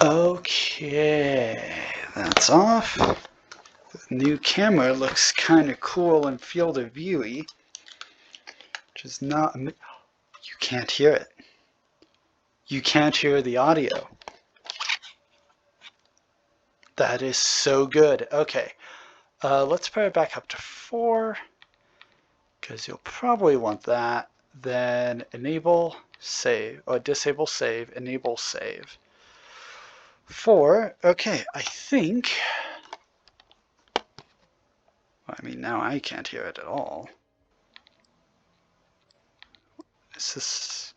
Okay, that's off. The new camera looks kind of cool and field of viewy, which is not. You can't hear it. You can't hear the audio. That is so good. Okay, let's put it back up to 4, because you'll probably want that. Then enable save, or disable save, enable save. 4, okay, I think, I mean, now I can't hear it at all. Is this...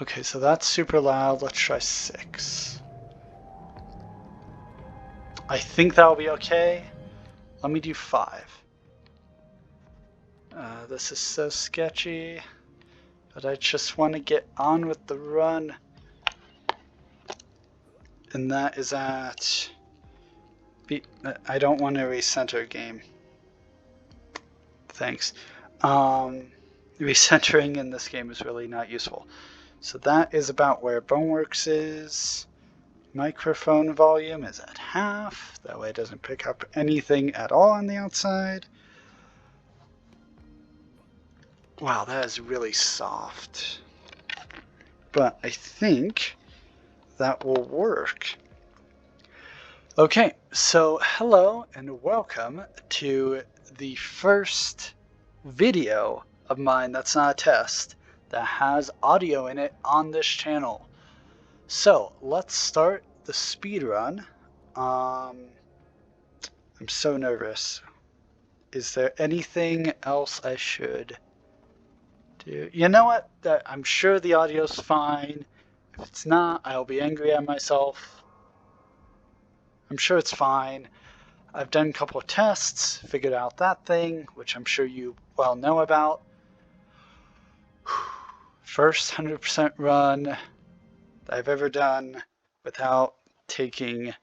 Okay, so that's super loud. Let's try 6. I think that'll be okay. Let me do 5. This is so sketchy, but I just want to get on with the run. And that is at... I don't want to recenter game. Thanks. Recentering in this game is really not useful. So that is about where Boneworks is. Microphone volume is at half. That way it doesn't pick up anything at all on the outside. Wow, that is really soft. But I think that will work. Okay, so hello and welcome to the first video of mine that's not a test that has audio in it on this channel. So let's start the speed run. I'm so nervous. Is there anything else I should do? You know what? I'm sure the audio's fine. If it's not, I'll be angry at myself. I'm sure it's fine. I've done a couple of tests, figured out that thing, which I'm sure you well know about. First 100% run that I've ever done without taking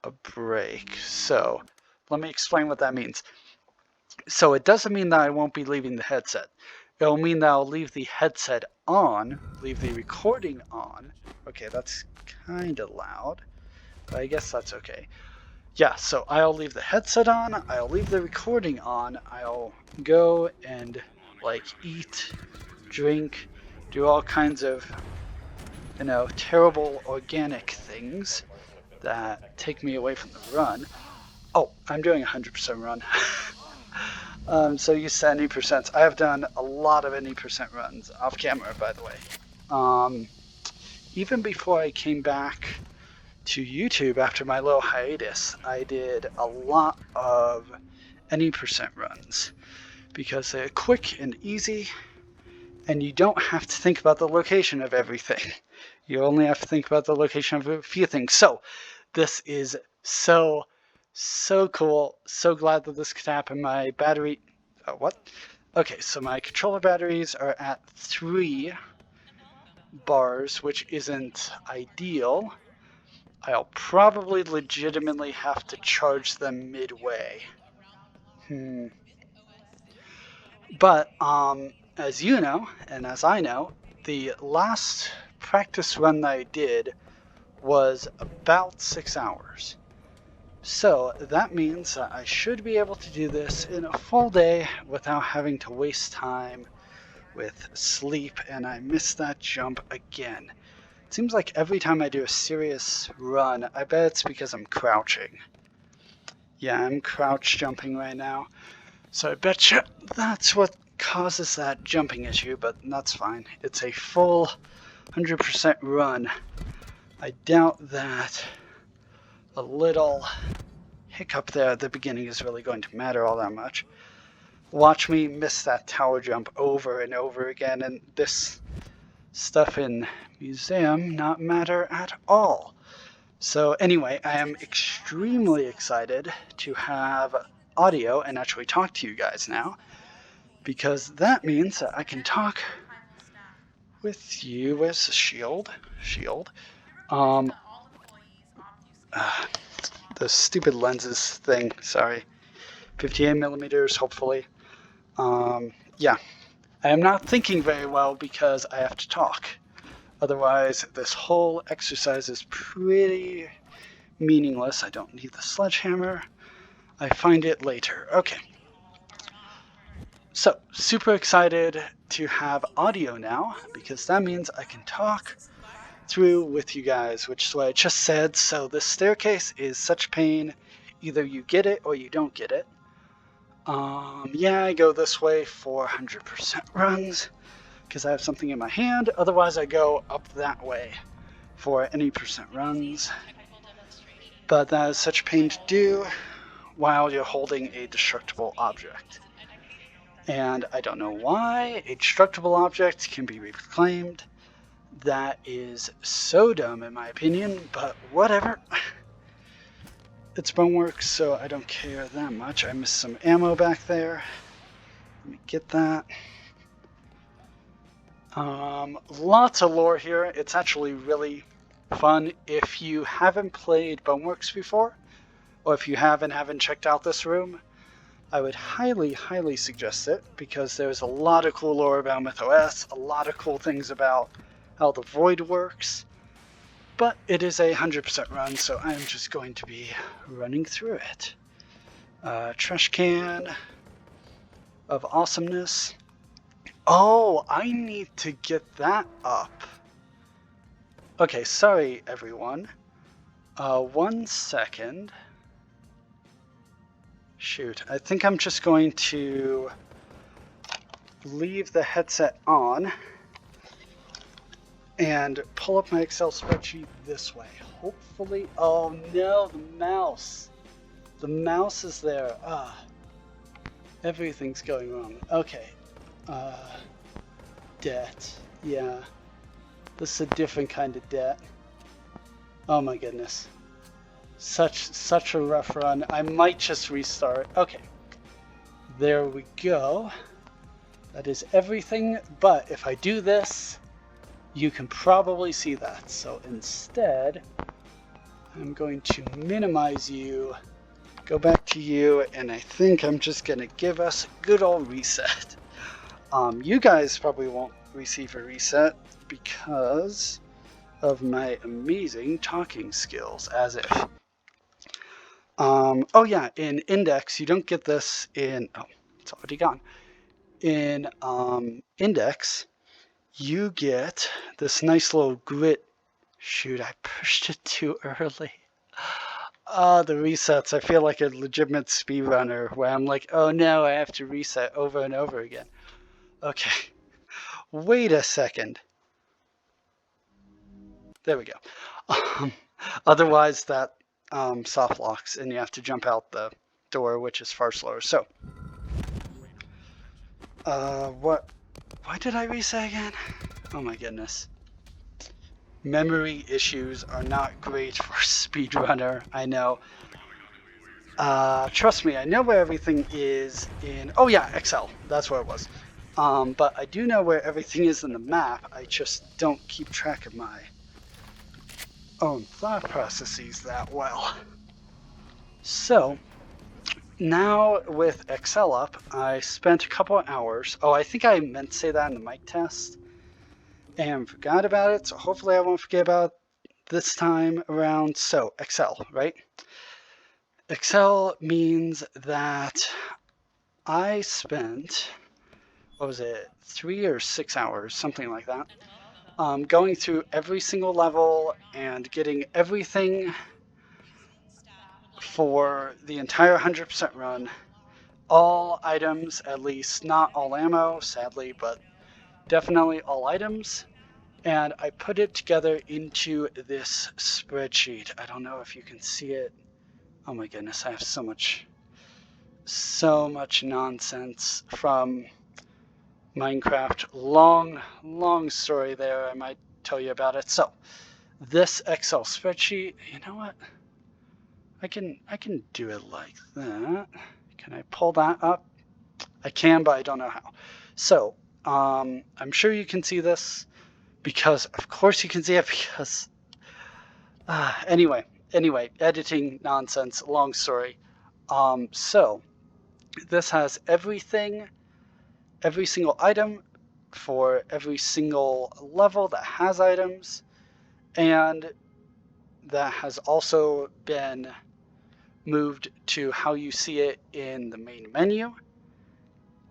a break. So let me explain what that means. So it doesn't mean that I won't be leaving the headset. It'll mean that I'll leave the headset on, leave the recording on. Okay, that's kind of loud, but I guess that's okay. Yeah, so I'll leave the headset on, I'll leave the recording on, I'll go and like eat, drink, do all kinds of, you know, terrible organic things that take me away from the run. Oh, I'm doing a 100% run. So you said any percents. I have done a lot of any percent runs off camera, by the way. Even before I came back to YouTube after my little hiatus, I did a lot of any percent runs because they're quick and easy, and you don't have to think about the location of everything. You only have to think about the location of a few things. So this is so cool. So glad that this could happen. My battery... what? Okay, so my controller batteries are at 3 bars, which isn't ideal. I'll probably legitimately have to charge them midway. But, as you know, and as I know, the last practice run that I did was about 6 hours. So that means that I should be able to do this in a full day without having to waste time with sleep, and I missed that jump again. It seems like every time I do a serious run, I bet it's because I'm crouching. Yeah, I'm crouch jumping right now. So I bet you that's what causes that jumping issue, but that's fine. It's a full 100% run. I doubt that a little hiccup there at the beginning is really going to matter all that much. Watch me miss that tower jump over and over again, and this stuff in museum not matter at all. So anyway, I am extremely excited to have audio and actually talk to you guys now, because that means that I can talk with you as a shield. The stupid lenses thing, sorry. 58 millimeters, hopefully. Yeah. I am not thinking very well because I have to talk. Otherwise, this whole exercise is pretty meaningless. I don't need the sledgehammer. I find it later. Okay. So, super excited to have audio now because that means I can talk through with you guys, which is what I just said. So this staircase is such pain. Either you get it or you don't get it. Yeah, I go this way for 100% runs because I have something in my hand. Otherwise, I go up that way for any percent runs. But that is such pain to do while you're holding a destructible object. And I don't know why a destructible object can be reclaimed. That is so dumb in my opinion, but whatever. It's Boneworks, so I don't care that much. I missed some ammo back there. Let me get that. Lots of lore here. It's actually really fun. If you haven't played Boneworks before, or if you haven't checked out this room, I would highly, highly suggest it because there's a lot of cool lore about MythOS, a lot of cool things about how the void works, but it is a 100% run, so I'm just going to be running through it. Trash can of awesomeness. Oh, I need to get that up. Okay, sorry everyone. 1 second. Shoot, I think I'm just going to leave the headset on and pull up my Excel spreadsheet this way. Hopefully, oh no, the mouse. The mouse is there. Everything's going wrong. Okay. Debt. Yeah. This is a different kind of debt. Oh my goodness. Such a rough run. I might just restart. Okay. There we go. That is everything, but if I do this, you can probably see that. So instead, I'm going to minimize you, go back to you, and I think I'm just going to give us a good old reset. You guys probably won't receive a reset because of my amazing talking skills, as if. Oh yeah, in Index, you don't get this in, oh, it's already gone. In Index, you get this nice little grit. Shoot, I pushed it too early. The resets. I feel like a legitimate speedrunner where I'm like, oh no, I have to reset over and over again. Okay, wait a second. There we go. Otherwise, that soft locks and you have to jump out the door, which is far slower. So, why did I reset again? Oh my goodness. Memory issues are not great for a speedrunner, I know. Trust me, I know where everything is in... Oh yeah, Excel. That's where it was. But I do know where everything is in the map. I just don't keep track of my own thought processes that well. So, now with Excel up, I spent a couple of hours. Oh, I think I meant to say that in the mic test and forgot about it, so hopefully I won't forget about it this time around. So, Excel, right? Excel means that I spent, what was it, 3 or 6 hours, something like that, going through every single level and getting everything for the entire 100% run. All items, at least, not all ammo, sadly, but definitely all items. And I put it together into this spreadsheet. I don't know if you can see it. Oh my goodness, I have so much nonsense from Minecraft. Long story there. I might tell you about it. So, this Excel spreadsheet, you know what? I can do it like that. Can I pull that up? I can, but I don't know how. So, I'm sure you can see this because, of course you can see it because, anyway, editing nonsense, long story. So, this has everything every single item for every single level that has items, and that has also been moved to how you see it in the main menu,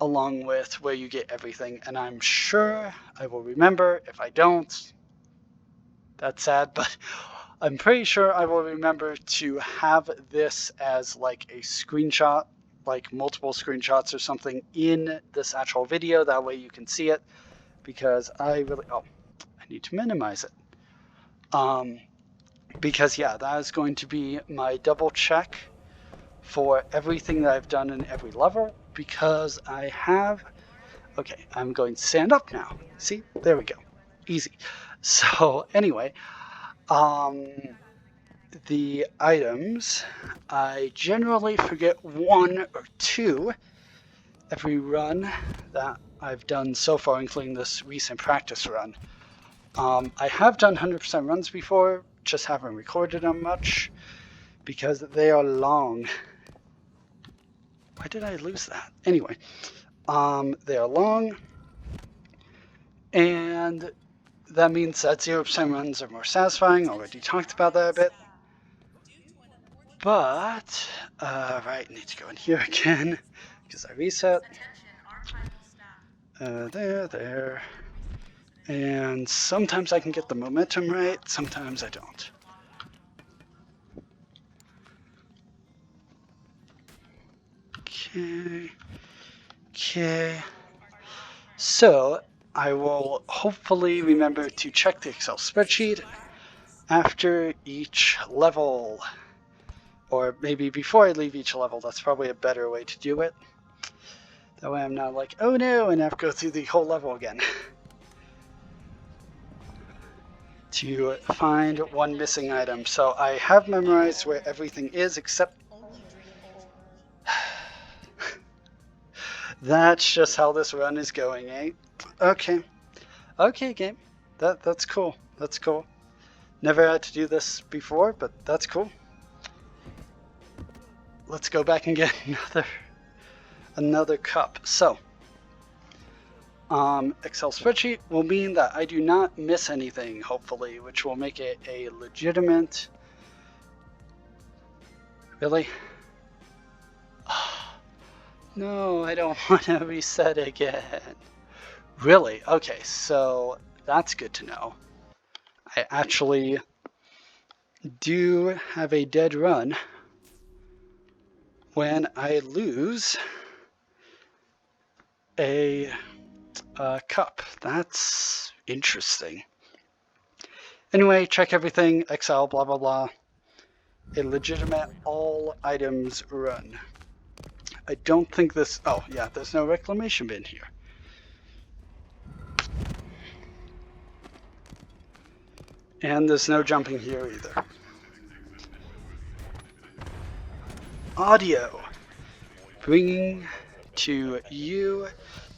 along with where you get everything. And I'm sure I will remember. If I don't, that's sad, but I'm pretty sure I will remember to have this as like a screenshot, like multiple screenshots or something in this actual video. That way you can see it, because I really, I need to minimize it. Because yeah, that is going to be my double check for everything that I've done in every level, because I have, okay, I'm going to stand up now. See, there we go, easy. So anyway, the items, I generally forget 1 or 2 every run that I've done so far, including this recent practice run. I have done 100% runs before, just haven't recorded them much because they are long. Why did I lose that? Anyway, they are long, and that means that 0% runs are more satisfying. Already talked about that a bit. But, right, need to go in here again because I reset. There. And sometimes I can get the momentum right, sometimes I don't. Okay. So I will hopefully remember to check the Excel spreadsheet after each level, or maybe before I leave each level. That's probably a better way to do it. That way I'm not like, oh no, and I have to go through the whole level again to find one missing item. So I have memorized where everything is, except that's just how this run is going, eh? Okay. Okay, game. That's cool. That's cool. Never had to do this before, but that's cool. Let's go back and get another cup. So, Excel spreadsheet will mean that I do not miss anything, hopefully, which will make it a legitimate... Really? No, I don't want to reset again. Really? Okay, so that's good to know. I actually do have a dead run when I lose a cup. That's interesting. Anyway, check everything, Excel, blah, blah, blah. A legitimate all items run. I don't think this, oh yeah, there's no reclamation bin here. And there's no jumping here either. Audio. Bringing to you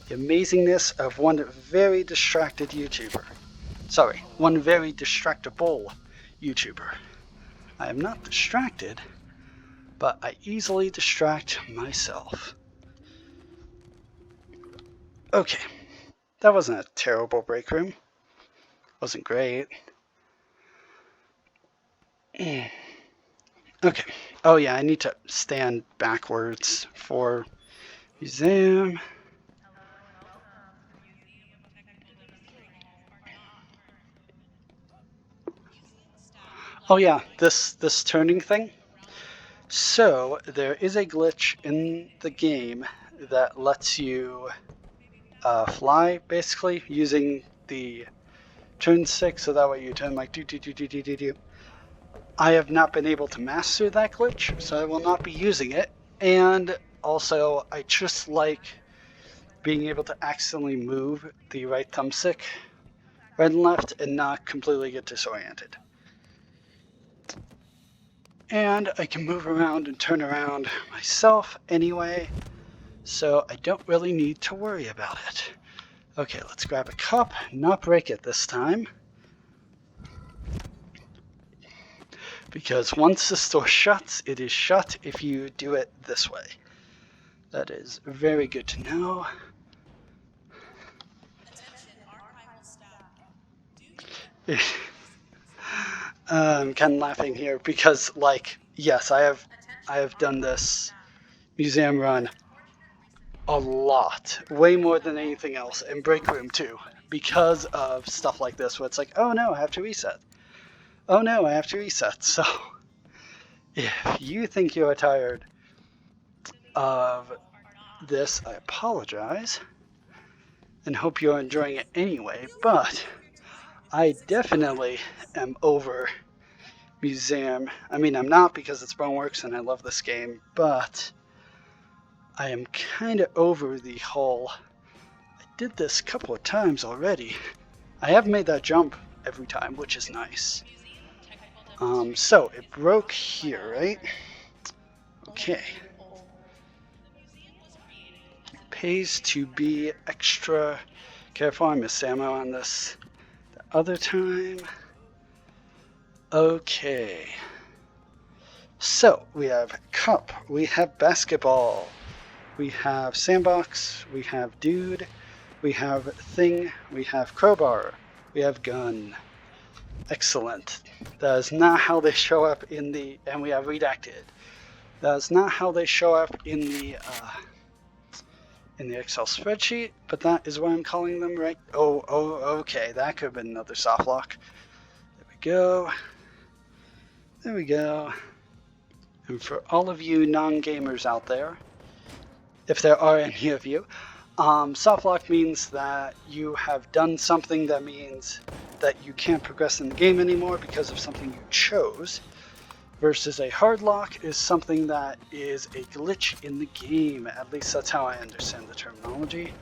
the amazingness of one very distracted YouTuber. Sorry, one very distractible YouTuber. I am not distracted, but I easily distract myself. Okay, that wasn't a terrible break room. Wasn't great. Okay. Oh yeah, I need to stand backwards for museum. Oh yeah, this turning thing. So there is a glitch in the game that lets you fly, basically, using the turn stick, so that way you turn like do. I have not been able to master that glitch, so I will not be using it. And also, I just like being able to accidentally move the right thumbstick right and left and not completely get disoriented. And I can move around and turn around myself anyway, so I don't really need to worry about it. Okay, let's grab a cup, not break it this time. Because once the store shuts, it is shut if you do it this way. That is very good to know. I'm kind of laughing here because, like, yes, I have done this museum run a lot, way more than anything else, and break room too, because of stuff like this where it's like, oh no, I have to reset. Oh no, I have to reset. So if you think you are tired of this, I apologize and hope you're enjoying it anyway, but I definitely am over museum. I mean, I'm not, because it's Boneworks and I love this game, but I am kind of over the whole, I did this a couple of times already. I have made that jump every time, which is nice. So it broke here, right? Okay. Pays to be extra careful. I missed ammo on this the other time. Okay. So we have cup, we have basketball, we have sandbox, we have dude, we have thing, we have crowbar, we have gun. Excellent. That is not how they show up in the, and we have redacted. That is not how they show up in the Excel spreadsheet, but that is what I'm calling them, right? Oh, okay. That could have been another soft lock. There we go. There we go. And for all of you non-gamers out there, if there are any of you, soft lock means that you have done something that means that you can't progress in the game anymore because of something you chose, versus a hard lock is something that is a glitch in the game. At least that's how I understand the terminology.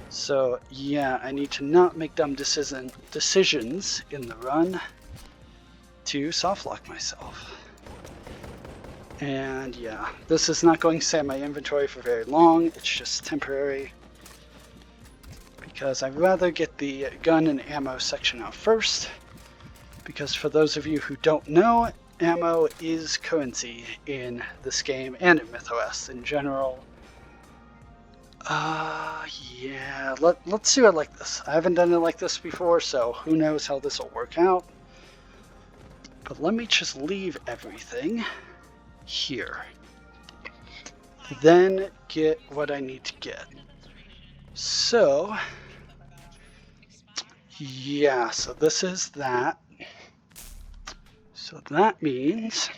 So yeah, I need to not make dumb decisions in the run to soft lock myself. And yeah, this is not going to stay in my inventory for very long. It's just temporary, because I'd rather get the gun and ammo section out first, because for those of you who don't know, ammo is currency in this game and in MythOS in general. Yeah, let's do it like this. I haven't done it like this before, so who knows how this will work out. But let me just leave everything here. Then get what I need to get. So, yeah, so this is that. So that means,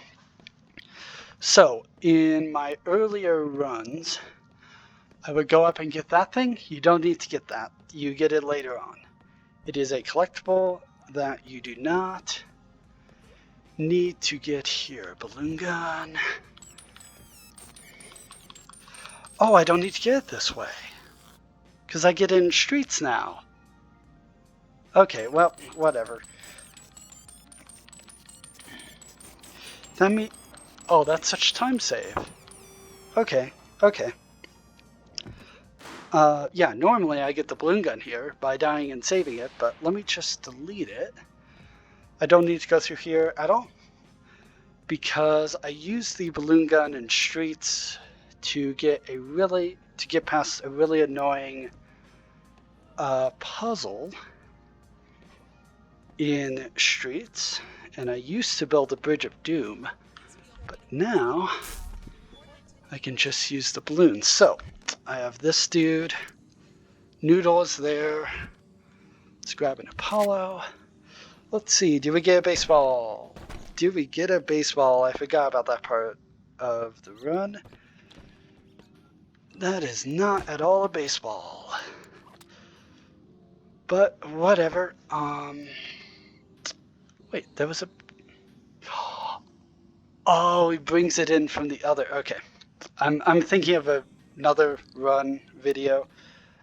so in my earlier runs, I would go up and get that thing. You don't need to get that. You get it later on. It is a collectible that you do not need to get here. Balloon gun. Oh, I don't need to get it this way, because I get in streets now. Okay, well, whatever. That mean, oh, that's such time save. Okay. Yeah, normally I get the balloon gun here by dying and saving it, but let me just delete it. I don't need to go through here at all, because I use the balloon gun in streets to get past a really annoying puzzle in streets. And I used to build a Bridge of Doom, but now I can just use the balloons. So I have this dude. Noodle is there. Let's grab an Apollo. Let's see, do we get a baseball? Do we get a baseball? I forgot about that part of the run. That is not at all a baseball. But whatever. Wait, there was a... Oh, he brings it in from the other... Okay. I'm thinking of another run video.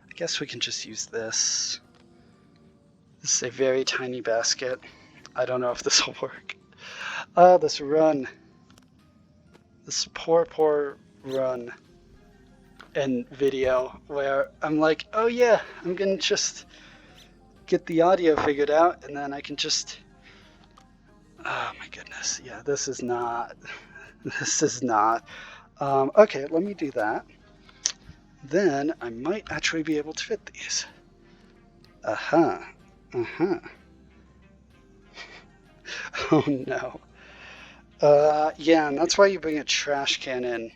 I guess we can just use this. This is a very tiny basket. I don't know if this will work. This run. This poor run and video where I'm like, oh yeah, I'm gonna just get the audio figured out, and then I can just... Oh my goodness. Yeah, this is not... Okay, let me do that. Then I might actually be able to fit these. Oh no. Yeah, and that's why you bring a trash can in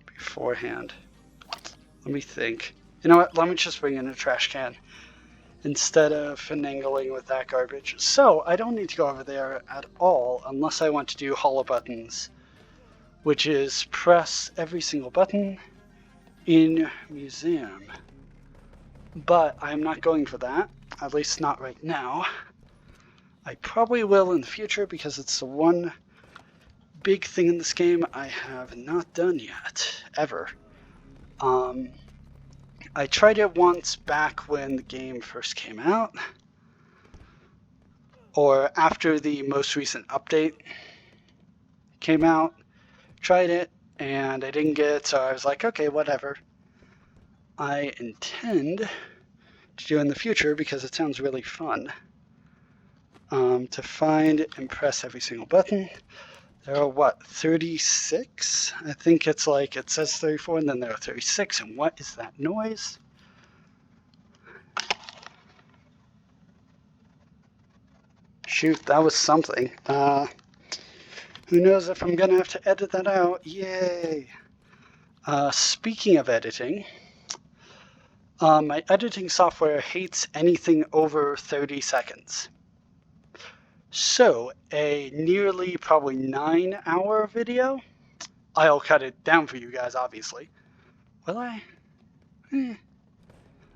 beforehand. Let me think. You know what? Let me just bring in a trash can instead of finagling with that garbage. So I don't need to go over there at all unless I want to do hollow buttons, which is press every single button in museum. But I'm not going for that, at least not right now. I probably will in the future because it's the one big thing in this game I have not done yet, ever. I tried it once back when the game first came out, or after the most recent update came out. Tried it, and I didn't get it, so I was like, okay, whatever. I intend to do in the future, because it sounds really fun, to find and press every single button. There are, what, 36? I think it's like, it says 34, and then there are 36, and what is that noise? Shoot, that was something. Who knows if I'm gonna have to edit that out? Yay! Speaking of editing, my editing software hates anything over 30 seconds. So, a nearly probably 9-hour video, I'll cut it down for you guys, obviously. Will I?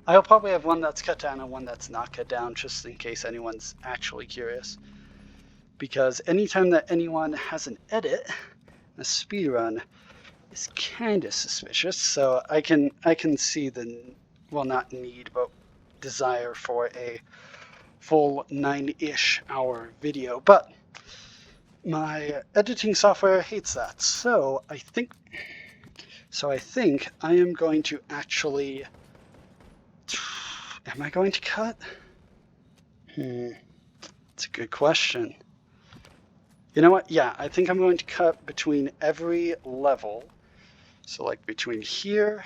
I'll probably have one that's cut down and one that's not cut down, just in case anyone's actually curious. Because anytime that anyone has an edit, a speedrun is kind of suspicious, so I can see the, well, not need, but desire for a full 9-ish hour video, but my editing software hates that, so I think I am going to actually, am I going to cut? It's a good question. You know what? Yeah, I think I'm going to cut between every level. So like between here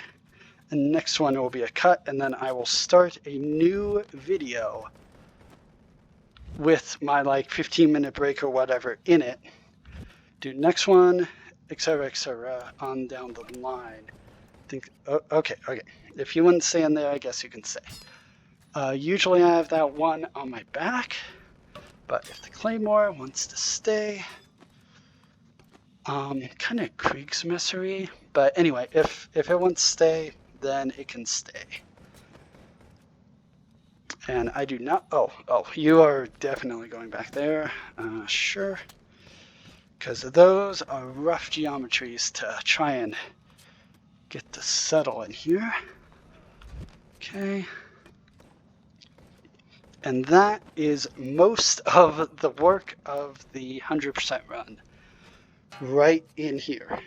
and the next one will be a cut, and then I will start a new video with my like 15-minute break or whatever in it. Do next one, etc., on down the line. I think, okay. If you wouldn't say in there, I guess you can say. Usually I have that one on my back, but if the Claymore wants to stay, kind of Kriegsmessery, but anyway, if it wants to stay, then it can stay. And I do not, oh, you are definitely going back there, sure, because those are rough geometries to try and get to settle in here. Okay. And that is most of the work of the 100% run right in here,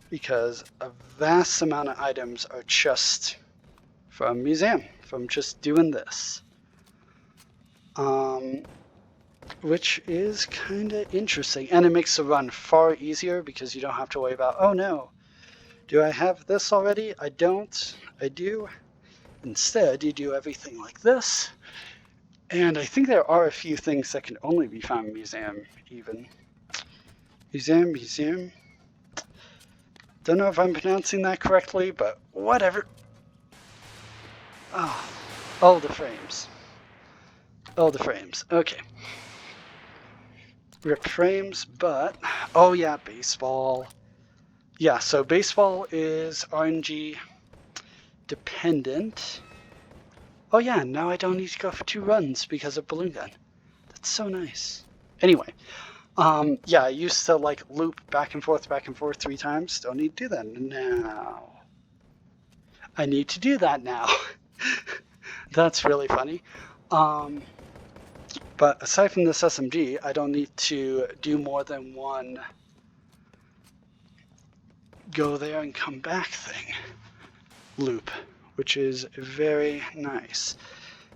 because a vast amount of items are just from museum, from just doing this, which is kind of interesting, and it makes the run far easier because you don't have to worry about, oh no, do I have this already? I don't. I do. Instead, you do everything like this. And I think there are a few things that can only be found in museum, even. Museum. Don't know if I'm pronouncing that correctly, but whatever. Oh, the frames. Okay. Rip frames, but, oh yeah, baseball. Yeah, so baseball is RNG dependent. Oh yeah, now I don't need to go for 2 runs because of balloon gun. That's so nice. Anyway, yeah, I used to like loop back and forth 3 times. Don't need to do that now. I need to do that now. That's really funny. But aside from this SMG, I don't need to do more than one go there and come back thing loop, which is very nice.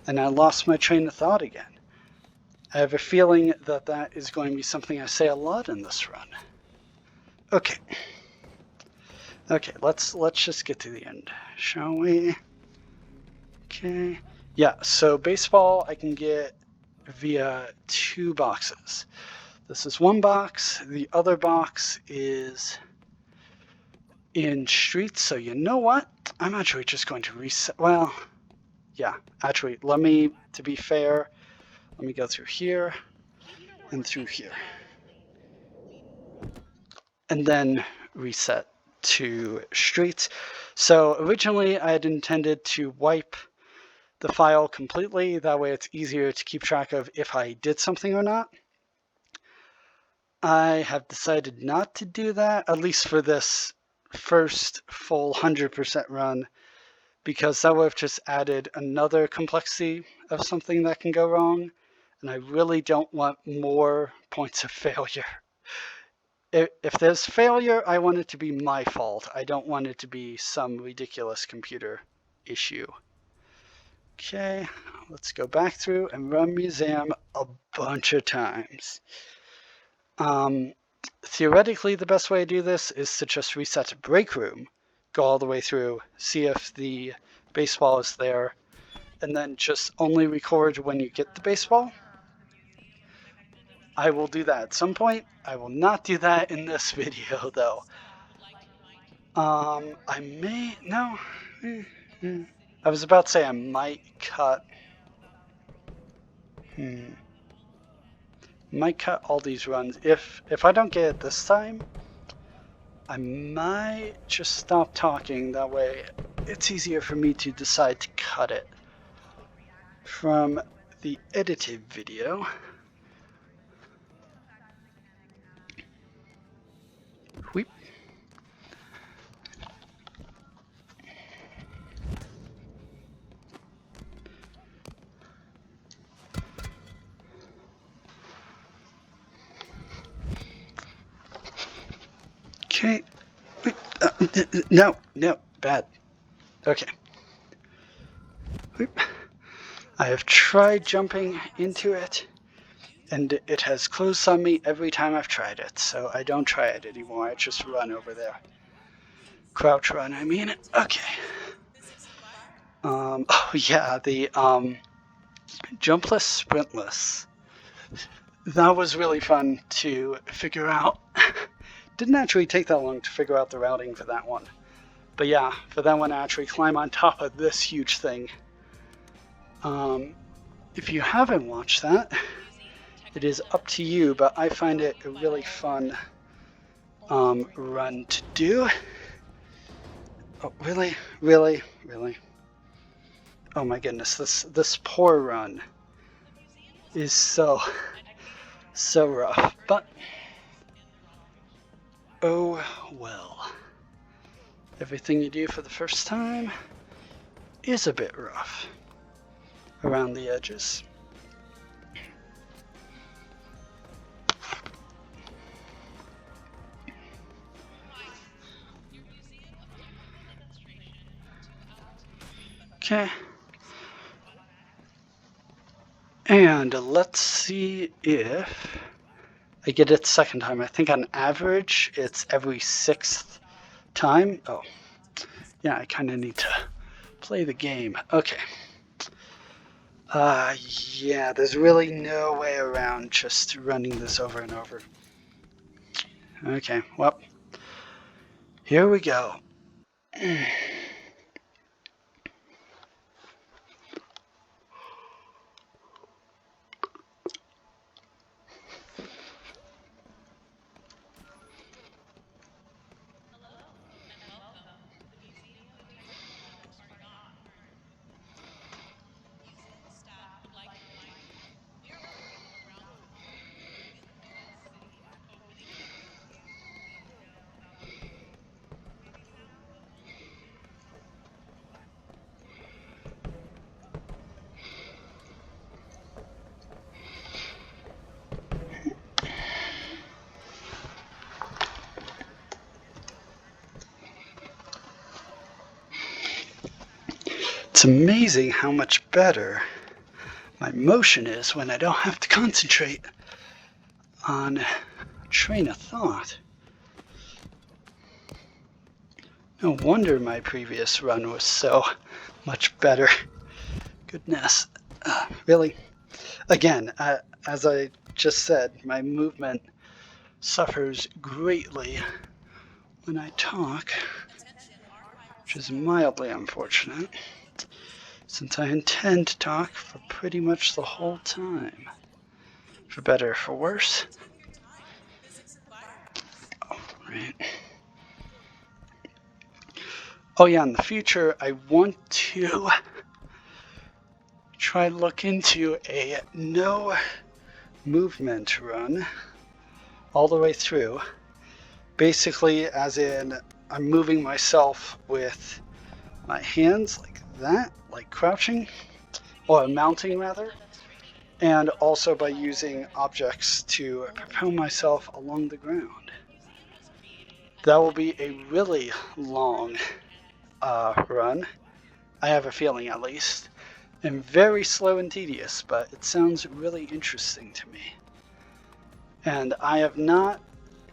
And I lost my train of thought again. I have a feeling that that is going to be something I say a lot in this run. Okay, let's just get to the end, shall we? Okay, yeah, so baseball I can get via 2 boxes. This is one box. The other box is in streets. So you know what? I'm actually just going to reset. Well, yeah, actually, to be fair, let me go through here and through here. And then reset to streets. So originally I had intended to wipe the file completely. That way it's easier to keep track of if I did something or not. I have decided not to do that, at least for this first full 100% run, because that would have just added another complexity of something that can go wrong, and I really don't want more points of failure. If there's failure, I want it to be my fault. I don't want it to be some ridiculous computer issue. Okay, let's go back through and run museum a bunch of times. Theoretically, the best way to do this is to just reset to break room, go all the way through, see if the baseball is there, and then just only record when you get the baseball. I will do that at some point. I will not do that in this video, though. I may, no. I was about to say I might cut. Might cut all these runs. If I don't get it this time, I might just stop talking. That way it's easier for me to decide to cut it from the edited video. Whoop. Okay. No, bad. Okay. Whoop. I have tried jumping into it, and it has closed on me every time I've tried it, so I don't try it anymore. I just run over there. Crouch run, I mean. Okay. Oh yeah, the jumpless, sprintless. That was really fun to figure out. Didn't actually take that long to figure out the routing for that one. But yeah, for that one, I actually climb on top of this huge thing. If you haven't watched that, it is up to you, but I find it a really fun run to do. Oh, really? Oh my goodness, this poor run is so rough, but oh well. Everything you do for the first time is a bit rough around the edges. Okay. And let's see if I get it second time. I think on average it's every 6th time. Oh, yeah, I kind of need to play the game. Okay. Yeah, there's really no way around just running this over and over. Okay, well, here we go. It's amazing how much better my motion is when I don't have to concentrate on train of thought. No wonder my previous run was so much better. Goodness. Really? Again, as I just said, my movement suffers greatly when I talk, which is mildly unfortunate, since I intend to talk for pretty much the whole time. For better or for worse. Oh, right. Oh yeah, in the future, I want to try to look into a no movement run all the way through. Basically, as in, I'm moving myself with my hands like that, like crouching, or mounting rather, and also by using objects to propel myself along the ground. That will be a really long run, I have a feeling at least, and very slow and tedious, but it sounds really interesting to me. And I have not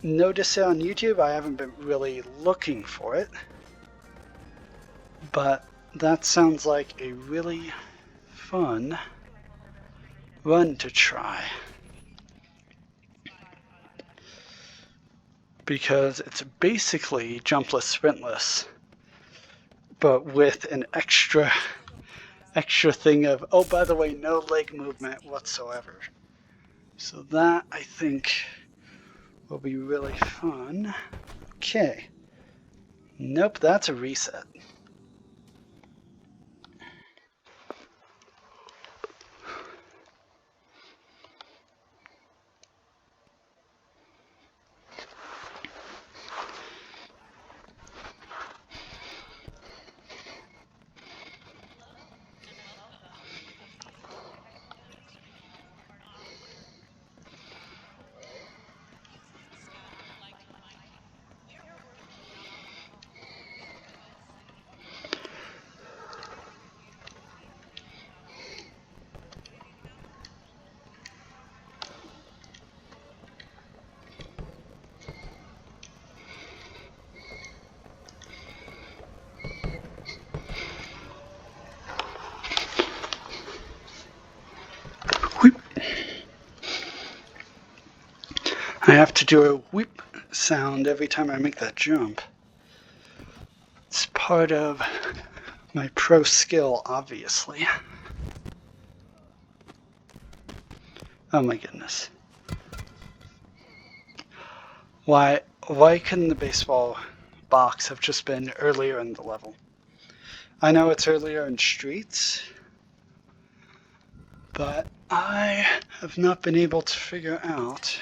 noticed it on YouTube. I haven't been really looking for it, but that sounds like a really fun run to try, because it's basically jumpless, sprintless, but with an extra thing of, oh, by the way, no leg movement whatsoever. So that, I think, will be really fun. Okay. Nope, that's a reset. Whoop. I have to do a whip sound every time I make that jump. It's part of my pro skill, obviously. Oh my goodness. Why couldn't the baseball box have just been earlier in the level? I know it's earlier in streets, but I have not been able to figure out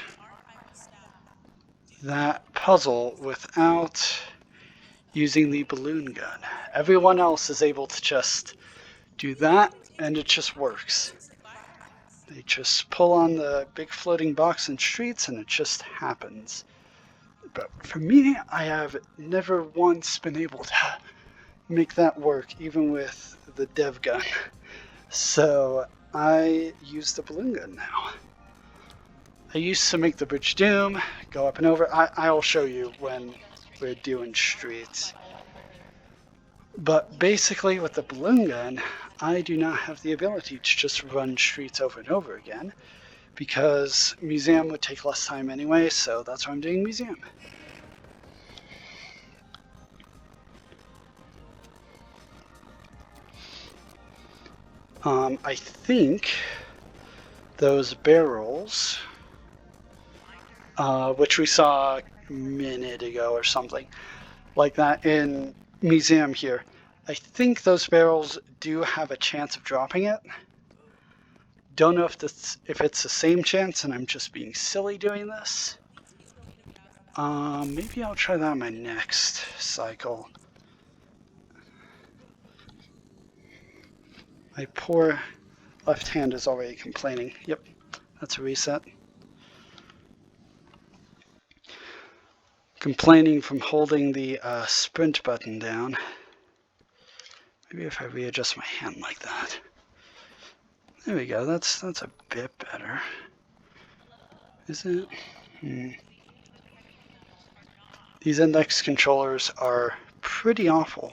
that puzzle without using the balloon gun. Everyone else is able to just do that, and it just works. They just pull on the big floating box in streets, and it just happens. But for me, I have never once been able to make that work, even with the dev gun. So I use the balloon gun now. I used to make the bridge doom, go up and over. I'll show you when we're doing streets. But basically with the balloon gun, I do not have the ability to just run streets over and over again, because museum would take less time anyway, so that's why I'm doing museum. I think those barrels, which we saw a minute ago or something like that in museum here, I think those barrels do have a chance of dropping it. Don't know if it's the same chance and I'm just being silly doing this. Maybe I'll try that on my next cycle. My poor left hand is already complaining. Yep, that's a reset. Complaining from holding the sprint button down. Maybe if I readjust my hand like that. There we go, that's a bit better. Is it? These index controllers are pretty awful,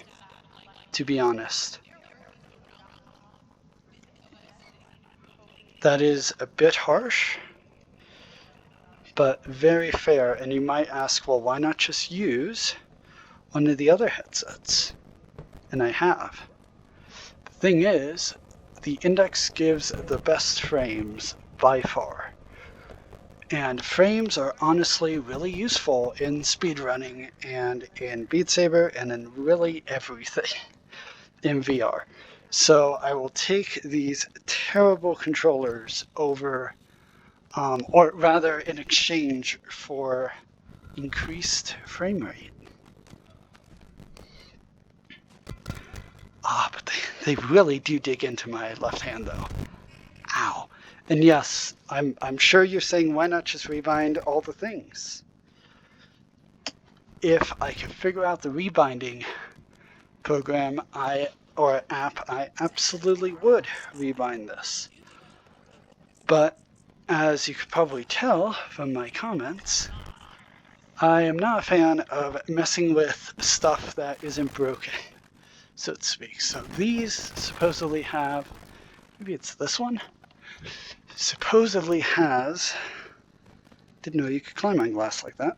to be honest. That is a bit harsh, but very fair. And you might ask, well, why not just use one of the other headsets? And I have. The thing is, the Index gives the best frames by far. And frames are honestly really useful in speedrunning and in Beat Saber and in really everything in VR. So I will take these terrible controllers over, or rather in exchange for increased frame rate. But they really do dig into my left hand though. Ow. And yes, I'm sure you're saying, why not just rebind all the things? If I could figure out the rebinding program or app, I absolutely would rebind this. But as you could probably tell from my comments, I am not a fan of messing with stuff that isn't broken, so to speak. So these supposedly have, maybe it's this one, supposedly has, didn't know you could climb on glass like that.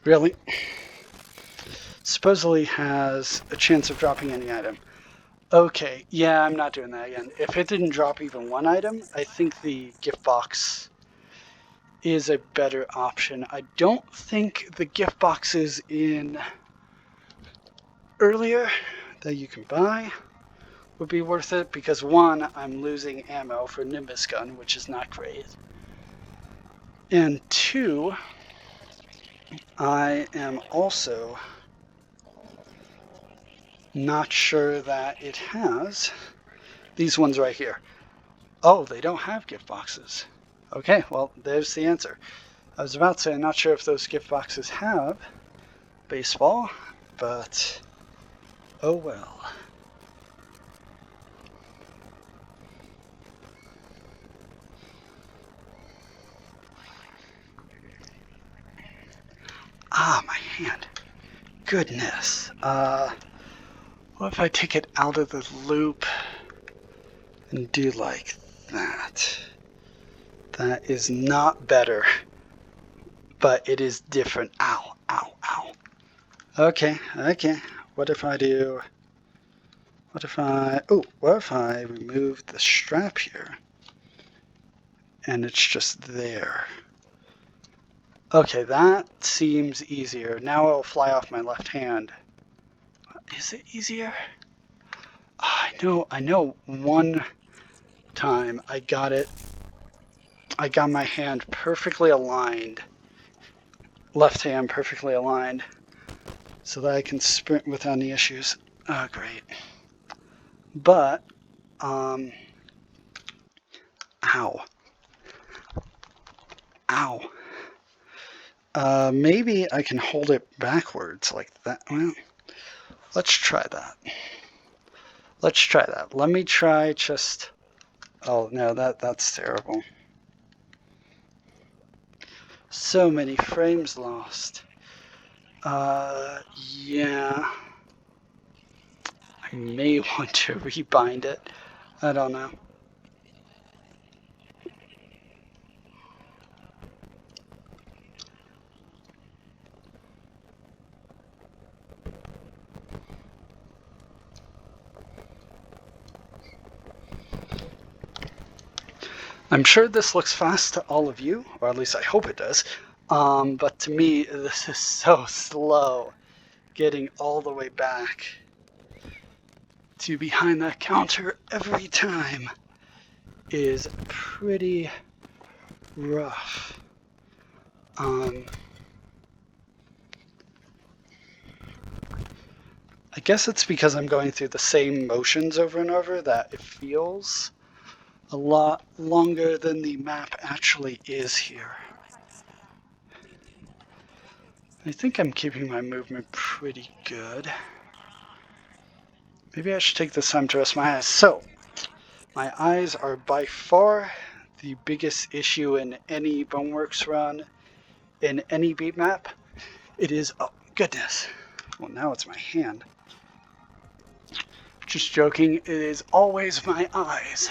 Really? Supposedly has a chance of dropping any item. Okay, yeah, I'm not doing that again. If it didn't drop even one item, I think the gift box is a better option. I don't think the gift boxes in earlier that you can buy would be worth it because one, I'm losing ammo for Nimbus gun, which is not great. And two, I am also not sure that it has these ones right here. Oh, they don't have gift boxes. Okay, well, there's the answer. I was about to say, I'm not sure if those gift boxes have baseball, but oh well. My hand. Goodness. What if I take it out of the loop and do like that? That is not better, but it is different. Ow, ow, ow. Okay. What if I remove the strap here and it's just there? Okay, that seems easier. Now it'll fly off my left hand. Is it easier? I know one time I got my hand perfectly aligned, left hand perfectly aligned, so that I can sprint without any issues. Oh, great. But, ow. Maybe I can hold it backwards like that. Well, let's try that. Let me try just, oh no, that's terrible. So many frames lost. Yeah. I may want to rebind it. I don't know. I'm sure this looks fast to all of you, or at least I hope it does. But to me, this is so slow. Getting all the way back to behind that counter every time is pretty rough. I guess it's because I'm going through the same motions over and over that it feels a lot longer than the map actually is here. I think I'm keeping my movement pretty good. Maybe I should take this time to rest my eyes. So, my eyes are by far the biggest issue in any Boneworks run, in any beat map. It is, oh goodness. Well, now it's my hand. Just joking, it is always my eyes.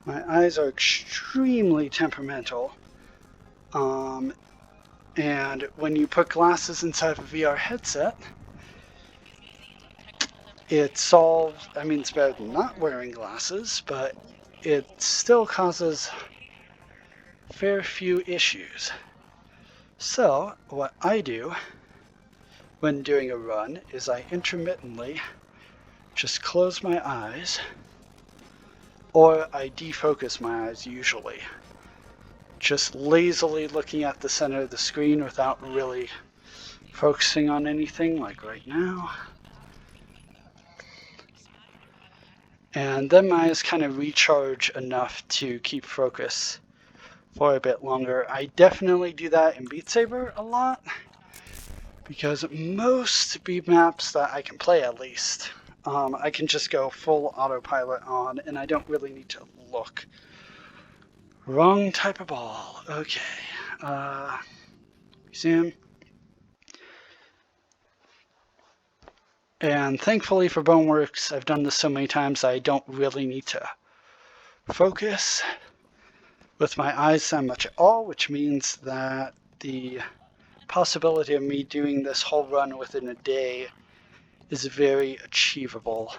My eyes are extremely temperamental. And when you put glasses inside of a VR headset, it solves, I mean, it's better than not wearing glasses, but it still causes fair few issues. So what I do when doing a run is I intermittently just close my eyes, or I defocus my eyes usually. Just lazily looking at the center of the screen without really focusing on anything, like right now. And then my eyes kind of recharge enough to keep focus for a bit longer. I definitely do that in Beat Saber a lot, because most beat maps that I can play, at least, I can just go full autopilot on and I don't really need to look. Wrong type of ball. Okay. Museum. And thankfully for Boneworks, I've done this so many times I don't really need to focus with my eyes that much at all, which means that the possibility of me doing this whole run within a day is very achievable.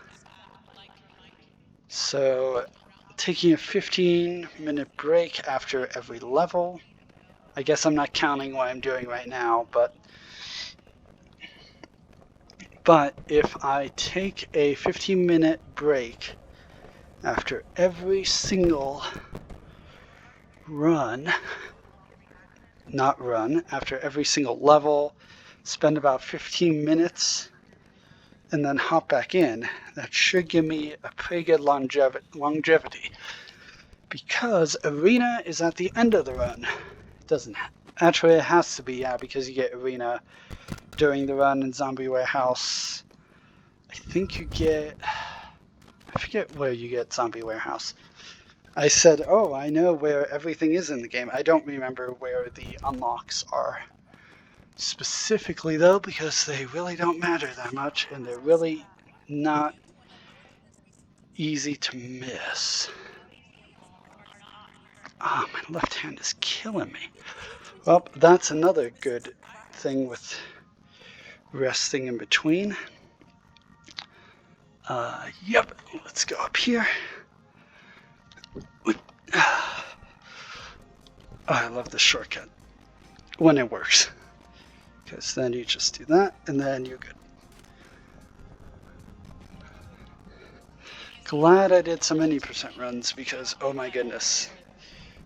So taking a 15-minute break after every level. I guess I'm not counting what I'm doing right now, but if I take a 15-minute break after every single after every single level, spend about 15 minutes, and then hop back in, that should give me a pretty good longevity. Because Arena is at the end of the run. It doesn't actually, it has to be, yeah, because you get Arena during the run in Zombie Warehouse. I think you get, I forget where you get Zombie Warehouse. I said, oh, I know where everything is in the game. I don't remember where the unlocks are specifically, though, because they really don't matter that much, and they're really not easy to miss. Ah, my left hand is killing me. Well, that's another good thing with resting in between. Yep, let's go up here. Oh, I love this shortcut when it works, because then you just do that and then you're good. Glad I did so many percent runs, because oh my goodness,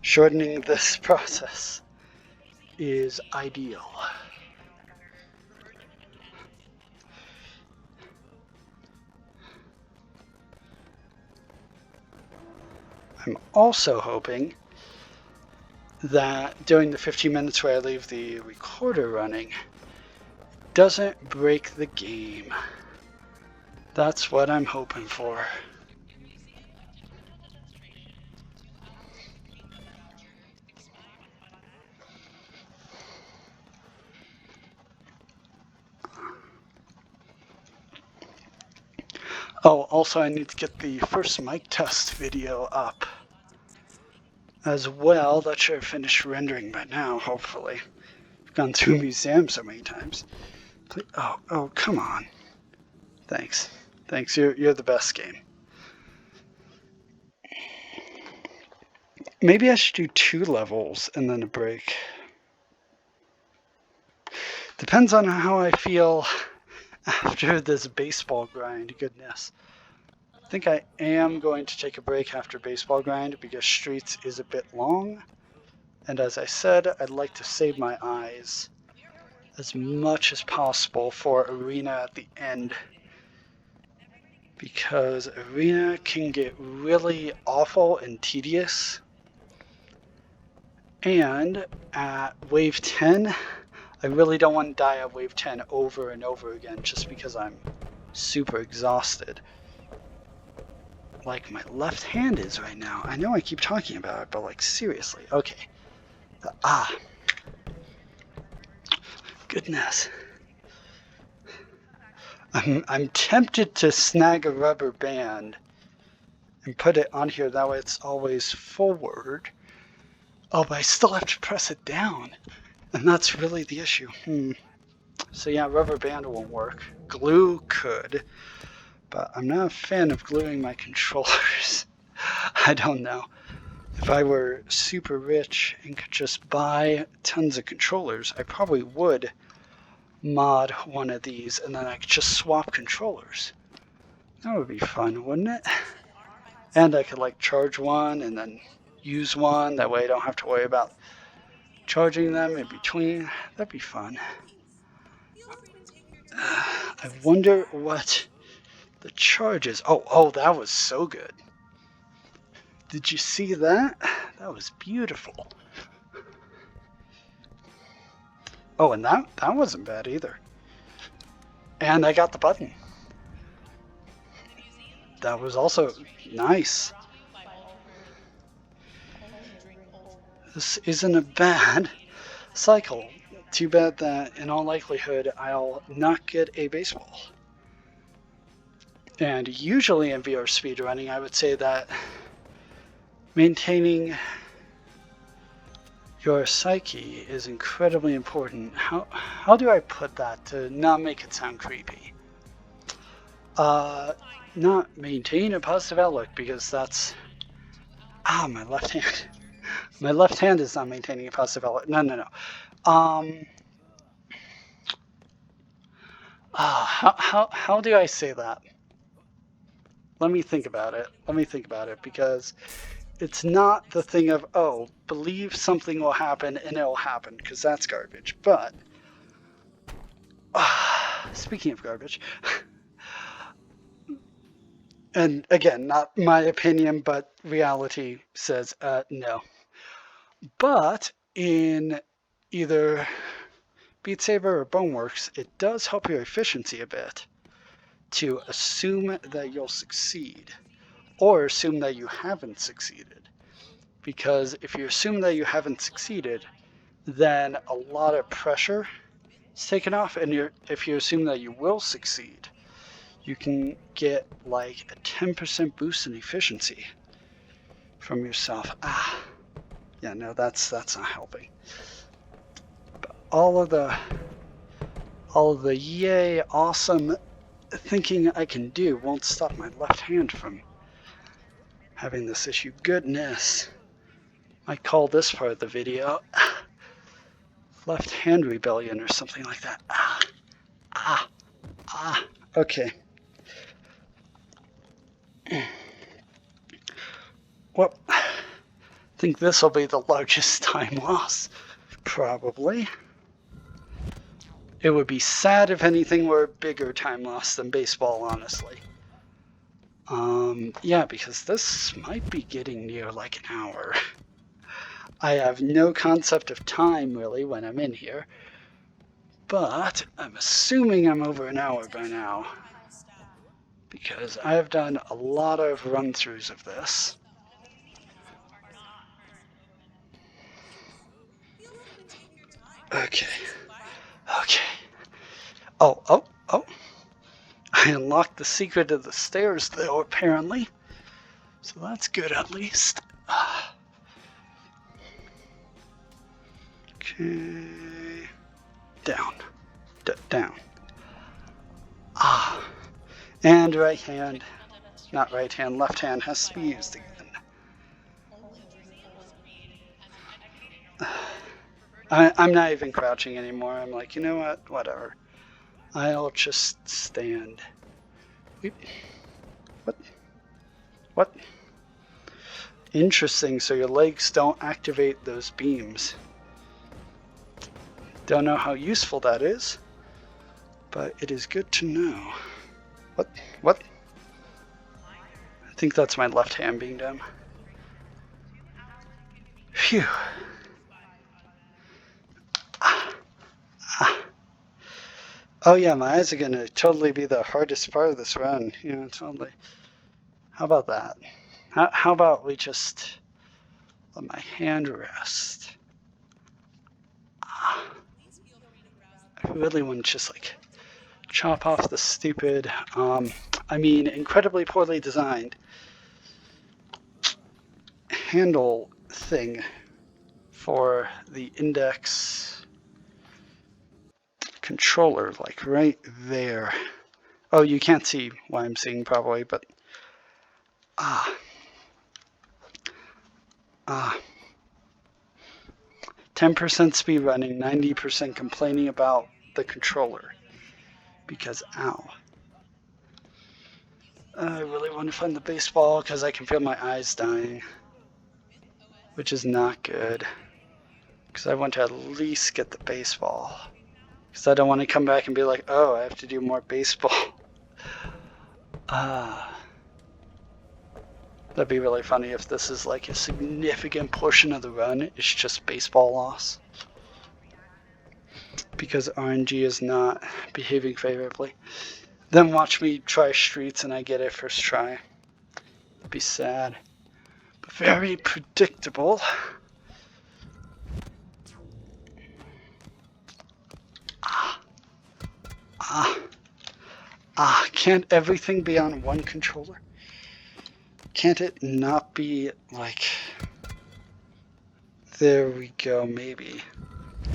shortening this process is ideal. I'm also hoping that during the 15 minutes where I leave the recorder running, it doesn't break the game. That's what I'm hoping for. Oh, also I need to get the first mic test video up as well. That should have finished rendering by now, hopefully. I've gone through Museum so many times. Oh, come on. Thanks. Thanks, you're the best game. Maybe I should do 2 levels and then a break. Depends on how I feel after this baseball grind, goodness. I think I am going to take a break after baseball grind because Streets is a bit long. And as I said, I'd like to save my eyes as much as possible for Arena at the end, because Arena can get really awful and tedious. And at Wave 10, I really don't want to die at Wave 10 over and over again just because I'm super exhausted. Like my left hand is right now. I know I keep talking about it, but like seriously. Okay. Goodness. I'm tempted to snag a rubber band and put it on here, that way it's always forward. Oh, but I still have to press it down, and that's really the issue. So yeah, rubber band won't work. Glue could, but I'm not a fan of gluing my controllers. I don't know. If I were super rich and could just buy tons of controllers, I probably would mod one of these and then I could just swap controllers. That would be fun, wouldn't it? And I could like charge one and then use one. That way I don't have to worry about charging them in between. That'd be fun. I wonder what the charge is. Oh, that was so good. Did you see that? That was beautiful. Oh, and that wasn't bad either. And I got the button. That was also nice. This isn't a bad cycle. Too bad that in all likelihood I'll not get a baseball. And usually in VR speedrunning, I would say that maintaining your psyche is incredibly important. How do I put that to not make it sound creepy? Not maintain a positive outlook, because that's my left hand. My left hand is not maintaining a positive outlook. No. How do I say that? Let me think about it, because it's not the thing of, oh, believe something will happen and it'll happen, because that's garbage. But speaking of garbage, and again, not my opinion, but reality says no. But in either Beat Saber or Boneworks, it does help your efficiency a bit to assume that you'll succeed, or assume that you haven't succeeded. Because if you assume that you haven't succeeded, then a lot of pressure is taken off, and if you assume that you will succeed, you can get like a 10% boost in efficiency from yourself. Yeah, no, that's not helping. But all of the yay, awesome thinking I can do won't stop my left hand from having this issue. Goodness. I call this part of the video left hand rebellion or something like that. Okay. Well, I think this will be the largest time loss, probably. It would be sad if anything were a bigger time loss than baseball, honestly. Yeah, because this might be getting near like an hour. I have no concept of time, really, when I'm in here. But I'm assuming I'm over an hour by now, because I have done a lot of run-throughs of this. Okay. Oh. I unlocked the secret of the stairs, though, apparently. So that's good, at least. Okay. Down. Down. And right hand. Not right hand, left hand has to be used again. I'm not even crouching anymore. I'm like, you know what? Whatever. I'll just stand. What? Interesting, so your legs don't activate those beams. Don't know how useful that is, but it is good to know. What? I think that's my left hand being dumb. Phew. Oh yeah, my eyes are gonna totally be the hardest part of this run. Totally. How about that? How about we just let my hand rest? I really want to just like chop off the stupid, I mean incredibly poorly designed handle thing for the index controller, like right there. Oh, you can't see what I'm seeing probably, but 10% speed running, 90% complaining about the controller. Because, ow. I really want to find the baseball because I can feel my eyes dying. Which is not good. Because I want to at least get the baseball. Because I don't want to come back and be like, oh, I have to do more baseball. That'd be really funny if this is like a significant portion of the run. It's just baseball loss. Because RNG is not behaving favorably. Then watch me try streets and I get it first try. It'd be sad. But very predictable. Can't everything be on one controller? Can't it not be like... There we go, maybe.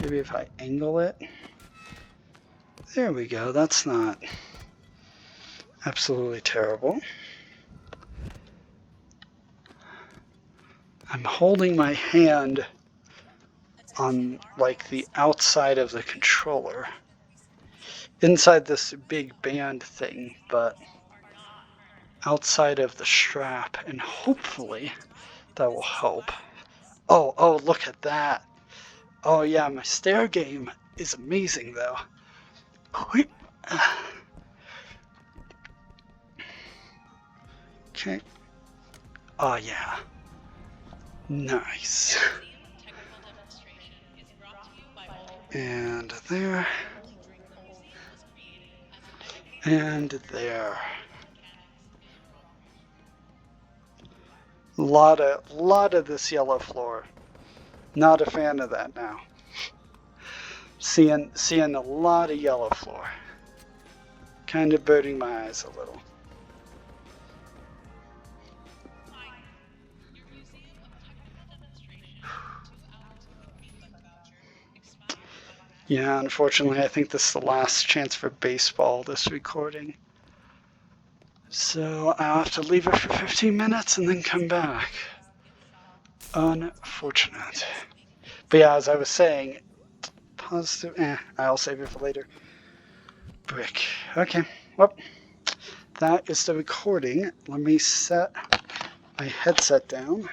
Maybe if I angle it. There we go, that's not absolutely terrible. I'm holding my hand on like the outside of the controller. Inside this big band thing, but outside of the strap, and hopefully that will help. Oh, look at that. Oh yeah, my stair game is amazing though. Okay. Oh yeah. Nice. And there. And there. Lot of this yellow floor. Not a fan of that now. Seeing a lot of yellow floor. Kind of burning my eyes a little. Yeah, unfortunately, I think this is the last chance for baseball, this recording. So I'll have to leave it for 15 minutes and then come back. Unfortunate. But yeah, as I was saying, positive, I'll save it for later. Brick. Okay, well, that is the recording. Let me set my headset down.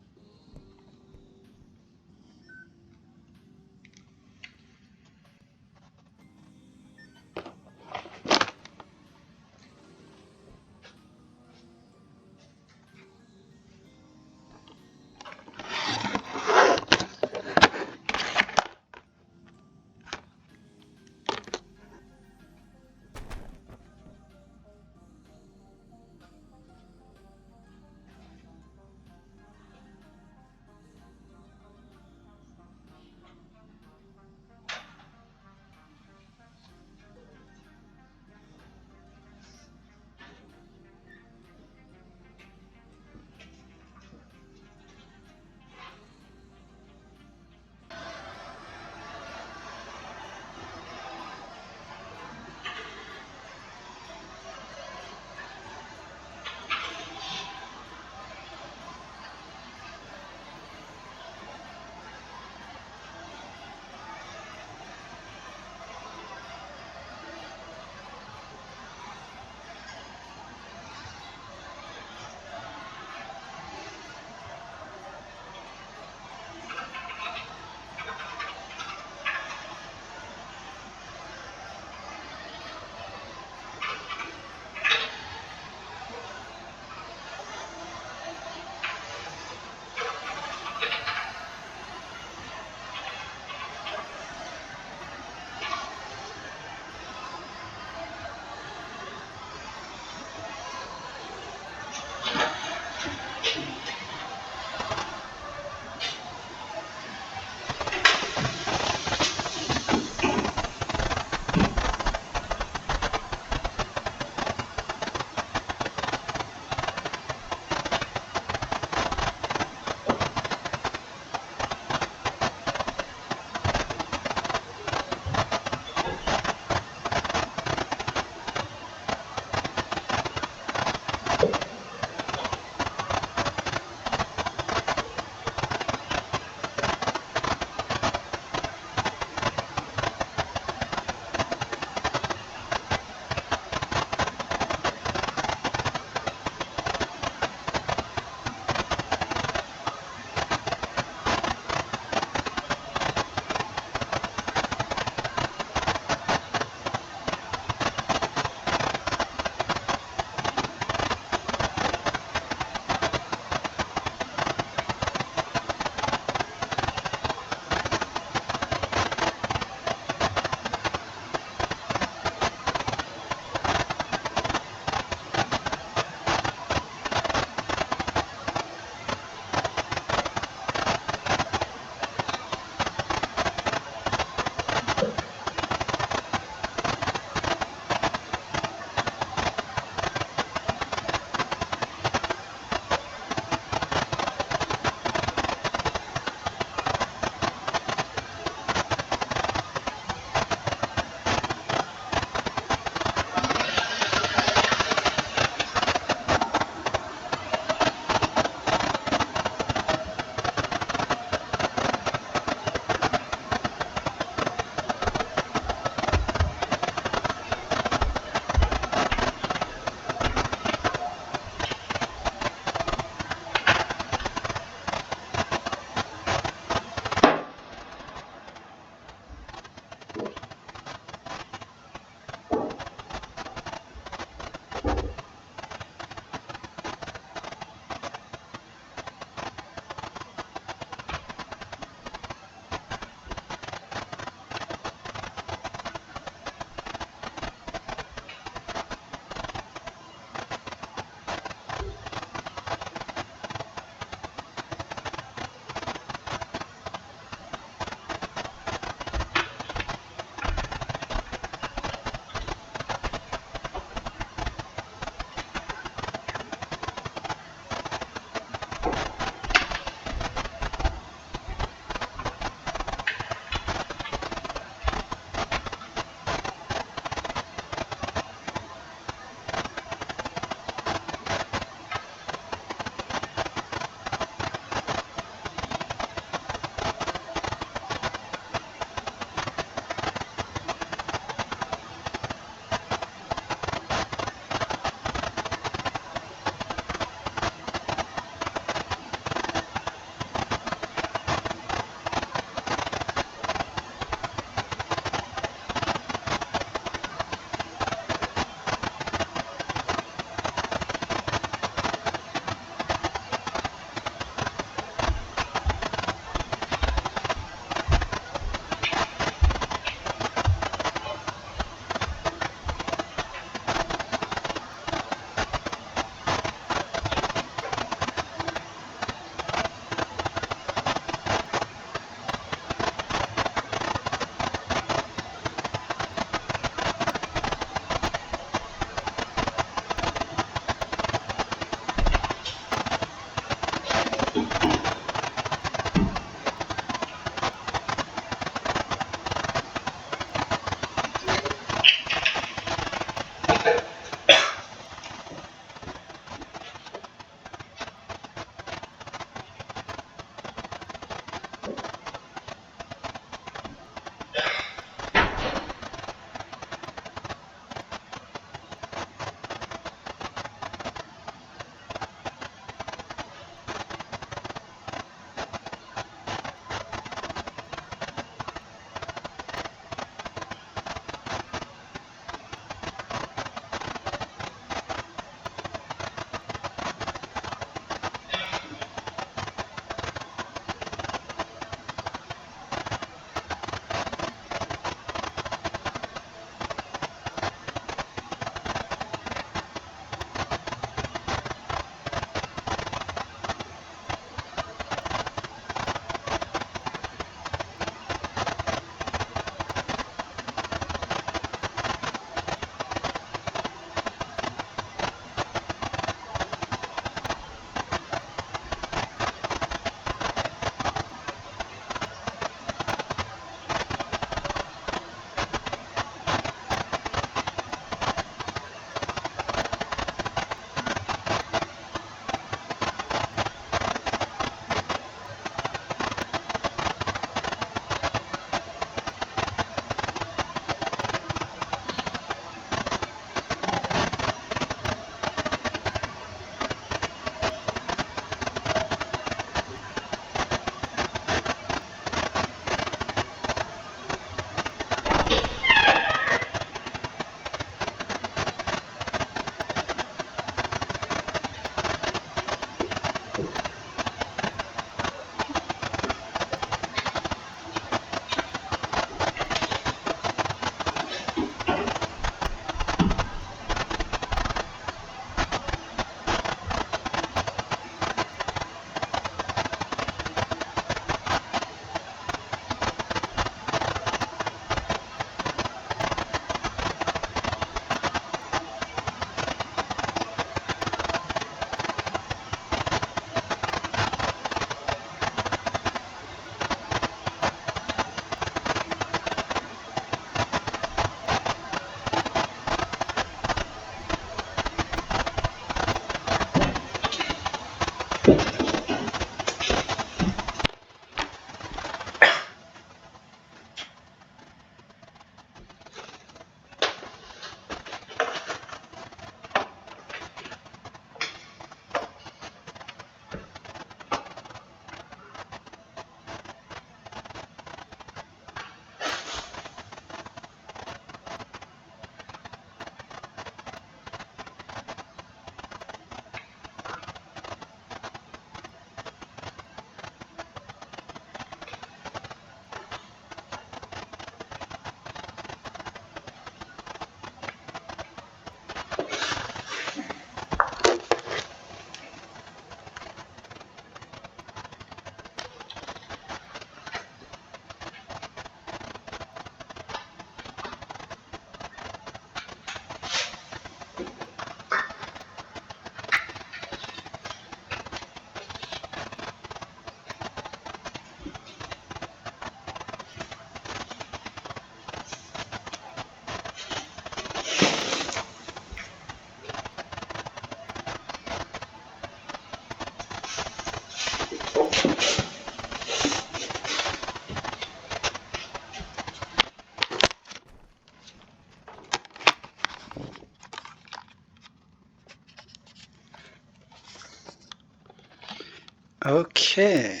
Okay.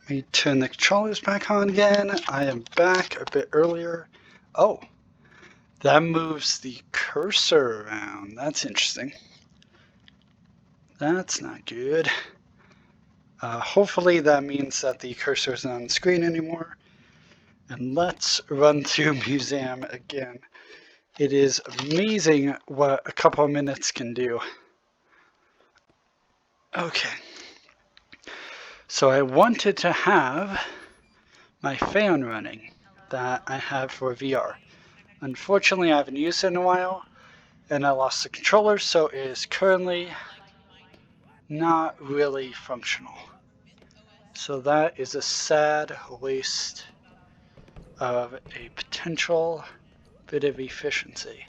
Let me turn the controllers back on again. I am back a bit earlier. Oh, that moves the cursor around. That's interesting. That's not good. Hopefully that means that the cursor isn't on the screen anymore. And let's run through Museum again. It is amazing what a couple of minutes can do. Okay. So I wanted to have my fan running that I have for VR. Unfortunately, I haven't used it in a while, and I lost the controller, so it is currently not really functional. So that is a sad waste of a potential bit of efficiency.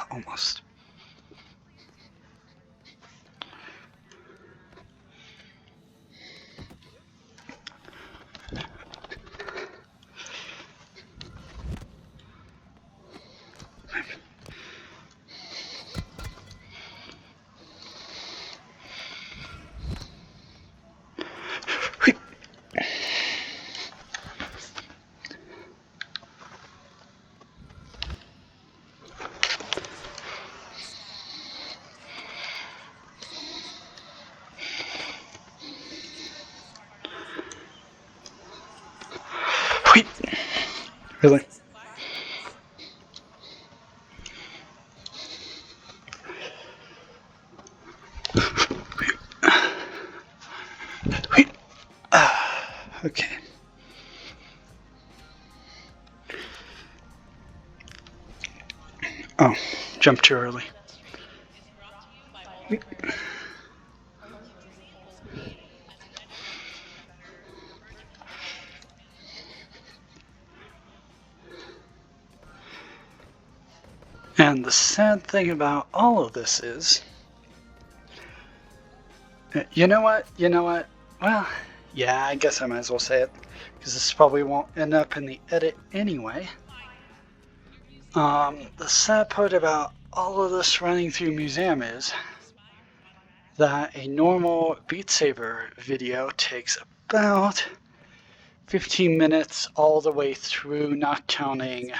Almost. Really? Okay. Oh, jumped too early. And the sad thing about all of this is, you know what? Well, yeah, I guess I might as well say it, because this probably won't end up in the edit anyway. The sad part about all of this running through Museum is that a normal Beat Saber video takes about 15 minutes all the way through, not counting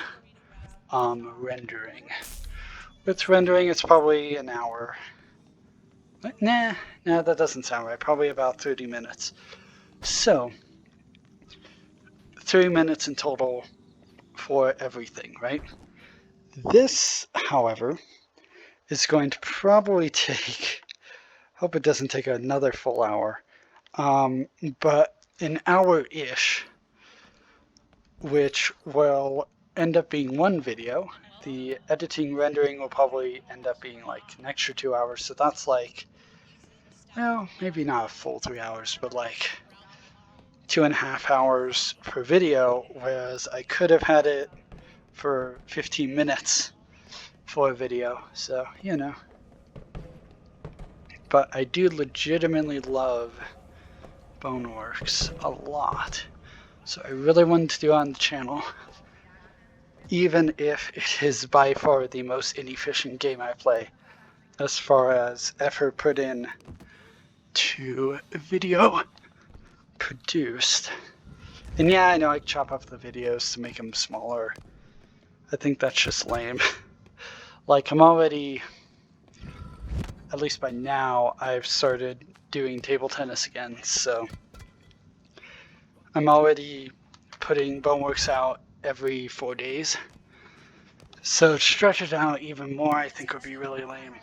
rendering. With rendering, it's probably an hour. Nah, that doesn't sound right. Probably about 30 minutes. So, 30 minutes in total for everything, right? This, however, is going to probably take, hope it doesn't take another full hour, but an hour-ish, which will end up being one video. The editing rendering will probably end up being like an extra 2 hours, so that's like, well, maybe not a full 3 hours, but like 2.5 hours per video, whereas I could have had it for 15 minutes for a video, so, you know. But I do legitimately love Boneworks a lot, so I really wanted to do it on the channel, even if it is by far the most inefficient game I play as far as effort put in to video produced. And yeah, I know I chop up the videos to make them smaller. I think that's just lame. Like, I'm already, at least by now, I've started doing table tennis again, so I'm already putting Boneworks out every 4 days. So to stretch it out even more, I think would be really lame.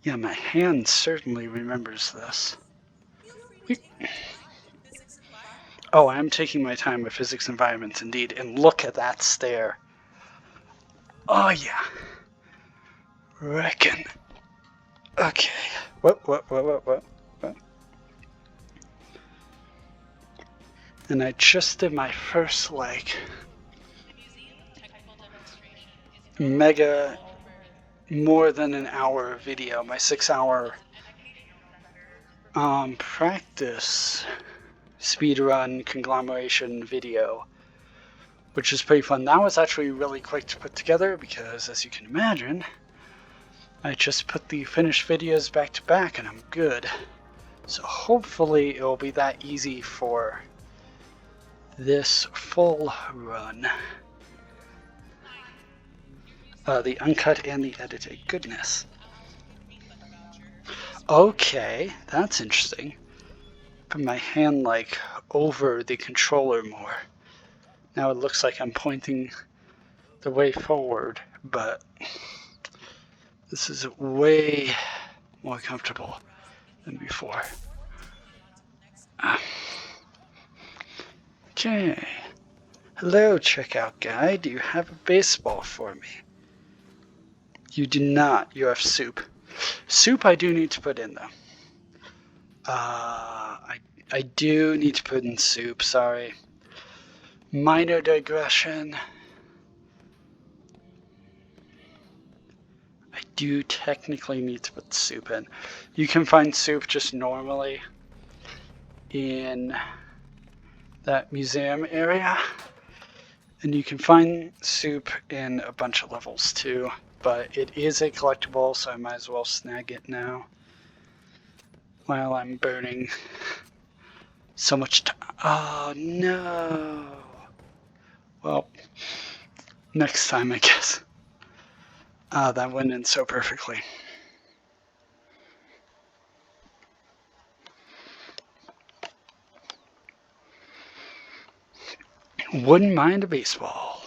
Yeah, my hand certainly remembers this. Oh, I'm taking my time with physics environments indeed, and look at that stare. Oh yeah. Reckon. Okay. What? And I just did my first, like, mega more than an hour video, my 6-hour practice speedrun conglomeration video, which is pretty fun. That was actually really quick to put together because, as you can imagine, I just put the finished videos back to back and I'm good. So hopefully it will be that easy for this full run. The uncut and the edited. Goodness. Okay, that's interesting. Put my hand like over the controller more. Now it looks like I'm pointing the way forward, but this is way more comfortable than before. Okay. Hello, checkout guy. Do you have a baseball for me? You do not. You have soup. Soup I do need to put in, though. I do need to put in soup, sorry. Minor digression. I do technically need to put soup in. You can find soup just normally in that museum area. And you can find soup in a bunch of levels too. But it is a collectible, so I might as well snag it now while I'm burning so much time. Oh no. Well, next time I guess. That went in so perfectly. Wouldn't mind a baseball.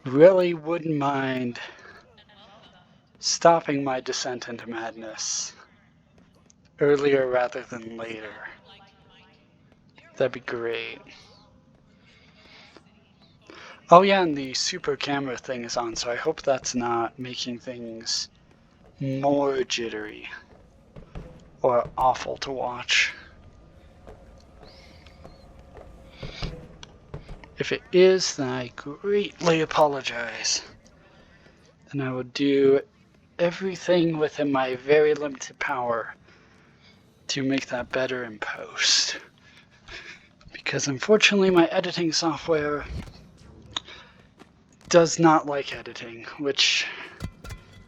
Really wouldn't mind stopping my descent into madness earlier rather than later. That'd be great. Oh yeah, and the super camera thing is on, so I hope that's not making things more jittery or awful to watch. If it is, then I greatly apologize. And I will do everything within my very limited power to make that better in post. Because unfortunately my editing software does not like editing, which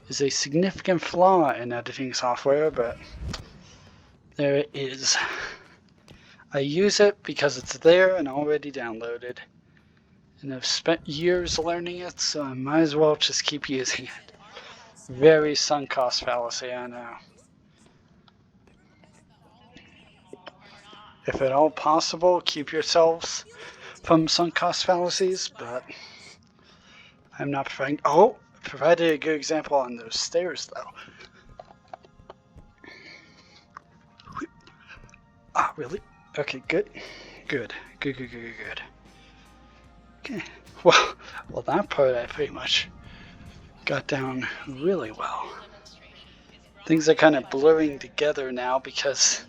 is a significant flaw in editing software, but there it is. I use it because it's there and already downloaded. And I've spent years learning it, so I might as well just keep using it. Very sunk cost fallacy, I know. If at all possible, keep yourselves from sunk cost fallacies, but I'm not providing. Oh, provided a good example on those stairs, though. Ah, really? Okay, good. Good. Okay. Well, that part I pretty much got down really well. Things are kind of blurring together now because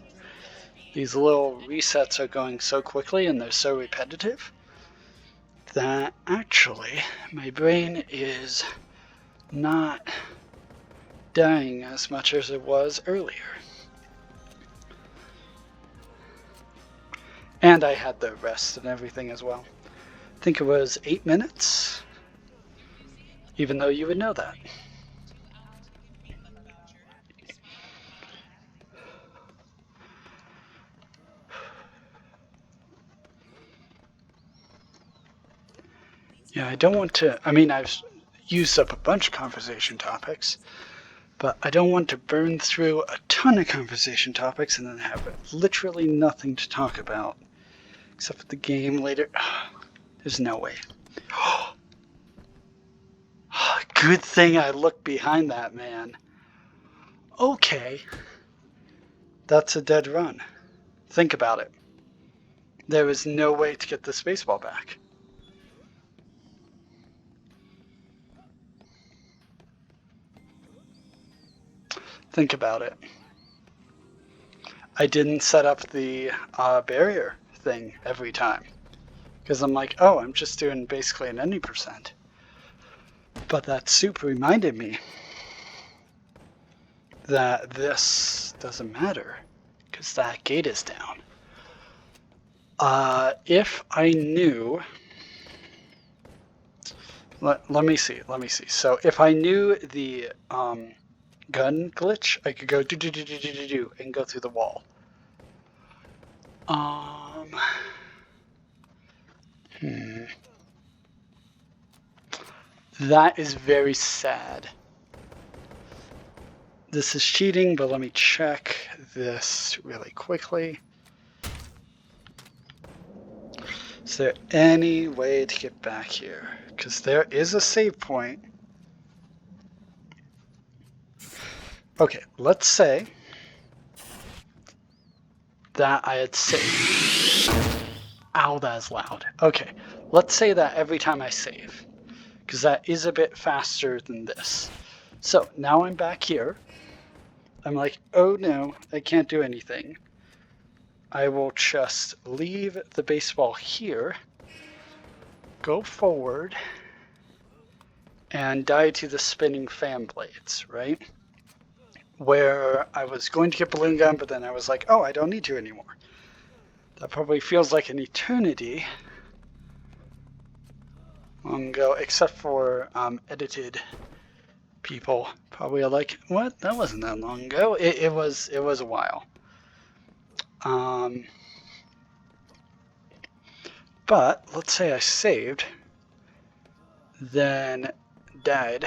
these little resets are going so quickly and they're so repetitive that actually my brain is not dying as much as it was earlier. And I had the rest and everything as well. I think it was 8 minutes, even though you would know that. Yeah, I don't want to, I mean, I've used up a bunch of conversation topics, but I don't want to burn through a ton of conversation topics and then have literally nothing to talk about, except for the game later. There's no way. Good thing I looked behind that man. Okay. That's a dead run. Think about it. There is no way to get this baseball back. Think about it. I didn't set up the barrier thing every time. Because I'm like, oh, I'm just doing basically an any %. But that soup reminded me that this doesn't matter because that gate is down. If I knew, let me see. So if I knew the gun glitch, I could go do and go through the wall. That is very sad. This is cheating, but let me check this really quickly. Is there any way to get back here? Because there is a save point. Okay, let's say that I had saved. Ow, that is loud. Okay, let's say that every time I save, because that is a bit faster than this. So now I'm back here. I'm like, oh no, I can't do anything. I will just leave the baseball here, go forward, and die to the spinning fan blades, right? Where I was going to get balloon gun, but then I was like, oh, I don't need to anymore. That probably feels like an eternity long ago, except for edited people probably are like, what? That wasn't that long ago. It was a while. But let's say I saved, then died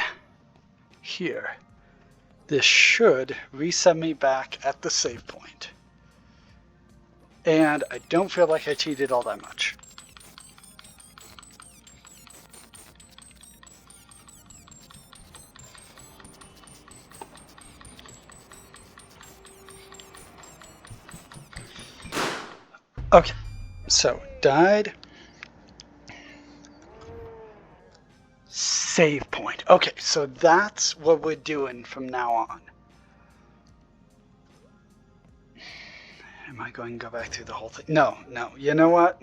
here. This should reset me back at the save point. And I don't feel like I cheated all that much. Okay, so died. Save point. Okay, so that's what we're doing from now on. Am I going to go back through the whole thing? No. You know what?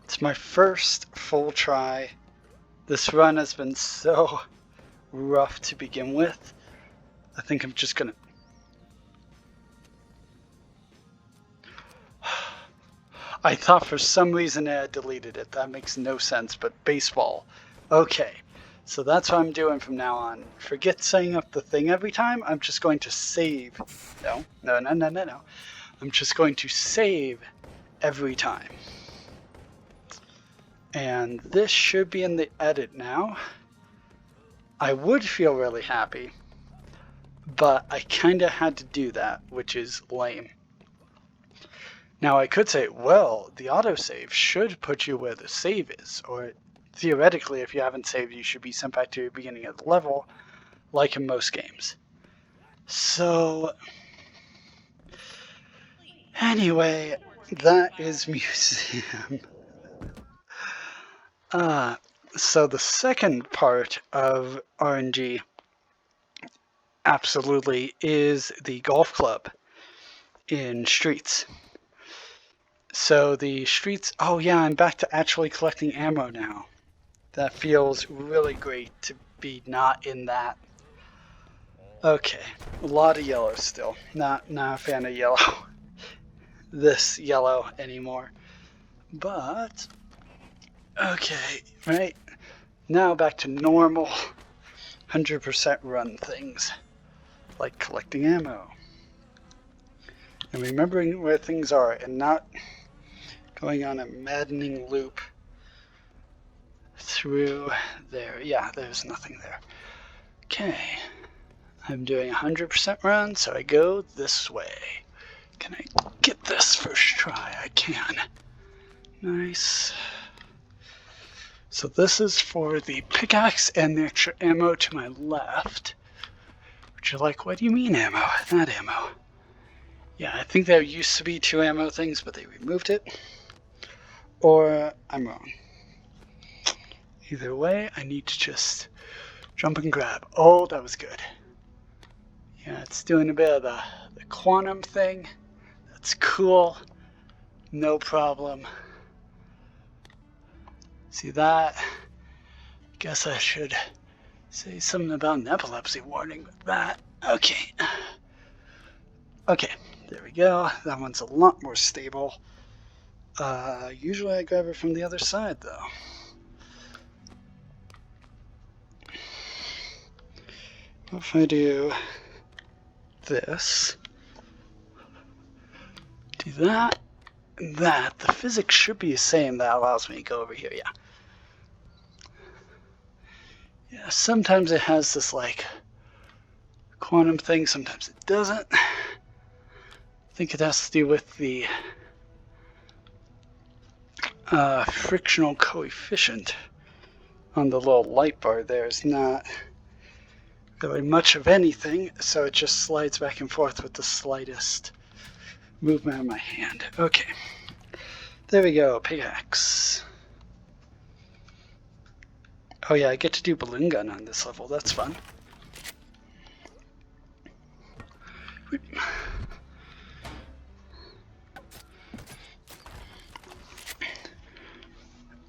It's my first full try. This run has been so rough to begin with. I think I'm just gonna... I thought for some reason I had deleted it. That makes no sense, but baseball. Okay, so that's what I'm doing from now on. Forget setting up the thing every time. I'm just going to save. No. I'm just going to save every time. And this should be in the edit now. I would feel really happy, but I kind of had to do that, which is lame. Now I could say, well, the autosave should put you where the save is, or theoretically, if you haven't saved, you should be sent back to the beginning of the level, like in most games. So, anyway, that is museum. So the second part of RNG absolutely is the golf club in Streets. So the Streets, oh yeah, I'm back to actually collecting ammo now. That feels really great to be not in that. Okay, a lot of yellow still. Not a fan of yellow. This yellow anymore. But, okay, right. Now back to normal 100% run things. Like collecting ammo. And remembering where things are and not going on a maddening loop through there. Yeah, there's nothing there. Okay, I'm doing 100% run, so I go this way. Can I get this first try? I can. Nice. So this is for the pickaxe and the extra ammo to my left. Which you're like, what do you mean ammo? Not ammo. Yeah, I think there used to be 2 ammo things, but they removed it. Or I'm wrong. Either way, I need to just jump and grab. Oh, that was good. Yeah, it's doing a bit of the quantum thing. That's cool. No problem. See that? Guess I should Say something about an epilepsy warning with that. Okay. Okay, there we go. That one's a lot more stable. Usually I grab it from the other side though. If I do this, do that, and that, the physics should be the same. That allows me to go over here, yeah. Yeah, sometimes it has this like quantum thing, sometimes it doesn't. I think it has to do with the frictional coefficient on the little light bar there is not really much of anything, so it just slides back and forth with the slightest movement of my hand. Okay, there we go, pickaxe. Oh yeah, I get to do balloon gun on this level, that's fun.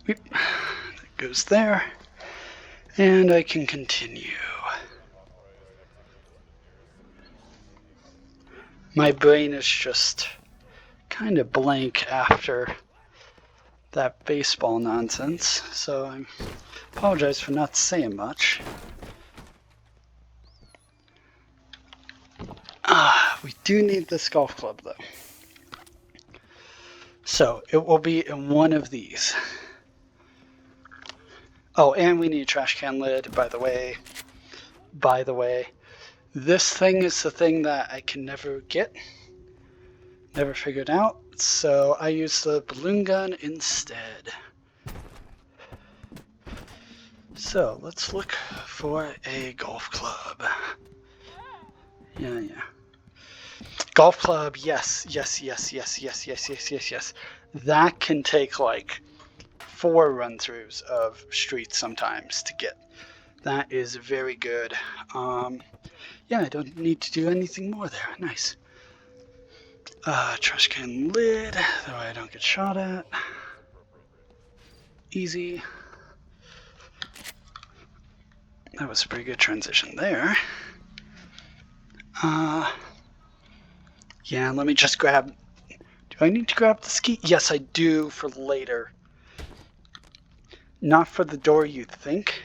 That goes there, and I can continue. My brain is just kind of blank after that baseball nonsense, so I apologize for not saying much. We do need this golf club though. So it will be in one of these. Oh, and we need a trash can lid, by the way. By the way, this thing is the thing that I can never get. Never figured out, so I use the balloon gun instead. So let's look for a golf club. Yeah. Golf club, yes. That can take like 4 run-throughs of streets sometimes to get. That is very good. Yeah, I don't need to do anything more there. Nice. Trash can lid, that way I don't get shot at. Easy. That was a pretty good transition there. Yeah, let me just grab... Do I need to grab the ski? Yes, I do for later. Not for the door you think,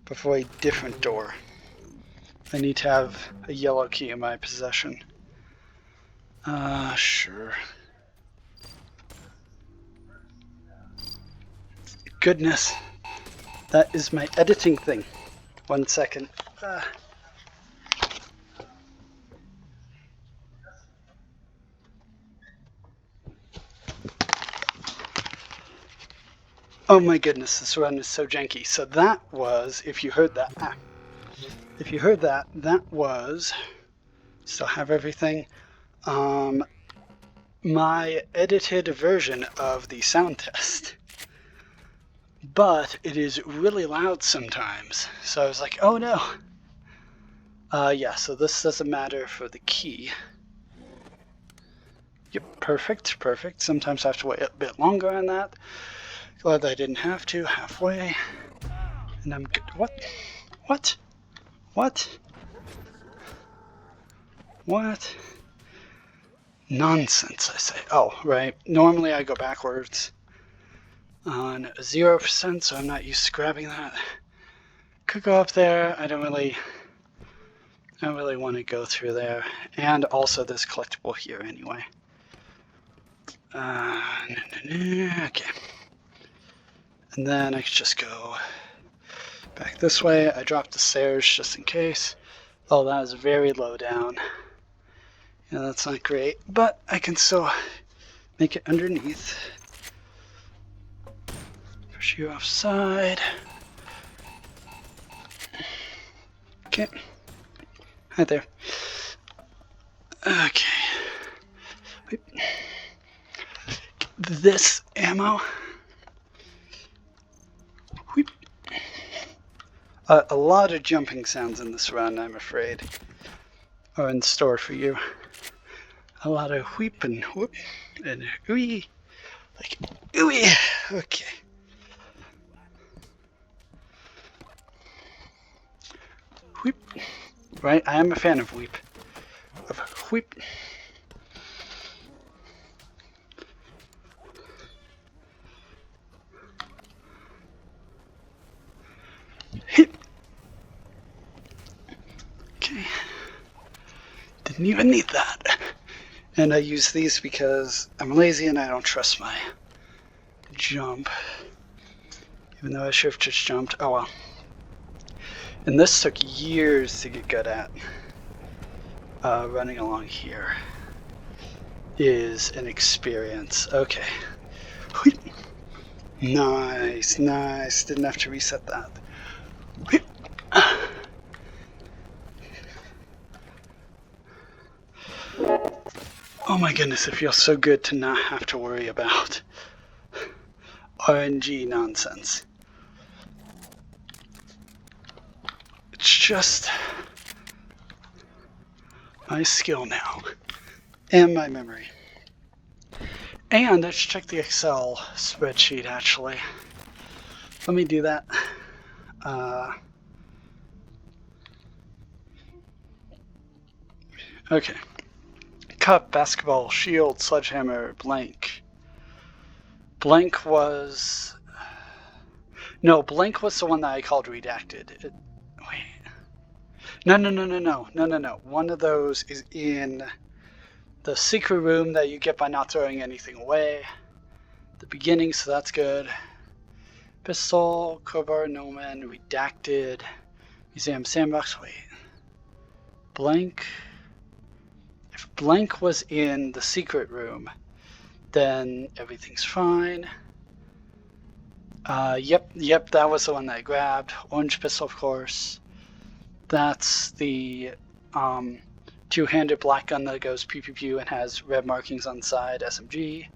but for a different door. I need to have a yellow key in my possession. Sure. Goodness. That is my editing thing. 1 second. Oh my goodness, this run is so janky. So that was, if you heard that, that was, still have everything, my edited version of the sound test. But it is really loud sometimes. So I was like, oh no. Yeah, so this doesn't matter for the key. Yep, perfect. Sometimes I have to wait a bit longer on that. Glad I didn't have to, halfway. And I'm good. What? Nonsense, I say. Oh, right. Normally I go backwards on 0%, so I'm not used to grabbing that. Could go up there. I don't really want to go through there. And also there's collectible here anyway. Okay. And then I could just go back this way. I dropped the stairs just in case. Oh, that is very low down. Yeah, that's not great, but I can still make it underneath. Push you offside. Okay. Hi there. Okay. This ammo. A lot of jumping sounds in this run, I'm afraid, are in store for you. A lot of whoop and whoop and ooey, like ooey. Okay. Whoop. Right? I am a fan of weep. Of whoop. Hit. Okay. Didn't even need that. And I use these because I'm lazy and I don't trust my jump. Even though I should have just jumped. Oh well. And this took years to get good at. Running along here is an experience. Okay. Nice, nice. Didn't have to reset that. Oh my goodness, it feels so good to not have to worry about RNG nonsense. It's just my skill now and my memory. And let's check the Excel spreadsheet actually. Let me do that. Okay. Cup, basketball, shield, sledgehammer, blank. Blank was... No, blank was the one that I called redacted. Wait. No. One of those is in the secret room that you get by not throwing anything away. The beginning, so that's good. Pistol, crowbar, no man, redacted. Museum, sandbox, wait. Blank. If blank was in the secret room, then everything's fine. Yep, that was the one that I grabbed. Orange pistol, of course. That's the two-handed black gun that goes pew pew pew and has red markings on the side, SMG.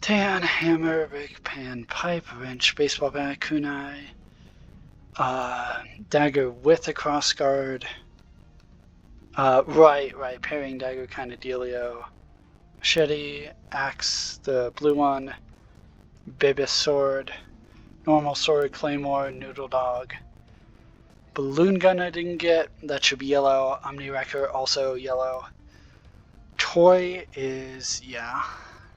Tan, hammer, rake, pan, pipe, wrench, baseball bat, kunai. Dagger with a crossguard. Right, parrying dagger kind of dealio. Machete, axe, the blue one. Bibis sword, normal sword, claymore, noodle dog. Balloon gun I didn't get, that should be yellow. Omni wrecker also yellow. Toy is, yeah,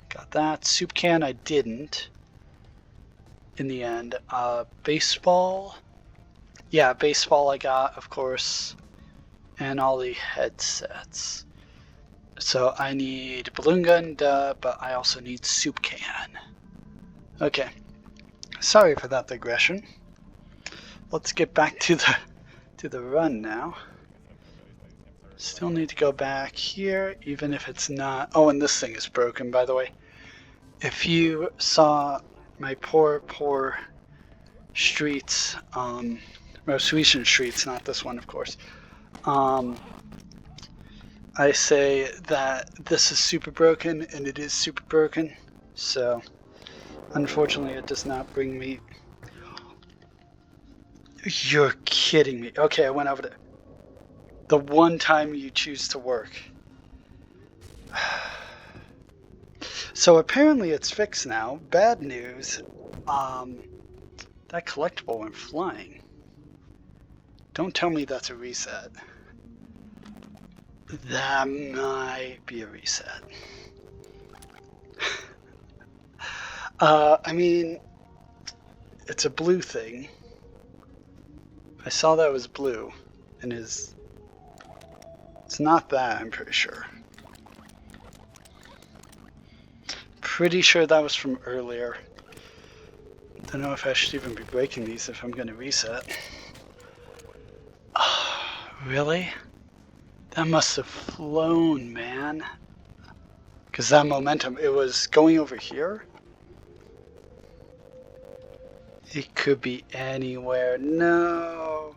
got that. Soup can I didn't in the end. Baseball, yeah, baseball I got, of course, and all the headsets. So I need balloon gun, duh, but I also need soup can. Okay, sorry for that digression. Let's get back to the run now. Still need to go back here, even if it's not. Oh, and this thing is broken, by the way. If you saw my poor streets, most recent streets, not this one, of course. I say that this is super broken, and it is super broken. So, unfortunately, it does not bring me. You're kidding me. Okay, I went over there. The one time you choose to work. So apparently it's fixed now. Bad news. That collectible went flying. Don't tell me that's a reset. That might be a reset. I mean, it's a blue thing. I saw that it was blue, and it's not that, I'm pretty sure. Pretty sure that was from earlier. Don't know if I should even be breaking these if I'm going to reset. Really? That must have flown, man. Because that momentum, it was going over here. It could be anywhere. No.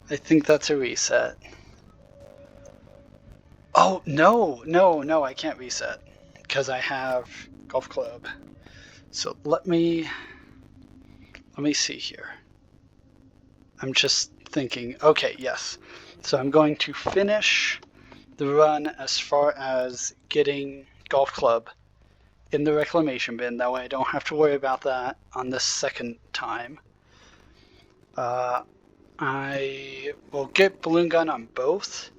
I think that's a reset. Oh, no, I can't reset. Because I have golf club. So let me see here. I'm just thinking, okay, yes. So I'm going to finish the run as far as getting golf club in the reclamation bin. That way I don't have to worry about that on this second time. I will get balloon gun on both.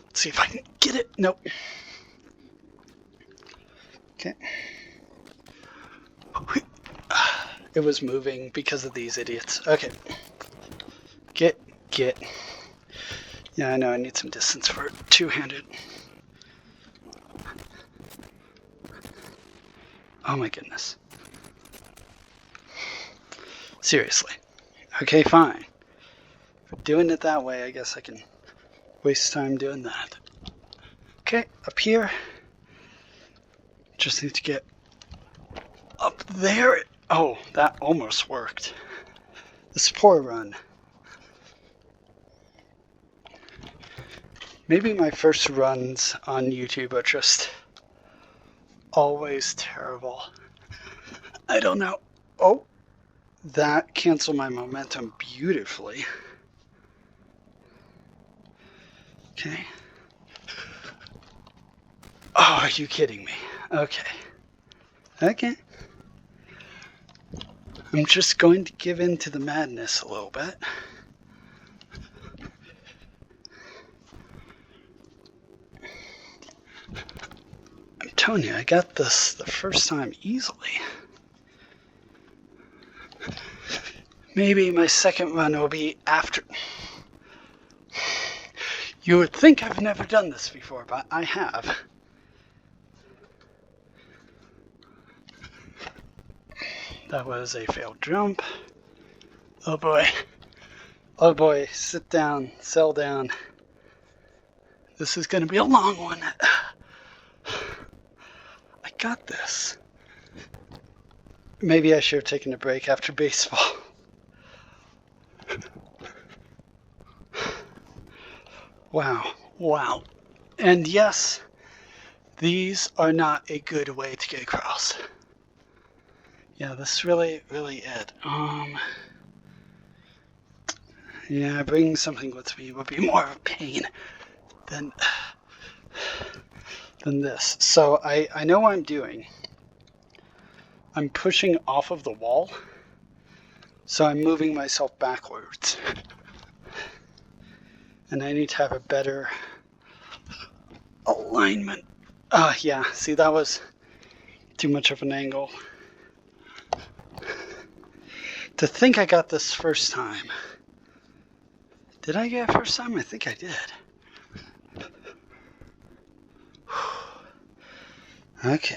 Let's see if I can get it. Nope. Okay. It was moving because of these idiots. Okay. Get. Yeah, I know I need some distance for two-handed. Oh my goodness. Seriously. Okay, fine. If we're doing it that way, I guess I can waste time doing that. Okay, up here. Just need to get up there. Oh, that almost worked. The support run. Maybe my first runs on YouTube are just always terrible. I don't know. Oh, that canceled my momentum beautifully. Okay. Oh, are you kidding me? Okay. Okay. I'm just going to give in to the madness a little bit. I'm telling you, I got this the first time easily. Maybe my second run will be after. You would think I've never done this before, but I have. That was a failed jump. Oh boy. Oh boy, sit down, settle down. This is going to be a long one. I got this. Maybe I should have taken a break after baseball. Wow. And yes, these are not a good way to get across. Yeah, that's really it. Yeah, bringing something with me would be more of a pain than this. So I know what I'm doing. I'm pushing off of the wall, so I'm moving myself backwards. And I need to have a better alignment. Yeah, see, that was too much of an angle. To think I got this first time. Did I get it first time? I think I did. Okay.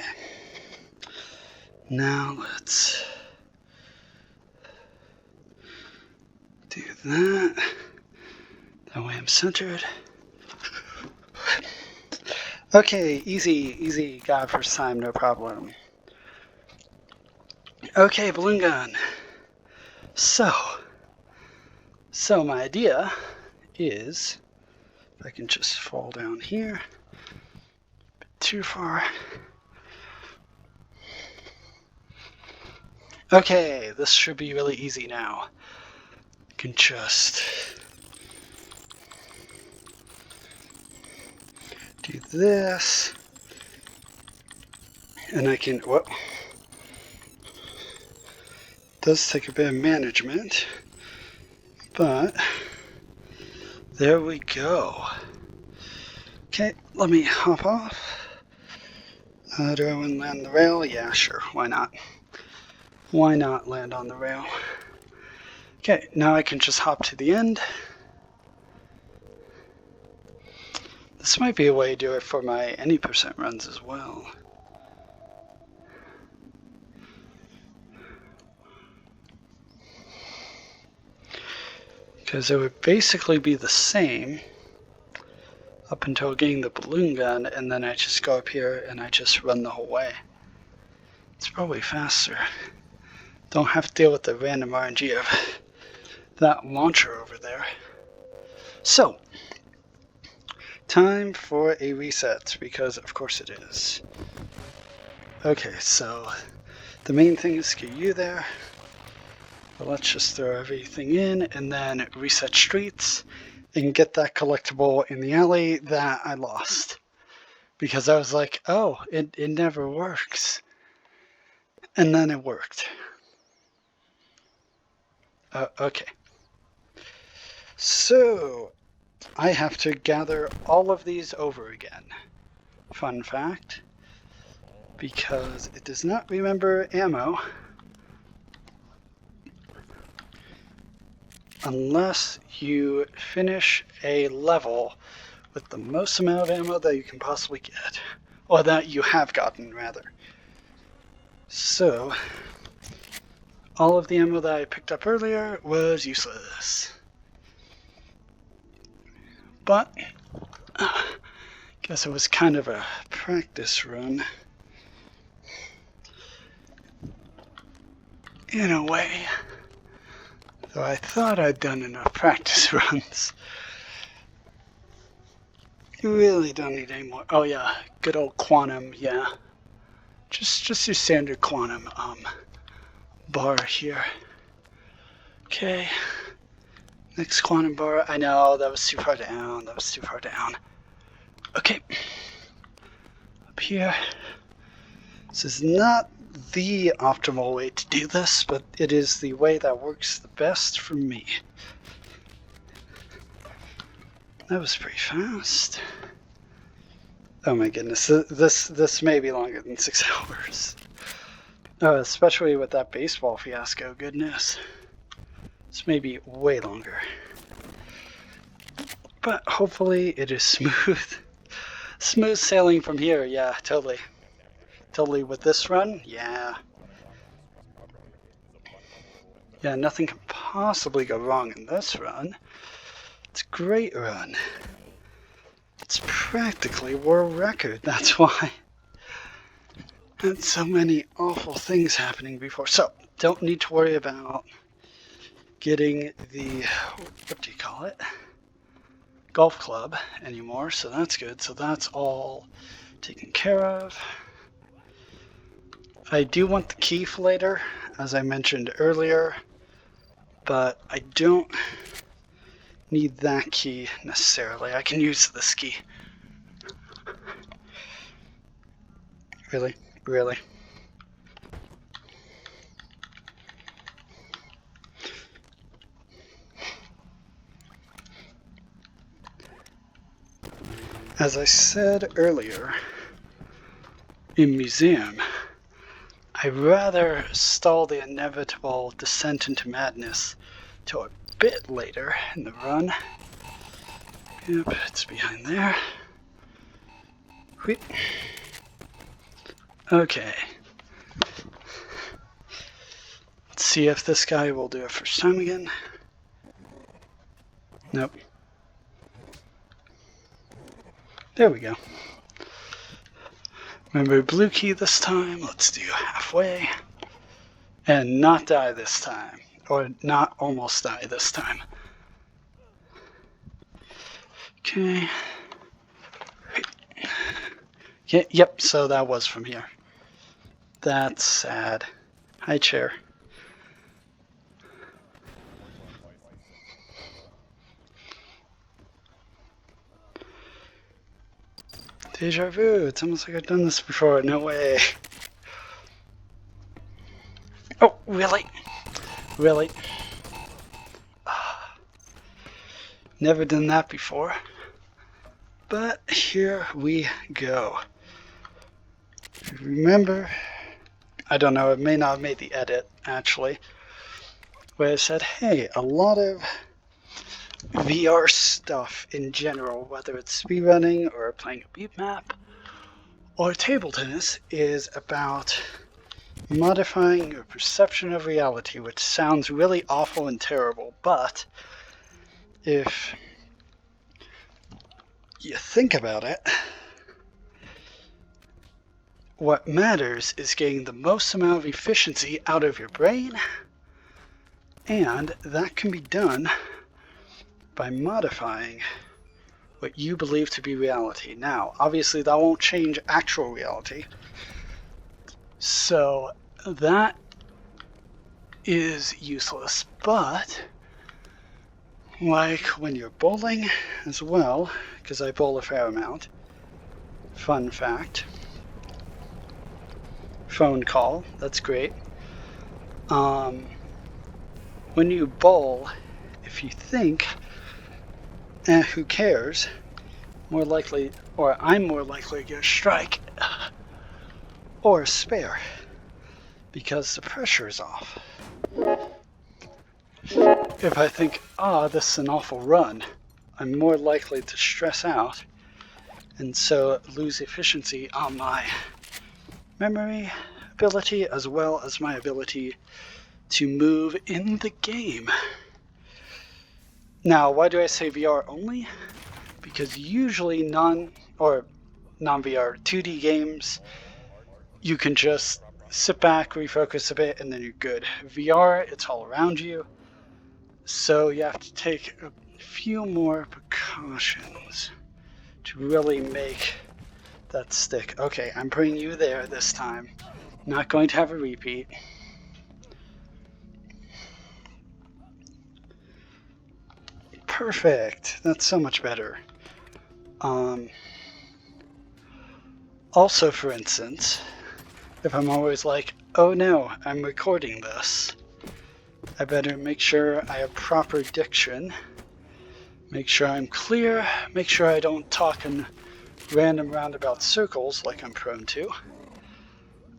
Now let's do that. That way I'm centered. Okay, easy. Got it first time, no problem. Okay, balloon gun. So my idea is, if I can just fall down here, a bit too far. Okay, this should be really easy now. I can just do this, and I can, whoop. Does take a bit of management, but there we go. Okay, let me hop off. Do I want to land on the rail? Yeah, sure, why not? Why not land on the rail? Okay, now I can just hop to the end. This might be a way to do it for my any percent runs as well. Because it would basically be the same up until getting the balloon gun, and then I just go up here and I just run the whole way. It's probably faster. Don't have to deal with the random RNG of that launcher over there. So, time for a reset, because of course it is. Okay, so the main thing is to get you there. But let's just throw everything in and then reset streets and get that collectible in the alley that I lost. Because I was like, oh, it never works. And then it worked. Okay. So, I have to gather all of these over again. Fun fact, because it does not remember ammo unless you finish a level with the most amount of ammo that you can possibly get, or that you have gotten rather. So, all of the ammo that I picked up earlier was useless. But, guess it was kind of a practice run. In a way. Though I thought I'd done enough practice runs. You really don't need any more. Oh yeah, good old quantum, yeah. Just your standard quantum bar here. Okay. Next quantum bar. I know, that was too far down. That was too far down. Okay. Up here. This is not the optimal way to do this, but it is the way that works the best for me. That was pretty fast. Oh my goodness, this may be longer than 6 hours. Oh, especially with that baseball fiasco, goodness. This may be way longer. But hopefully it is smooth. Smooth sailing from here, yeah, totally. Totally with this run, yeah. Yeah, nothing can possibly go wrong in this run. It's a great run. It's practically world record, that's why. And so many awful things happening before. So, don't need to worry about getting the, what do you call it? Golf club anymore, so that's good. So that's all taken care of. I do want the key for later, as I mentioned earlier, but I don't need that key necessarily. I can use this key. Really? Really? As I said earlier, in museum, I'd rather stall the inevitable descent into madness till a bit later in the run. Yep, it's behind there. Wait. Okay. Let's see if this guy will do it first time again. Nope. There we go. Remember blue key this time. Let's do halfway. And not die this time. Or not almost die this time. Okay. Okay, yep, so that was from here. That's sad. Hi, chair. Deja vu. It's almost like I've done this before. No way. Oh, really? Really? Never done that before. But here we go. Remember, I don't know, it may not have made the edit, actually, where I said, hey, a lot of VR stuff in general, whether it's speedrunning or playing a beat map or table tennis, is about modifying your perception of reality, which sounds really awful and terrible, but if you think about it, what matters is getting the most amount of efficiency out of your brain, and that can be done by modifying what you believe to be reality. Now, obviously that won't change actual reality, so that is useless, but like when you're bowling as well, because I bowl a fair amount, fun fact, phone call, that's great. When you bowl, if you think who cares? More likely, or I'm more likely to get a strike or a spare because the pressure is off. If I think, this is an awful run, I'm more likely to stress out and so lose efficiency on my memory ability as well as my ability to move in the game. Now, why do I say VR only? Because usually non-VR 2D games, you can just sit back, refocus a bit, and then you're good. VR, it's all around you, so you have to take a few more precautions to really make that stick. Okay, I'm putting you there this time. Not going to have a repeat. Perfect. That's so much better. Also, for instance, if I'm always like, oh no, I'm recording this, I better make sure I have proper diction, make sure I'm clear, make sure I don't talk in random roundabout circles like I'm prone to.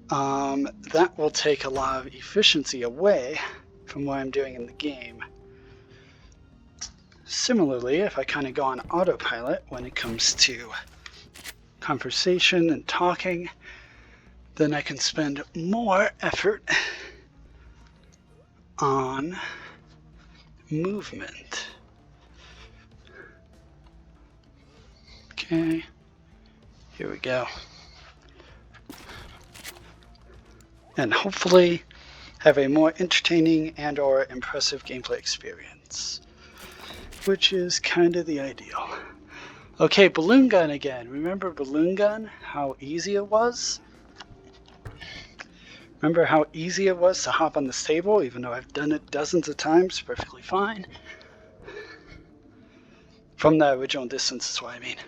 That will take a lot of efficiency away from what I'm doing in the game. Similarly, if I kind of go on autopilot when it comes to conversation and talking, then I can spend more effort on movement. Okay, here we go. And hopefully have a more entertaining and or impressive gameplay experience, which is kind of the ideal. Okay, balloon gun again. Remember balloon gun? How easy it was? Remember how easy it was to hop on this table, even though I've done it dozens of times perfectly fine? From the original distance is what I mean.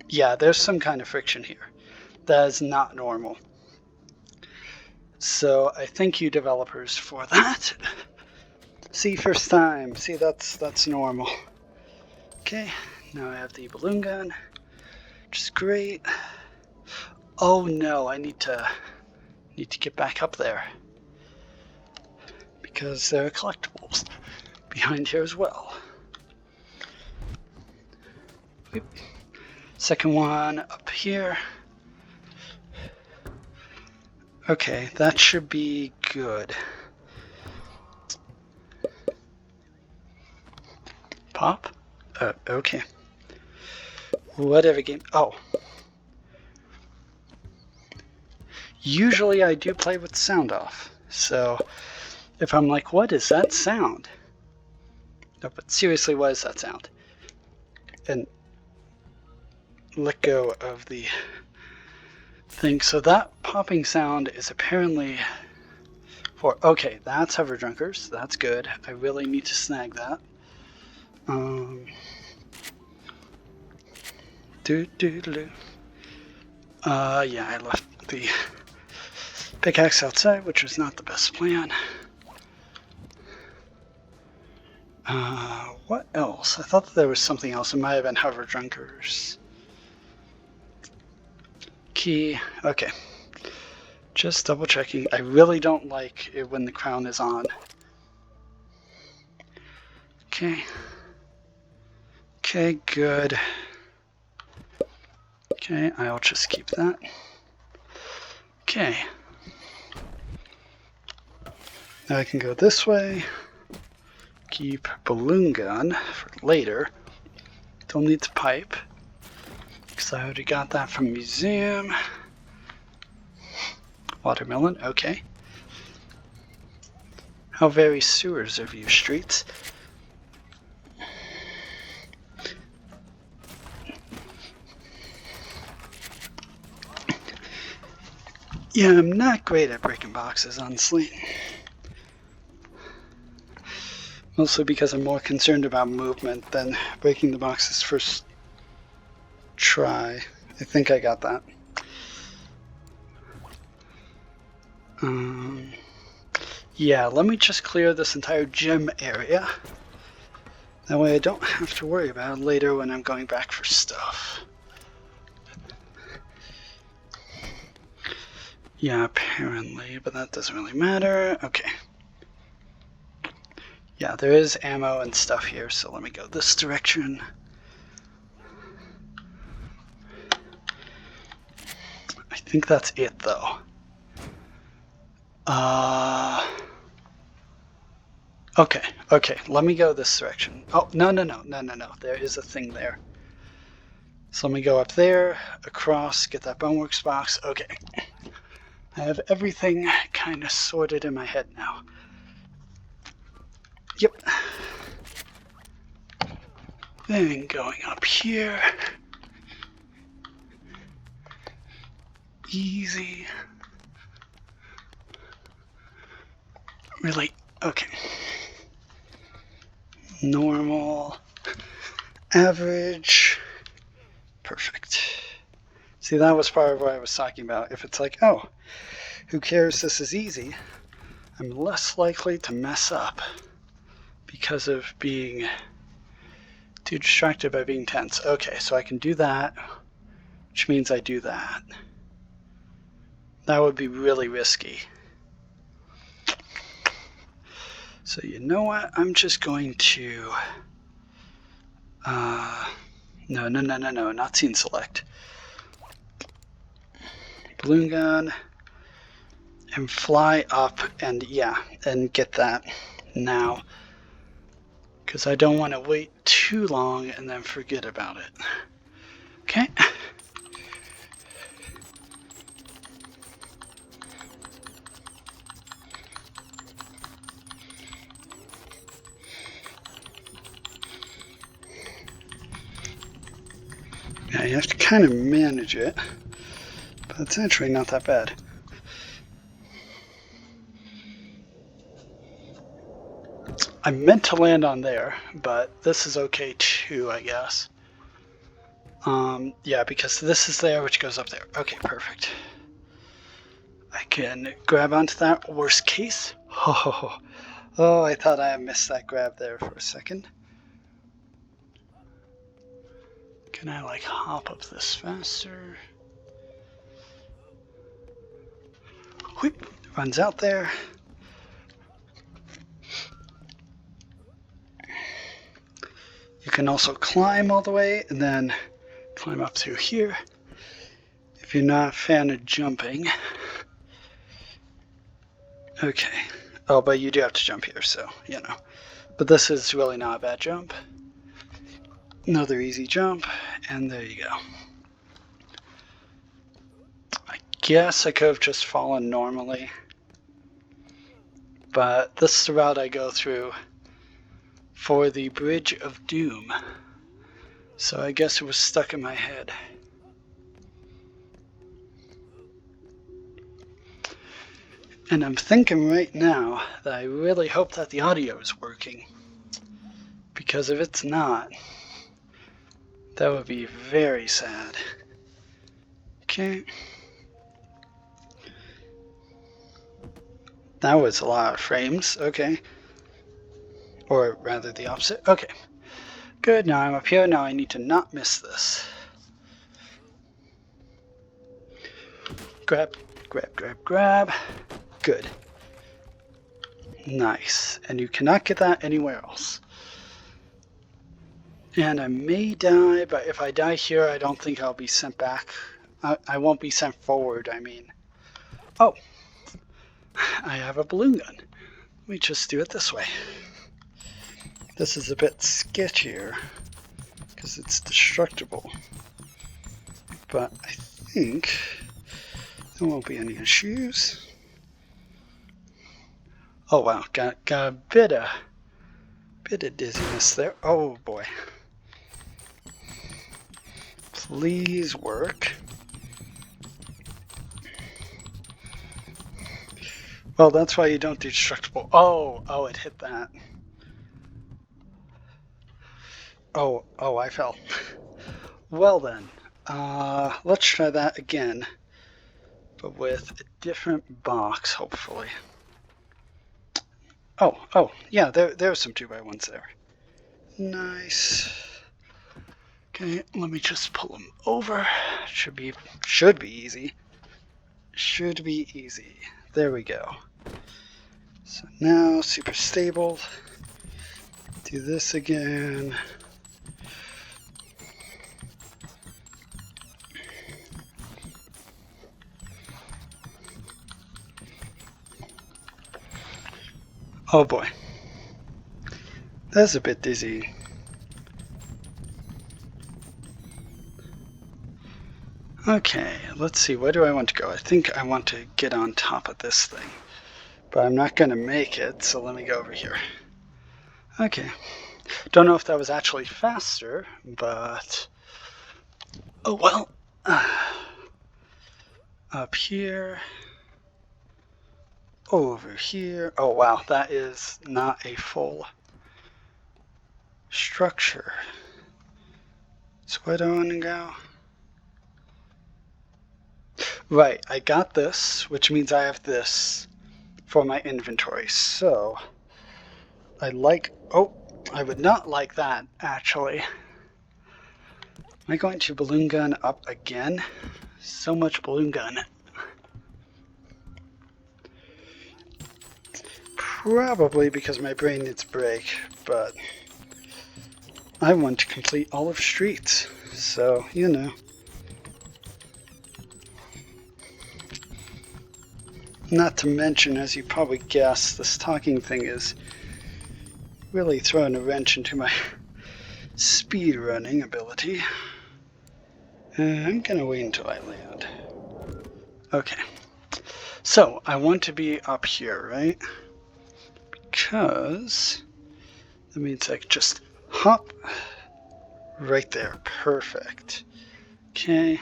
Yeah, there's some kind of friction here. That is not normal. So I thank you developers for that. See, first time. See, that's normal. Okay, now I have the balloon gun, which is great. Oh no, I need to get back up there because there are collectibles behind here as well. Oop. Second one up here. Okay, that should be good. Pop? Okay. Whatever game. Oh. Usually I do play with sound off. So if I'm like, what is that sound? No, but seriously, what is that sound? And let go of the thing. So that popping sound is apparently for, okay, that's Hover Drunkers. That's good. I really need to snag that. Yeah, I left the pickaxe outside, which was not the best plan. What else? I thought that there was something else. It might have been Hover Drunkers. Key. Okay. Just double checking. I really don't like it when the crown is on. Okay. Okay, good. Okay, I'll just keep that. Okay. Now I can go this way. Keep balloon gun for later. Don't need the pipe, because I already got that from museum. Watermelon, okay. How very sewers of you streets. Yeah, I'm not great at breaking boxes, honestly. Mostly because I'm more concerned about movement than breaking the boxes first try. I think I got that. Yeah, let me just clear this entire gym area That way I don't have to worry about it later when I'm going back for stuff. Yeah, apparently, but that doesn't really matter. Okay. Yeah, there is ammo and stuff here, so let me go this direction. I think that's it, though. Okay, let me go this direction. Oh, no. There is a thing there. So let me go up there, across, get that Boneworks box. Okay. I have everything kind of sorted in my head now. Yep. Then going up here. Easy. Really? Okay. Normal. Average. Perfect. See, that was part of what I was talking about. If it's like, oh, who cares, this is easy, I'm less likely to mess up because of being too distracted by being tense. Okay, so I can do that, which means I do that. That would be really risky. So you know what? I'm just going to... No, not scene select. Balloon gun. And fly up and and get that now. Because I don't want to wait too long and then forget about it. Okay. Yeah, you have to kind of manage it, but it's actually not that bad. I meant to land on there, but this is okay too, I guess. Yeah, because this is there, which goes up there. Okay, perfect. I can grab onto that, worst case. Oh, I thought I missed that grab there for a second. Can I, like, hop up this faster? Whoop, runs out there. You can also climb all the way and then climb up through here. If you're not a fan of jumping. Okay. Oh, but you do have to jump here, so, you know. But this is really not a bad jump. Another easy jump, and there you go. I guess I could have just fallen normally. But this is the route I go through for the Bridge of Doom. So I guess it was stuck in my head. And I'm thinking right now that I really hope that the audio is working. Because if it's not, that would be very sad. Okay. That was a lot of frames. Okay. Or rather the opposite. Okay. Good. Now I'm up here. Now I need to not miss this. Grab. Good. Nice. And you cannot get that anywhere else. And I may die, but if I die here, I don't think I'll be sent back. I won't be sent forward, I mean. Oh. I have a balloon gun. Let me just do it this way. This is a bit sketchier because it's destructible. But I think there won't be any issues. Oh wow, got a bit of dizziness there. Oh boy. Please work. Well, that's why you don't do destructible. Oh, it hit that. Oh, I fell. Well then, let's try that again, but with a different box, hopefully. Oh, yeah, there's some 2x1s there. Nice. Okay, let me just pull them over. Should be easy. Should be easy. There we go. So now, super stable. Do this again. Oh boy. That's a bit dizzy. Okay, let's see, where do I want to go? I think I want to get on top of this thing, but I'm not going to make it, so let me go over here. Okay, don't know if that was actually faster, but oh well. Up here, over here. Oh wow, that is not a full structure. So where do I want to go? Right, I got this, which means I have this for my inventory. So I would not like that, actually. Am I going to balloon gun up again? So much balloon gun. Probably because my brain needs a break, but I want to complete all of Streets, so, you know. Not to mention, as you probably guessed, this talking thing is really throwing a wrench into my speedrunning ability. I'm gonna wait until I land. Okay, so I want to be up here, right? Because that means I can just hop right there. Perfect. Okay,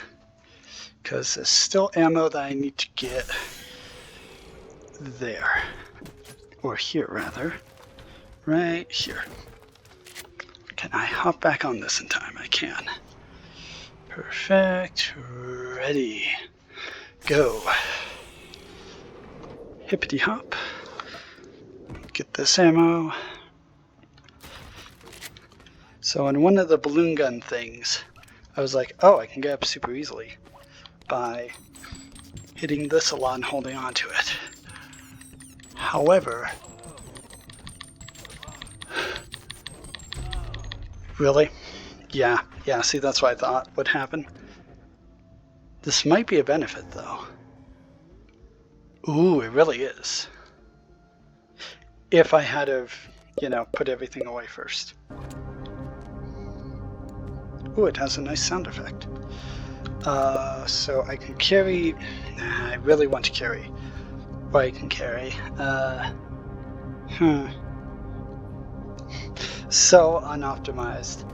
because there's still ammo that I need to get there, or here rather, right here. Can I hop back on this in time? I can. Perfect. Ready. Go. Hippity hop. Get this ammo. So in one of the balloon gun things, I was like, oh, I can get up super easily by hitting this a lot and holding on to it. However, really? Yeah, see, that's what I thought would happen. This might be a benefit, though. Ooh, it really is. If I had have, put everything away first. Ooh, it has a nice sound effect. So I can carry... Nah, I really want to carry. Or I can carry. So unoptimized.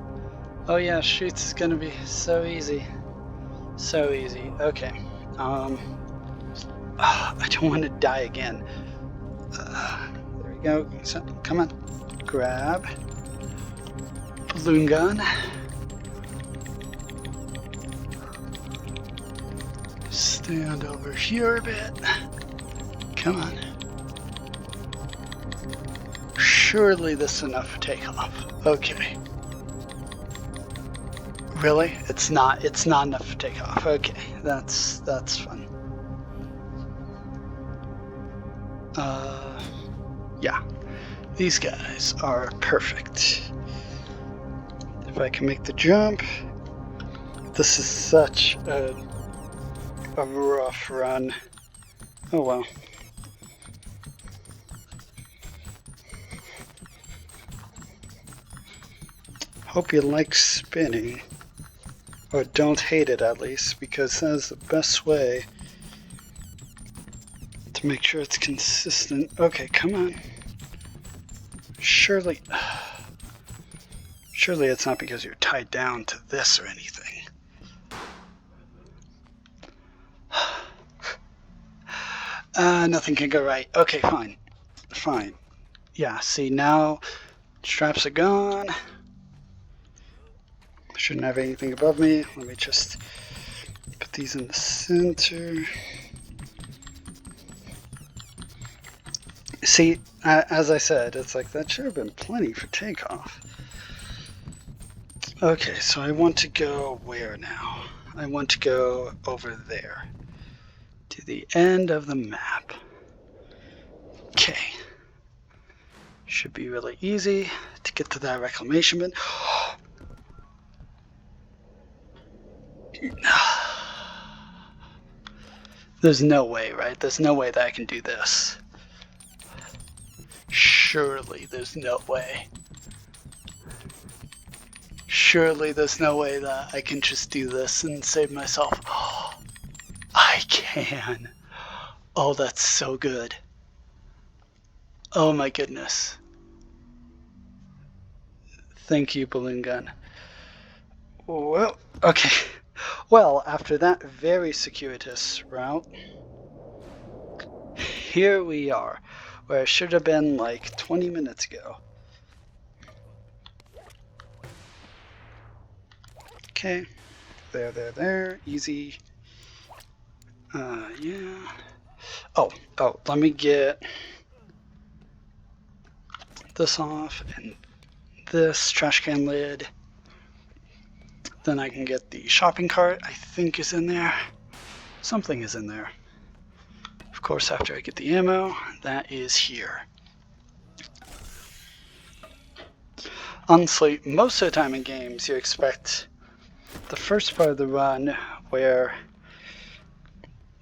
Oh yeah, Streets is gonna be so easy. So easy. Okay. I don't want to die again. There we go. So, come on. Grab. Balloon gun. Stand over here a bit. Come on. Surely this is enough for takeoff. Okay. Really? It's not enough for takeoff. Okay, that's fun. Yeah. These guys are perfect. If I can make the jump. This is such a rough run. Oh well. Hope you like spinning, or don't hate it at least, because that's the best way to make sure it's consistent. Okay, come on. Surely it's not because you're tied down to this or anything. Nothing can go right. Okay, fine. Yeah, see, now straps are gone. Shouldn't have anything above me. Let me just put these in the center. See, as I said, it's like that should have been plenty for takeoff. Okay, so I want to go where now? I want to go over there. To the end of the map. Okay. Should be really easy to get to that reclamation bin. There's no way, right? There's no way that I can do this. Surely there's no way. Surely there's no way that I can just do this and save myself. Oh, I can. Oh, that's so good. Oh my goodness. Thank you, balloon gun. Well, okay. Well, after that very circuitous route, here we are, where I should have been like 20 minutes ago. Okay, there, easy. Yeah. Oh, let me get this off and this trash can lid. Then I can get the shopping cart, I think is in there. Something is in there. Of course, after I get the ammo, that is here. Honestly, most of the time in games, you expect the first part of the run where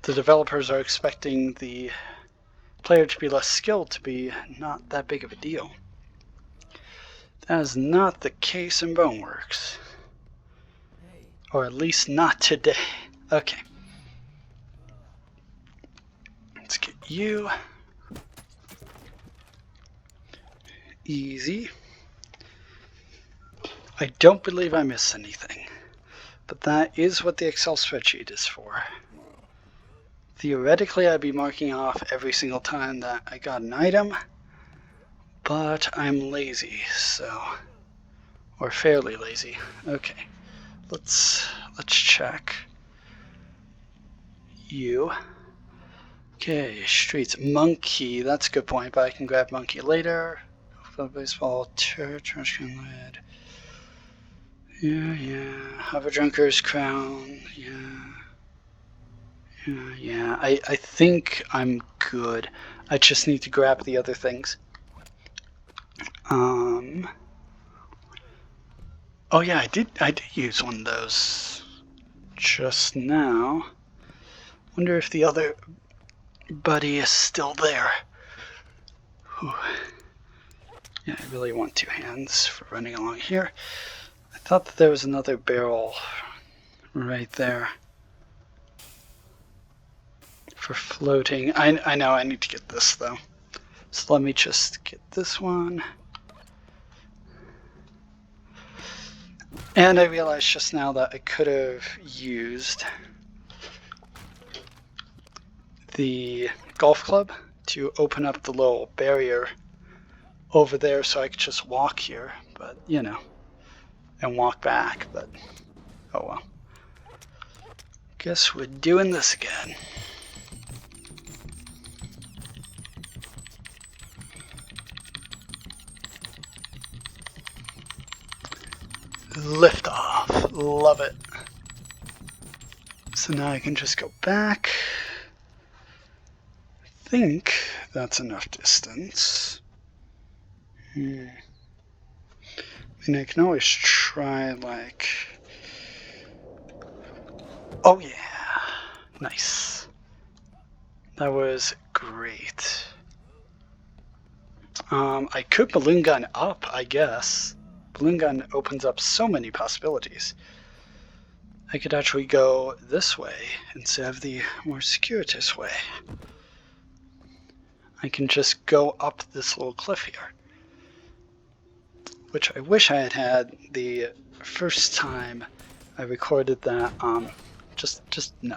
the developers are expecting the player to be less skilled to be not that big of a deal. That is not the case in Boneworks. Or at least not today. Okay. Let's get you. Easy. I don't believe I missed anything. But that is what the Excel spreadsheet is for. Theoretically, I'd be marking off every single time that I got an item. But I'm lazy, so... Or fairly lazy. Okay. Let's check. You. Okay, streets. Monkey, that's a good point, but I can grab monkey later. Baseball, trash can lid. Yeah. Have a drunker's crown. Yeah. I think I'm good. I just need to grab the other things. Oh yeah, I did use one of those just now. Wonder if the other buddy is still there. Whew. Yeah, I really want 2 hands for running along here. I thought that there was another barrel right there for floating. I know I need to get this though. So let me just get this one. And I realized just now that I could have used the golf club to open up the little barrier over there so I could just walk here, but you know, and walk back, but oh well. Guess we're doing this again. Lift off. Love it. So now I can just go back. I think that's enough distance. I mean, I can always try like... Oh yeah. Nice. That was great. I could balloon gun up, I guess. Balloon gun opens up so many possibilities. I could actually go this way instead of the more circuitous way. I can just go up this little cliff here, which I wish I had had the first time I recorded that. Just no.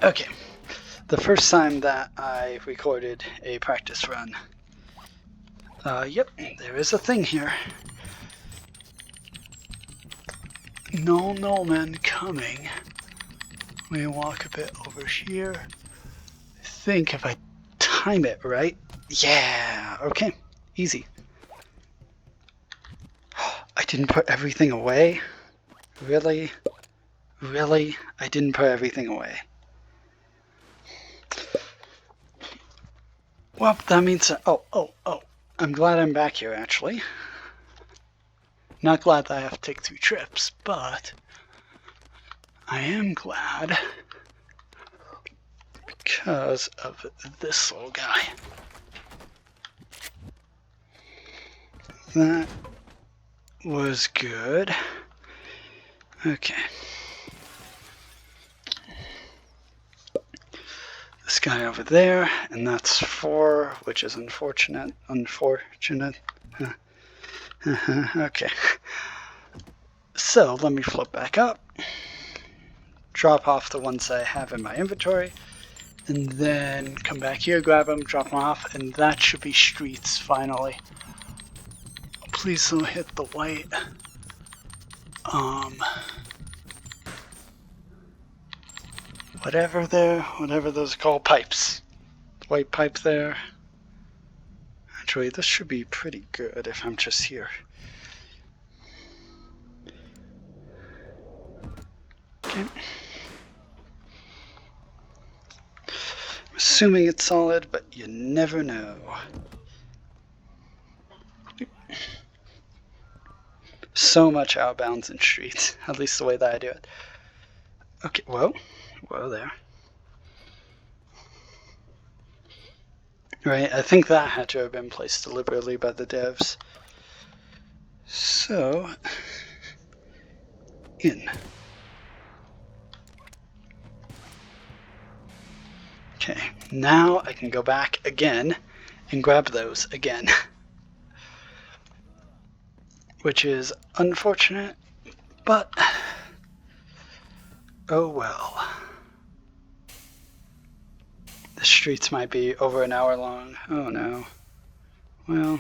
Okay, the first time that I recorded a practice run. Yep, there is a thing here. No man coming. Let me walk a bit over here. I think if I time it right. Yeah, okay, easy. didn't put everything away? Really? Really? I didn't put everything away. Well, that means... Oh. I'm glad I'm back here, actually. Not glad that I have to take 3 trips, but... I am glad because of this little guy. That was good. Okay. This guy over there, and that's 4, which is unfortunate. Okay. So let me flip back up, drop off the ones I have in my inventory, and then come back here, grab them, drop them off, and that should be streets finally. Please don't hit the white. Whatever those are called, pipes. White pipe there. Actually, this should be pretty good if I'm just here. Okay. I'm assuming it's solid, but you never know. So much outbounds in streets, at least the way that I do it. Okay, whoa there. Right, I think that had to have been placed deliberately by the devs. So, in. Okay, now I can go back again and grab those again. Which is unfortunate, but oh well. The streets might be over an hour long. Oh no. Well,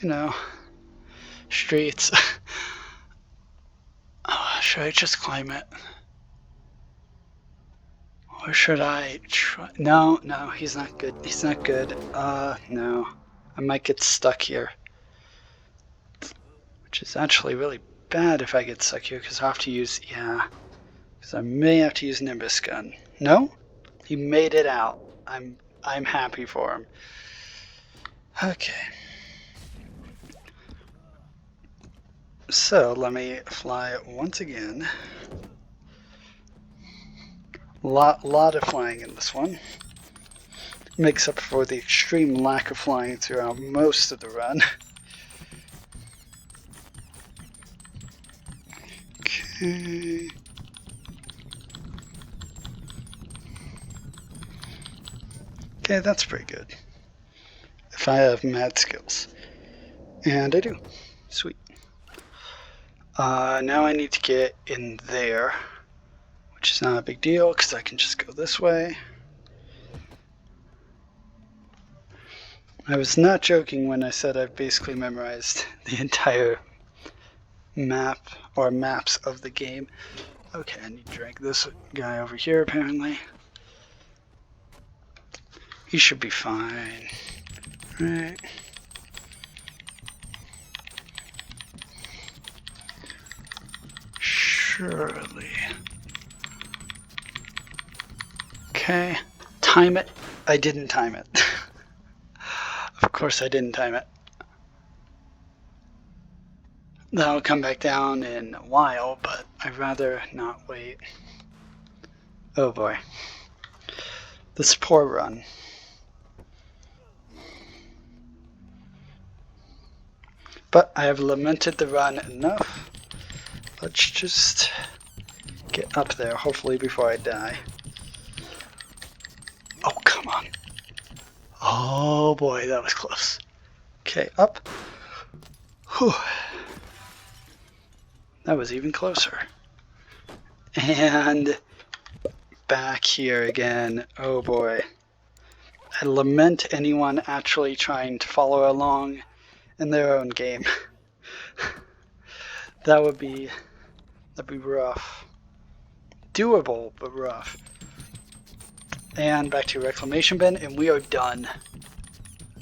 you know, streets. Oh, should I just climb it? Or should I try? No, he's not good. He's not good. No. I might get stuck here. Which is actually really bad if I get stuck here, because I have to use, because I may have to use Nimbus gun. No? He made it out. I'm happy for him. Okay. So let me fly once again. Lot of flying in this one. Makes up for the extreme lack of flying throughout most of the run. Okay. Okay, that's pretty good. If I have mad skills. And I do. Sweet. Now I need to get in there, which is not a big deal because I can just go this way. I was not joking when I said I've basically memorized the entire map or maps of the game. Okay, I need to drag this guy over here apparently. He should be fine. Right. Surely. Okay. Time it. I didn't time it. Of course I didn't time it. That'll come back down in a while, but I'd rather not wait. Oh boy. This poor run. But I have lamented the run enough. Let's just get up there, hopefully before I die. Oh, come on. Oh boy, that was close. Okay, up. Whew. That was even closer. And back here again. Oh boy. I lament anyone actually trying to follow along in their own game. That'd be rough. Doable, but rough. And back to reclamation bin, and we are done.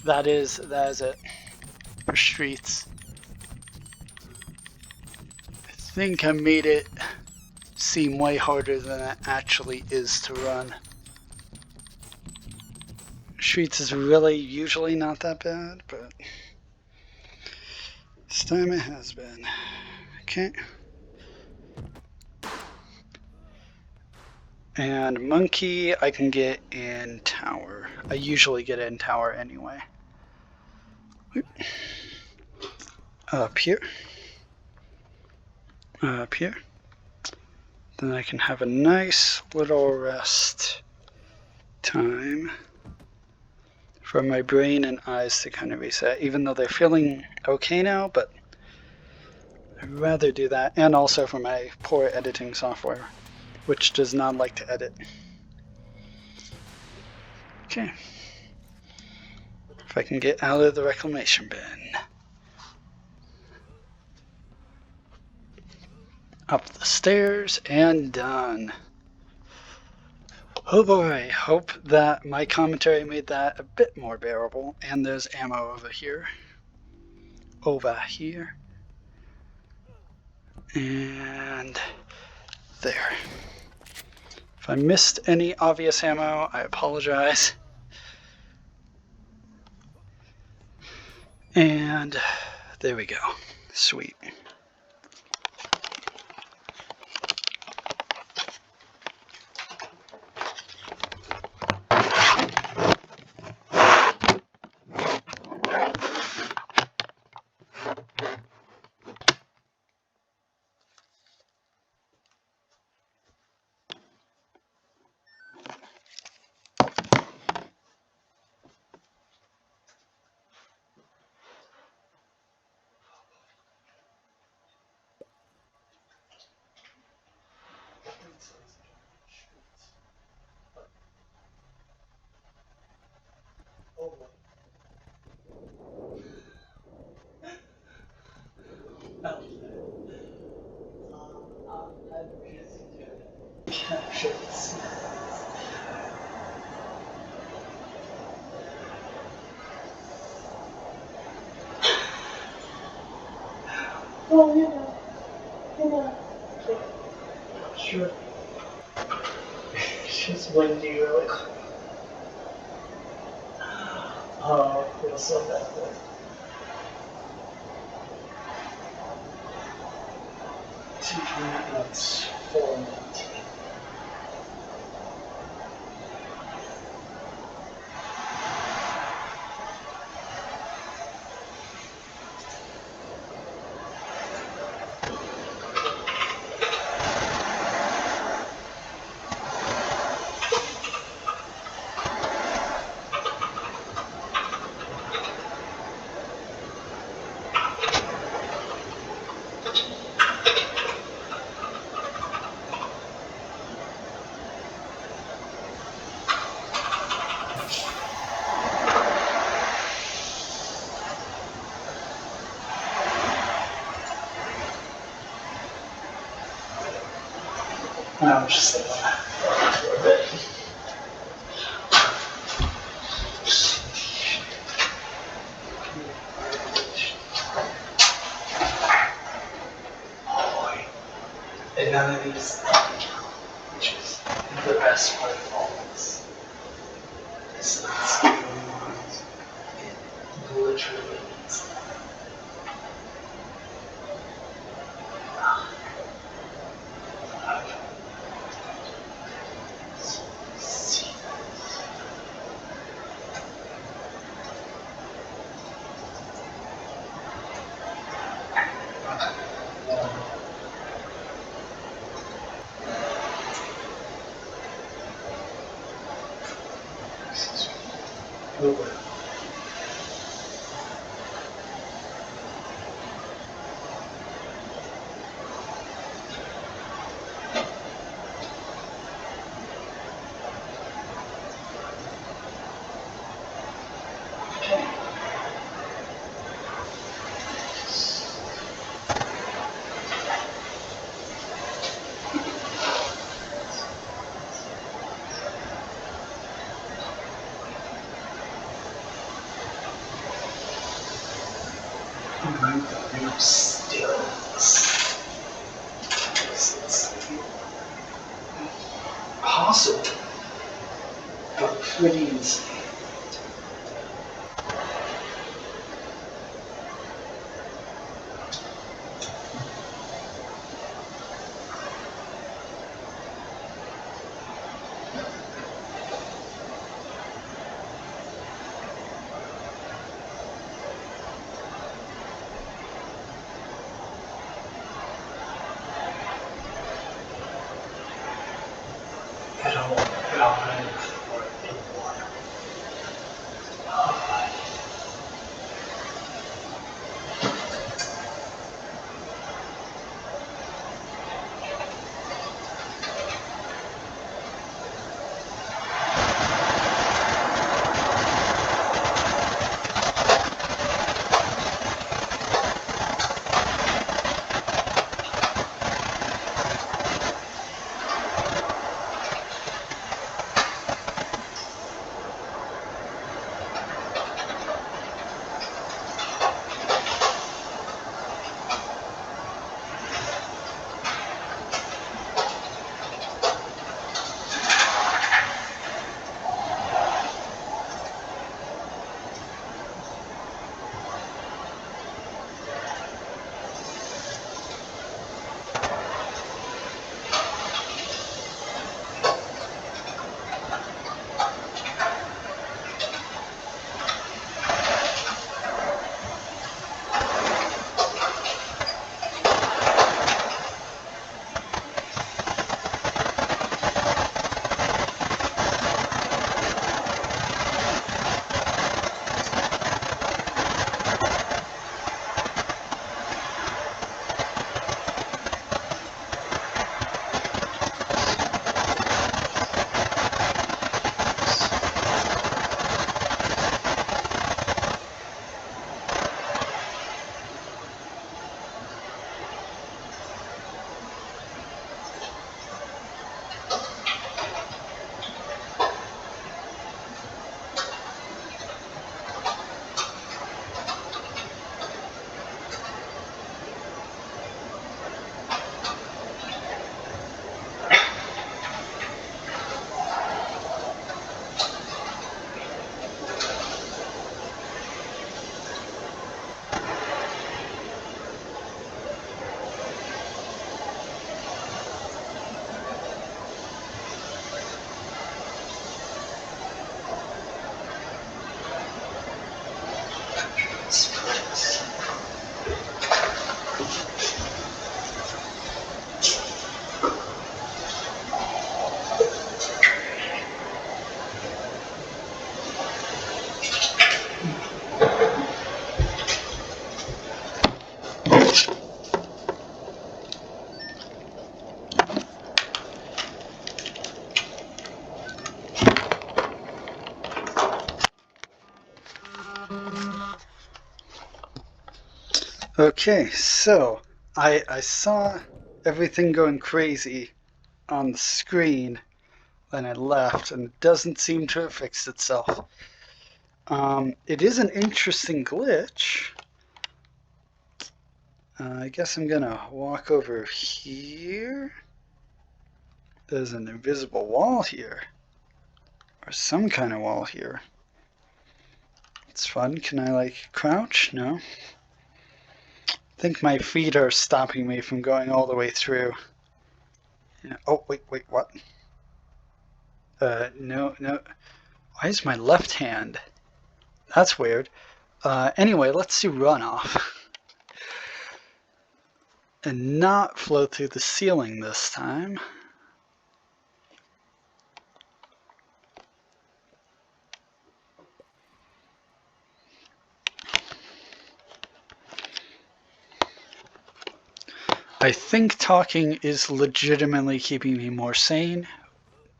That is it for streets. think I made it seem way harder than it actually is to run. Streets is really usually not that bad, but this time it has been. Okay. And monkey I can get in tower. I usually get in tower anyway. Up here. Up here. Then I can have a nice little rest time for my brain and eyes to kind of reset, even though they're feeling okay now, but I'd rather do that. And also for my poor editing software, which does not like to edit. Okay. If I can get out of the reclamation bin. Up the stairs and done. Oh boy, hope that my commentary made that a bit more bearable. And there's ammo over here. Over here. And there. If I missed any obvious ammo, I apologize. And there we go. Sweet. Well, you know, sure. It's just windy, really. Oh, it feels so bad. 2 minutes, 4 minutes. And I'm just sitting on that for a bit. And none of these, which is the best part of all this. It's not skipping lines. It literally means over. Stills. pretty insane. I don't want to for it anymore. Okay, so I saw everything going crazy on the screen, then I left, and it doesn't seem to have fixed itself. It is an interesting glitch. I guess I'm gonna walk over here. There's an invisible wall here, or some kind of wall here. It's fun. Can I like crouch? No. I think my feet are stopping me from going all the way through. Yeah. Oh, wait, what? No. Why is my left hand? That's weird. Anyway, let's do runoff. And not flow through the ceiling this time. I think talking is legitimately keeping me more sane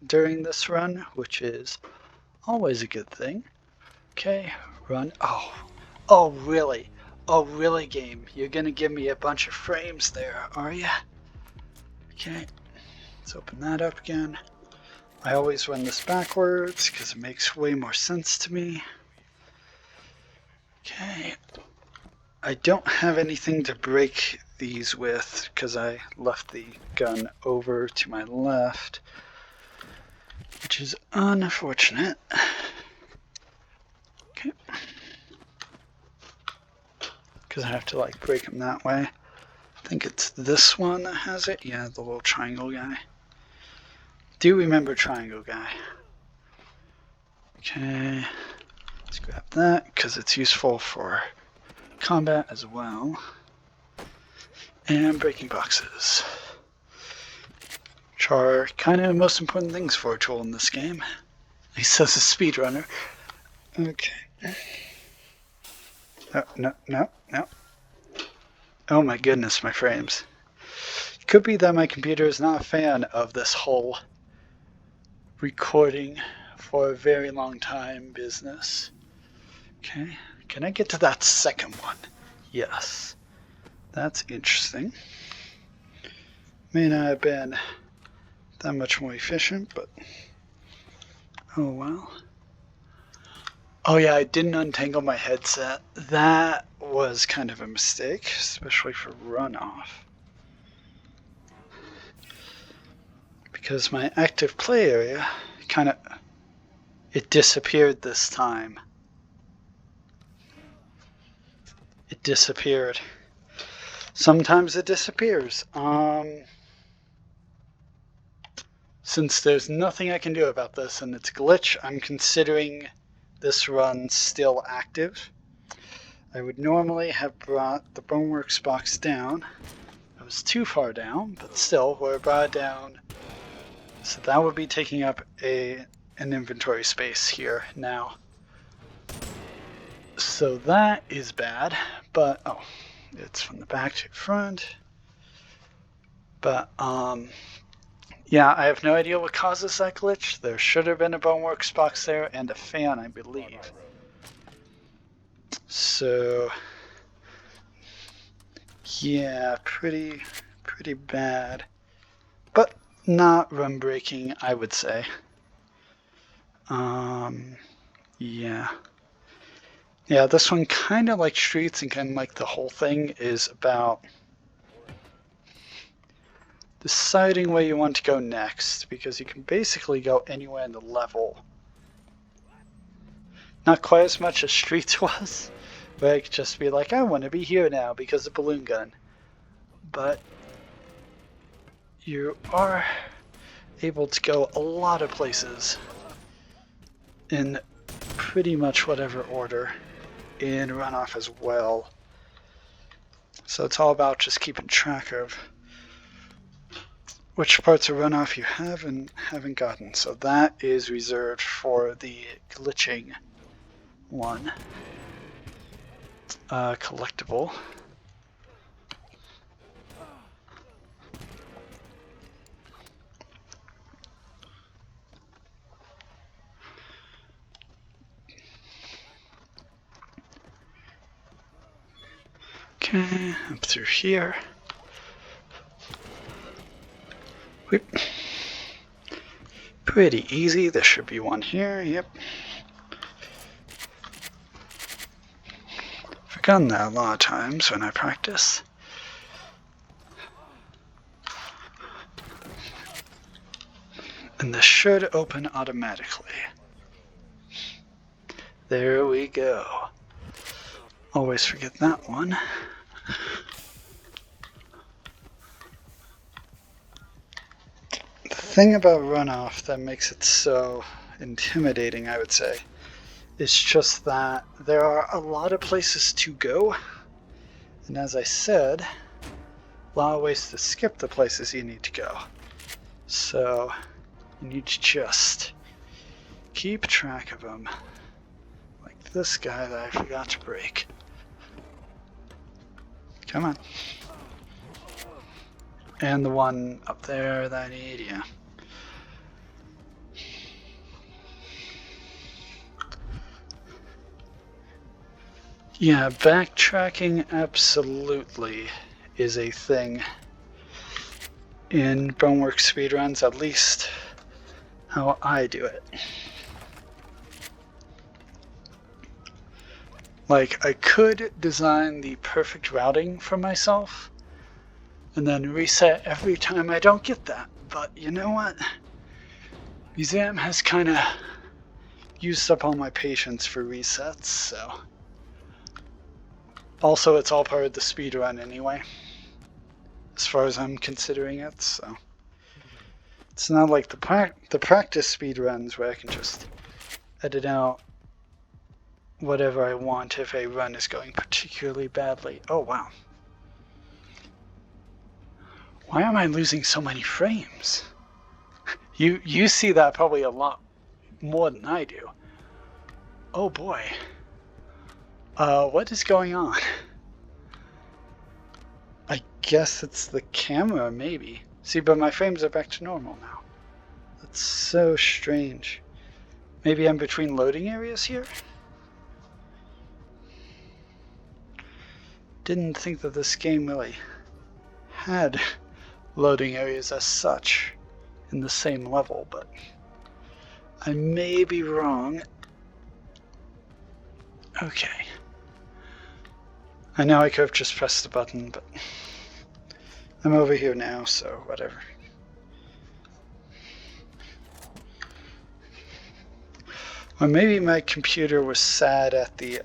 during this run, which is always a good thing. Okay, run. Oh, really? Oh, really, game? You're gonna give me a bunch of frames there, are ya? Okay, let's open that up again. I always run this backwards because it makes way more sense to me. Okay. I don't have anything to break these with because I left the gun over to my left. which is unfortunate. Okay. Because I have to like break them that way. I think it's this one that has it. Yeah, the little triangle guy. Do remember triangle guy. Okay. Let's grab that because it's useful for combat as well. And breaking boxes. Which are kind of the most important things for a tool in this game. At least as a speedrunner. Okay. Oh, no. Oh my goodness, my frames. It could be that my computer is not a fan of this whole recording for a very long time business. Okay, can I get to that second one? Yes. That's interesting. May not have been that much more efficient, but oh well. Oh yeah, I didn't untangle my headset. That was kind of a mistake, especially for runoff. Because my active play area it disappeared this time. It disappeared. Sometimes it disappears. Since there's nothing I can do about this and it's a glitch, I'm considering this run still active. I would normally have brought the Boneworks box down. I was too far down, but still, we're brought down. So that would be taking up an inventory space here now. So that is bad, but oh, it's from the back to the front. But yeah, I have no idea what causes that glitch. There should have been a Boneworks box there and a fan, I believe. So yeah, pretty bad, but not run breaking, I would say. Yeah, this one kind of like Streets and kind of like the whole thing is about deciding where you want to go next, because you can basically go anywhere in the level. Not quite as much as Streets was, where I could just be like, I want to be here now because of balloon gun. But you are able to go a lot of places in pretty much whatever order in runoff as well. So it's all about just keeping track of which parts of runoff you have and haven't gotten. So that is reserved for the glitching one. Collectible. Okay, up through here. Whoop. Pretty easy. There should be one here. Yep. Forgotten that a lot of times when I practice. And this should open automatically. There we go. Always forget that one. The thing about runoff that makes it so intimidating, I would say, is just that there are a lot of places to go. And as I said, a lot of ways to skip the places you need to go. So you need to just keep track of them. Like this guy that I forgot to break. Come on. And the one up there that I need, yeah. Yeah, backtracking absolutely is a thing in Boneworks speedruns, at least how I do it. Like, I could design the perfect routing for myself and then reset every time I don't get that, but you know what? Museum has kind of used up all my patience for resets, so. Also, it's all part of the speedrun anyway, as far as I'm considering it, so. It's not like the practice speedruns where I can just edit out whatever I want if a run is going particularly badly. Oh, wow. Why am I losing so many frames? You see that probably a lot more than I do. Oh boy. What is going on? I guess it's the camera, maybe. See, but my frames are back to normal now. That's so strange. Maybe I'm between loading areas here? Didn't think that this game really had loading areas as such in the same level, but I may be wrong. Okay. I know I could have just pressed the button, but I'm over here now, so whatever. Or maybe my computer was sad at the,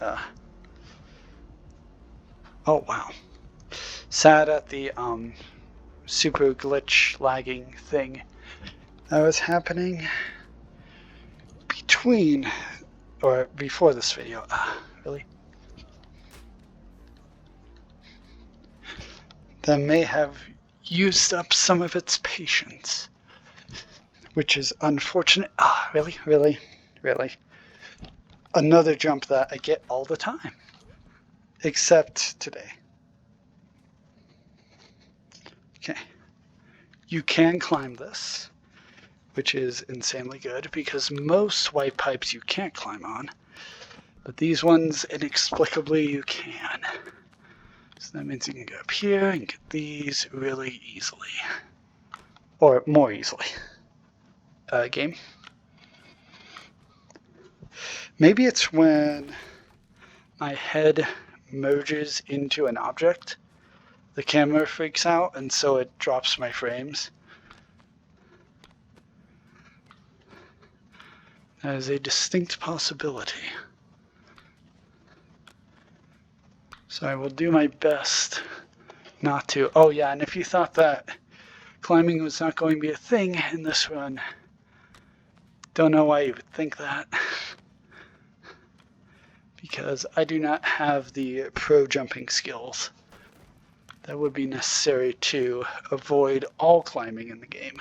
oh wow. Sad at the, super glitch lagging thing that was happening between, or before this video. Really? That may have used up some of its patience, which is unfortunate. Really? Another jump that I get all the time, except today. Okay. You can climb this, which is insanely good because most white pipes you can't climb on, but these ones inexplicably you can. So that means you can go up here and get these really easily. Or more easily. Game. Maybe it's when my head merges into an object, the camera freaks out and so it drops my frames. That is a distinct possibility. So I will do my best not to. Oh yeah, and if you thought that climbing was not going to be a thing in this run, don't know why you would think that. Because I do not have the pro jumping skills that would be necessary to avoid all climbing in the game.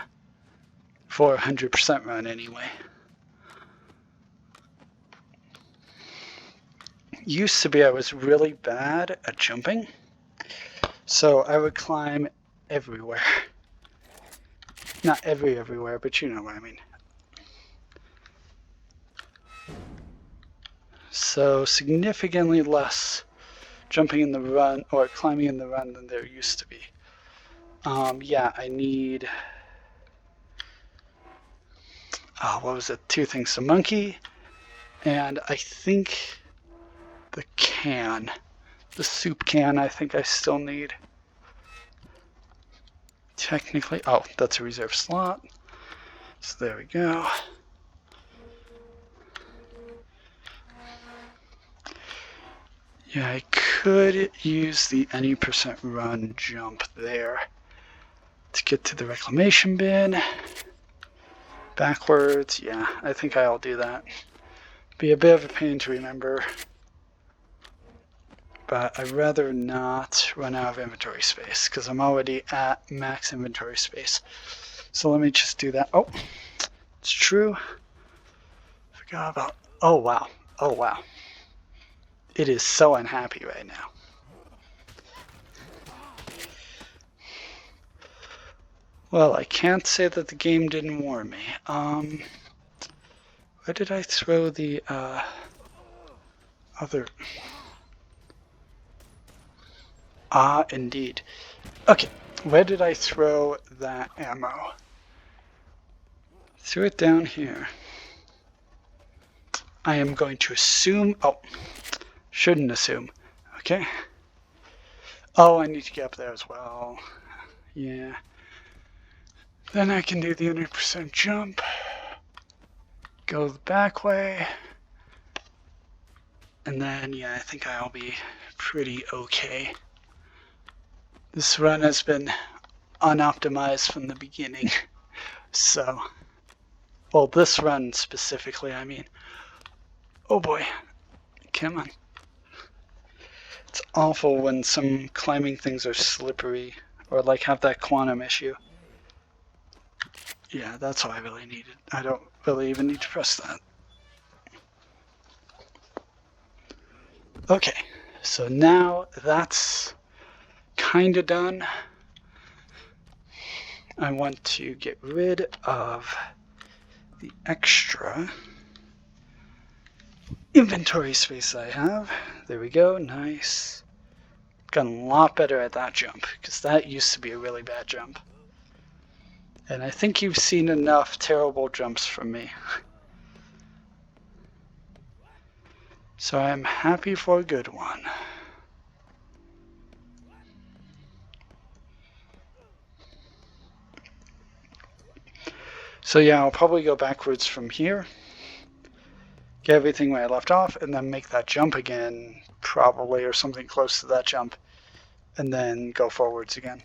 For a 100% run anyway. Used to be I was really bad at jumping, so I would climb everywhere. Not everywhere, but you know what I mean. So significantly less jumping in the run or climbing in the run than there used to be. Yeah, I need, what was it? 2 things, the monkey, and I think the can, the soup can, I think I still need. Technically, oh, that's a reserve slot. So there we go. Yeah, I could use the any % run jump there to get to the reclamation bin. Backwards, yeah, I think I'll do that. Be a bit of a pain to remember, but I'd rather not run out of inventory space because I'm already at max inventory space. So let me just do that. Oh, it's true. Forgot about, oh wow. It is so unhappy right now. Well, I can't say that the game didn't warn me. Where did I throw the other? Indeed. Okay, where did I throw that ammo? Threw it down here. I am going to assume, shouldn't assume, okay. Oh, I need to get up there as well. Yeah. Then I can do the 100% jump. go the back way. And then, yeah, I think I'll be pretty okay. This run has been unoptimized from the beginning. So, well, this run specifically, I mean. Oh boy, come on. It's awful when some climbing things are slippery or like have that quantum issue. Yeah, that's all I really needed. I don't really even need to press that. Okay, so now that's kind of done. I want to get rid of the extra inventory space I have. There we go, nice. Gotten a lot better at that jump, because that used to be a really bad jump. And I think you've seen enough terrible jumps from me. So I'm happy for a good one. So yeah, I'll probably go backwards from here, get everything where I left off, and then make that jump again, probably, or something close to that jump, and then go forwards again.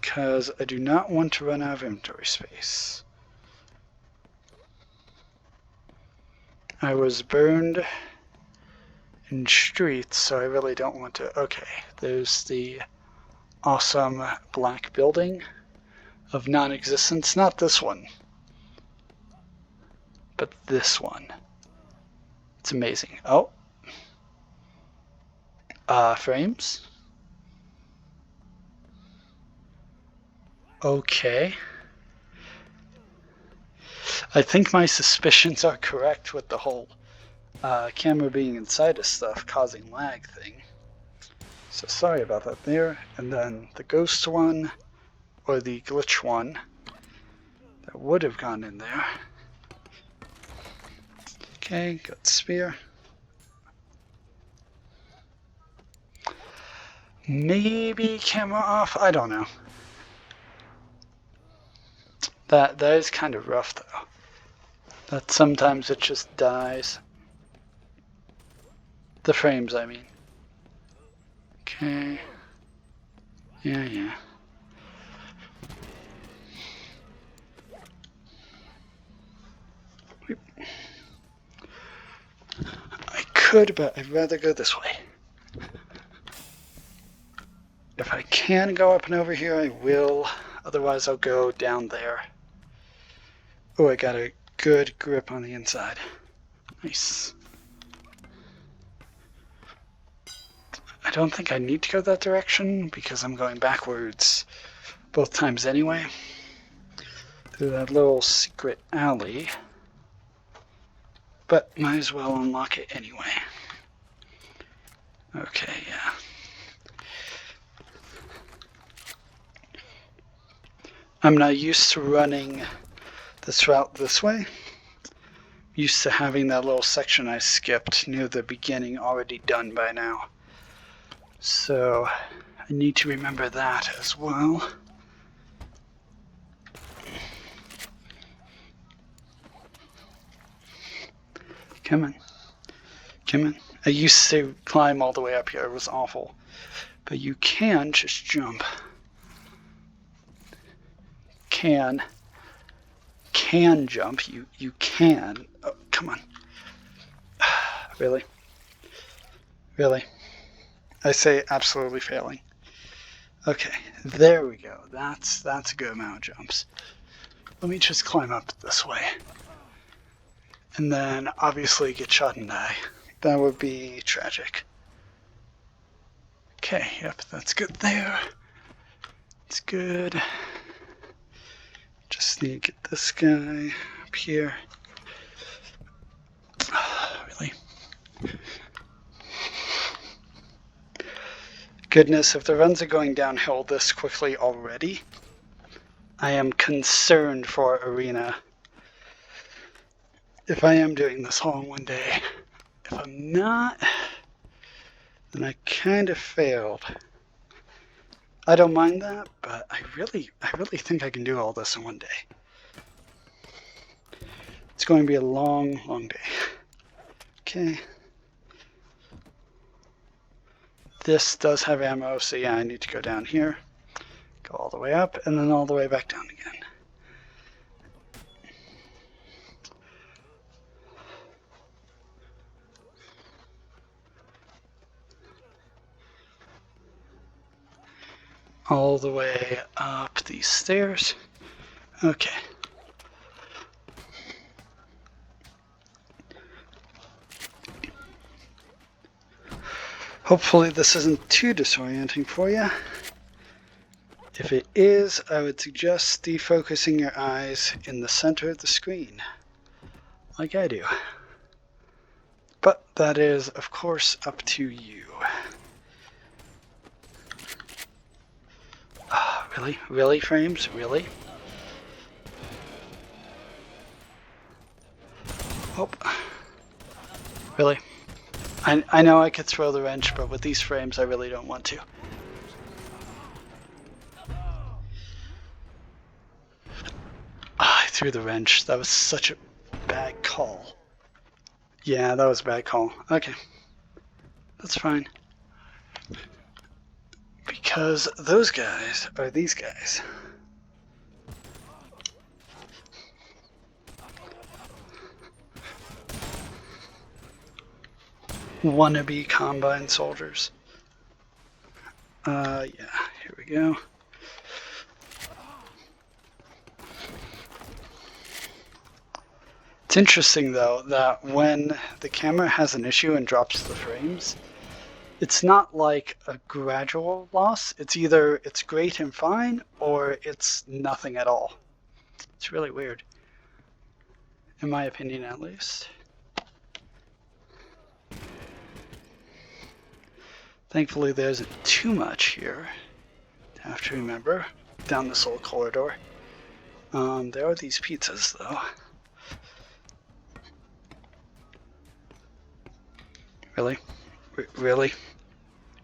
Because I do not want to run out of inventory space. I was burned in streets, so I really don't want to. Okay, there's the awesome black building of non-existence. Not this one, but this one. It's amazing. Oh. Frames. Okay. I think my suspicions are correct with the whole camera being inside of stuff causing lag thing. So sorry about that there. And then the ghost one, or the glitch one, that would have gone in there. Okay, got spear. Maybe camera off, I don't know. That is kind of rough though. That sometimes it just dies. The frames, I mean. Okay. Yeah. I could, but I'd rather go this way. If I can go up and over here, I will. Otherwise, I'll go down there. Oh, I got a good grip on the inside. Nice. I don't think I need to go that direction because I'm going backwards both times anyway. Through that little secret alley. But might as well unlock it anyway. Okay, yeah. I'm not used to running this route this way. Used to having that little section I skipped near the beginning already done by now. So I need to remember that as well. Come on. Come on. I used to climb all the way up here. It was awful. But you can just jump. Can jump. You can. Oh, come on. Really? Really? I say absolutely failing. Okay, there we go. That's a good amount of jumps. Let me just climb up this way. And then obviously get shot and die. That would be tragic. Okay, yep, that's good there. It's good. Just need to get this guy up here. Really? Goodness, if the runs are going downhill this quickly already, I am concerned for Arena. If I am doing this all in one day. If I'm not, then I kind of failed. I don't mind that, but I really think I can do all this in one day. It's going to be a long, long day. Okay. This does have ammo, so yeah, I need to go down here, go all the way up, and then all the way back down again. All the way up these stairs. Okay. Hopefully this isn't too disorienting for you. If it is, I would suggest defocusing your eyes in the center of the screen, like I do. But that is, of course, up to you. Really? Really, frames? Really? Oh. Really? I know I could throw the wrench, but with these frames I really don't want to. I threw the wrench. That was such a bad call. Yeah, that was a bad call. Okay. That's fine. Because those guys are these guys. Wannabe Combine soldiers. Yeah, here we go. It's interesting though that when the camera has an issue and drops the frames, it's not like a gradual loss. It's either it's great and fine or it's nothing at all. It's really weird, in my opinion at least. Thankfully there isn't too much here to have to remember down this little corridor. There are these pizzas though. Really? Really?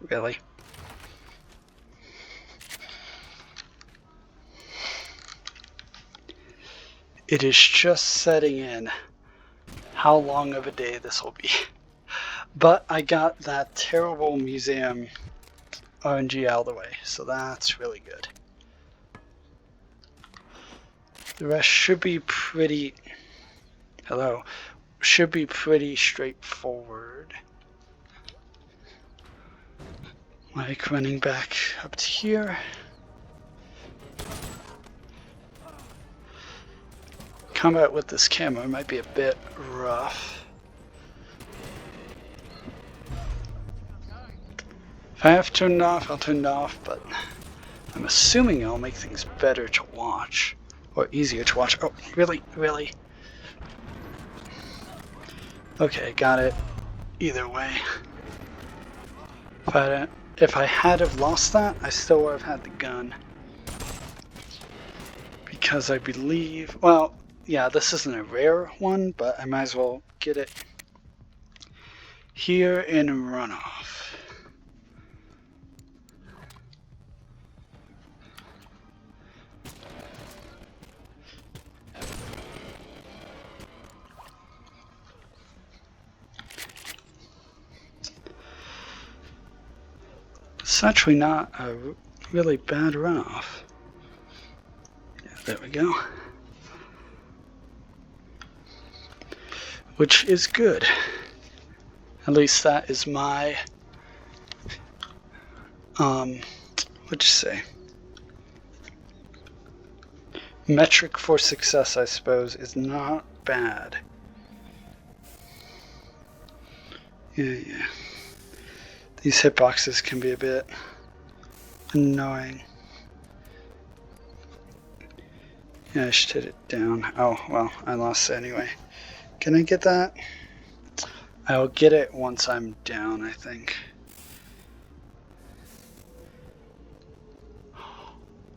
Really? It is just setting in how long of a day this will be. But I got that terrible museum RNG out of the way, so that's really good. The rest should be pretty... Hello. Should be pretty straightforward. Like running back up to here. Combat with this camera might be a bit rough. If I have to turn it off, I'll turn it off, but I'm assuming it'll make things better to watch. Or easier to watch. Oh, really? Really? Okay, got it. Either way. If I had have lost that, I still would have had the gun. Because I believe... Well, yeah, this isn't a rare one, but I might as well get it here in runoff. It's actually not a really bad runoff. Yeah, there we go. Which is good. At least that is my, what'd you say? Metric for success, I suppose, is not bad. Yeah. These hitboxes can be a bit annoying. Yeah, I should hit it down. Oh, well, I lost it anyway. Can I get that? I'll get it once I'm down, I think.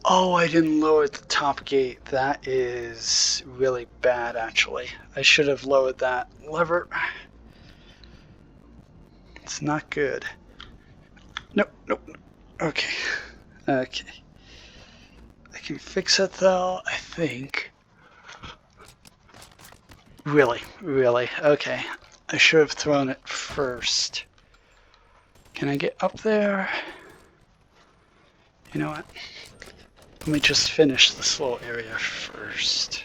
Oh, I didn't lower the top gate. That is really bad, actually. I should have lowered that lever. It's not good. Nope. Okay. I can fix it though, I think. Really? Really? Okay. I should have thrown it first. Can I get up there? You know what? Let me just finish this little area first.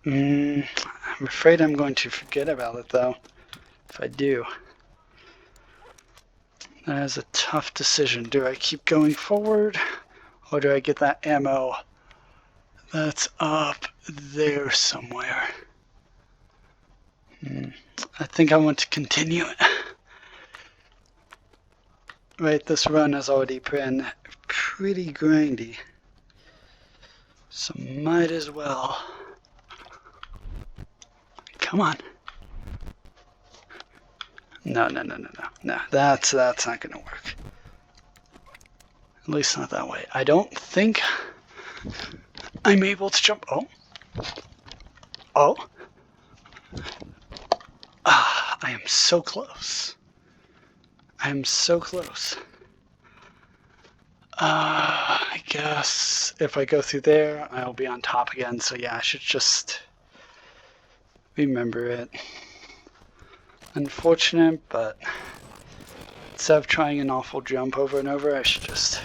I'm afraid I'm going to forget about it though, if I do. That is a tough decision. Do I keep going forward, or do I get that ammo that's up there somewhere? I think I want to continue it. Right, this run has already been pretty grindy, so might as well. Come on. No, that's not gonna work. At least not that way. I don't think I'm able to jump. Oh. I am so close. I am so close. I guess if I go through there, I'll be on top again. So yeah, I should just remember it. Unfortunate, but instead of trying an awful jump over and over, I should just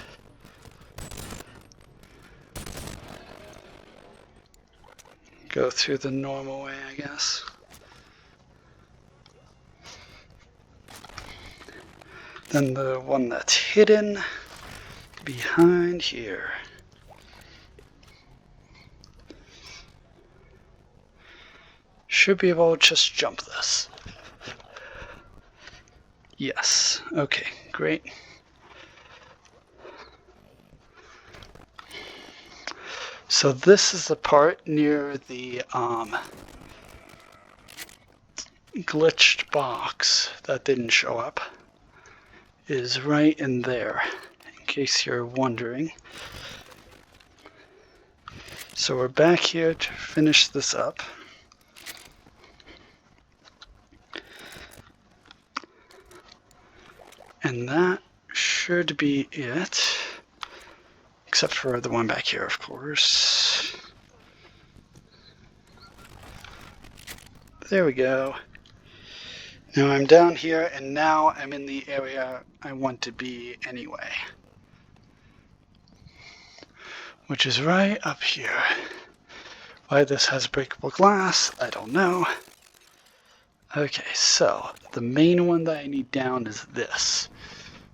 go through the normal way, I guess. Then the one that's hidden behind here. Should be able to just jump this. Yes. Okay, great. So this is the part near the glitched box that didn't show up. Is right in there, in case you're wondering. So we're back here to finish this up. And that should be it. Except for the one back here, of course. There we go. Now I'm down here, and now I'm in the area I want to be anyway. Which is right up here. Why this has breakable glass, I don't know. Okay, so the main one that I need down is this,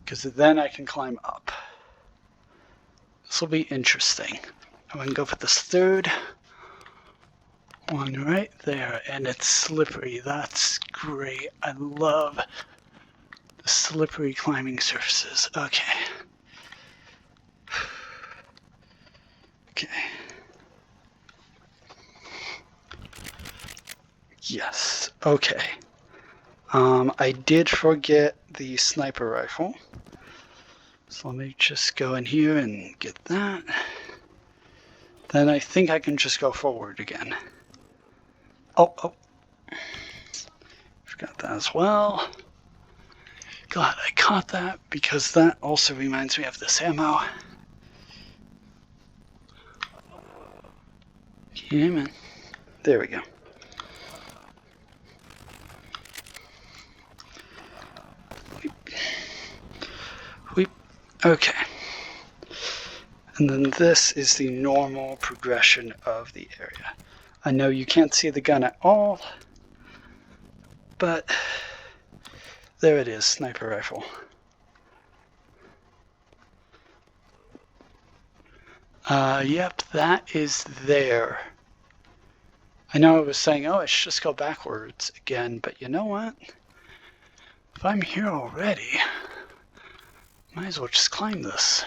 because then I can climb up. This will be interesting. I'm going to go for this third one right there, and it's slippery. That's great. I love the slippery climbing surfaces. Okay. Okay. Yes. Okay. I did forget the sniper rifle. So let me just go in here and get that. Then I think I can just go forward again. Oh. Forgot that as well. Glad I caught that, because that also reminds me of this ammo. Yeah, man. There we go. Weep. Okay. And then this is the normal progression of the area. I know you can't see the gun at all, but there it is, sniper rifle. Yep, that is there. I know I was saying, oh, I should just go backwards again, but you know what? If I'm here already, might as well just climb this.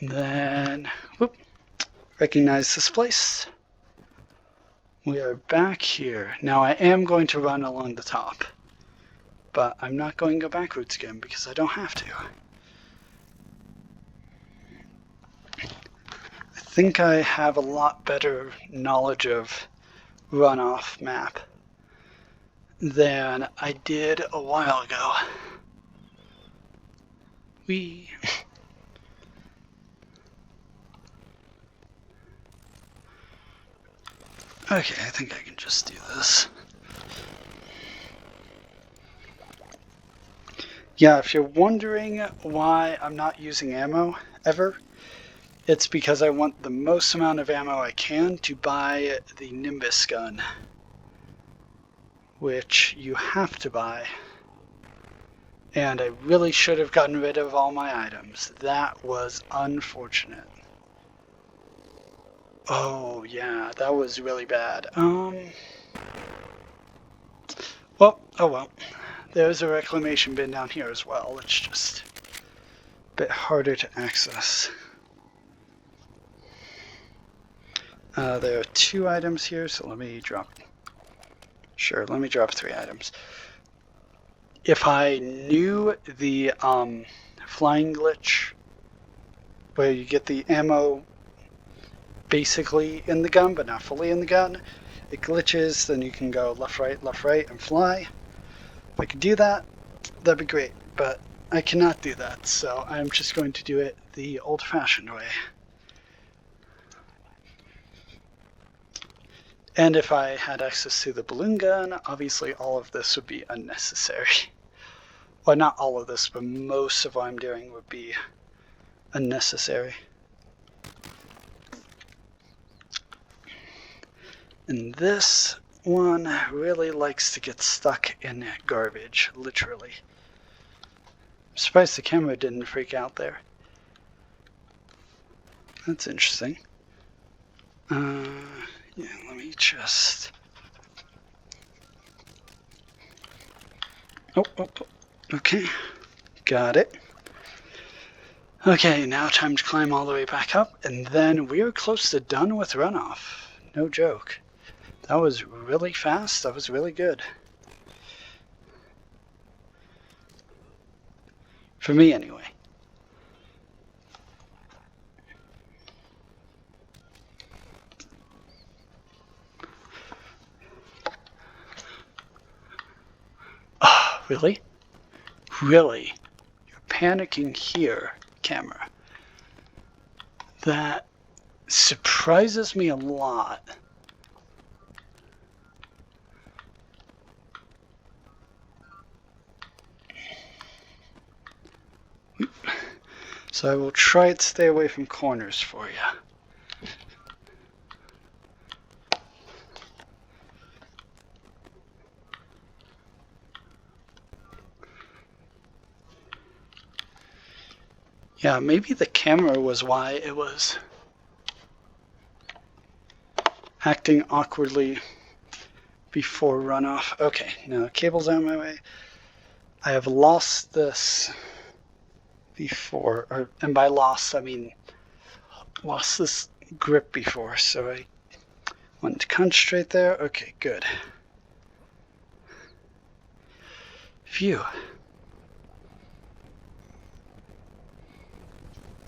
And then, whoop, recognize this place. We are back here. Now I am going to run along the top, but I'm not going to go backwards again because I don't have to. I think I have a lot better knowledge of runoff map than I did a while ago. Okay, I think I can just do this. Yeah, if you're wondering why I'm not using ammo ever, it's because I want the most amount of ammo I can to buy the Nimbus gun, which you have to buy. And I really should have gotten rid of all my items. That was unfortunate. Oh yeah, that was really bad. Well, oh well. There's a reclamation bin down here as well. It's just a bit harder to access. There are 2 items here, so let me drop... Sure, let me drop 3 items. If I knew the flying glitch, where you get the ammo basically in the gun, but not fully in the gun, it glitches, then you can go left, right, and fly. If I could do that, that'd be great, but I cannot do that, so I'm just going to do it the old-fashioned way. And if I had access to the balloon gun, obviously all of this would be unnecessary. Well, not all of this, but most of what I'm doing would be unnecessary. And this one really likes to get stuck in garbage, literally. I'm surprised the camera didn't freak out there. That's interesting. Yeah, let me just... Oh, okay. Got it. Okay, now time to climb all the way back up, and then we're close to done with runoff. No joke. That was really fast. That was really good. For me, anyway. Oh, really? Really? You're panicking here, camera. That surprises me a lot. So I will try to stay away from corners for you. Yeah, maybe the camera was why it was acting awkwardly before runoff. Okay, now cable's out of my way. I have lost this before, and by lost I mean lost this grip before, so I want to concentrate there. Okay, good. Phew.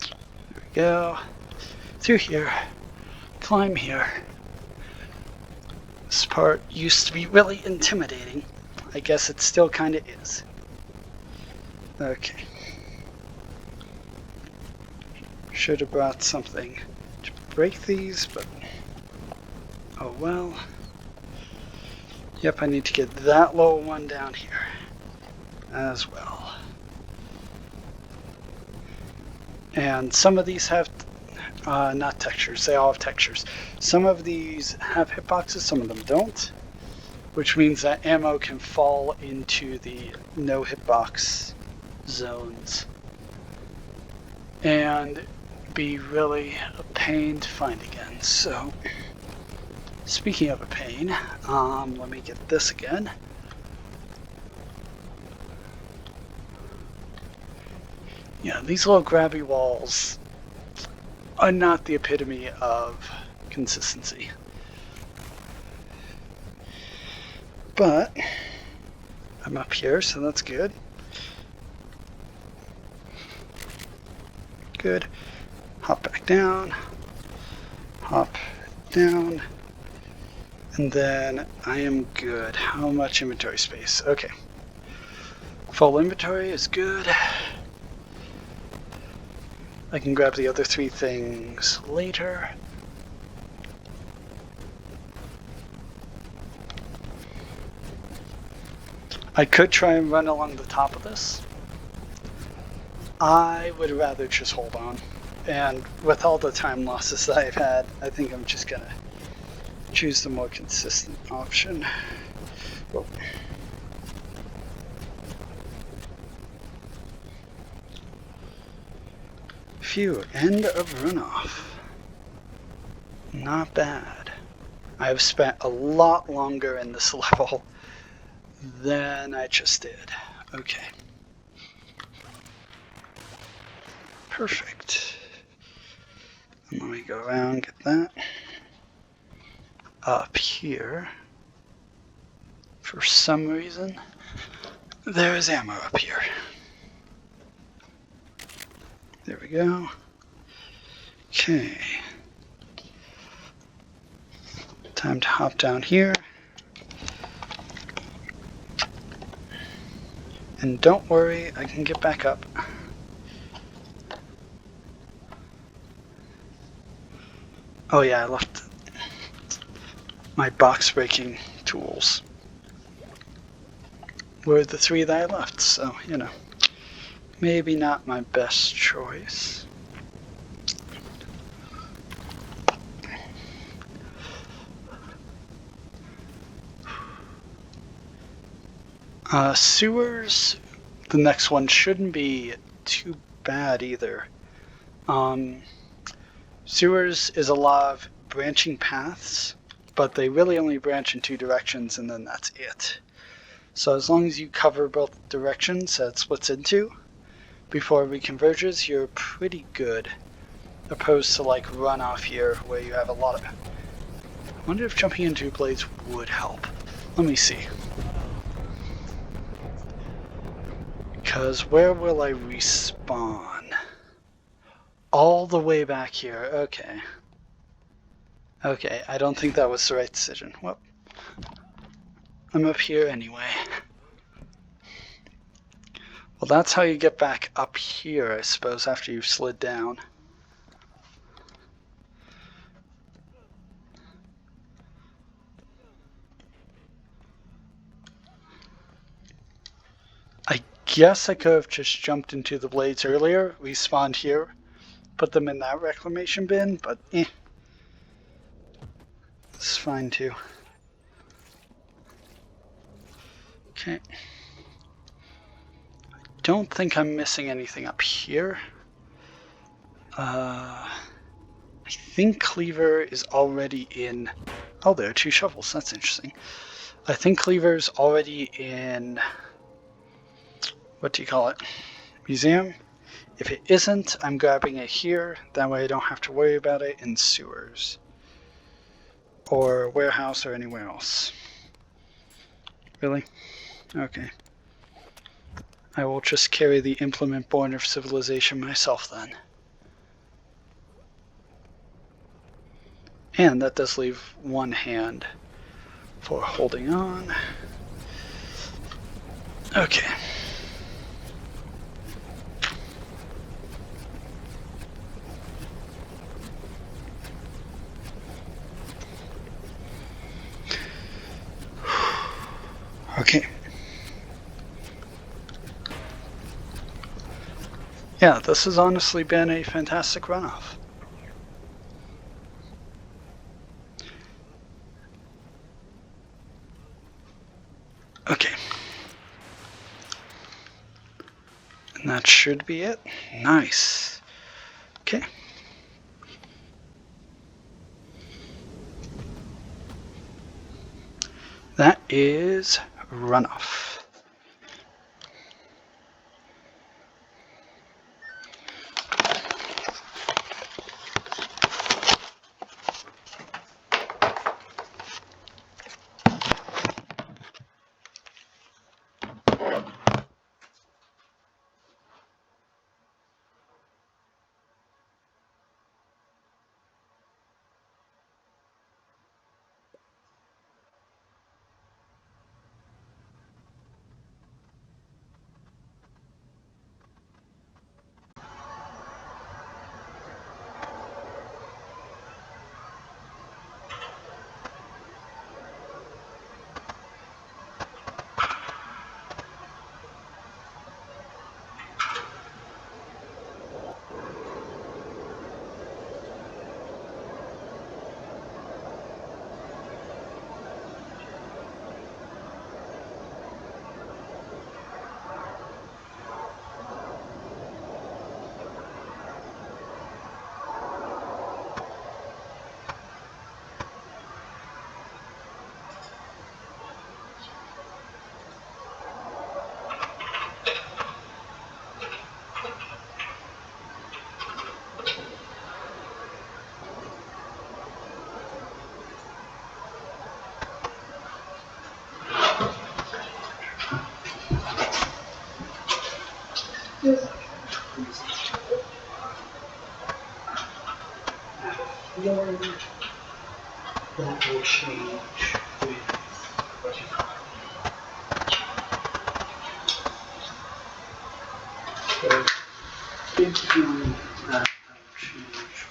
There we go. Through here. Climb here. This part used to be really intimidating. I guess it still kind of is. Okay. Should have brought something to break these, but oh well. Yep, I need to get that little one down here as well. And some of these have not textures, they all have textures. Some of these have hitboxes, some of them don't, which means that ammo can fall into the no hitbox zones and be really a pain to find again. So speaking of a pain, let me get this again. Yeah, these little grabby walls are not the epitome of consistency. But I'm up here, so that's good. Good. Hop back down. Hop down. And then I am good. How much inventory space? Okay. Full inventory is good. I can grab the other 3 things later. I could try and run along the top of this. I would rather just hold on. And with all the time losses that I've had, I think I'm just gonna choose the more consistent option. Whoa. Phew, end of runoff. Not bad. I've spent a lot longer in this level than I just did. Okay. Perfect. Let me go around, get that. Up here, for some reason, there is ammo up here. There we go. Okay. Time to hop down here. And don't worry, I can get back up. Oh yeah, I left my box breaking tools. Were the 3 that I left, so, you know, maybe not my best choice. Sewers, the next one shouldn't be too bad either. Sewers is a lot of branching paths, but they really only branch in 2 directions and then that's it. So as long as you cover both directions that it splits into before it reconverges, you're pretty good. Opposed to like runoff here where you have a lot of... I wonder if jumping into blades would help. Let me see. Because where will I respawn? All the way back here. Okay. Okay, I don't think that was the right decision. Well, I'm up here anyway. Well, that's how you get back up here, I suppose, after you've slid down. I guess I could have just jumped into the blades earlier, respawned here, put them in that reclamation bin, but it's fine too. Okay. Don't think I'm missing anything up here. I think Cleaver is already in... Oh, there are 2 shovels. That's interesting. I think Cleaver's already in... What do you call it? Museum? If it isn't, I'm grabbing it here. That way I don't have to worry about it in sewers. Or warehouse or anywhere else. Really? Okay. I will just carry the implement born of civilization myself then. And that does leave 1 hand for holding on. Okay. Okay. Yeah, this has honestly been a fantastic runoff. Okay. And that should be it. Nice. Okay. That is runoff. So, big feeling that change.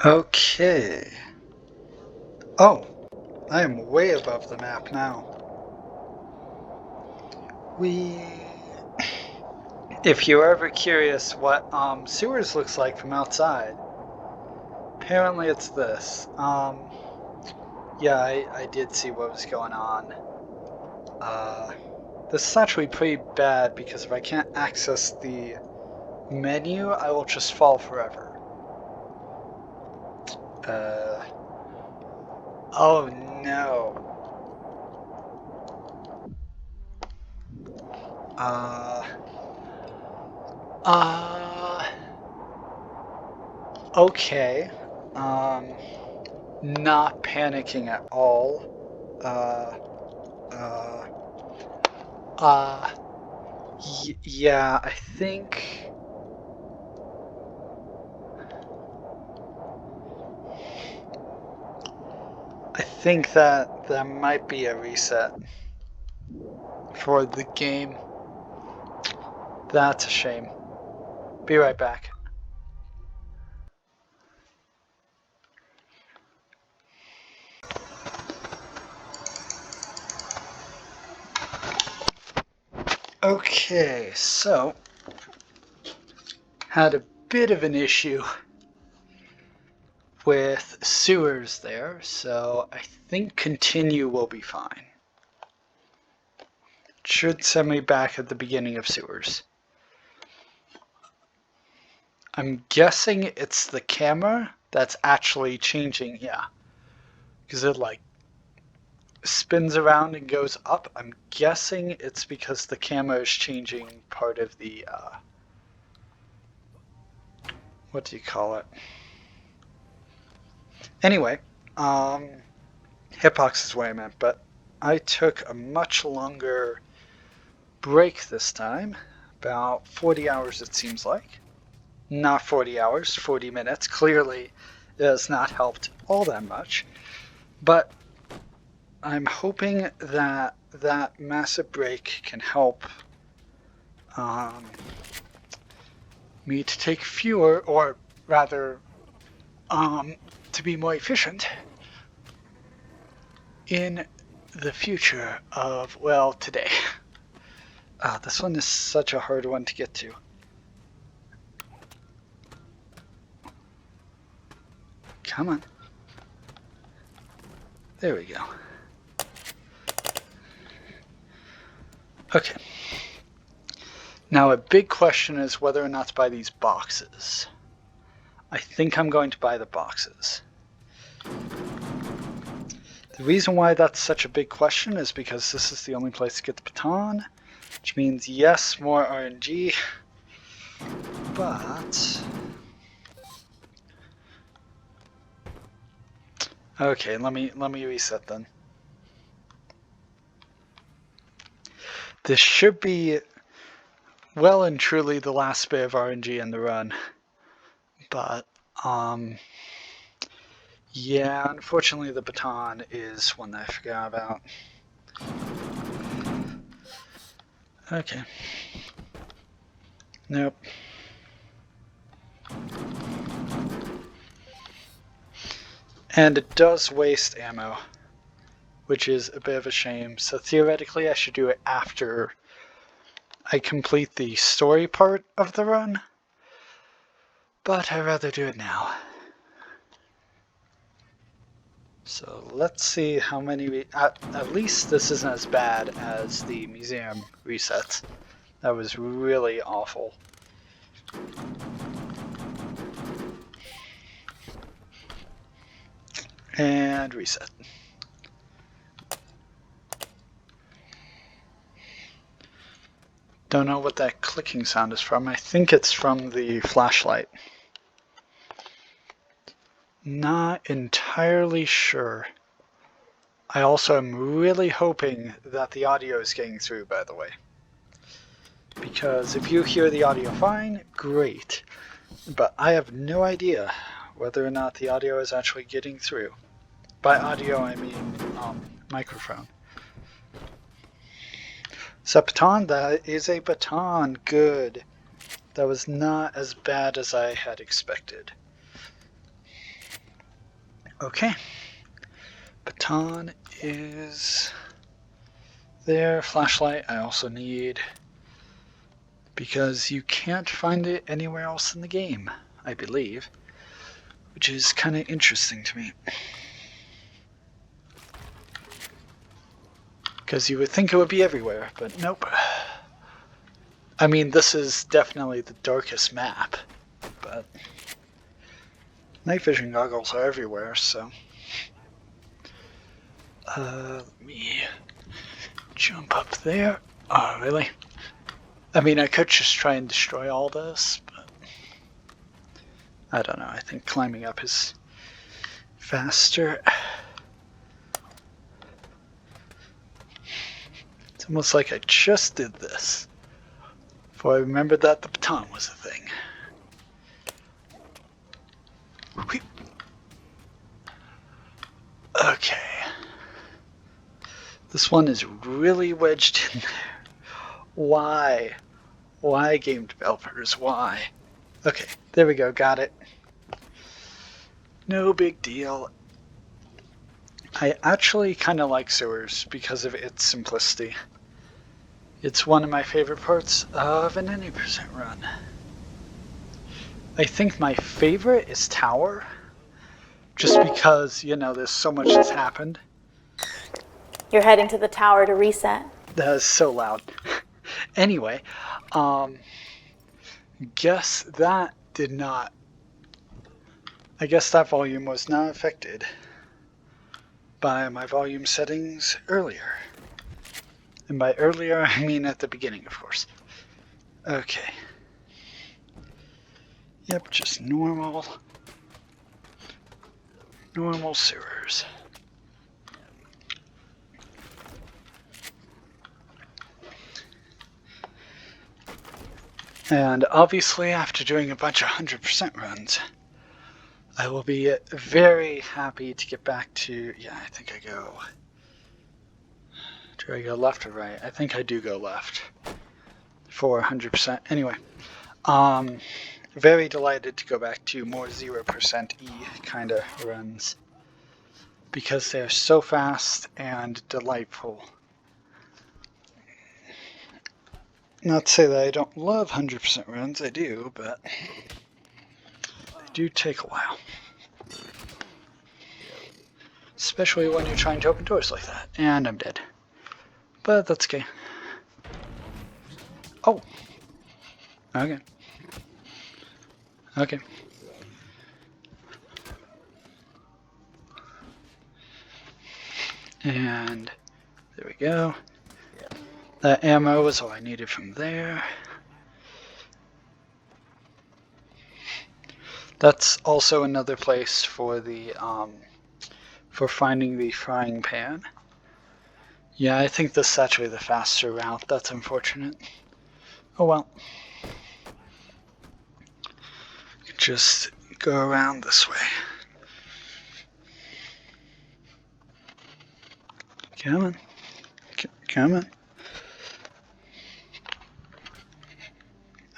Okay. Oh, I am way above the map now. If you're ever curious what sewers looks like from outside, apparently it's this. Yeah, I did see what was going on. This is actually pretty bad because if I can't access the menu, I will just fall forever. Oh no. Okay. Not panicking at all. Yeah, I think that there might be a reset for the game. That's a shame. Be right back. Okay, so had a bit of an issue with sewers there, so I think continue will be fine. Should send me back at the beginning of sewers. I'm guessing it's the camera that's actually changing, yeah. Because it like spins around and goes up. I'm guessing it's because the camera is changing part of the, what do you call it? Anyway, hitbox is what I meant, but I took a much longer break this time, about 40 hours it seems like. Not 40 hours, 40 minutes. Clearly it has not helped all that much, but I'm hoping that that massive break can help me to take fewer, or rather to be more efficient in the future of, well, today. This one is such a hard one to get to. Come on. There we go. Okay. Now a big question is whether or not to buy these boxes. I think I'm going to buy the boxes. The reason why that's such a big question is because this is the only place to get the baton, which means yes, more RNG, but okay, let me reset then. This should be well and truly the last bit of RNG in the run, but yeah, unfortunately the baton is one that I forgot about. Okay. Nope. And it does waste ammo, which is a bit of a shame. So theoretically I should do it after I complete the story part of the run, but I'd rather do it now. So let's see how many, at least this isn't as bad as the museum reset. That was really awful. And reset. Don't know what that clicking sound is from. I think it's from the flashlight. Not entirely sure. I also am really hoping that the audio is getting through, by the way. Because if you hear the audio fine, great. But I have no idea whether or not the audio is actually getting through. By audio, I mean microphone. Is that baton? That is a baton. Good. That was not as bad as I had expected. Okay. Baton is there. Flashlight I also need, because you can't find it anywhere else in the game, I believe, which is kind of interesting to me. Because you would think it would be everywhere, but nope. I mean, this is definitely the darkest map, but night vision goggles are everywhere, so. Let me jump up there. Oh, really? I mean, I could just try and destroy all this, but I don't know. I think climbing up is faster. It's almost like I just did this before I remembered that the baton was a thing. Okay. This one is really wedged in there. Why? Why, game developers? Why? Okay, there we go. Got it. No big deal. I actually kind of like sewers because of its simplicity. It's one of my favorite parts of an any percent run. I think my favorite is tower, just because, you know, there's so much that's happened. You're heading to the tower to reset. That is so loud. Anyway, guess that did not. I guess that volume was not affected by my volume settings earlier. And by earlier, I mean at the beginning, of course. Okay. Yep, just normal sewers. And obviously, after doing a bunch of 100% runs, I will be very happy to get back to, yeah, I think I go, do I go left or right? I think I do go left for 100%. Anyway, very delighted to go back to more 0% E kind of runs, because they're so fast and delightful. Not to say that I don't love 100% runs, I do, but they do take a while. Especially when you're trying to open doors like that. And I'm dead. But that's okay. Oh. Okay. Okay. And there we go. That ammo was all I needed from there. That's also another place for the for finding the frying pan. Yeah, I think this is actually the faster route. That's unfortunate. Oh well. Just go around this way. Come on. Come on.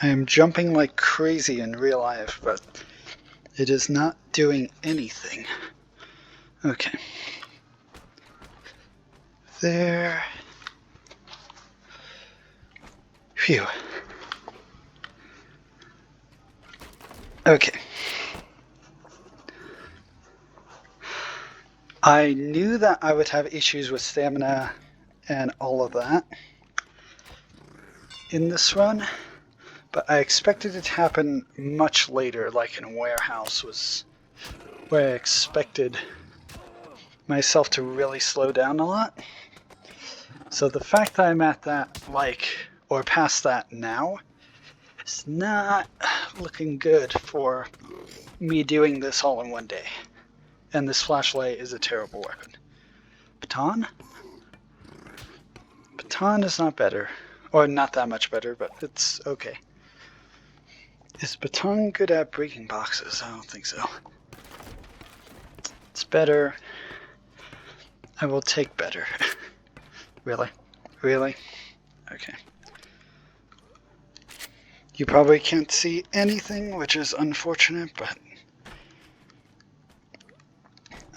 I am jumping like crazy in real life, but it is not doing anything. Okay. There. Phew. Okay. I knew that I would have issues with stamina and all of that in this run, but I expected it to happen much later, like in Warehouse was where I expected myself to really slow down a lot. So the fact that I'm at that, or past that now, is not looking good for me doing this all in one day. And this flashlight is a terrible weapon. Baton? Baton is not better. Or not that much better, but it's okay. Is Baton good at breaking boxes? I don't think so. It's better. I will take better. Really? Really? Okay. You probably can't see anything, which is unfortunate, but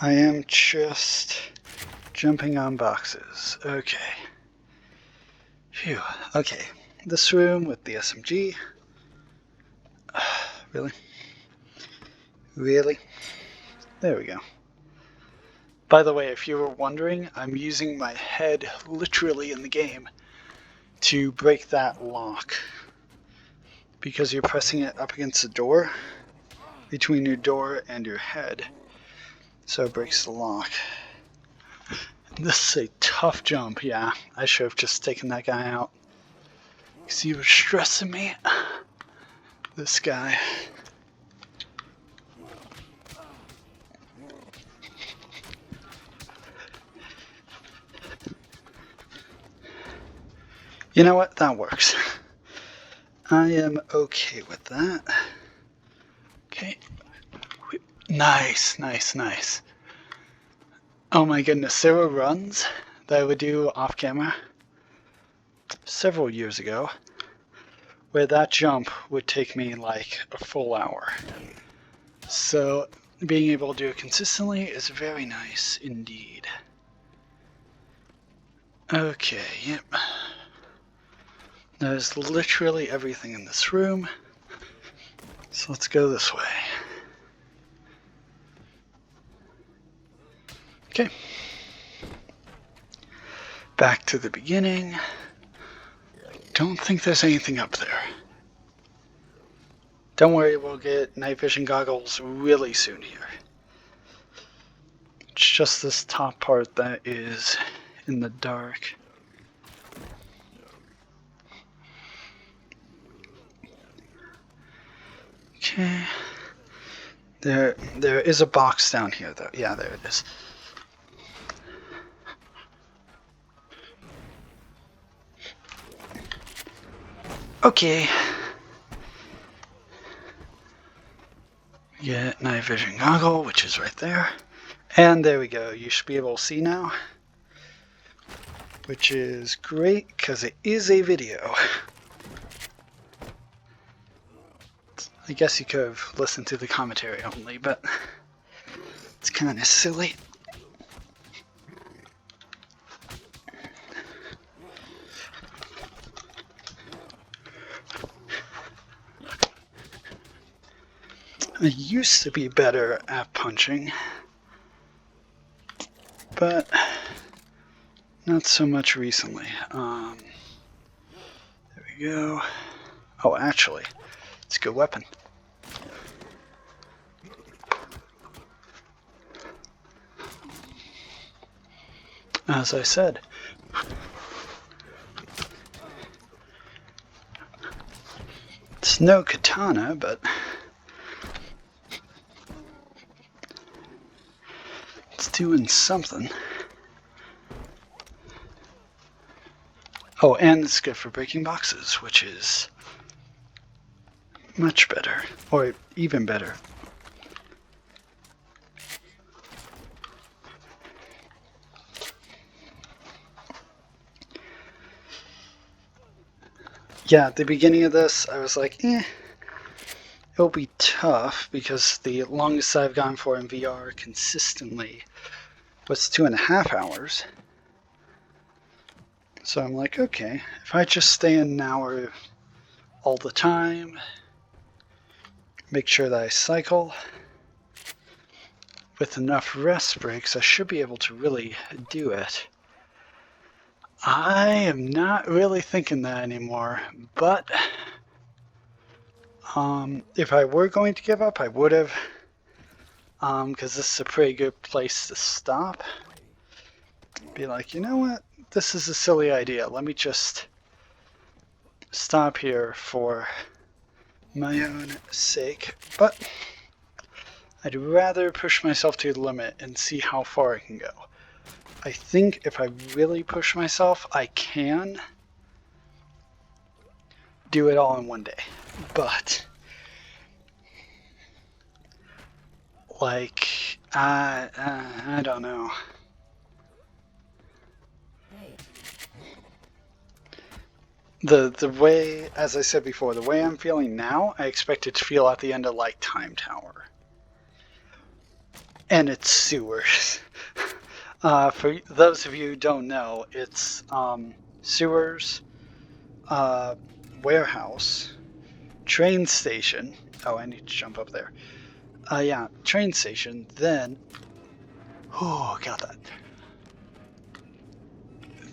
I am just jumping on boxes. Okay. Phew. Okay. This room with the SMG. Really? Really? There we go. By the way, if you were wondering, I'm using my head literally in the game to break that lock. Because you're pressing it up against the door, between your door and your head. So it breaks the lock. This is a tough jump, yeah. I should have just taken that guy out. Because he was stressing me. This guy. You know what? That works. I am okay with that. Okay. Nice, nice, nice. Oh my goodness, there were runs that I would do off camera several years ago where that jump would take me like a full hour. So being able to do it consistently is very nice indeed. Okay, yep. There's literally everything in this room. So let's go this way. Okay. Back to the beginning. I don't think there's anything up there. Don't worry, we'll get night vision goggles really soon here. It's just this top part that is in the dark. Okay. There is a box down here though. Yeah, there it is. Okay. Get night vision goggle, which is right there. And there we go. You should be able to see now. Which is great because it is a video. I guess you could have listened to the commentary only, but it's kind of silly. I used to be better at punching, but not so much recently. There we go. Oh, actually, it's a good weapon. As I said, it's no katana, but it's doing something. Oh, and it's good for breaking boxes, which is much better, or even better. Yeah, at the beginning of this, I was like, it'll be tough because the longest I've gone for in VR consistently was 2.5 hours. So I'm like, okay, if I just stay in an hour all the time, make sure that I cycle with enough rest breaks, I should be able to really do it. I am not really thinking that anymore, but if I were going to give up, I would have, because this is a pretty good place to stop. Be like, you know what, this is a silly idea. Let me just stop here for my own sake, but I'd rather push myself to the limit and see how far I can go. I think if I really push myself, I can do it all in one day. But, like, I don't know. The way, as I said before, the way I'm feeling now, I expect it to feel at the end of, like, Time Tower. and it's sewers. For those of you who don't know, it's sewers, warehouse, train station. Oh, I need to jump up there. Yeah, train station, then... Oh, got that.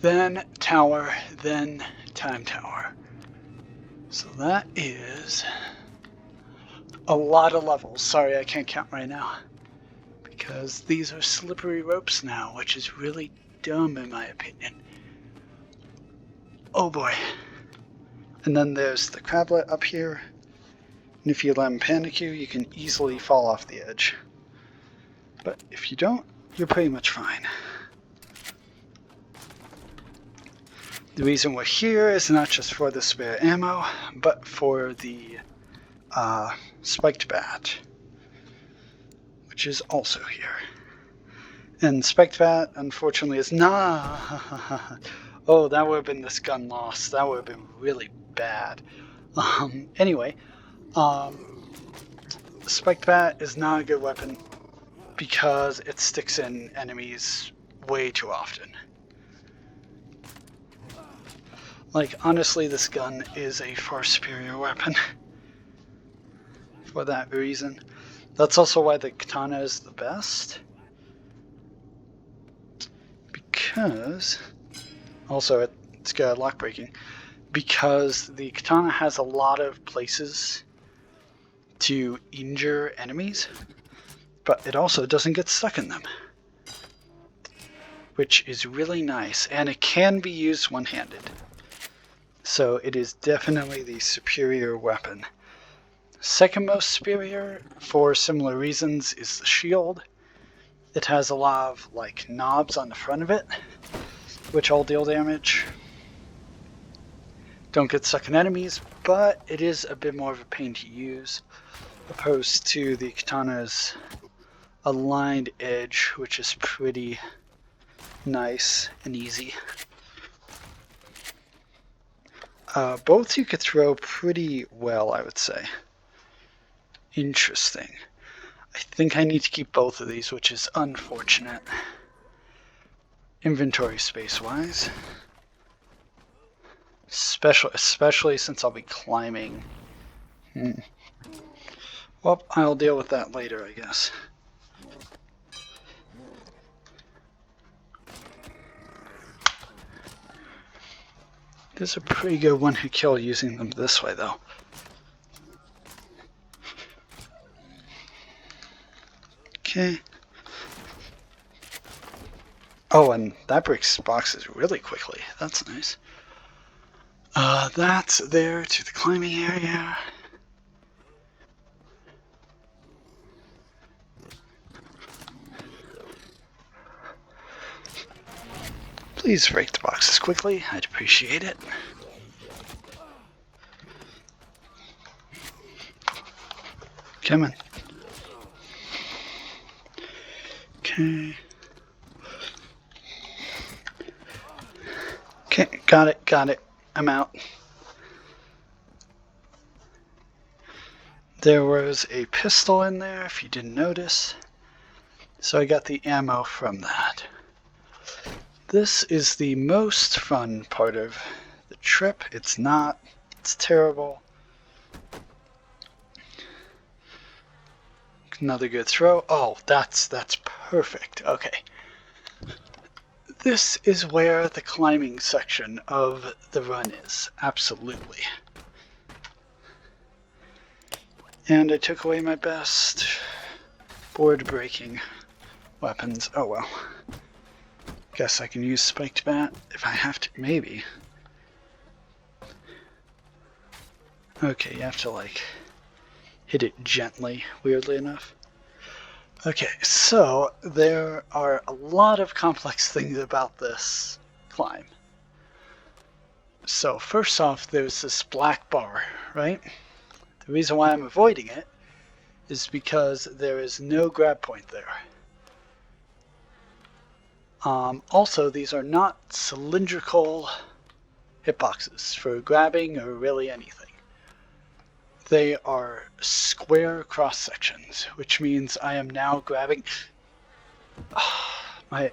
Then tower, then time tower. So that is a lot of levels. Sorry, I can't count right now. Because these are slippery ropes now, which is really dumb in my opinion. Oh boy. And then there's the crablet up here. And if you let him panic you, you can easily fall off the edge. But if you don't, you're pretty much fine. The reason we're here is not just for the spare ammo, but for the spiked bat, which is also here. And spiked bat, unfortunately, is not... Oh, that would have been this gun loss. That would have been really bad. Anyway, spiked bat is not a good weapon because it sticks in enemies way too often. Like, honestly, this gun is a far superior weapon for that reason. That's also why the katana is the best. Because... Also, it's good at lock breaking. Because the katana has a lot of places to injure enemies, but it also doesn't get stuck in them, which is really nice, and it can be used one-handed. So it is definitely the superior weapon. Second most superior, for similar reasons, is the shield. It has a lot of like knobs on the front of it, which all deal damage. Don't get stuck in enemies, but it is a bit more of a pain to use, opposed to the katana's aligned edge, which is pretty nice and easy. Both you could throw pretty well, I would say. Interesting. I think I need to keep both of these, which is unfortunate. Inventory space-wise. Especially since I'll be climbing. Well, I'll deal with that later, I guess. This is a pretty good one-hit kill using them this way, though. Okay. Oh, and that breaks boxes really quickly. That's nice. That's there to the climbing area. Please break the boxes quickly. I'd appreciate it. Come on. Okay. Okay, got it. I'm out. There was a pistol in there, if you didn't notice. So I got the ammo from that. This is the most fun part of the trip. It's not. It's terrible. Another good throw. Oh, that's perfect. Okay. This is where the climbing section of the run is. Absolutely. And I took away my best board-breaking weapons. Oh well. Guess I can use spiked bat if I have to. Maybe. Okay, you have to like hit it gently, weirdly enough. Okay, so there are a lot of complex things about this climb. So first off, there's this black bar, right? The reason why I'm avoiding it is because there is no grab point there. Also, these are not cylindrical hitboxes for grabbing or really anything. They are square cross sections, which means I am now grabbing My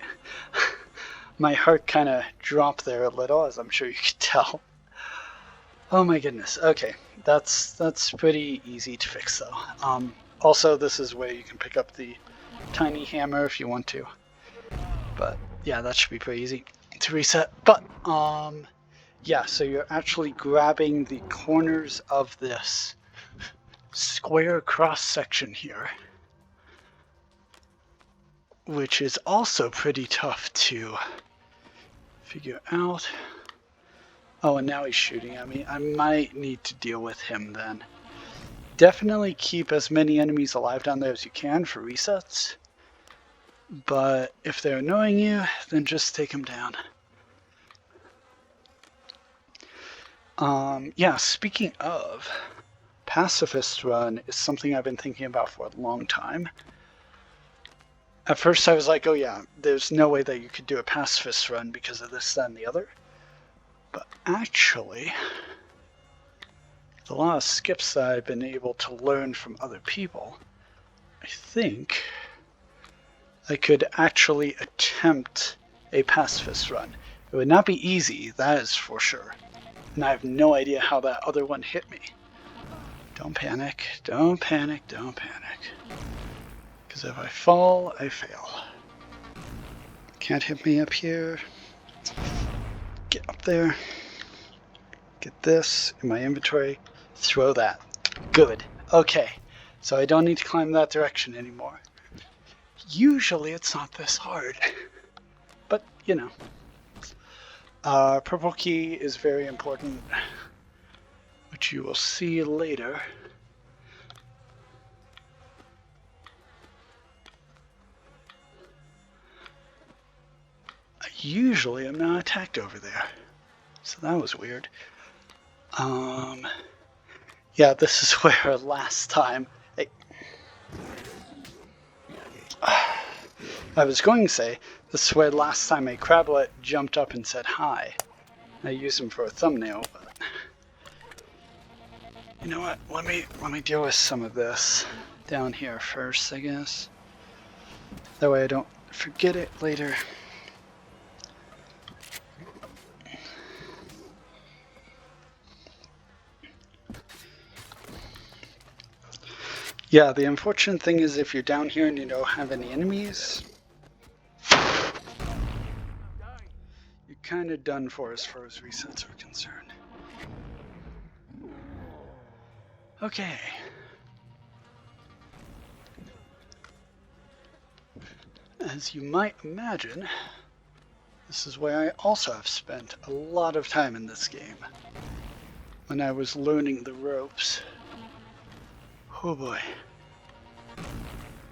my heart kind of dropped there a little, as I'm sure you could tell. Oh my goodness. Okay, that's pretty easy to fix though. Also, this is where you can pick up the tiny hammer if you want to. But yeah, that should be pretty easy to reset. But yeah, so you're actually grabbing the corners of this square cross section here, which is also pretty tough to figure out. Oh, and now he's shooting at me. I might need to deal with him then. Definitely keep as many enemies alive down there as you can for resets. But if they're annoying you, then just take them down. Yeah, speaking of, Pacifist Run is something I've been thinking about for a long time. At first I was like, oh yeah, there's no way that you could do a Pacifist Run because of this, that, and the other. But actually, with a lot of skips that I've been able to learn from other people, I think I could actually attempt a Pacifist Run. It would not be easy, that is for sure. And I have no idea how that other one hit me. Don't panic, don't panic, don't panic. Because if I fall, I fail. Can't hit me up here. Get up there. Get this in my inventory. Throw that. Good. Okay. So I don't need to climb that direction anymore. Usually it's not this hard. But, you know. Purple key is very important, which you will see later. I usually am not attacked over there, so that was weird. Yeah, this is where last time I was going to say, this is where last time a crablet jumped up and said hi. I used him for a thumbnail, but you know what? Let me deal with some of this down here first, I guess. That way I don't forget it later. Yeah, the unfortunate thing is if you're down here and you don't have any enemies, you're kind of done for as far as resets are concerned. Okay. As you might imagine, this is where I also have spent a lot of time in this game when I was learning the ropes. Oh boy.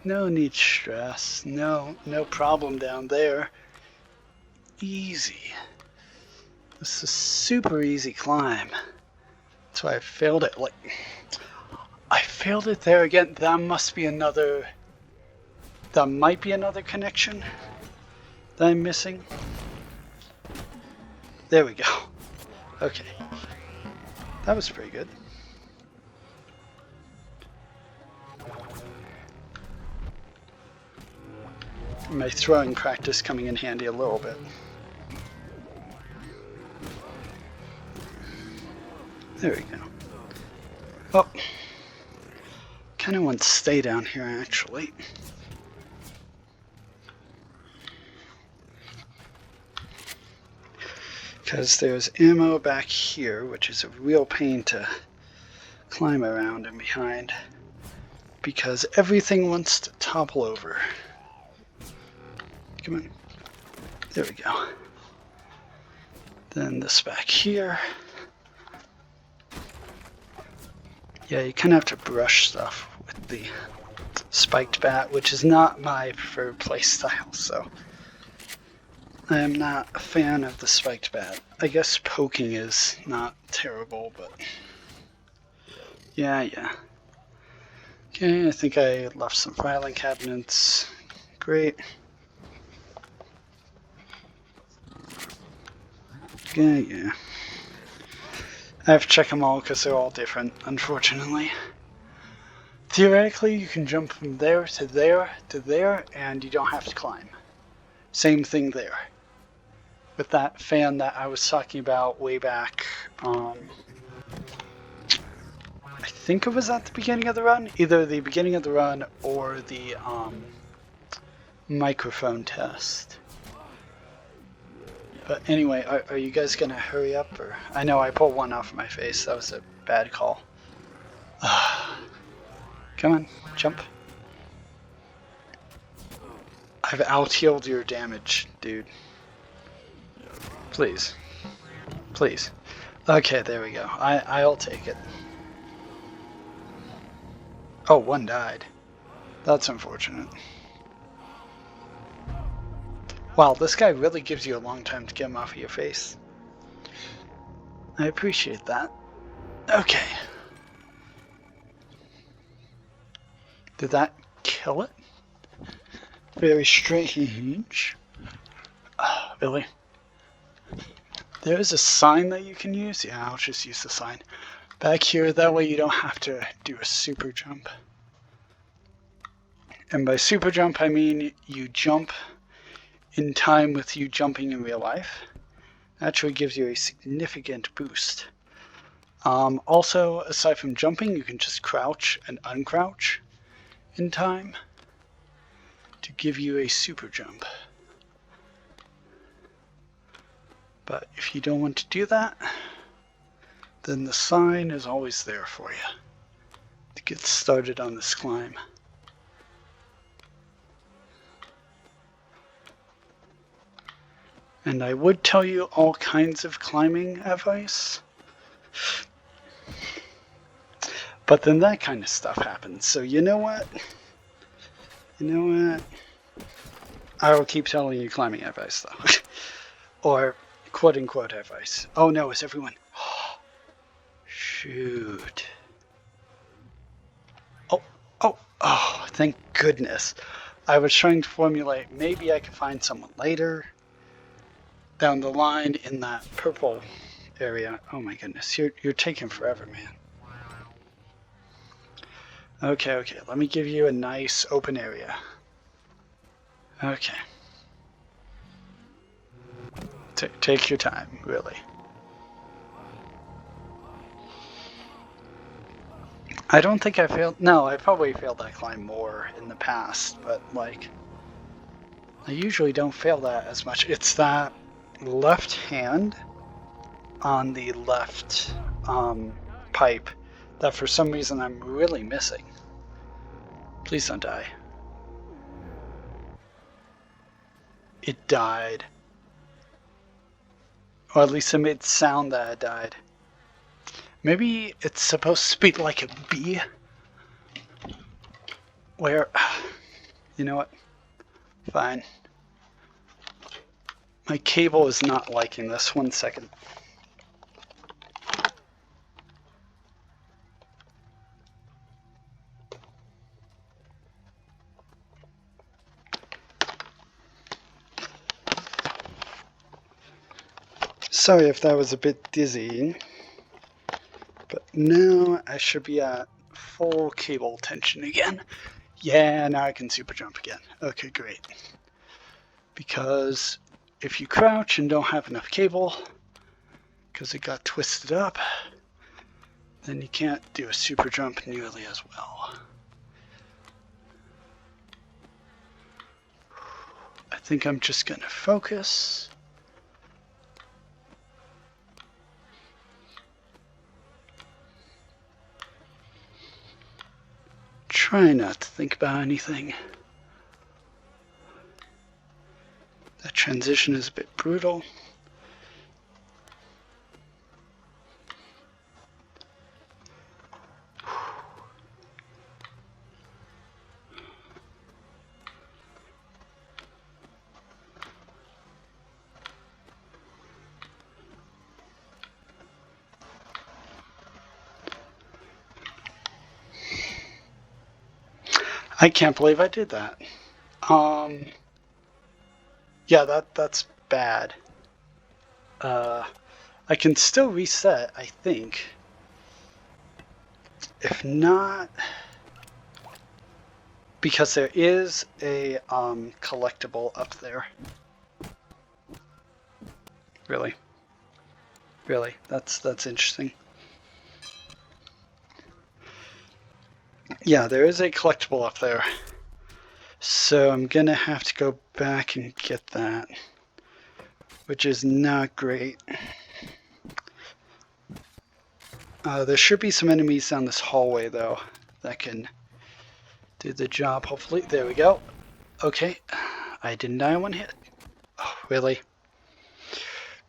No need stress. No problem down there. Easy. This is a super easy climb. That's why I failed it. I failed it there again. That must be another. That might be another connection that I'm missing. There we go. Okay. That was pretty good. My throwing practice coming in handy a little bit. There we go. Oh, kind of want to stay down here actually. Because there's ammo back here, which is a real pain to climb around and behind. Because everything wants to topple over. Come on. There we go. Then this back here. Yeah, you kind of have to brush stuff with the spiked bat, which is not my preferred playstyle, so I am not a fan of the spiked bat. I guess poking is not terrible, but yeah. Okay, I think I left some filing cabinets. Great. Yeah. I have to check them all because they're all different, unfortunately. Theoretically, you can jump from there to there to there, and you don't have to climb. Same thing there. With that fan that I was talking about way back, I think it was at the beginning of the run, either the beginning of the run or the microphone test. But anyway, are you guys gonna hurry up? Or I know I pulled one off my face. That was a bad call. Come on, jump. I've out-healed your damage, dude. Please. Please. Okay, there we go. I'll take it. Oh, one died. That's unfortunate. Wow, this guy really gives you a long time to get him off of your face. I appreciate that. Okay. Did that kill it? Very strange. Really? There is a sign that you can use? Yeah, I'll just use the sign. Back here, that way you don't have to do a super jump. And by super jump, I mean you jump in time with you jumping in real life. Actually gives you a significant boost. Also, aside from jumping, you can just crouch and uncrouch in time to give you a super jump. But if you don't want to do that, then the sign is always there for you to get started on this climb. And I would tell you all kinds of climbing advice, but then that kind of stuff happens. So you know what? I will keep telling you climbing advice though. Or quote unquote advice. Oh no, is everyone? Shoot. Oh, thank goodness. I was trying to formulate, maybe I could find someone later down the line in that purple area. Oh my goodness, you're taking forever, man. Okay, let me give you a nice open area. Okay. Take your time, really. I don't think I failed. No, I probably failed that climb more in the past, but like, I usually don't fail that as much. It's that left hand on the left pipe that for some reason I'm really missing. Please don't die. It died. Or at least it made sound that it died. Maybe it's supposed to be like a bee. Where, you know what? Fine. My cable is not liking this. 1 second. Sorry if that was a bit dizzying, but now I should be at full cable tension again. Yeah, now I can super jump again. Okay, great. Because if you crouch and don't have enough cable, because it got twisted up, then you can't do a super jump nearly as well. I think I'm just gonna focus. Try not to think about anything. That transition is a bit brutal. I can't believe I did that. Yeah, that's bad. I can still reset, I think. If not, because there is a collectible up there. Really? Really? That's interesting. Yeah, there is a collectible up there. So I'm gonna have to go back and get that, which is not great. There should be some enemies down this hallway though that can do the job, hopefully. There we go. Okay, I didn't die in one hit. Oh, really?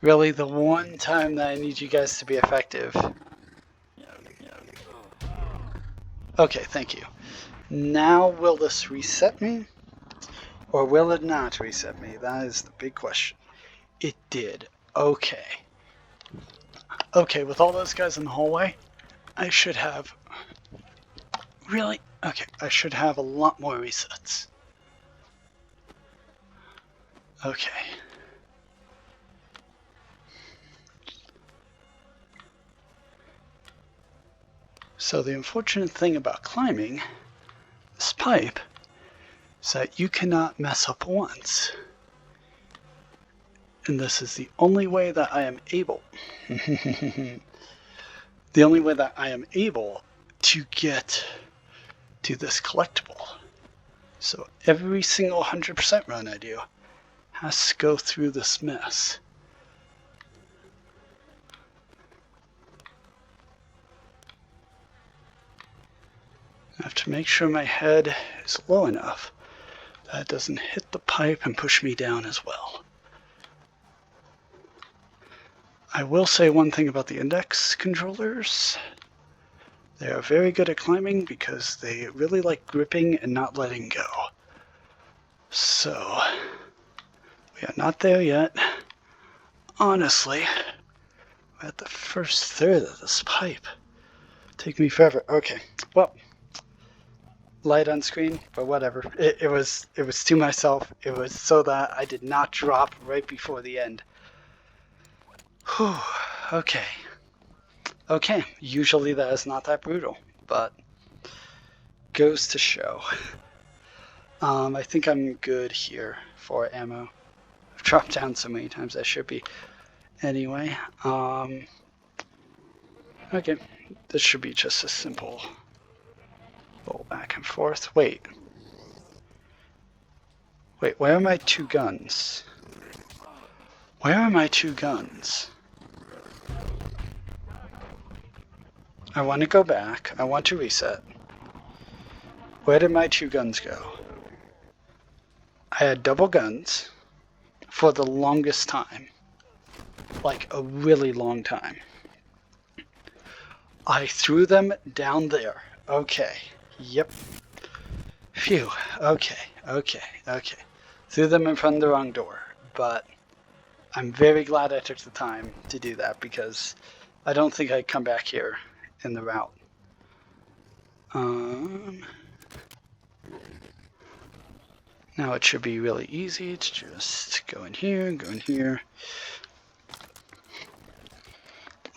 Really, the one time that I need you guys to be effective. Okay, thank you. Now will this reset me? Or will it not reset me? That is the big question. It did. Okay. Okay, with all those guys in the hallway, I should have... Really? Okay, I should have a lot more resets. Okay. So the unfortunate thing about climbing this pipe is that you cannot mess up once. And this is the only way that I am able. The only way that I am able to get to this collectible. So every single 100% run I do has to go through this mess. I have to make sure my head is low enough that it doesn't hit the pipe and push me down as well. I will say one thing about the index controllers. They are very good at climbing because they really like gripping and not letting go. So, we are not there yet. Honestly, we're at the first third of this pipe. Take me forever. Okay, well, light on screen, but whatever. It was to myself. It was so that I did not drop right before the end. Whew, okay. Okay, usually that is not that brutal, but goes to show. I think I'm good here for ammo. I've dropped down so many times I should be. Anyway, okay, this should be just a simple roll back and forth. Wait, where are my two guns? Where are my two guns? I want to go back. I want to reset. Where did my two guns go? I had double guns for the longest time. Like a really long time. I threw them down there. Okay. Yep. Phew. Okay. Threw them in front of the wrong door. But I'm very glad I took the time to do that because I don't think I'd come back here in the route. Now it should be really easy to just go in here,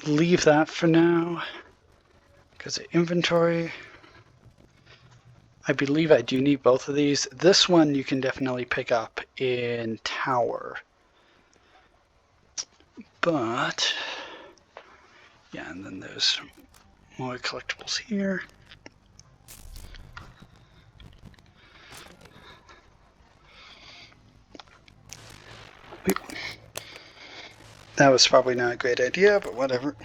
leave that for now because of inventory. I believe I do need both of these. This one you can definitely pick up in Tower. But yeah, and then there's more collectibles here. Wait. That was probably not a great idea, but whatever.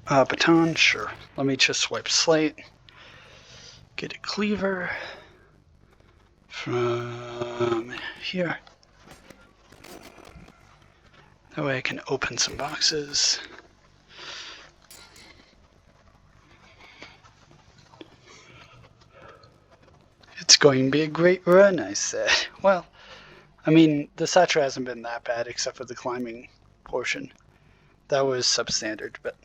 Baton, sure. Let me just swipe slate. Get a cleaver from here. That way I can open some boxes. It's going to be a great run, I said. Well, I mean, the Satchel hasn't been that bad except for the climbing portion. That was substandard, but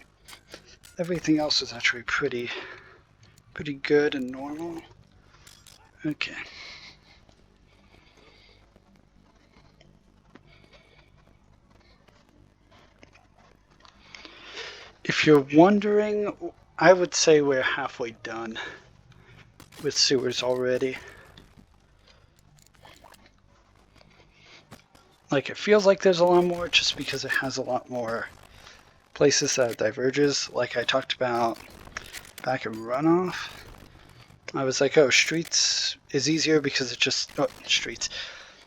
everything else was actually pretty good and normal. Okay. If you're wondering, I would say we're halfway done. with sewers already. Like, it feels like there's a lot more just because it has a lot more places that diverges. Like I talked about back in Runoff, I was like, oh, streets is easier because it just, oh, streets.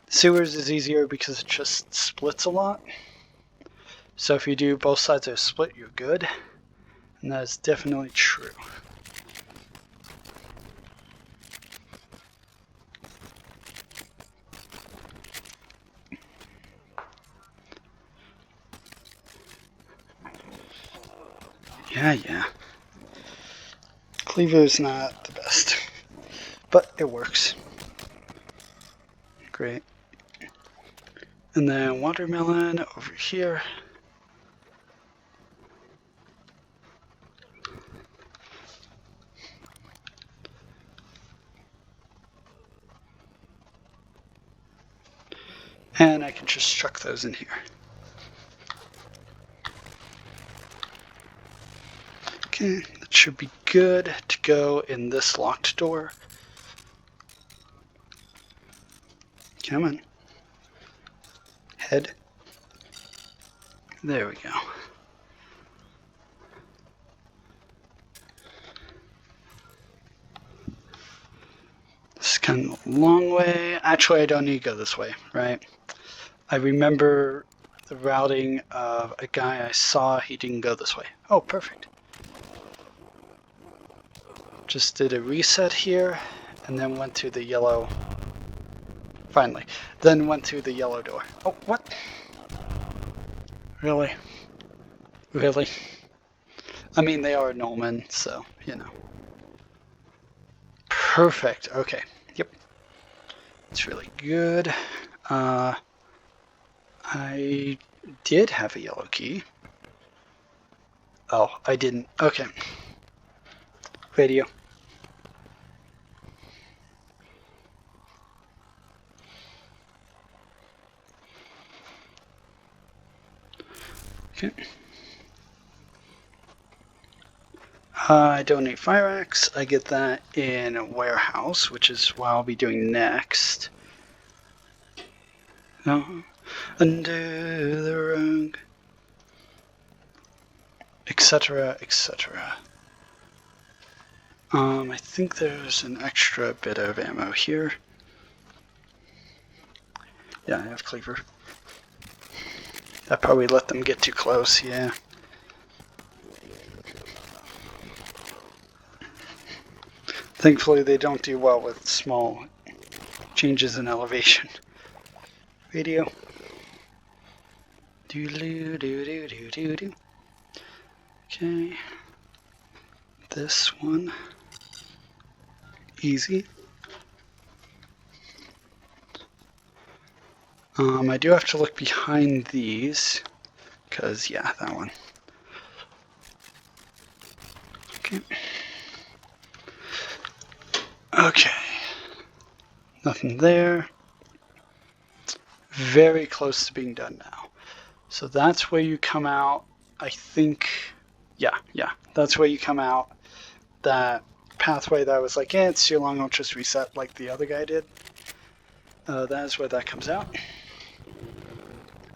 Sewers is easier because it just splits a lot. So if you do both sides of a split, you're good. And that is definitely true. Yeah. Cleaver is not the best, but it works. Great. And then watermelon over here. And I can just chuck those in here. Okay, that should be good to go in this locked door. Come on. Head. There we go. This is kind of a long way. Actually, I don't need to go this way, right? I remember the routing of a guy I saw. He didn't go this way. Oh, perfect. Just did a reset here, and then went to the yellow. Finally. Then went to the yellow door. Oh, what? Really? Really? I mean, they are Norman, so, you know. Perfect. Okay. Yep. It's really good. I did have a yellow key. Oh, I didn't. Okay. Radio. Okay. I don't need fire axe. I get that in a warehouse, which is what I'll be doing next. No. Under the rug. Etc., etc. I think there's an extra bit of ammo here. Yeah, I have cleaver. That probably let them get too close, yeah. Thankfully, they don't do well with small changes in elevation. Radio. Do. Okay. This one. Easy. I do have to look behind these, because, yeah, that one. Okay. Nothing there. Very close to being done now. So that's where you come out, I think, yeah, that's where you come out. That pathway that I was like, it's too long, I'll just reset like the other guy did. That is where that comes out.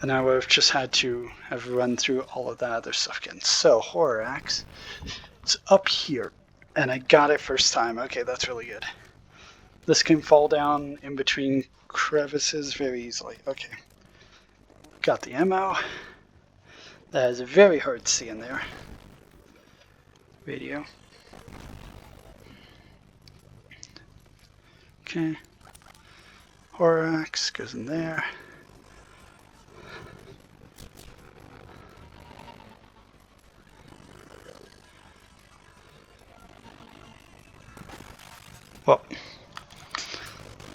And I would have just had to have run through all of that other stuff again. So, Horror Axe, it's up here, and I got it first time. Okay, that's really good. This can fall down in between crevices very easily. Okay. Got the ammo. That is very hard to see in there. Radio. Okay. Horror Axe goes in there. Well,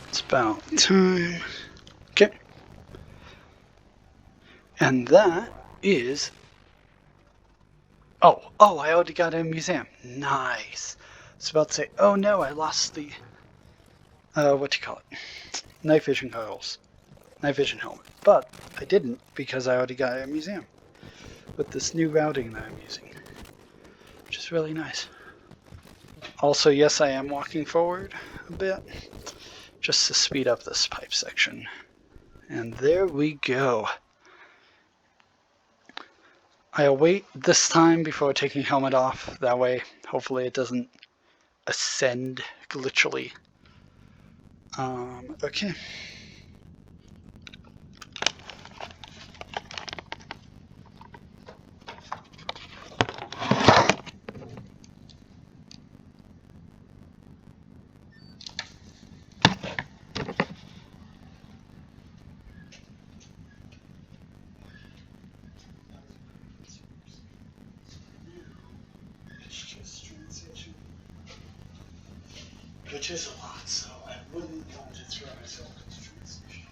it's about time. Okay. And that is... Oh, I already got it in a museum. Nice. I was about to say, oh no, I lost the... what do you call it? Night vision goggles. Night vision helmet. But I didn't because I already got it in a museum. With this new routing that I'm using. Which is really nice. Also, yes, I am walking forward a bit, just to speed up this pipe section. And there we go. I'll wait this time before taking helmet off. That way, hopefully it doesn't ascend glitchily. Okay. Which is a lot, so I wouldn't want to throw myself into transition.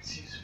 Excuse me.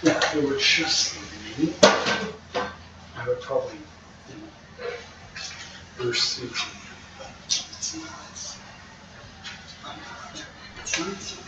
Yeah, if it were just me, I would probably, burst into it, but it's not. I'm not. It's not.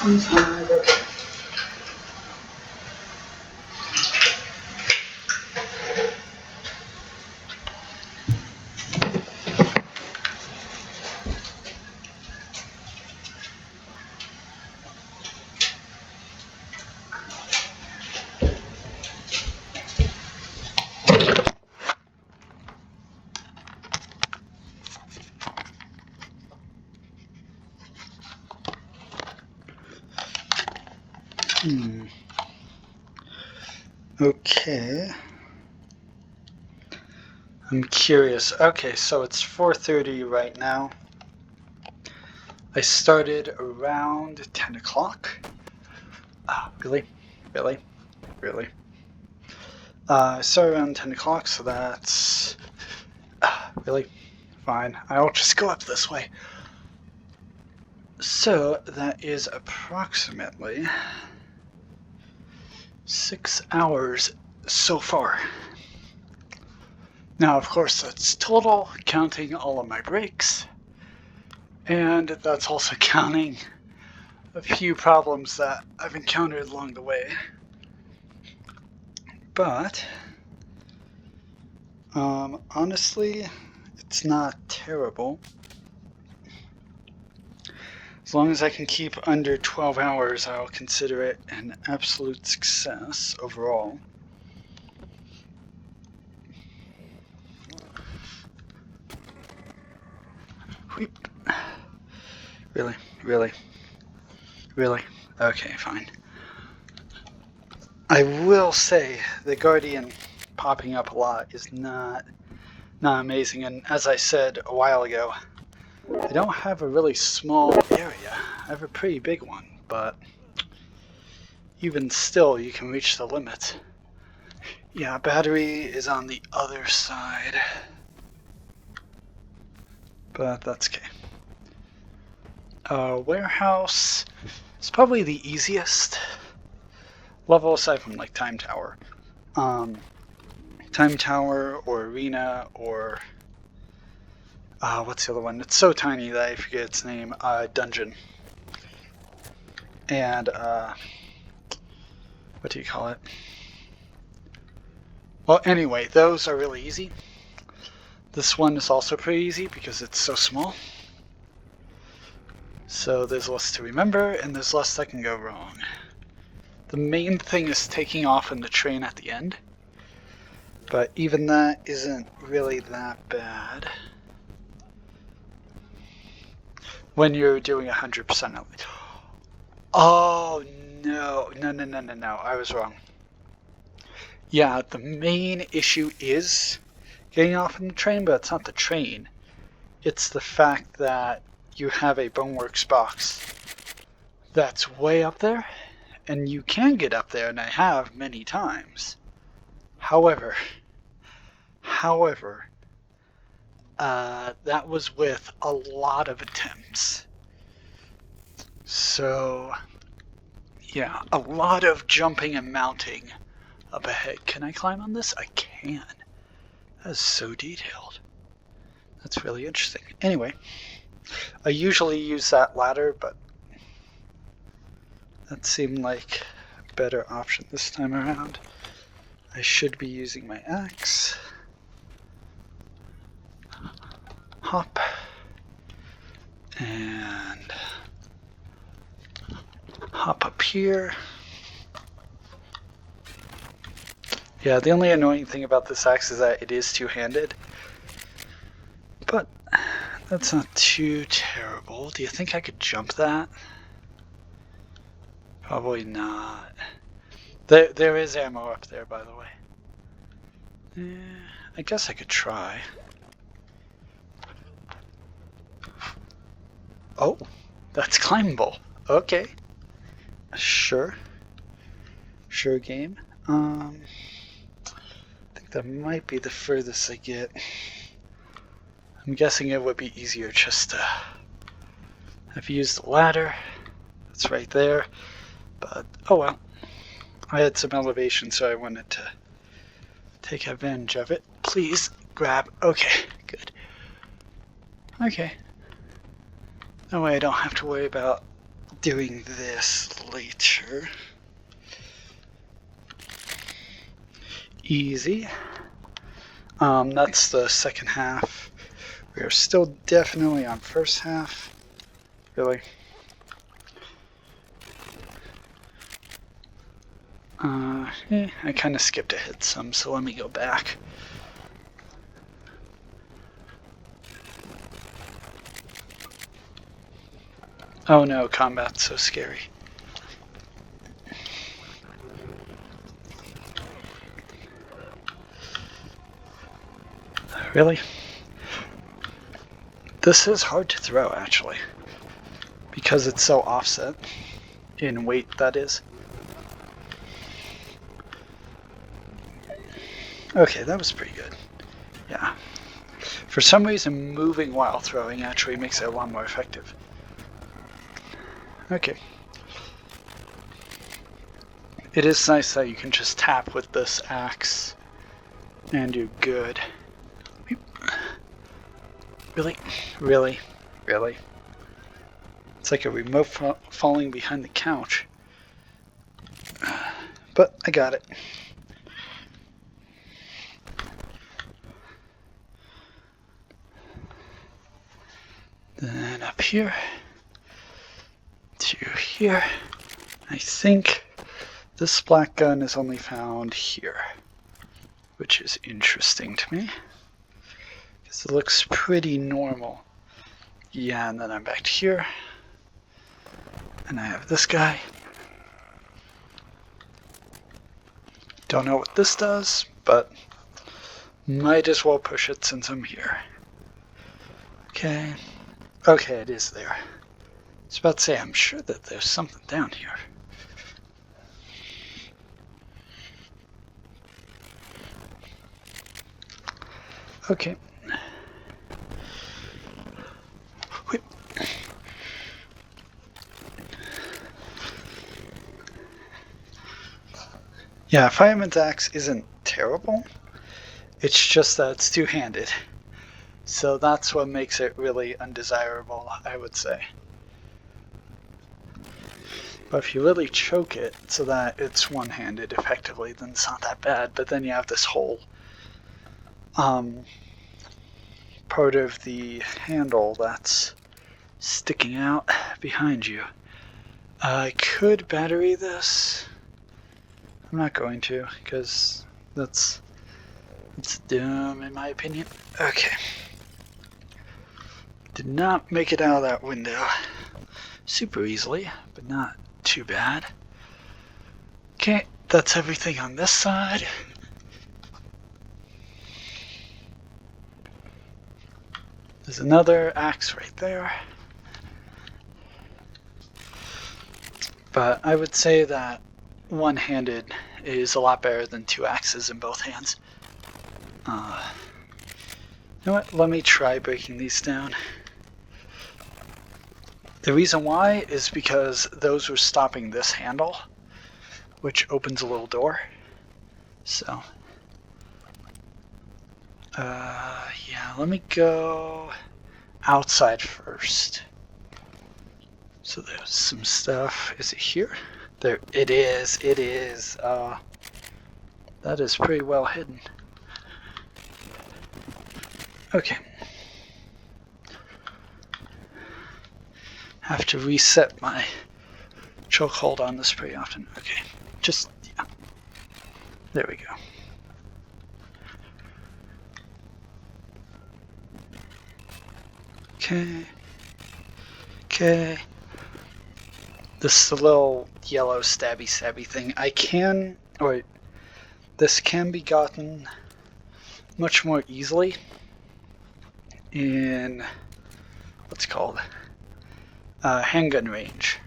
25, okay. Okay. I'm curious. Okay, so it's 4:30 right now. I started around 10 o'clock. Really? Really? Really? I started around 10 o'clock, so that's... really? Fine. I'll just go up this way. So that is approximately 6 hours so far. Now, of course, that's total, counting all of my breaks. And that's also counting a few problems that I've encountered along the way. But, honestly, it's not terrible. As long as I can keep under 12 hours, I'll consider it an absolute success overall. Whoop. Really? Really? Really? Okay, fine. I will say the Guardian popping up a lot is not amazing, and as I said a while ago, I don't have a really small area. I have a pretty big one, but even still, you can reach the limit. Yeah, battery is on the other side, but that's okay. Warehouse is probably the easiest level aside from like Time Tower. Time Tower or Arena or what's the other one? It's so tiny that I forget its name. Dungeon. And what do you call it? Well, anyway, those are really easy. This one is also pretty easy because it's so small. So there's less to remember and there's less that can go wrong. The main thing is taking off in the train at the end. But even that isn't really that bad when you're doing 100% of it. Oh, no, I was wrong. Yeah, the main issue is getting off in the train, but it's not the train. It's the fact that you have a Boneworks box that's way up there, and you can get up there, and I have many times. However, that was with a lot of attempts. So, yeah, a lot of jumping and mounting up ahead. Can I climb on this? I can. That is so detailed. That's really interesting. Anyway, I usually use that ladder, but that seemed like a better option this time around. I should be using my axe. Hop. And hop up here. Yeah, the only annoying thing about this axe is that it is two-handed. But that's not too terrible. Do you think I could jump that? Probably not. There is ammo up there, by the way. I guess I could try. Oh, that's climbable. Okay. Sure. Sure game. I think that might be the furthest I get. I'm guessing it would be easier just to have used the ladder. It's right there. But, oh well. I had some elevation, so I wanted to take advantage of it. Please grab. Okay, good. Okay. That way I don't have to worry about doing this later. Easy. That's the second half. We are still definitely on first half. Really. I kind of skipped ahead some, so let me go back. Oh no, combat's so scary. Really? This is hard to throw, actually, because it's so offset in weight, that is. Okay, that was pretty good. Yeah. For some reason, moving while throwing actually makes it a lot more effective. Okay. It is nice that you can just tap with this axe and you're good. Really? Really? Really? It's like a remote falling behind the couch. But I got it. Then up here to here. I think this black gun is only found here, which is interesting to me because it looks pretty normal. Yeah, and then I'm back to here, and I have this guy. Don't know what this does, but might as well push it since I'm here. Okay. Okay, it is there. I was about to say, I'm sure that there's something down here. Okay. Wait. Yeah, Fireman's Axe isn't terrible. It's just that it's two-handed. So that's what makes it really undesirable, I would say. But if you really choke it so that it's one-handed effectively, then it's not that bad. But then you have this whole part of the handle that's sticking out behind you. I could battery this. I'm not going to, because that's dumb in my opinion. Okay. Did not make it out of that window super easily, but not too bad. Okay, that's everything on this side. There's another axe right there. But I would say that one-handed is a lot better than two axes in both hands. You know what? Let me try breaking these down. The reason why is because those were stopping this handle, which opens a little door. So, yeah, let me go outside first. So there's some stuff. Is it here? There it is. It is. That is pretty well hidden. Okay. Have to reset my chokehold on this pretty often. Okay. Just, yeah. There we go. Okay. Okay. This little yellow stabby thing. This can be gotten much more easily in what's called handgun range.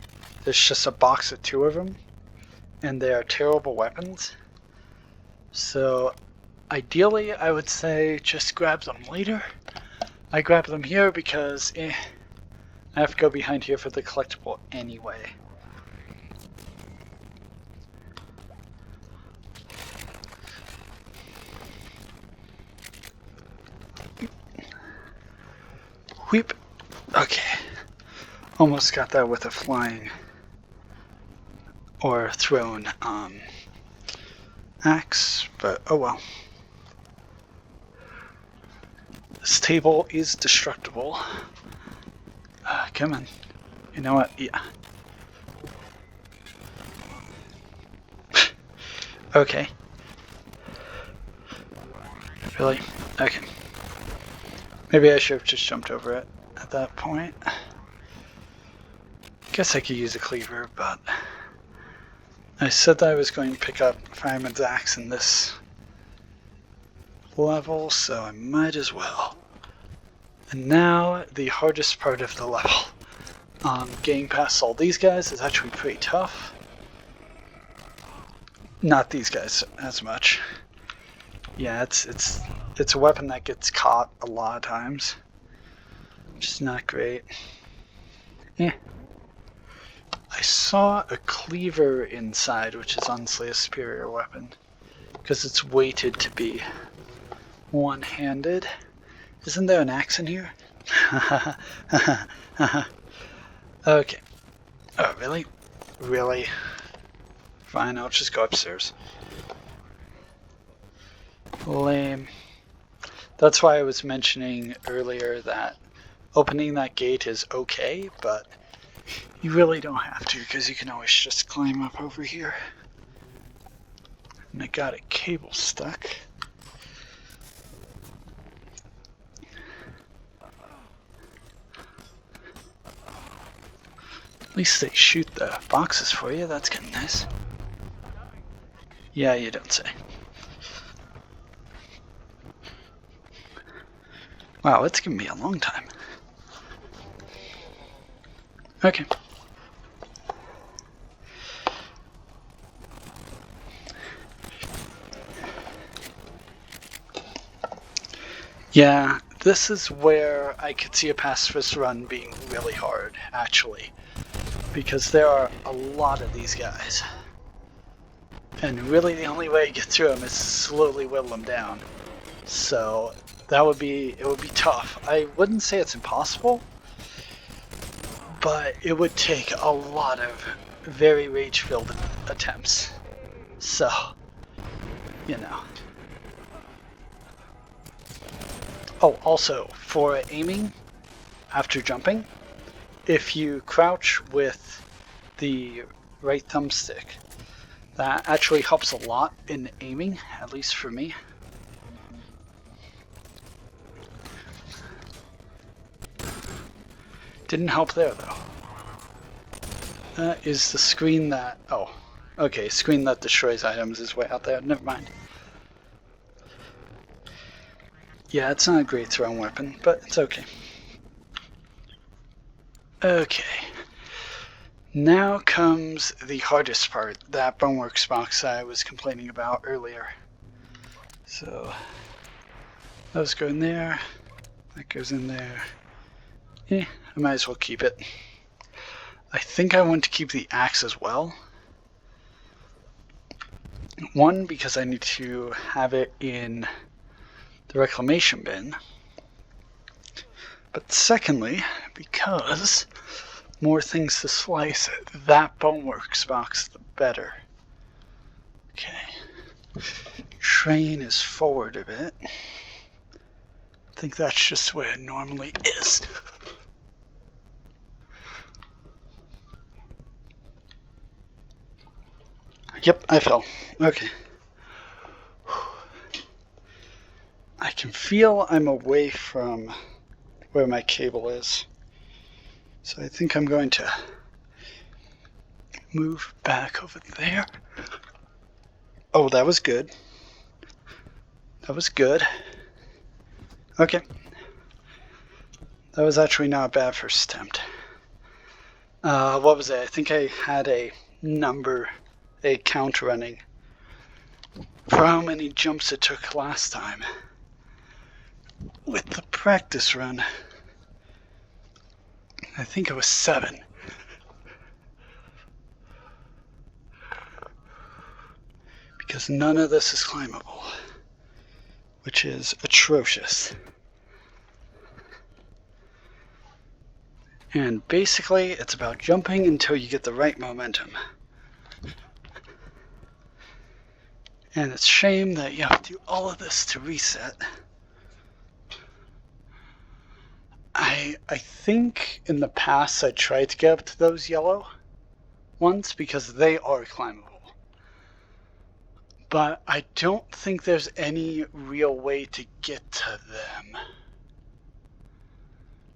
There's just a box of 2 of them, and they are terrible weapons. So ideally, I would say just grab them later. I grab them here because I have to go behind here for the collectible anyway. Whoop. Okay. Almost got that with a flying or thrown axe, but oh well. This table is destructible. Come on. You know what? Yeah. Okay. Really? Okay. Maybe I should have just jumped over it at that point. Guess I could use a cleaver, but I said that I was going to pick up Fireman's Axe in this level, so I might as well. And now the hardest part of the level. Getting past all these guys is actually pretty tough. Not these guys as much. Yeah, it's a weapon that gets caught a lot of times, which is not great. Yeah. I saw a cleaver inside, which is honestly a superior weapon, because it's weighted to be one-handed. Isn't there an axe in here? Okay. Oh, really? Really? Fine, I'll just go upstairs. Lame. That's why I was mentioning earlier that opening that gate is okay, but you really don't have to, because you can always just climb up over here. And I got a cable stuck. At least they shoot the boxes for you, that's kind of nice. Yeah, you don't say. Wow, it's given me a long time. Okay. Yeah, this is where I could see a pacifist run being really hard, actually. Because there are a lot of these guys. And really the only way to get through them is to slowly whittle them down. So it would be tough. I wouldn't say it's impossible, but it would take a lot of very rage-filled attempts. So, you know. Oh, also, for aiming after jumping, if you crouch with the right thumbstick, that actually helps a lot in aiming, at least for me. Didn't help there, though. That is the screen that... Oh, okay, screen that destroys items is way out there. Never mind. Yeah, it's not a great throwing weapon, but it's okay. Okay. Now comes the hardest part, that Boneworks box I was complaining about earlier. So, those go in there, that goes in there. I might as well keep it. I think I want to keep the axe as well. One, because I need to have it in the reclamation bin. But secondly, because more things to slice that Boneworks box, the better. Okay. Train is forward a bit. I think that's just where it normally is. Yep, I fell. Okay. I can feel I'm away from where my cable is. So I think I'm going to move back over there. Oh, that was good. That was good. Okay. That was actually not a bad first attempt. What was it? I think I had a count running for how many jumps it took last time. With the practice run, I think it was 7. Because none of this is climbable, which is atrocious. And basically, it's about jumping until you get the right momentum. And it's a shame that you have to do all of this to reset. I think in the past I tried to get up to those yellow ones because they are climbable. But I don't think there's any real way to get to them.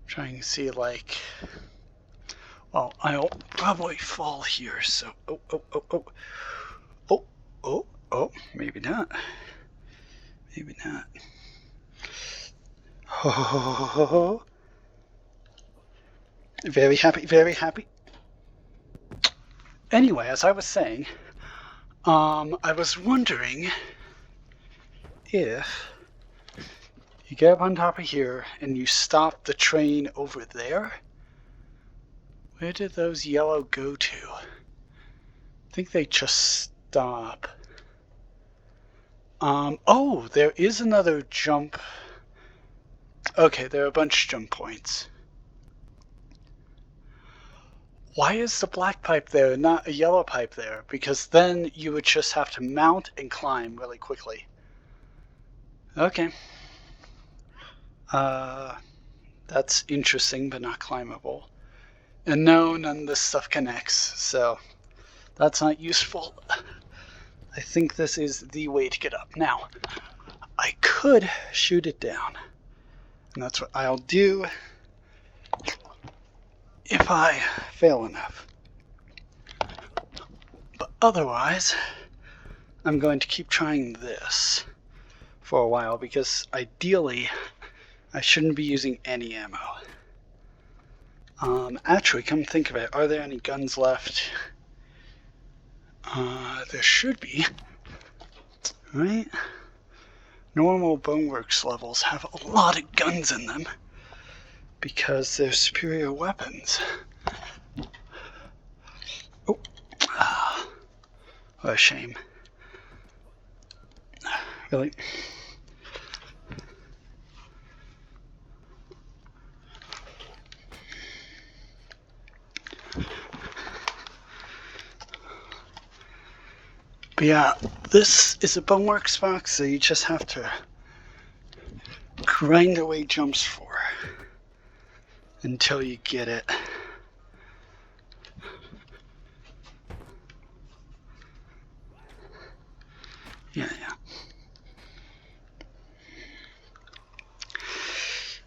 Trying to see, like, well, I'll probably fall here, so maybe not. Maybe not. Oh, very happy, very happy. Anyway, as I was saying, I was wondering if you get up on top of here and you stop the train over there, where did those yellow go to? I think they just stop. Oh, there is another jump. Okay, there are a bunch of jump points. Why is the black pipe there and not a yellow pipe there? Because then you would just have to mount and climb really quickly. Okay. That's interesting, but not climbable. And no, none of this stuff connects, so that's not useful. I think this is the way to get up. Now, I could shoot it down, and that's what I'll do if I fail enough. But otherwise, I'm going to keep trying this for a while, because ideally, I shouldn't be using any ammo. Actually, come think of it, are there any guns left? There should be, right? Normal Boneworks levels have a lot of guns in them because they're superior weapons. Oh, what a shame. Really? But yeah, this is a Boneworks box, so you just have to grind away jumps for until you get it.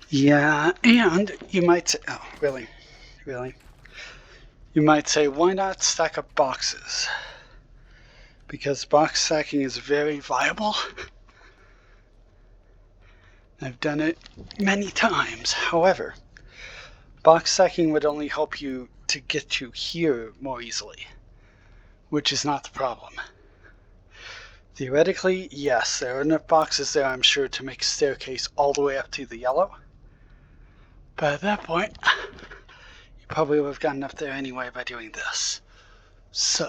Yeah, and you might say, oh, really? You might say, why not stack up boxes? Because box stacking is very viable. I've done it many times. However, box stacking would only help you to get to here more easily, which is not the problem. Theoretically, yes, there are enough boxes there, I'm sure, to make a staircase all the way up to the yellow. But at that point, you probably would have gotten up there anyway by doing this. So,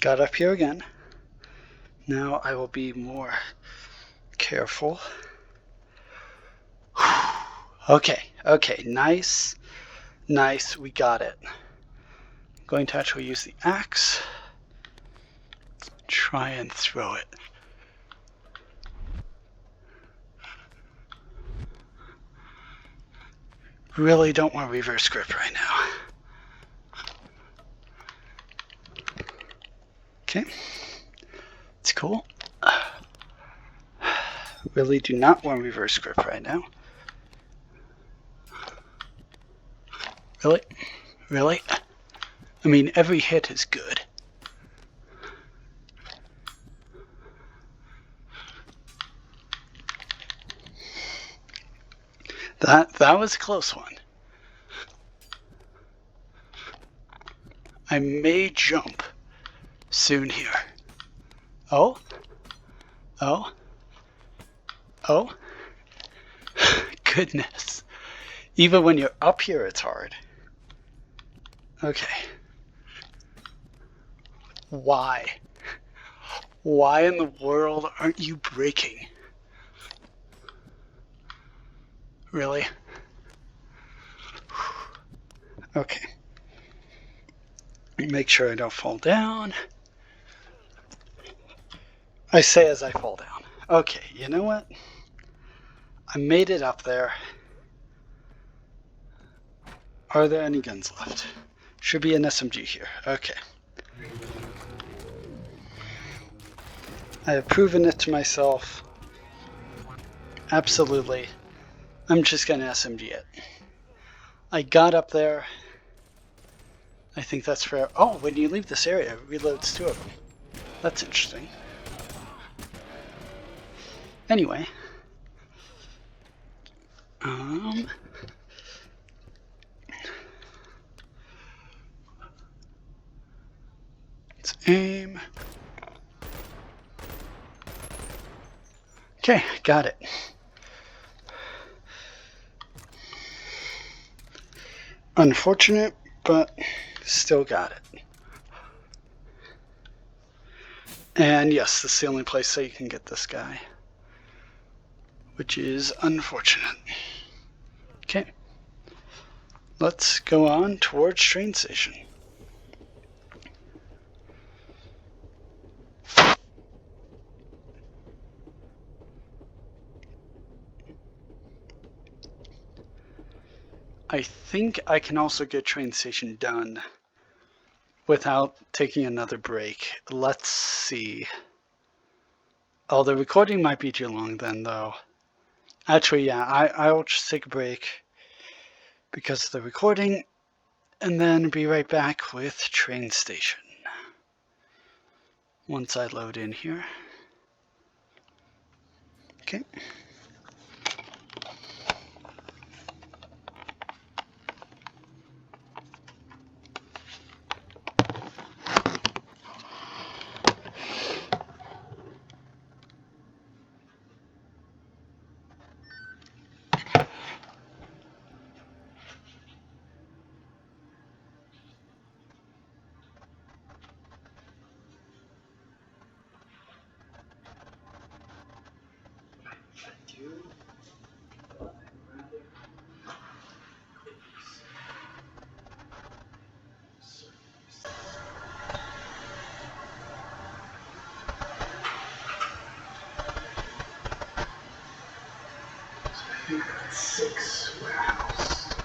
got up here again. Now I will be more careful. Okay, nice, we got it. I'm going to actually use the axe. Try and throw it. Really don't want to reverse grip right now. Okay, it's cool. Really do not want to reverse grip right now. Really? I mean, every hit is good. That was a close one. I may jump soon here. Oh. Goodness. Even when you're up here, it's hard. Okay. Why? Why in the world aren't you braking? Really? Okay. Make sure I don't fall down. I say as I fall down. Okay, you know what? I made it up there. Are there any guns left? Should be an SMG here. Okay. I have proven it to myself. Absolutely. I'm just gonna SMG it. I got up there. I think that's fair. Oh, when you leave this area, it reloads 2 of them. That's interesting. Anyway. Let's aim. Okay, got it. Unfortunate, but still got it. And yes, this is the only place that you can get this guy, which is unfortunate. Okay, let's go on towards train station. I think I can also get train station done without taking another break. Let's see. Oh, the recording might be too long then, though. Actually, yeah, I'll just take a break because of the recording, and then be right back with train station. Once I load in here. Okay. I think that's 6 warehouse.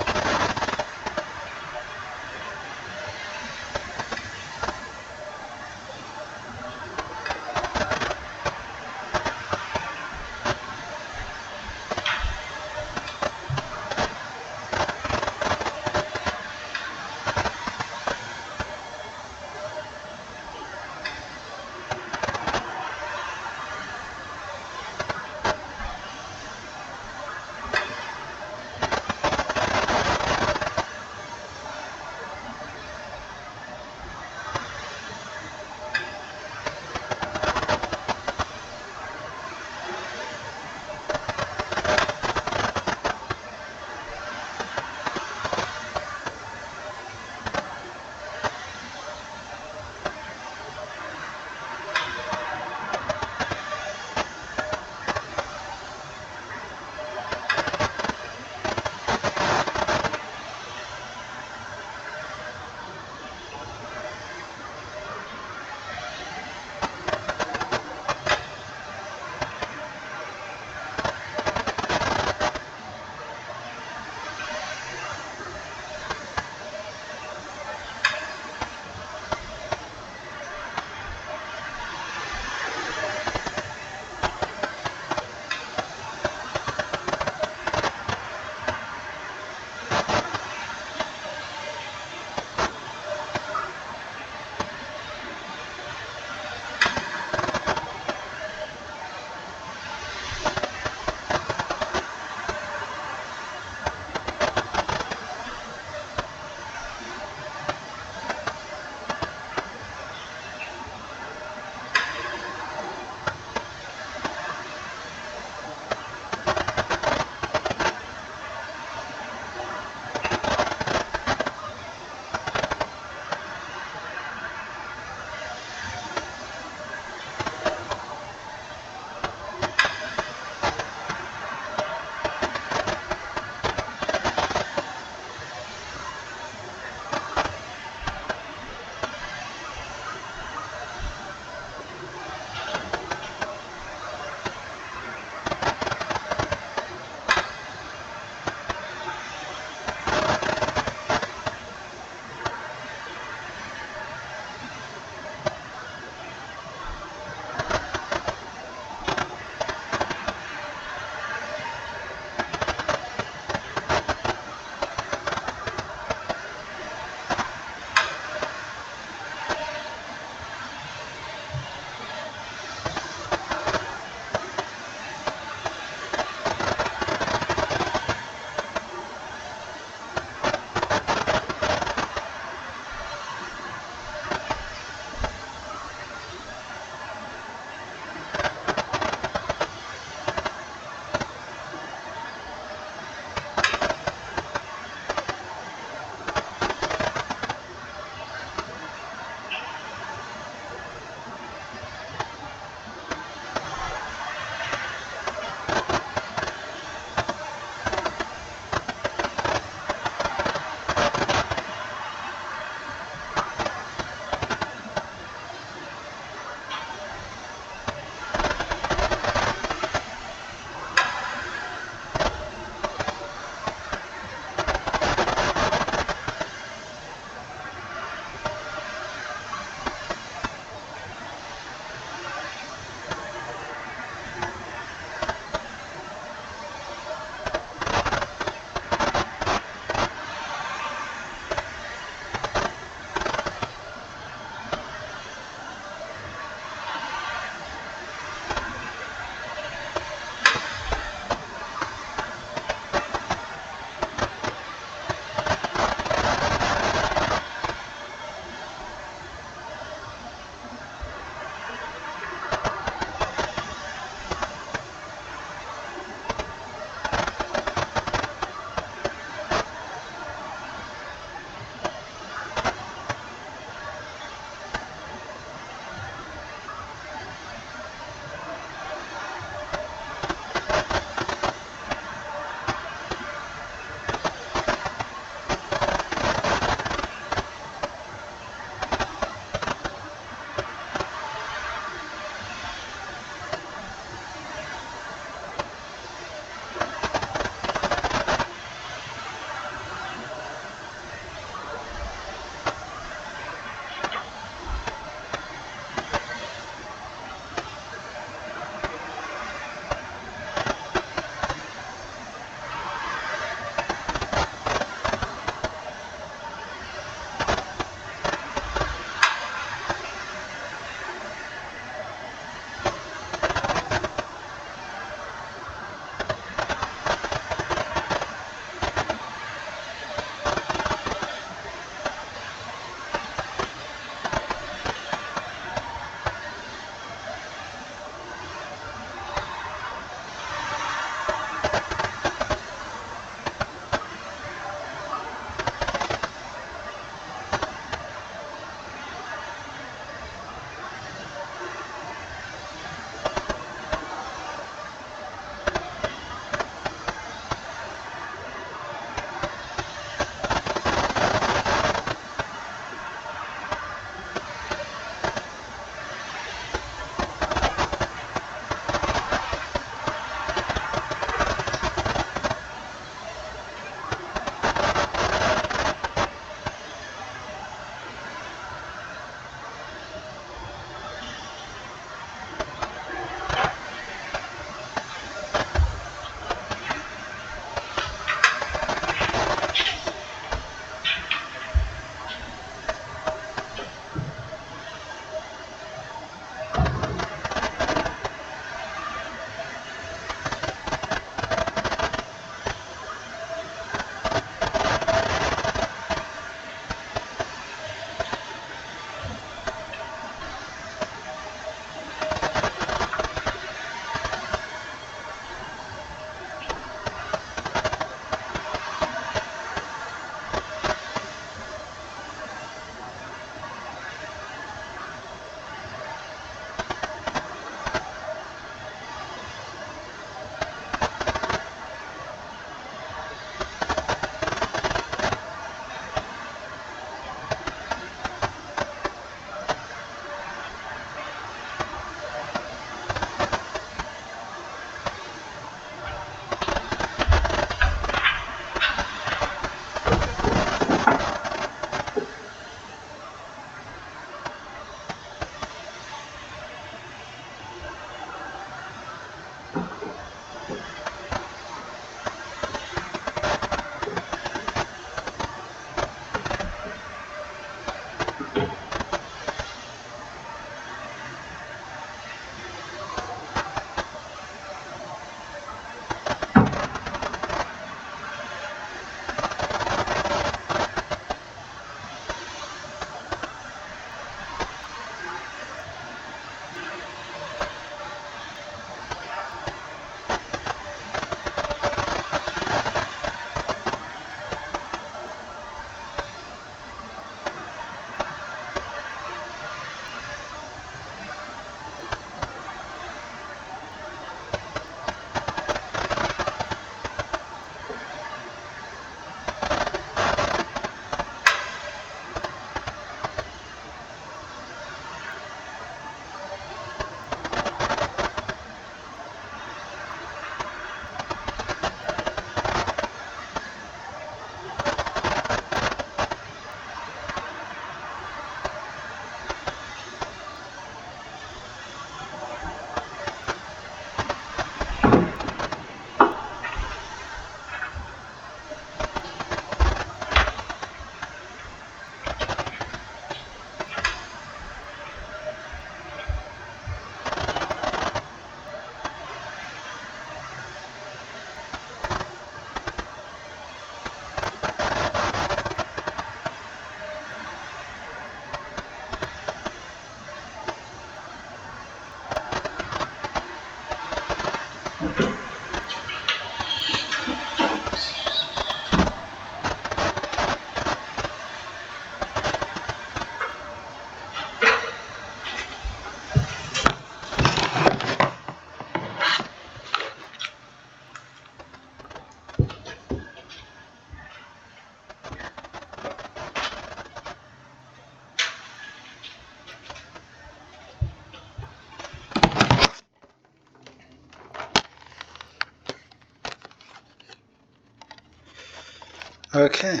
Okay.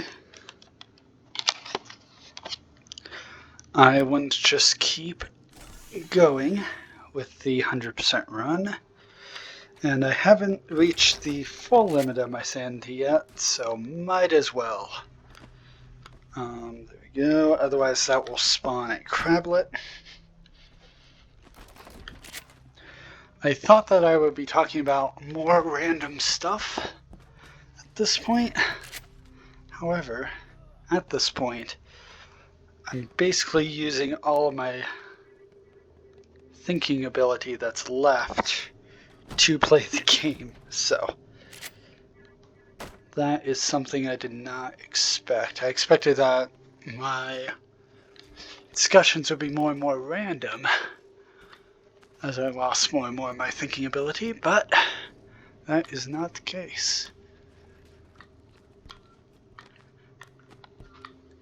I want to just keep going with the 100% run. And I haven't reached the full limit of my sanity yet, so might as well. There we go. Otherwise that will spawn a crablet. I thought that I would be talking about more random stuff at this point. However, at this point, I'm basically using all of my thinking ability that's left to play the game, so that is something I did not expect. I expected that my discussions would be more and more random as I lost more and more of my thinking ability, but that is not the case.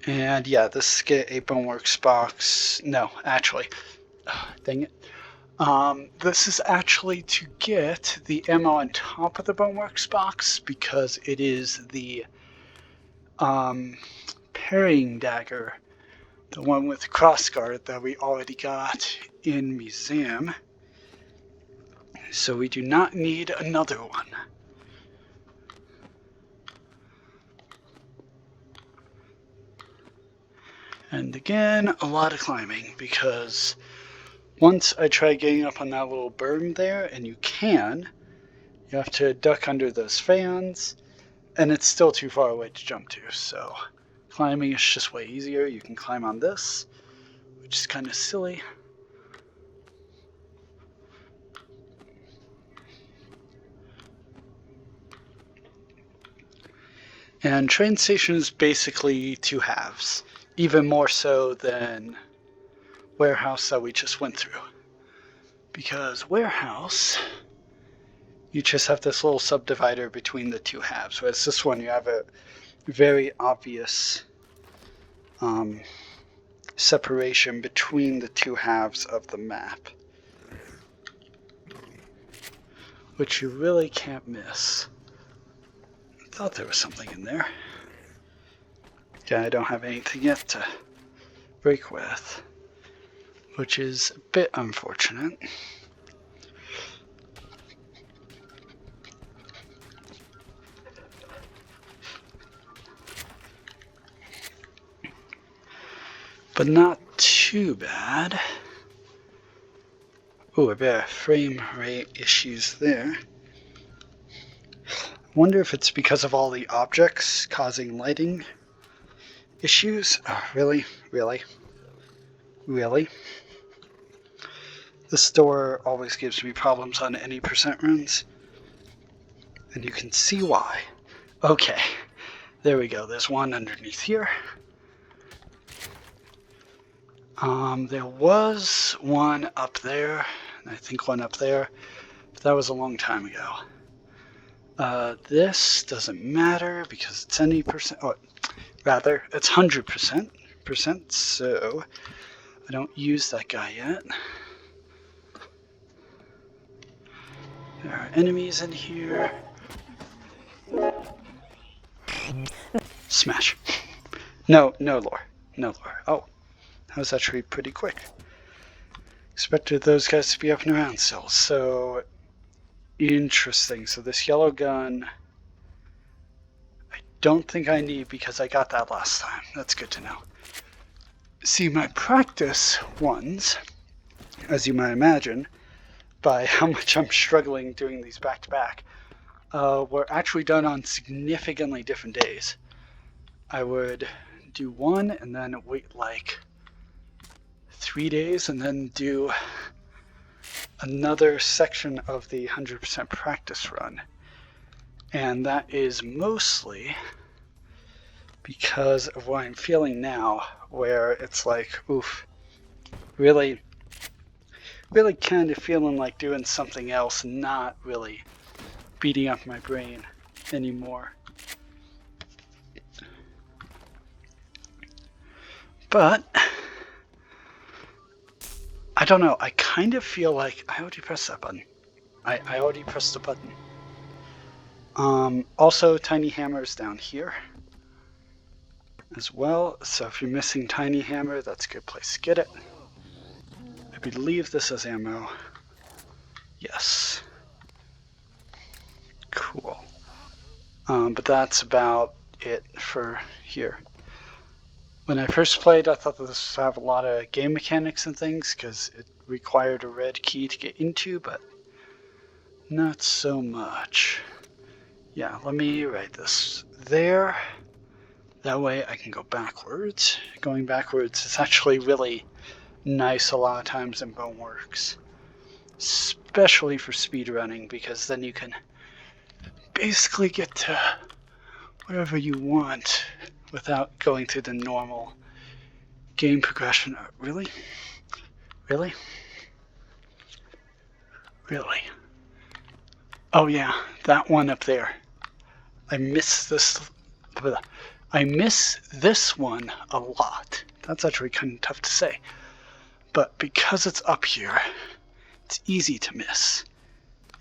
And yeah, this is get a Boneworks box. No, actually, dang it. This is actually to get the ammo on top of the Boneworks box because it is the parrying dagger, the one with the crossguard that we already got in museum. So we do not need another one. And again, a lot of climbing because once I try getting up on that little berm there, and you have to duck under those fans, and it's still too far away to jump to, so climbing is just way easier. You can climb on this, which is kind of silly. And train station is basically two halves, even more so than warehouse that we just went through. Because warehouse, you just have this little subdivider between the two halves, whereas this one you have a very obvious separation between the two halves of the map, which you really can't miss. I thought there was something in there. Yeah, I don't have anything yet to break with, which is a bit unfortunate. But not too bad. Oh, a bit of frame rate issues there. I wonder if it's because of all the objects causing lighting issues. Oh, really? Really? Really? This door always gives me problems on any percent runs. And you can see why. Okay, there we go. There's one underneath here. There was one up there, and I think one up there, but that was a long time ago. This doesn't matter because it's any percent, or rather, it's 100%, so I don't use that guy yet. There are enemies in here. Smash. No lore. No lore. Oh. That was actually pretty quick. Expected those guys to be up and around still. So, interesting. So this yellow gun, I don't think I need because I got that last time. That's good to know. See, my practice ones, as you might imagine, by how much I'm struggling doing these back-to-back, were actually done on significantly different days. I would do one and then wait like 3 days and then do another section of the 100% practice run. And that is mostly because of what I'm feeling now, where it's like, oof, really kind of feeling like doing something else, not really beating up my brain anymore. But I don't know, I kind of feel like I already pressed that button. I already pressed the button. Also, tiny hammers down here. as well. So if you're missing Tiny Hammer, that's a good place to get it. I believe this is ammo. Yes. Cool. But that's about it for here. When I first played, I thought this would have a lot of game mechanics and things because it required a red key to get into, but not so much. Yeah, let me write this there. That way I can go backwards. Going backwards is actually really nice a lot of times in Boneworks. Especially for speedrunning, because then you can basically get to whatever you want without going through the normal game progression. Really? Really? Really? Oh yeah, that one up there. I miss this one a lot. That's actually kind of tough to say. But because it's up here, it's easy to miss.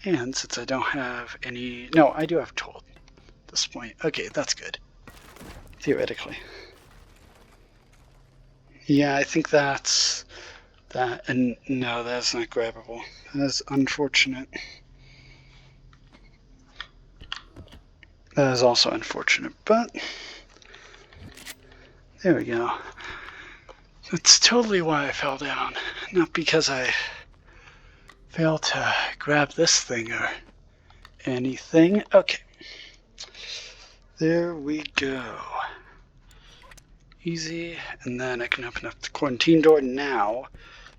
And since I don't have any... No, I do have tool at this point. Okay, that's good. Theoretically. Yeah, I think that's that. And no, that's not grabbable. That is unfortunate. That is also unfortunate, but there we go. That's totally why I fell down. Not because I failed to grab this thing or anything. Okay. There we go. Easy. And then I can open up the quarantine door now.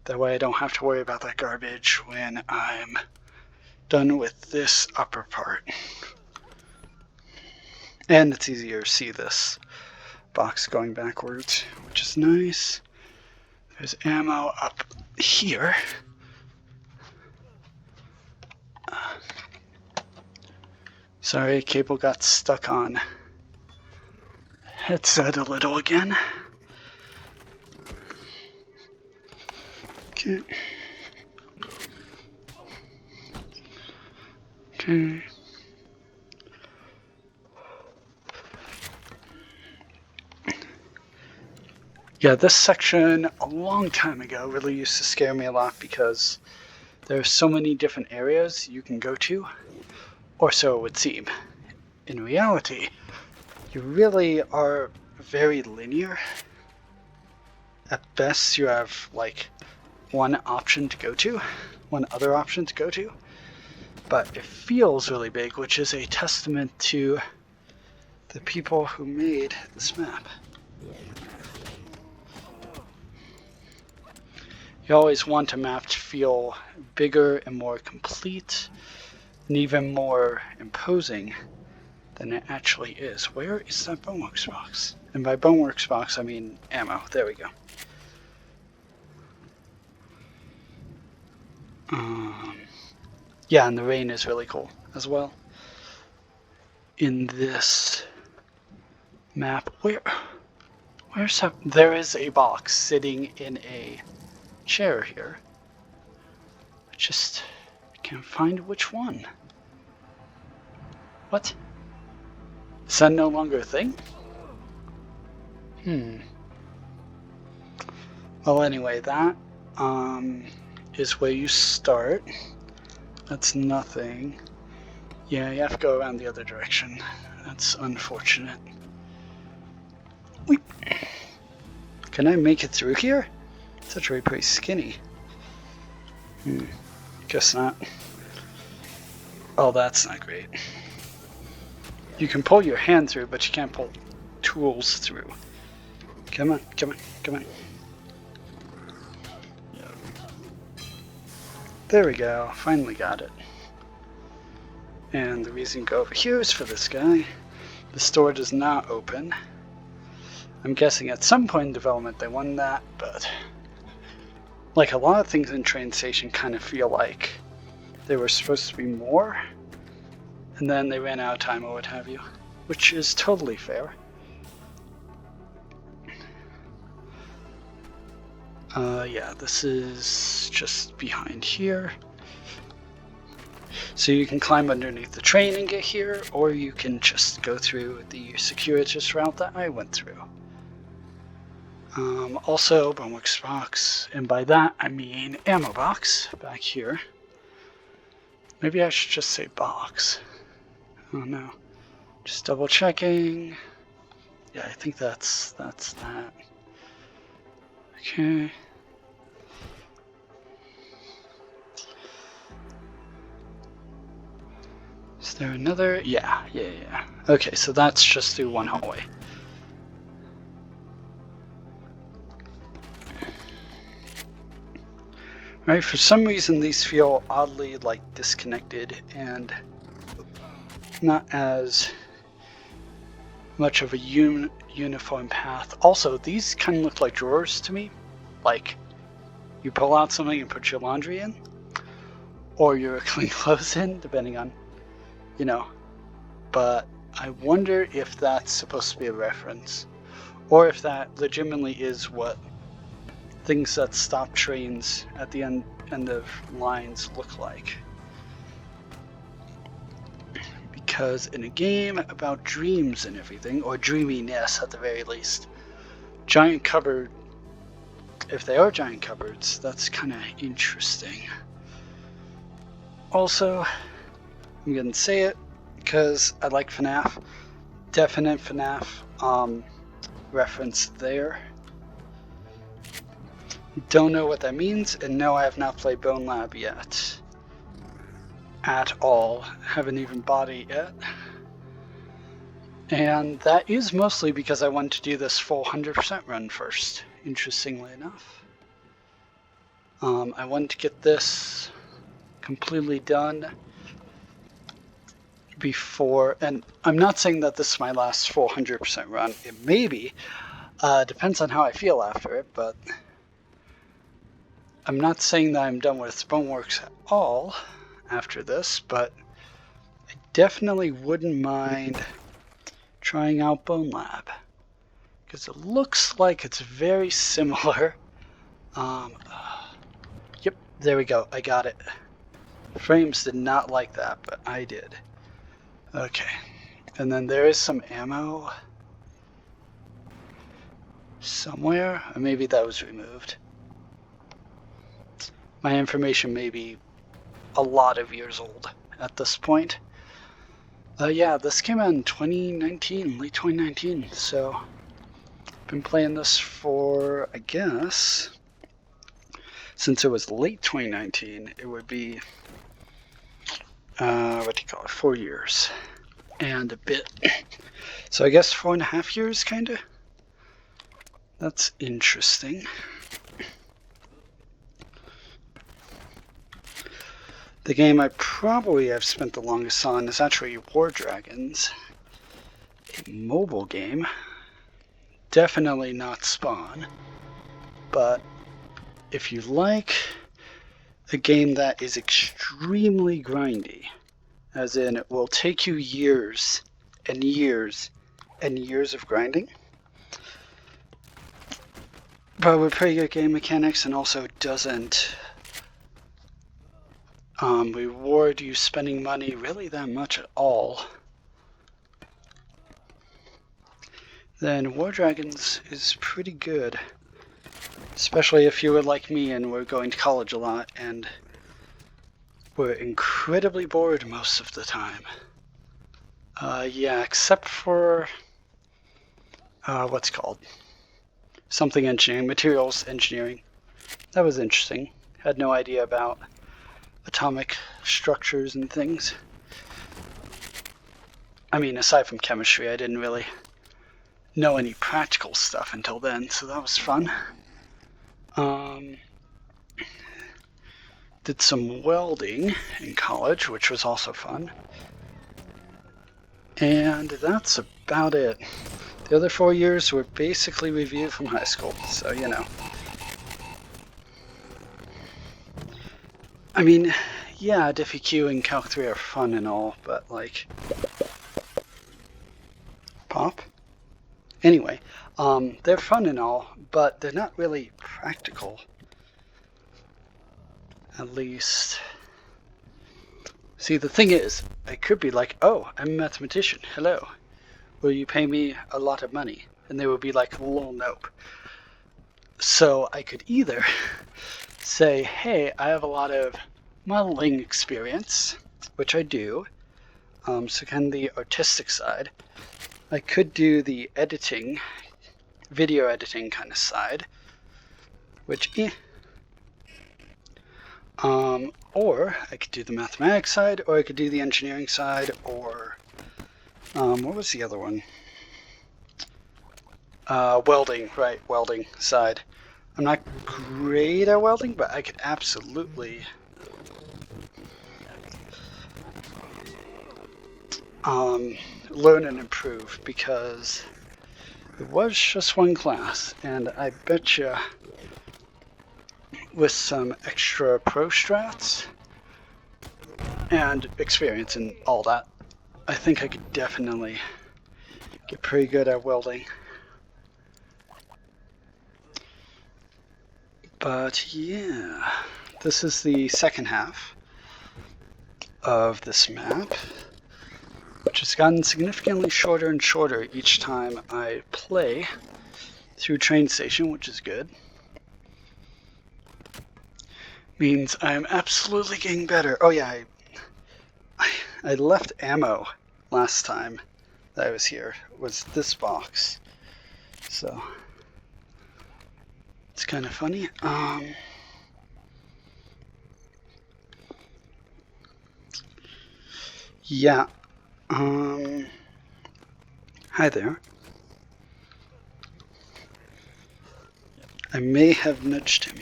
That way I don't have to worry about that garbage when I'm done with this upper part. And it's easier to see this box going backwards, which is nice. There's ammo up here. Sorry, cable got stuck on headset a little again. Okay. Okay. Yeah, this section a long time ago really used to scare me a lot because there are so many different areas you can go to, or so it would seem. In reality, you really are very linear. At best, you have like one option to go to, one other option to go to, but it feels really big, which is a testament to the people who made this map. You always want a map to feel bigger and more complete, and even more imposing than it actually is. Where is that Boneworks box? And by Boneworks box, I mean ammo. There we go. Yeah, and the rain is really cool as well. In this map, where's that? There is a box sitting in a chair here. I just can't find which one. What? Is that no longer a thing? Well, anyway, that is where you start. That's nothing. Yeah, you have to go around the other direction. That's unfortunate. Weep. Can I make it through here? It's actually pretty skinny. Guess not. Oh, that's not great. You can pull your hand through, but you can't pull tools through. Come on, come on, come on. There we go, finally got it. And the reason to go over here is for this guy. The store does not open. I'm guessing at some point in development they won that, but like a lot of things in Train Station kind of feel like they were supposed to be more, and then they ran out of time or what have you, which is totally fair. Yeah, this is just behind here. So you can climb underneath the train and get here, or you can just go through the circuitous route that I went through. Also, Boneworks box, and by that I mean ammo box back here. Maybe I should just say box. Oh no. Just double checking. Yeah, I think that's that. Okay. Is there another? Yeah. Okay, so that's just through one hallway. Right, for some reason these feel oddly like disconnected and not as much of a uniform path. Also, these kind of look like drawers to me. Like you pull out something and put your laundry in, or your clean clothes in, depending on, you know. But I wonder if that's supposed to be a reference, or if that legitimately is what things that stop trains at the end of lines look like. Because in a game about dreams and everything, or dreaminess at the very least, giant cupboard, if they are giant cupboards, that's kind of interesting. Also, I'm gonna say it because I like FNAF. Definite FNAF reference there. Don't know what that means, and no, I have not played Bone Lab yet. At all. Haven't even bought it yet. And that is mostly because I wanted to do this full 100% run first, interestingly enough. I wanted to get this completely done before, and I'm not saying that this is my last full 100% run. It may be, depends on how I feel after it, but I'm not saying that I'm done with Boneworks at all after this, but I definitely wouldn't mind trying out Bone Lab, because it looks like it's very similar. Yep, there we go, I got it. Frames did not like that, but I did. Okay, and then there is some ammo somewhere, or maybe that was removed. My information may be a lot of years old at this point. Yeah, this came out in 2019, late 2019, so I've been playing this for, I guess, since it was late 2019, it would be, 4 years and a bit. So I guess 4.5 years, kinda? That's interesting. The game I probably have spent the longest on is actually War Dragons, a mobile game. Definitely not Spawn, but if you like a game that is extremely grindy, as in it will take you years and years and years of grinding, but with pretty good game mechanics, and also doesn't reward you spending money really that much at all, then War Dragons is pretty good. Especially if you were like me and were going to college a lot and were incredibly bored most of the time. Yeah, except for what's called something engineering, materials engineering. That was interesting. Had no idea about atomic structures and things. I mean, aside from chemistry, I didn't really know any practical stuff until then, so that was fun. Did some welding in college, which was also fun. And that's about it. The other 4 years were basically review from high school, so you know. I mean, yeah, Diffie Q and Calc 3 are fun and all, but like... Pop? Anyway, they're fun and all, but they're not really practical. At least... See, the thing is, I could be like, oh, I'm a mathematician, hello. Will you pay me a lot of money? And they would be like, well, nope. So I could either say, hey, I have a lot of modeling experience, which I do, so kind of the artistic side. I could do the editing, video editing kind of side, which or I could do the mathematics side, or I could do the engineering side, or what was the other one? Welding, right, welding side. I'm not great at welding, but I could absolutely learn and improve, because it was just one class, and I bet you with some extra pro strats and experience and all that, I think I could definitely get pretty good at welding. But yeah, this is the second half of this map, which has gotten significantly shorter and shorter each time I play through Train Station, which is good. Means I'm absolutely getting better. Oh yeah, I left ammo last time that I was here. It was this box. So it's kind of funny. Yeah. Hi there. I may have nudged him.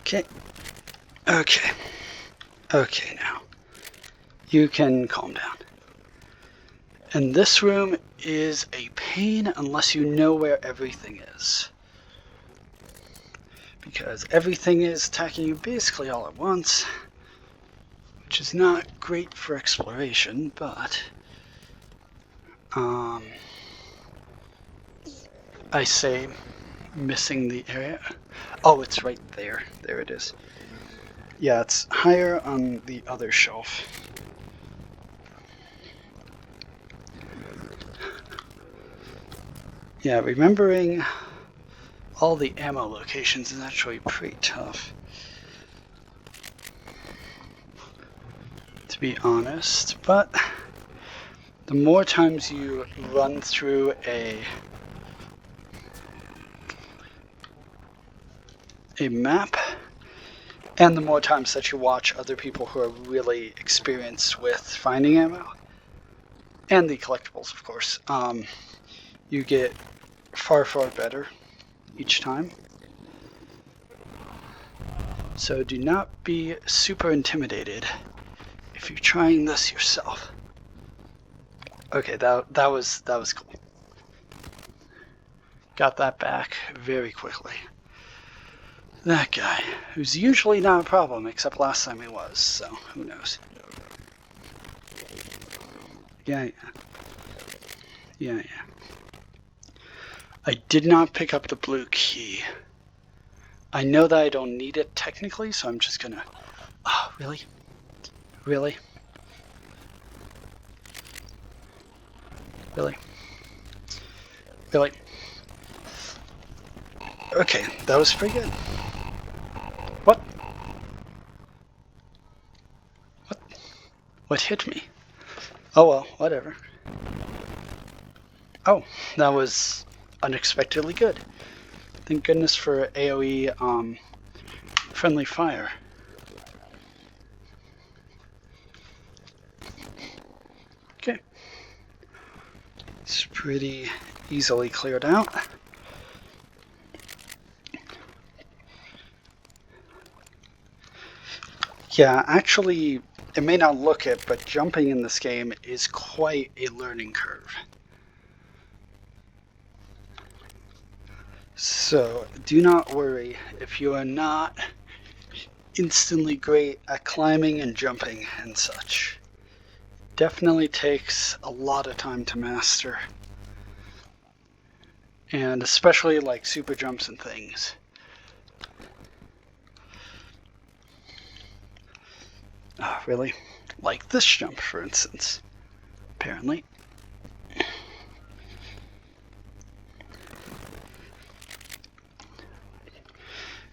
Okay. Okay. Okay, now. You can calm down. And this room is a pain unless you know where everything is. Because everything is attacking you basically all at once, which is not great for exploration, but I say missing the area. Oh, it's right there. There it is. Yeah, it's higher on the other shelf. Yeah, remembering all the ammo locations is actually pretty tough, to be honest, but the more times you run through a map, and the more times that you watch other people who are really experienced with finding ammo, and the collectibles, of course, you get far, far better each time. So do not be super intimidated if you're trying this yourself. Okay, that was cool. Got that back very quickly. That guy, who's usually not a problem, except last time he was, so who knows. Yeah. I did not pick up the blue key. I know that I don't need it technically, so I'm just gonna... Oh, really? Really? Really? Really? Okay, that was pretty good. What? What hit me? Oh well, whatever. Oh, that was unexpectedly good. Thank goodness for AoE friendly fire. Okay. It's pretty easily cleared out. Yeah, actually, it may not look it, but jumping in this game is quite a learning curve. So do not worry if you are not instantly great at climbing and jumping and such. It definitely takes a lot of time to master. And especially like super jumps and things. Oh, really? Like this jump, for instance. Apparently.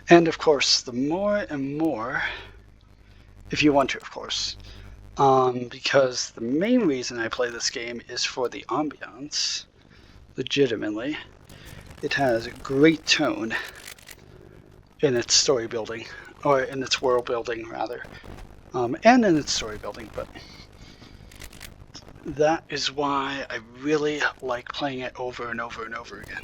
And of course, the more and more, if you want to, of course, because the main reason I play this game is for the ambiance, legitimately. It has a great tone in its story building, or in its world building, rather, and in its story building, but that is why I really like playing it over and over and over again.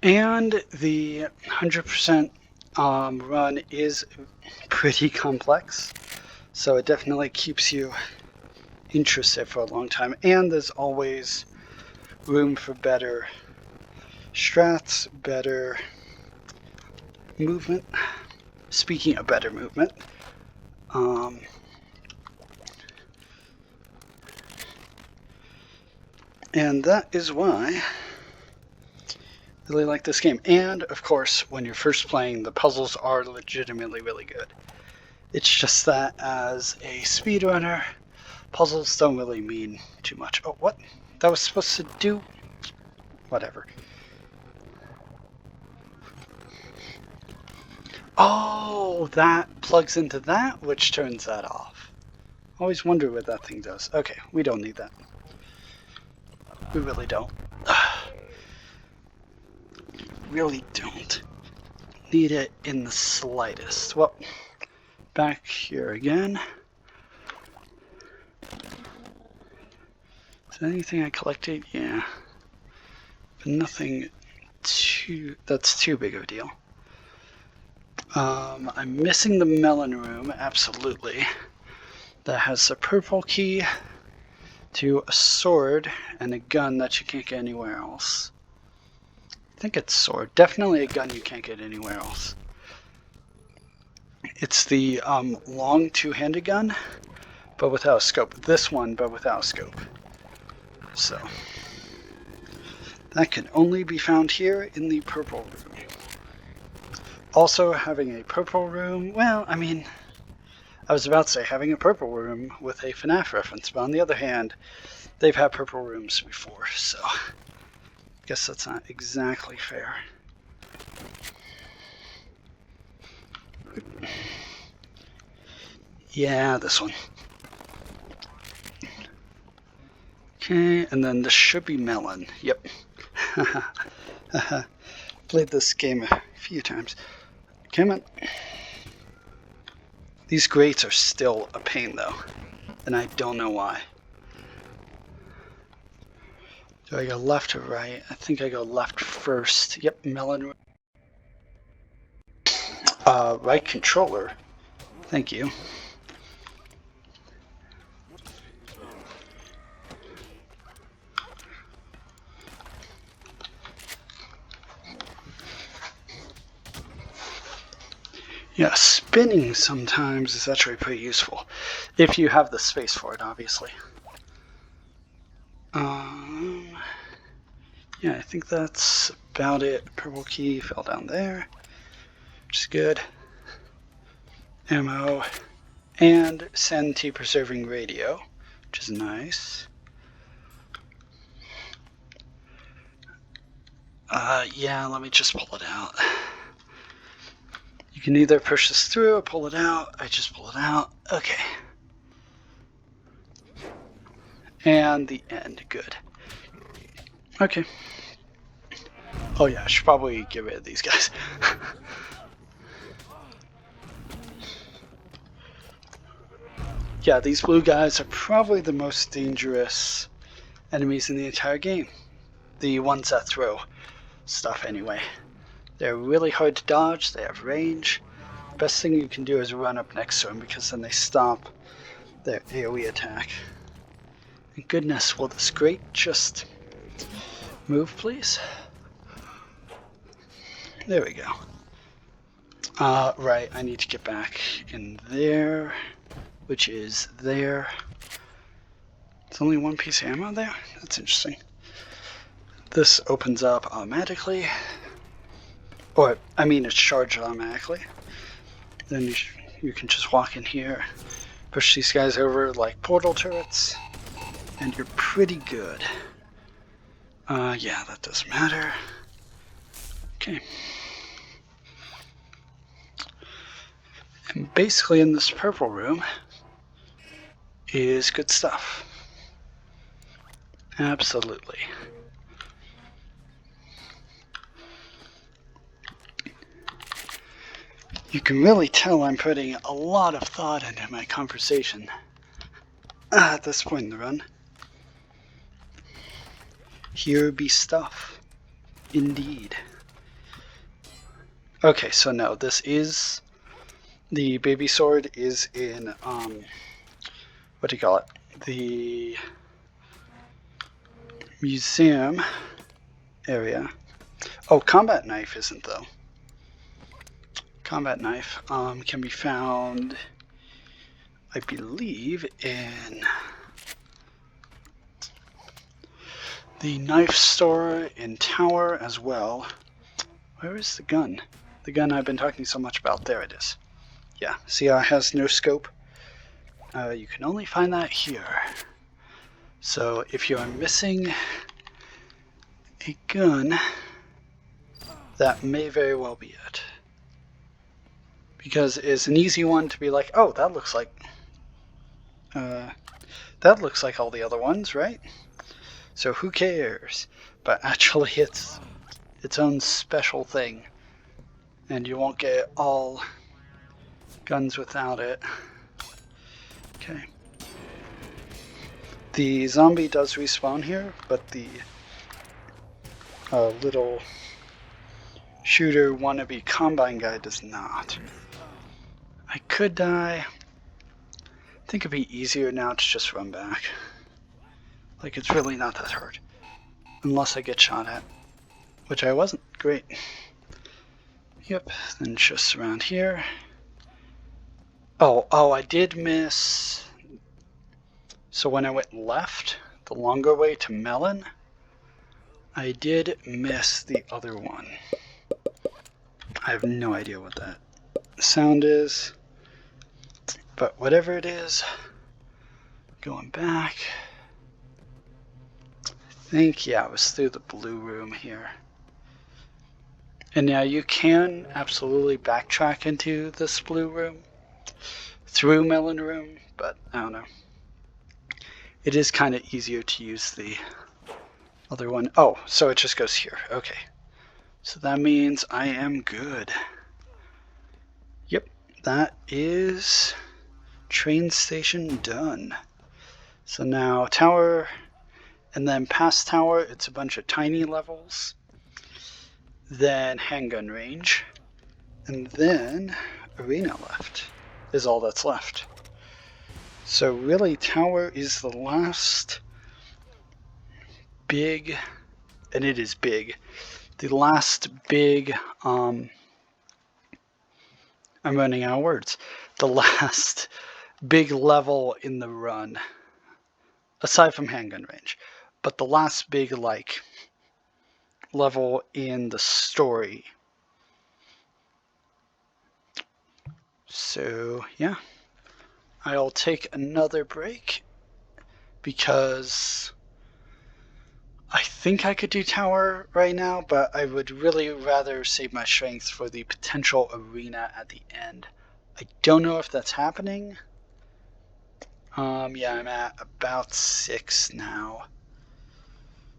And the 100% run is pretty complex, so it definitely keeps you interested for a long time, and there's always room for better strats, better movement. Speaking of better movement, and that is why I really like this game. And of course, when you're first playing, the puzzles are legitimately really good. It's just that as a speedrunner, puzzles don't really mean too much. Oh, what? That was supposed to do... whatever. Oh, that plugs into that, which turns that off. Always wonder what that thing does. Okay, we don't need that. We really don't. Really don't need it in the slightest. Well, back here again. Is there anything I collected? Yeah. But nothing that's too big of a deal. I'm missing the melon room, absolutely. That has a purple key to a sword and a gun that you can't get anywhere else. I think it's sword. Definitely a gun you can't get anywhere else. It's the long two-handed gun, but without a scope. This one, but without a scope. So, that can only be found here in the purple room. Also, having a purple room, well, I mean, I was about to say having a purple room with a FNAF reference, but on the other hand, they've had purple rooms before, so I guess that's not exactly fair. Yeah, this one. Okay, and then this should be melon. Yep. Played this game a few times. Come on. These grates are still a pain, though, and I don't know why. Do I go left or right? I think I go left first. Yep, melon. Right controller. Thank you. Yeah, spinning sometimes is actually pretty useful, if you have the space for it, obviously. Yeah, I think that's about it. Purple key fell down there, which is good. Ammo, and sanity preserving radio, which is nice. Yeah, let me just pull it out. You can either push this through or pull it out. I just pull it out. Okay. And the end. Good. Okay. Oh yeah, I should probably get rid of these guys. Yeah, these blue guys are probably the most dangerous enemies in the entire game. The ones that throw stuff anyway. They're really hard to dodge, they have range. Best thing you can do is run up next to them because then they stop their AoE attack. And goodness, will this grate just move, please? There we go. Right, I need to get back in there, which is there. It's only one piece of ammo there? That's interesting. This opens up automatically. Or, I mean, it's charged automatically. Then you can just walk in here, push these guys over like portal turrets, and you're pretty good. Yeah, that doesn't matter. Okay. And basically in this purple room is good stuff. Absolutely. You can really tell I'm putting a lot of thought into my conversation at this point in the run. Here be stuff. Indeed. Okay, so no, this is... The baby sword is in, what do you call it? The museum area. Oh, combat knife isn't though. Combat knife can be found, I believe, in the knife store in Tower as well. Where is the gun? The gun I've been talking so much about. There it is. Yeah, see how it has no scope? You can only find that here. So if you are missing a gun, that may very well be it. Because it's an easy one to be like, oh, that looks like all the other ones, right? So who cares? But actually it's its own special thing. And you won't get all guns without it. Okay. The zombie does respawn here, but the little shooter wannabe combine guy does not. I could die. I think it'd be easier now to just run back. Like, it's really not that hard. Unless I get shot at. Which I wasn't. Great. Yep, then just around here. Oh, I did miss... So when I went left, the longer way to Melon, I did miss the other one. I have no idea what that sound is. But whatever it is, going back... I think, yeah, it was through the blue room here. And now you can absolutely backtrack into this blue room through Melon Room, but I don't know. It is kind of easier to use the other one. Oh, so it just goes here. Okay. So that means I am good. Yep, that is train station done. So now tower, and then past tower, it's a bunch of tiny levels. Then handgun range, and then arena left is all that's left. So really tower is the last big, and it is big, the last big, I'm running out of words, the last big level in the run, aside from handgun range, but the last big, like, level in the story. So yeah, I'll take another break because I think I could do tower right now, but I would really rather save my strength for the potential arena at the end. I don't know if that's happening. Yeah, I'm at about 6 now.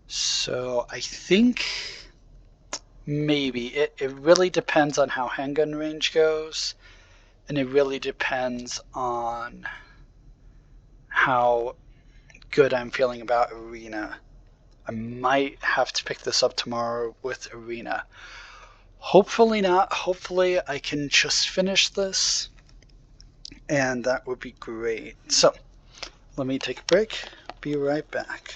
So I think maybe. It really depends on how handgun range goes, and it really depends on how good I'm feeling about arena. I might have to pick this up tomorrow with arena. Hopefully not. Hopefully I can just finish this, and that would be great. So let me take a break. Be right back.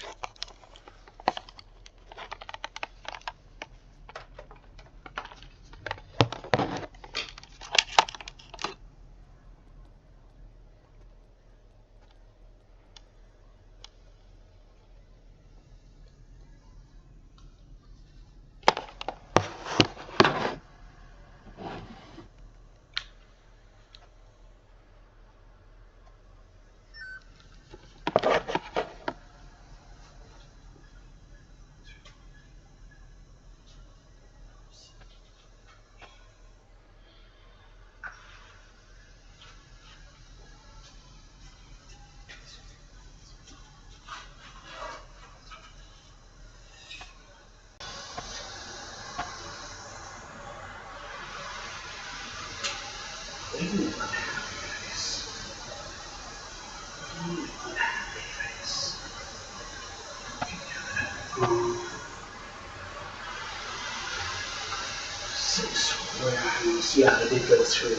Six warehouse. Yeah, I did go through.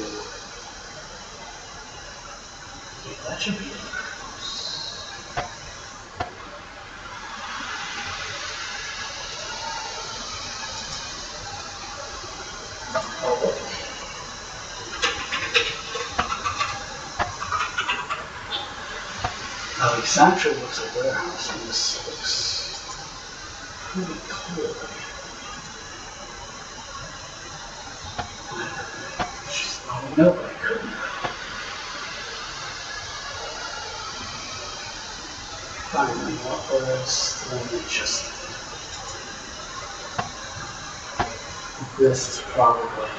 Wait, that should be a warehouse. Oh, look. This actually looks like a warehouse, and this looks pretty cool. Oh, no, I couldn't. Finally, what was the one that just... This is probably...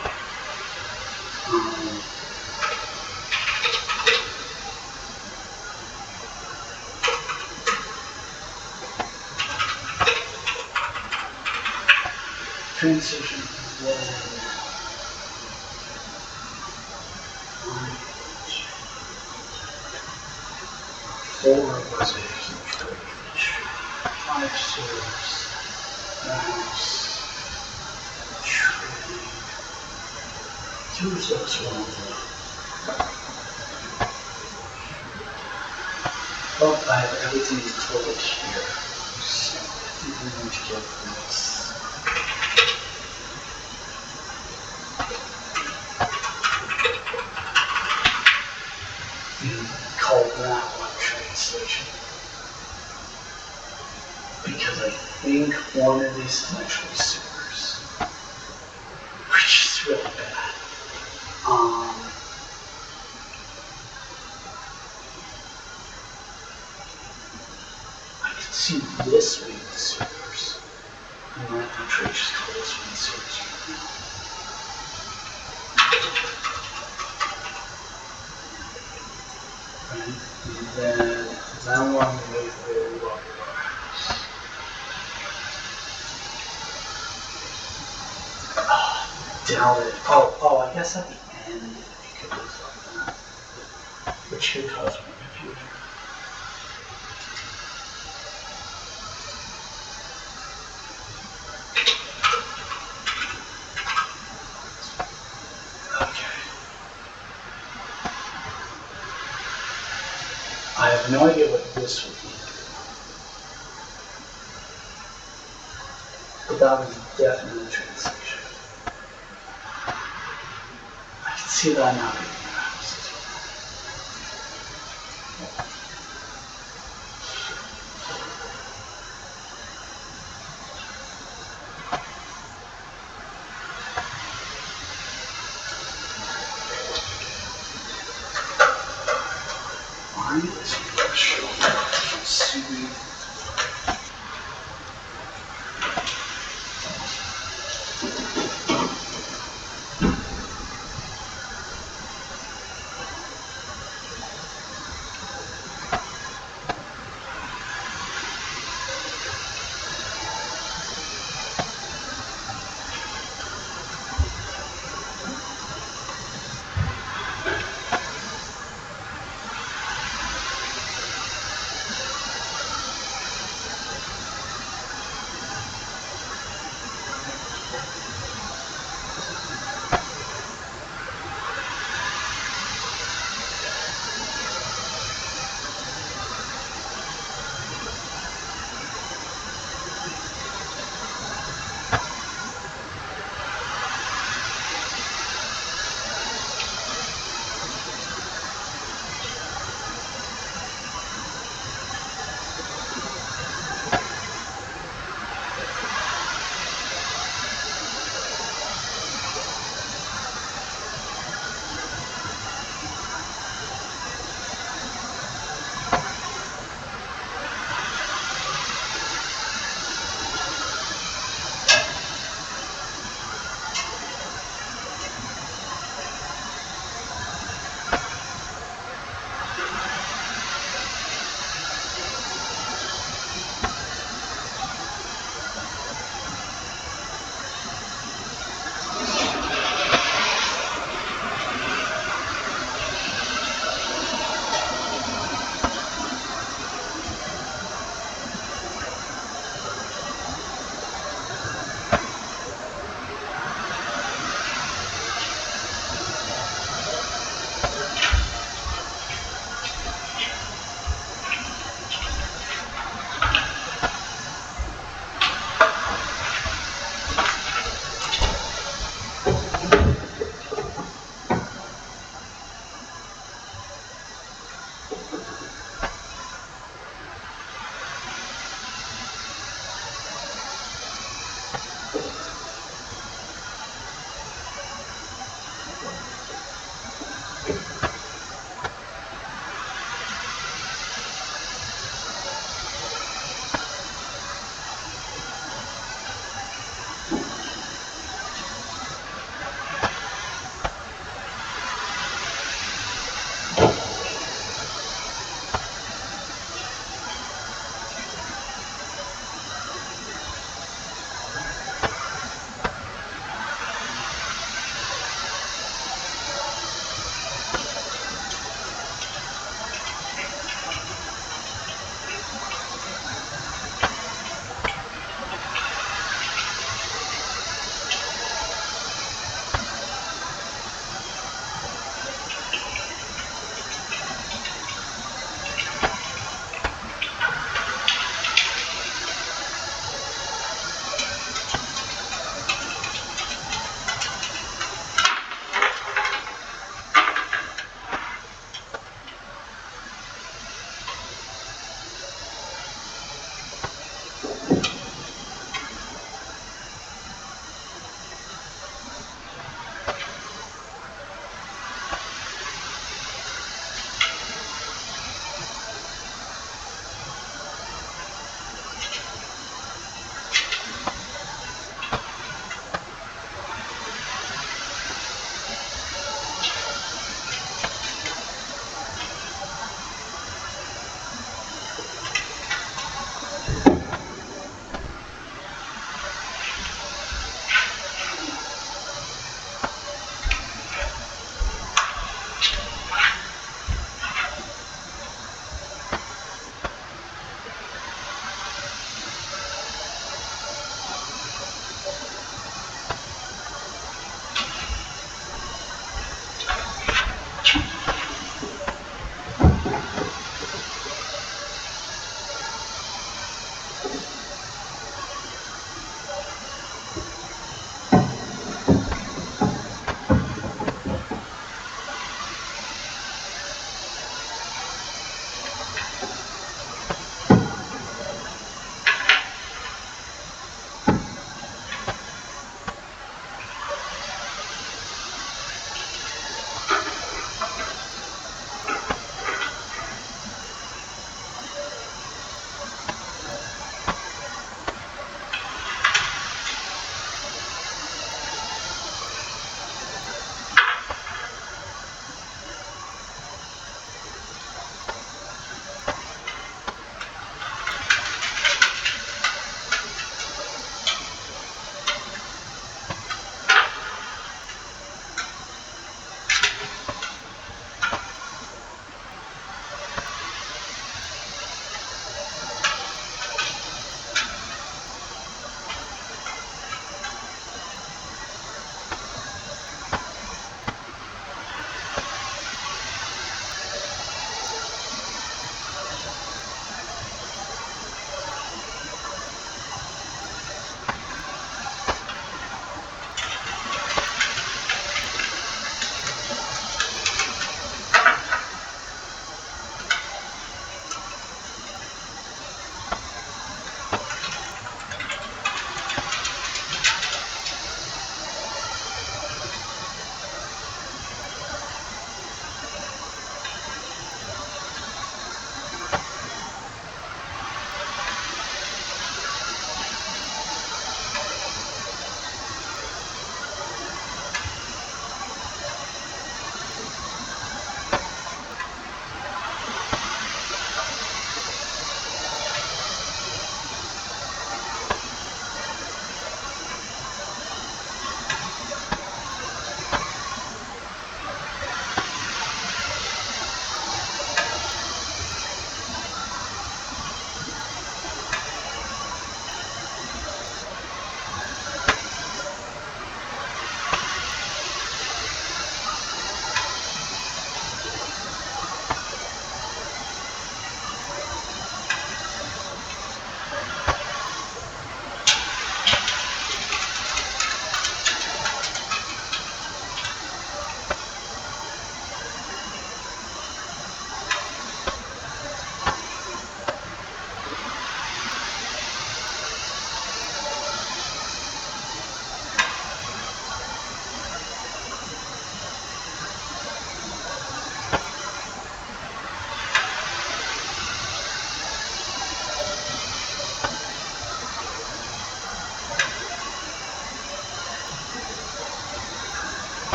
transition then... Four was a huge breakage. 5 stores. House. Tree. 2 stores one. Oh, I have everything included here. So I think I'm going to get this. Call that one train station. Because I think one of these is actually sewers. Which is really bad. I can see this being the sewers. I might actually just call this one the sewers right now. Right? And then that one with the lower house. Doubt it. Oh, I guess at the end it could look like that. Which could cause more confusion. Okay. I have no idea what this would be. But that was definitely a train station. I can see that now being in the house as well. Why is it sewing?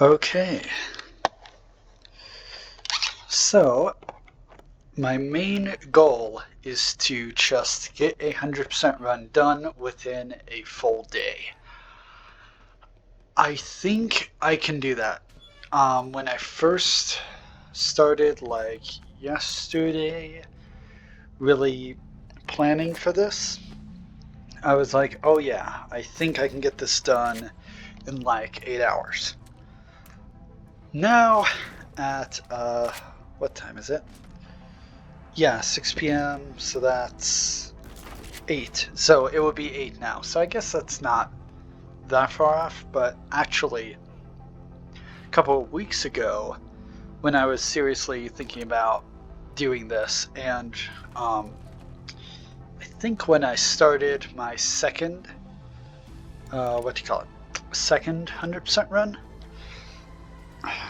Okay. So, my main goal is to just get a 100% run done within a full day. I think I can do that. When I first started, like yesterday, really planning for this, I was like, oh yeah, I think I can get this done in like 8 hours. Now, at, what time is it? Yeah, 6 p.m., so that's 8. So it would be 8 now. So I guess that's not that far off, but actually, a couple of weeks ago, when I was seriously thinking about doing this, and I think when I started my second, second 100% run?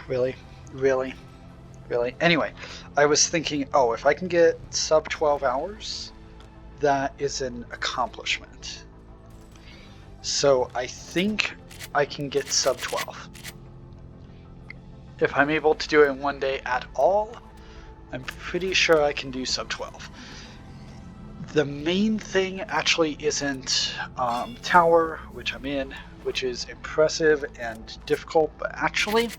Really? Anyway, I was thinking, oh, if I can get sub 12 hours, that is an accomplishment. So I think I can get sub 12. If I'm able to do it in one day at all, I'm pretty sure I can do sub 12. The main thing actually isn't tower, which I'm in, which is impressive and difficult, but actually,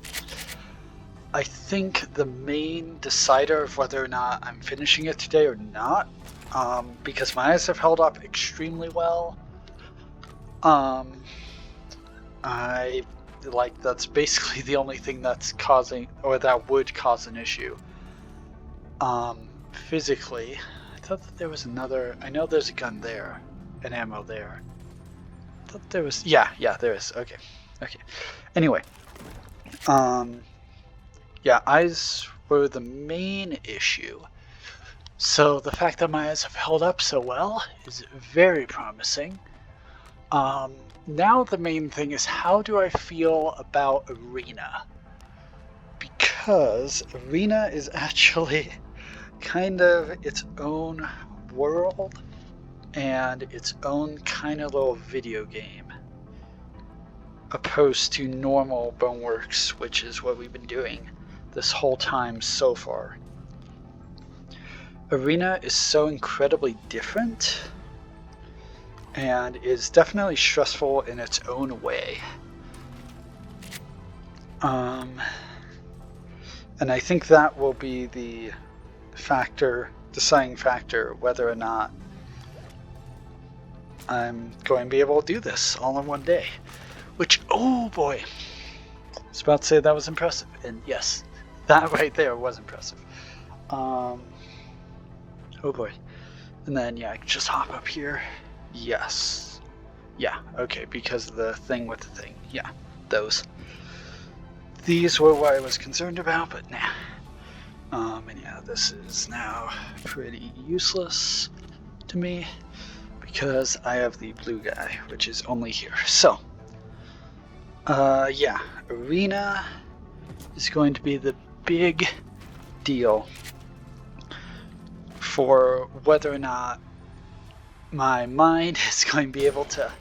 I think the main decider of whether or not I'm finishing it today or not, because my eyes have held up extremely well, that's basically the only thing that's causing, or that would cause an issue. Physically, I thought that there was another, I know there's a gun there, and ammo there. I thought there was, yeah, there is, okay. Anyway, yeah, eyes were the main issue. So the fact that my eyes have held up so well is very promising. Now the main thing is, how do I feel about Arena? Because Arena is actually kind of its own world and its own kind of little video game, opposed to normal Boneworks, which is what we've been doing this whole time so far. Arena is so incredibly different and is definitely stressful in its own way. And I think that will be the deciding factor, whether or not I'm going to be able to do this all in one day. Which, oh boy, I was about to say that was impressive, and yes, that right there was impressive. Oh boy. And then, yeah, I can just hop up here. Yes. Yeah, okay, because of the thing with the thing. Yeah, those. These were what I was concerned about, but nah. And yeah, this is now pretty useless to me because I have the blue guy, which is only here. So, yeah, Arena is going to be the big deal for whether or not my mind is going to be able to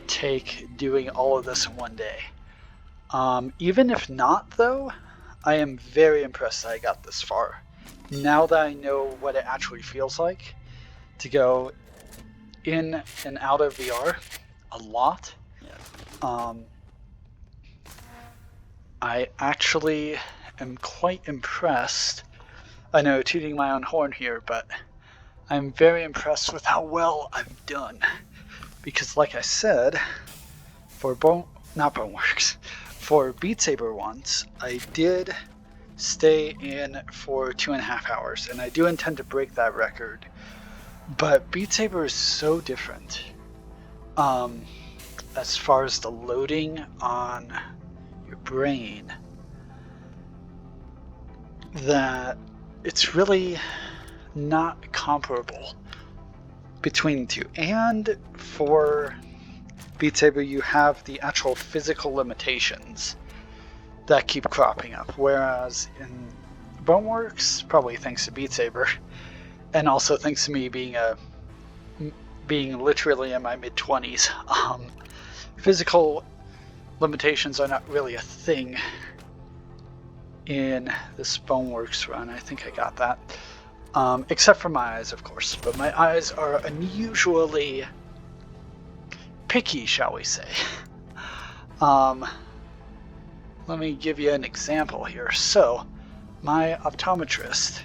take doing all of this in one day. Even if not, though, I am very impressed that I got this far. Now that I know what it actually feels like to go in and out of VR a lot, I actually am quite impressed. I know, tooting my own horn here, but I'm very impressed with how well I've done. Because like I said, for For Beat Saber once, I did stay in for 2.5 hours, and I do intend to break that record. But Beat Saber is so different as far as the loading on your brain that it's really not comparable between the two. And for Beat Saber, you have the actual physical limitations that keep cropping up, whereas in Boneworks, probably thanks to Beat Saber, and also thanks to me being literally in my mid-20s, physical limitations are not really a thing in this Boneworks run. I think I got that. Except for my eyes, of course. But my eyes are unusually picky, shall we say. Let me give you an example here. So, my optometrist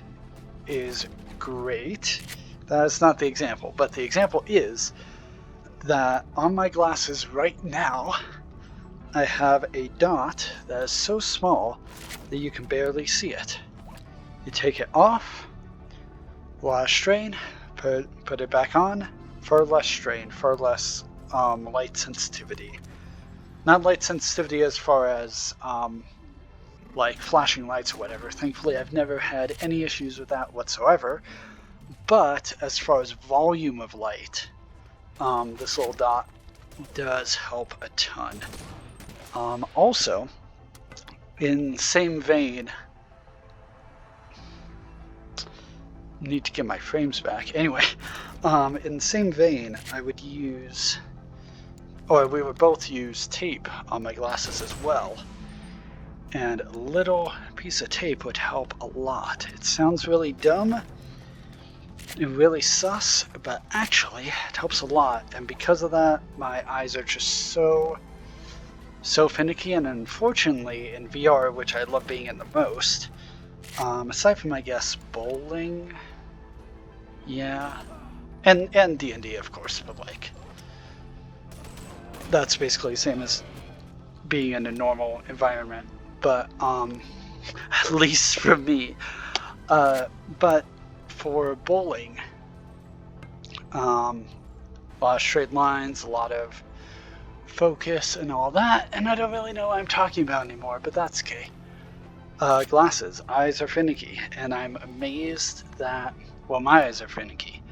is great. That is not the example, but the example is that on my glasses right now, I have a dot that is so small that you can barely see it. You take it off, a lot of strain, put it back on, far less strain, far less light sensitivity. Not light sensitivity as far as like flashing lights or whatever. Thankfully, I've never had any issues with that whatsoever. But as far as volume of light, this little dot does help a ton. Also, in the same vein, need to get my frames back. Anyway, in the same vein, I would use, or we would both use tape on my glasses as well. And a little piece of tape would help a lot. It sounds really dumb and really sus, but actually it helps a lot. And because of that, my eyes are just so finicky. And unfortunately in VR, which I love being in the most, aside from, I guess, bowling, yeah, and D&D, of course, but like, that's basically the same as being in a normal environment, but at least for me. But for bowling, a lot of straight lines, a lot of focus and all that, and I don't really know what I'm talking about anymore, but that's okay. Glasses, eyes are finicky, and I'm amazed that, well, my eyes are finicky,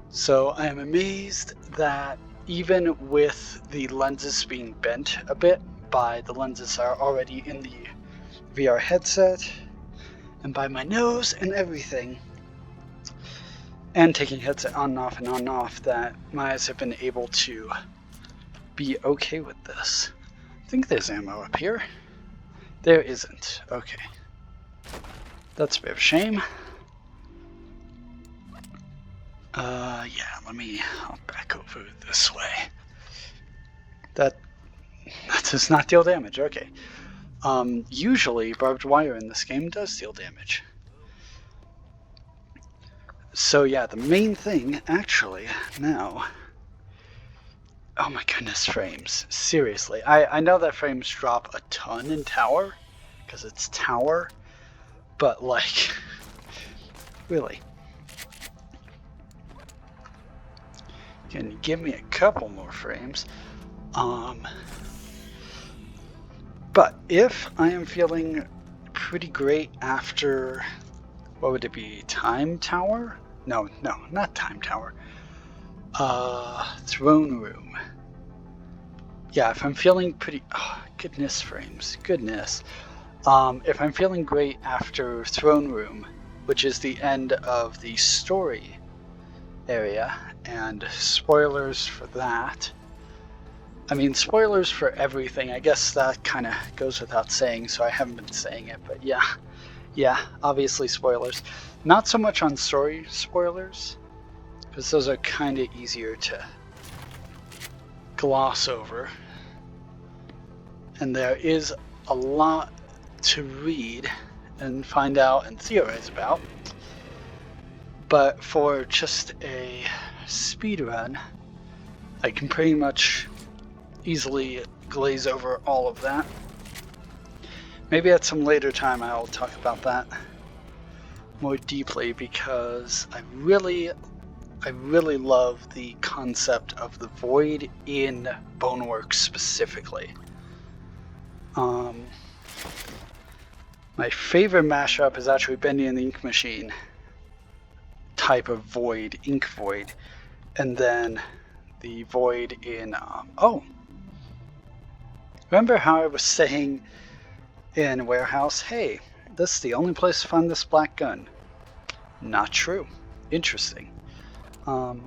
so I am amazed that even with the lenses being bent a bit by the lenses that are already in the VR headset, and by my nose and everything, and taking headset on and off and on and off, that my eyes have been able to be okay with this. I think there's ammo up here. There isn't. Okay. That's a bit of a shame. Yeah, I'll back over this way. That does not deal damage, okay. Usually barbed wire in this game does deal damage. So yeah, the main thing, actually, now... Oh my goodness, frames. Seriously. I know that frames drop a ton in Tower, because it's Tower, but like, really. Can you give me a couple more frames? But if I am feeling pretty great after, what would it be, Time Tower? No, not Time Tower. Throne Room. Yeah, if I'm feeling pretty, oh, goodness frames, goodness. If I'm feeling great after Throne Room, which is the end of the story area, and spoilers for that. I mean, spoilers for everything. I guess that kind of goes without saying, so I haven't been saying it, but yeah, obviously spoilers. Not so much on story spoilers, because those are kind of easier to gloss over. And there is a lot to read and find out and theorize about. But for just a speedrun, I can pretty much easily glaze over all of that. Maybe at some later time I'll talk about that more deeply, because I really love the concept of the void in Boneworks specifically. My favorite mashup is actually Bendy and the Ink Machine type of void, ink void, and then the void in remember how I was saying in Warehouse, hey, this is the only place to find this black gun? Not true. Interesting. And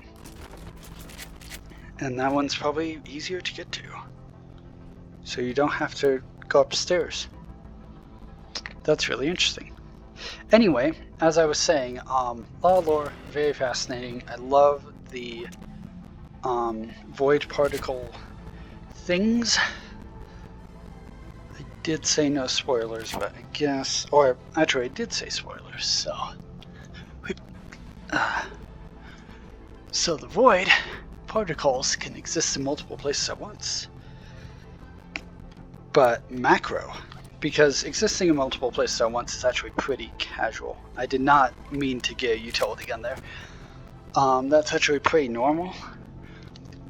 that one's probably easier to get to, so you don't have to go upstairs. That's really interesting. Anyway, as I was saying, a lot of lore, very fascinating. I love the void particle things. I did say no spoilers, but I guess, or actually I did say spoilers, so so the void particles can exist in multiple places at once, but macro, because existing in multiple places at once is actually pretty casual. I did not mean to get a utility gun there. That's actually pretty normal,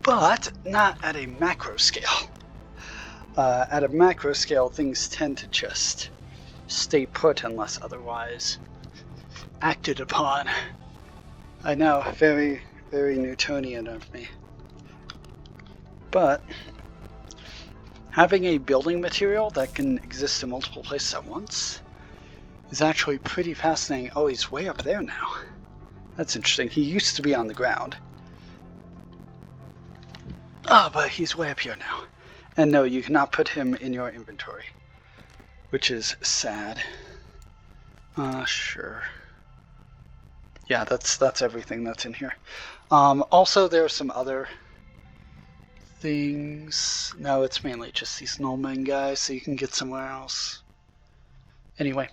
but not at a macro scale. At a macro scale, things tend to just stay put unless otherwise acted upon. I know, very, very Newtonian of me. But having a building material that can exist in multiple places at once is actually pretty fascinating. Oh, he's way up there now. That's interesting. He used to be on the ground. Oh, but he's way up here now. And no, you cannot put him in your inventory, which is sad. Sure. Yeah, that's everything that's in here. Also, there are some other things. No, it's mainly just these snowmen guys, so you can get somewhere else. Anyway,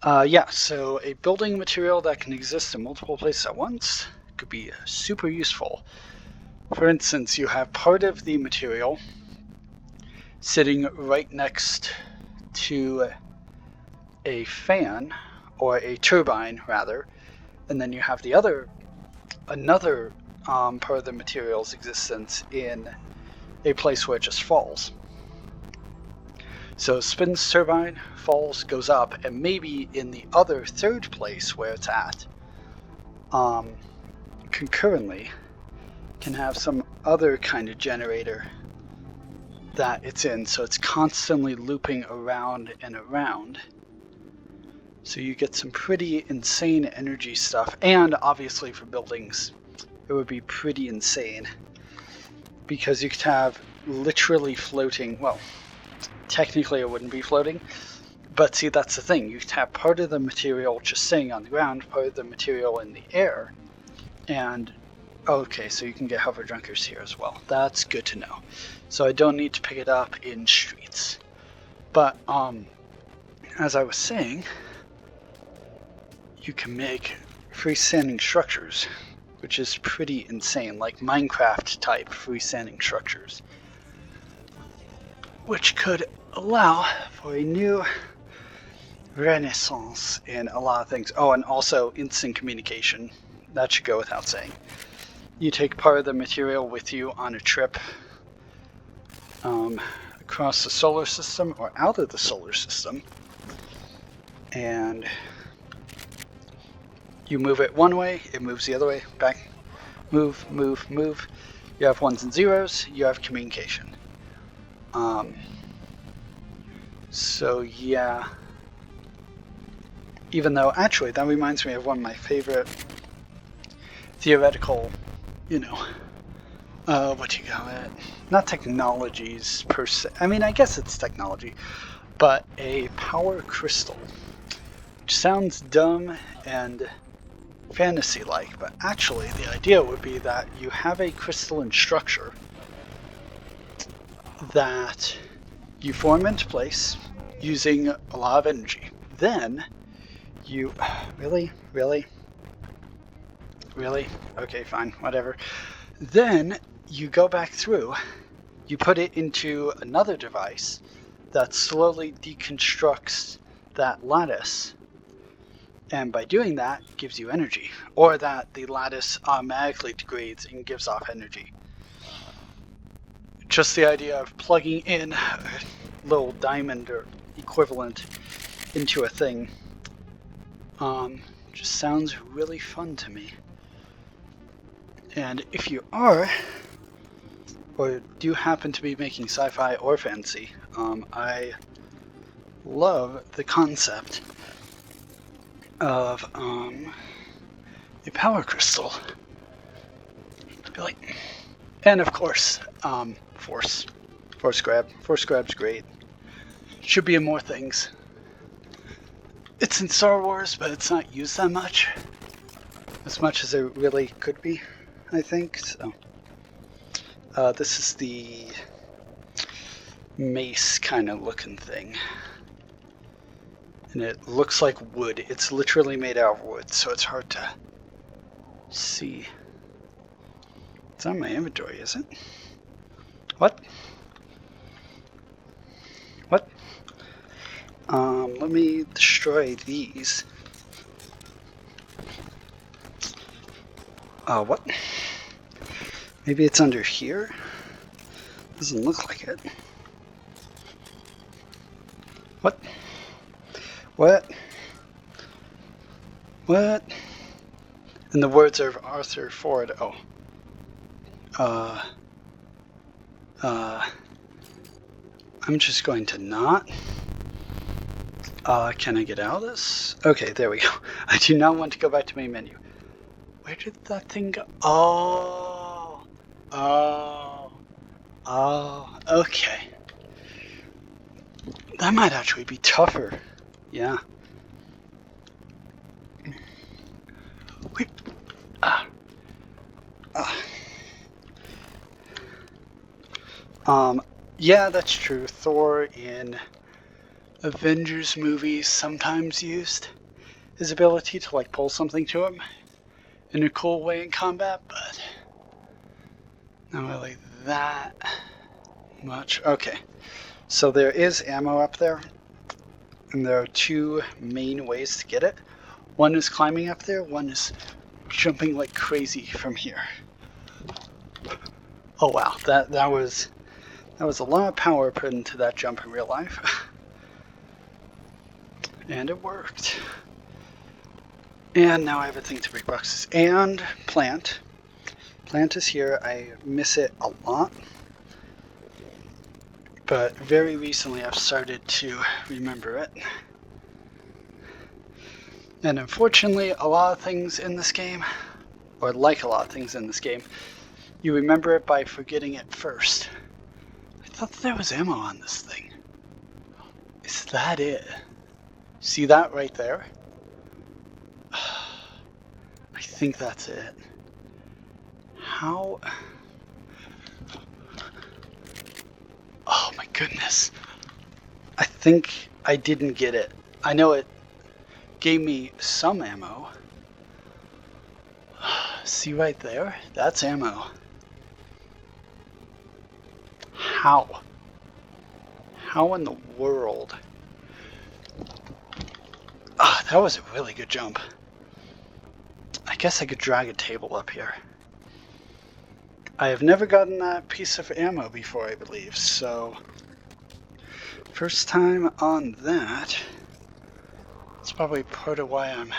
yeah, so a building material that can exist in multiple places at once could be super useful. For instance, you have part of the material sitting right next to a fan, or a turbine rather, and then you have the another part of the material's existence in a place where it just falls. So spins turbine, falls, goes up, and maybe in the other third place where it's at, concurrently can have some other kind of generator that it's in, so it's constantly looping around and around. So you get some pretty insane energy stuff, and obviously for buildings it would be pretty insane, because you could have literally floating, well, technically it wouldn't be floating, but see, that's the thing, you could have part of the material just staying on the ground, part of the material in the air, and okay, so you can get hover junkers here as well. That's good to know. So I don't need to pick it up in streets. But as I was saying, you can make freestanding structures, which is pretty insane, like Minecraft type freestanding structures, which could allow for a new renaissance in a lot of things. Oh, and also instant communication. That should go without saying. You take part of the material with you on a trip across the solar system or out of the solar system, and you move it one way, it moves the other way, back, move, move, move. You have ones and zeros, you have communication. So yeah, even though actually that reminds me of one of my favorite theoretical, what do you call it? Not technologies per se. I mean, I guess it's technology, but a power crystal, which sounds dumb and fantasy-like, but actually the idea would be that you have a crystalline structure that you form into place using a lot of energy. Then you really? Okay, fine, whatever. Then you go back through, you put it into another device that slowly deconstructs that lattice, and by doing that gives you energy, or that the lattice automatically degrades and gives off energy. Just the idea of plugging in a little diamond or equivalent into a thing just sounds really fun to me. And if you are, or do happen to be making sci-fi or fantasy, I love the concept of a power crystal. And of course, force grab. Force grab's great. Should be in more things. It's in Star Wars, but it's not used that much. As much as it really could be, I think. So, this is the mace kind of looking thing. And it looks like wood. It's literally made out of wood, so it's hard to see. It's not my inventory, is it? What? What? Let me destroy these. What? Maybe it's under here? Doesn't look like it. What? What? What? In the words of Arthur Ford, I'm just going to not. Can I get out of this? Okay, there we go. I do not want to go back to main menu. Where did that thing go? Oh, okay. That might actually be tougher. Yeah. Wait. Yeah, that's true. Thor in Avengers movies sometimes used his ability to like pull something to him in a cool way in combat, but not really that much. Okay, so there is ammo up there, and there are two main ways to get it. One is climbing up there, one is jumping like crazy from here. Oh wow, that was a lot of power put into that jump in real life. And it worked. And now I have a thing to break boxes. And plant. Plant is here. I miss it a lot. But very recently I've started to remember it. And unfortunately, a lot of things in this game, or like a lot of things in this game, you remember it by forgetting it first. I thought there was ammo on this thing. Is that it? See that right there? I think that's it. How? Oh my goodness. I think I didn't get it. I know it gave me some ammo. See right there? That's ammo. How? How in the world? That was a really good jump. I guess I could drag a table up here. I have never gotten that piece of ammo before, I believe, so first time on that. That's probably part of why I'm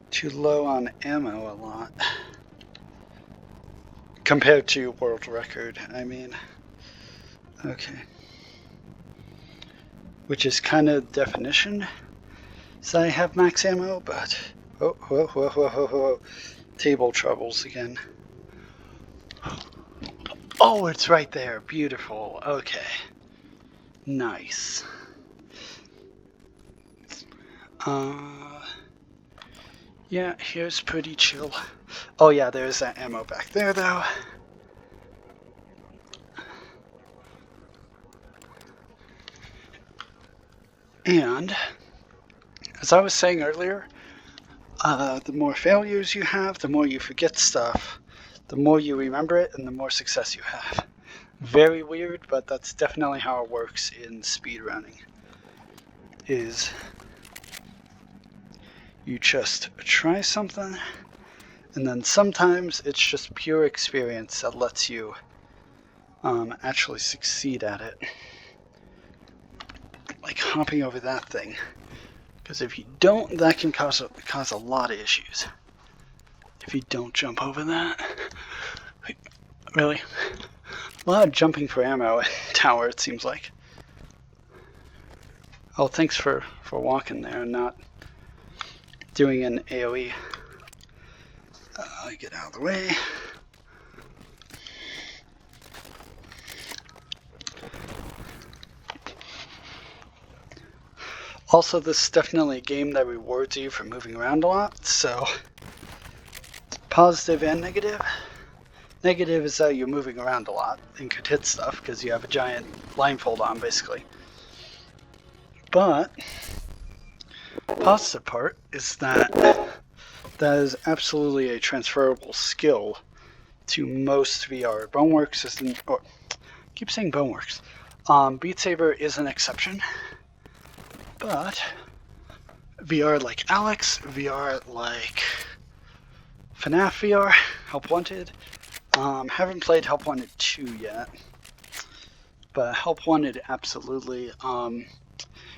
too low on ammo a lot. Compared to world record, I mean. Okay. Which is kind of definition. So I have max ammo, but whoa. Table troubles again. Oh, it's right there. Beautiful. Okay. Nice. Yeah, here's pretty chill. Oh yeah, there's that ammo back there though. And as I was saying earlier, the more failures you have, the more you forget stuff, the more you remember it, and the more success you have. Very weird, but that's definitely how it works in speedrunning. Is you just try something, and then sometimes it's just pure experience that lets you actually succeed at it. Like hopping over that thing. Because if you don't, that can cause a lot of issues. If you don't jump over that. Really? A lot of jumping for ammo in tower, it seems like. Oh, thanks for walking there and not doing an AoE. Get out of the way. Also, this is definitely a game that rewards you for moving around a lot, so positive and negative. Negative is that you're moving around a lot and could hit stuff because you have a giant blindfold on, basically. But positive part is that that is absolutely a transferable skill to most VR. Boneworks isn't, or I keep saying Boneworks. Beat Saber is an exception, but VR like Alex, VR like FNAF VR, Help Wanted. Haven't played Help Wanted 2 yet, but Help Wanted absolutely.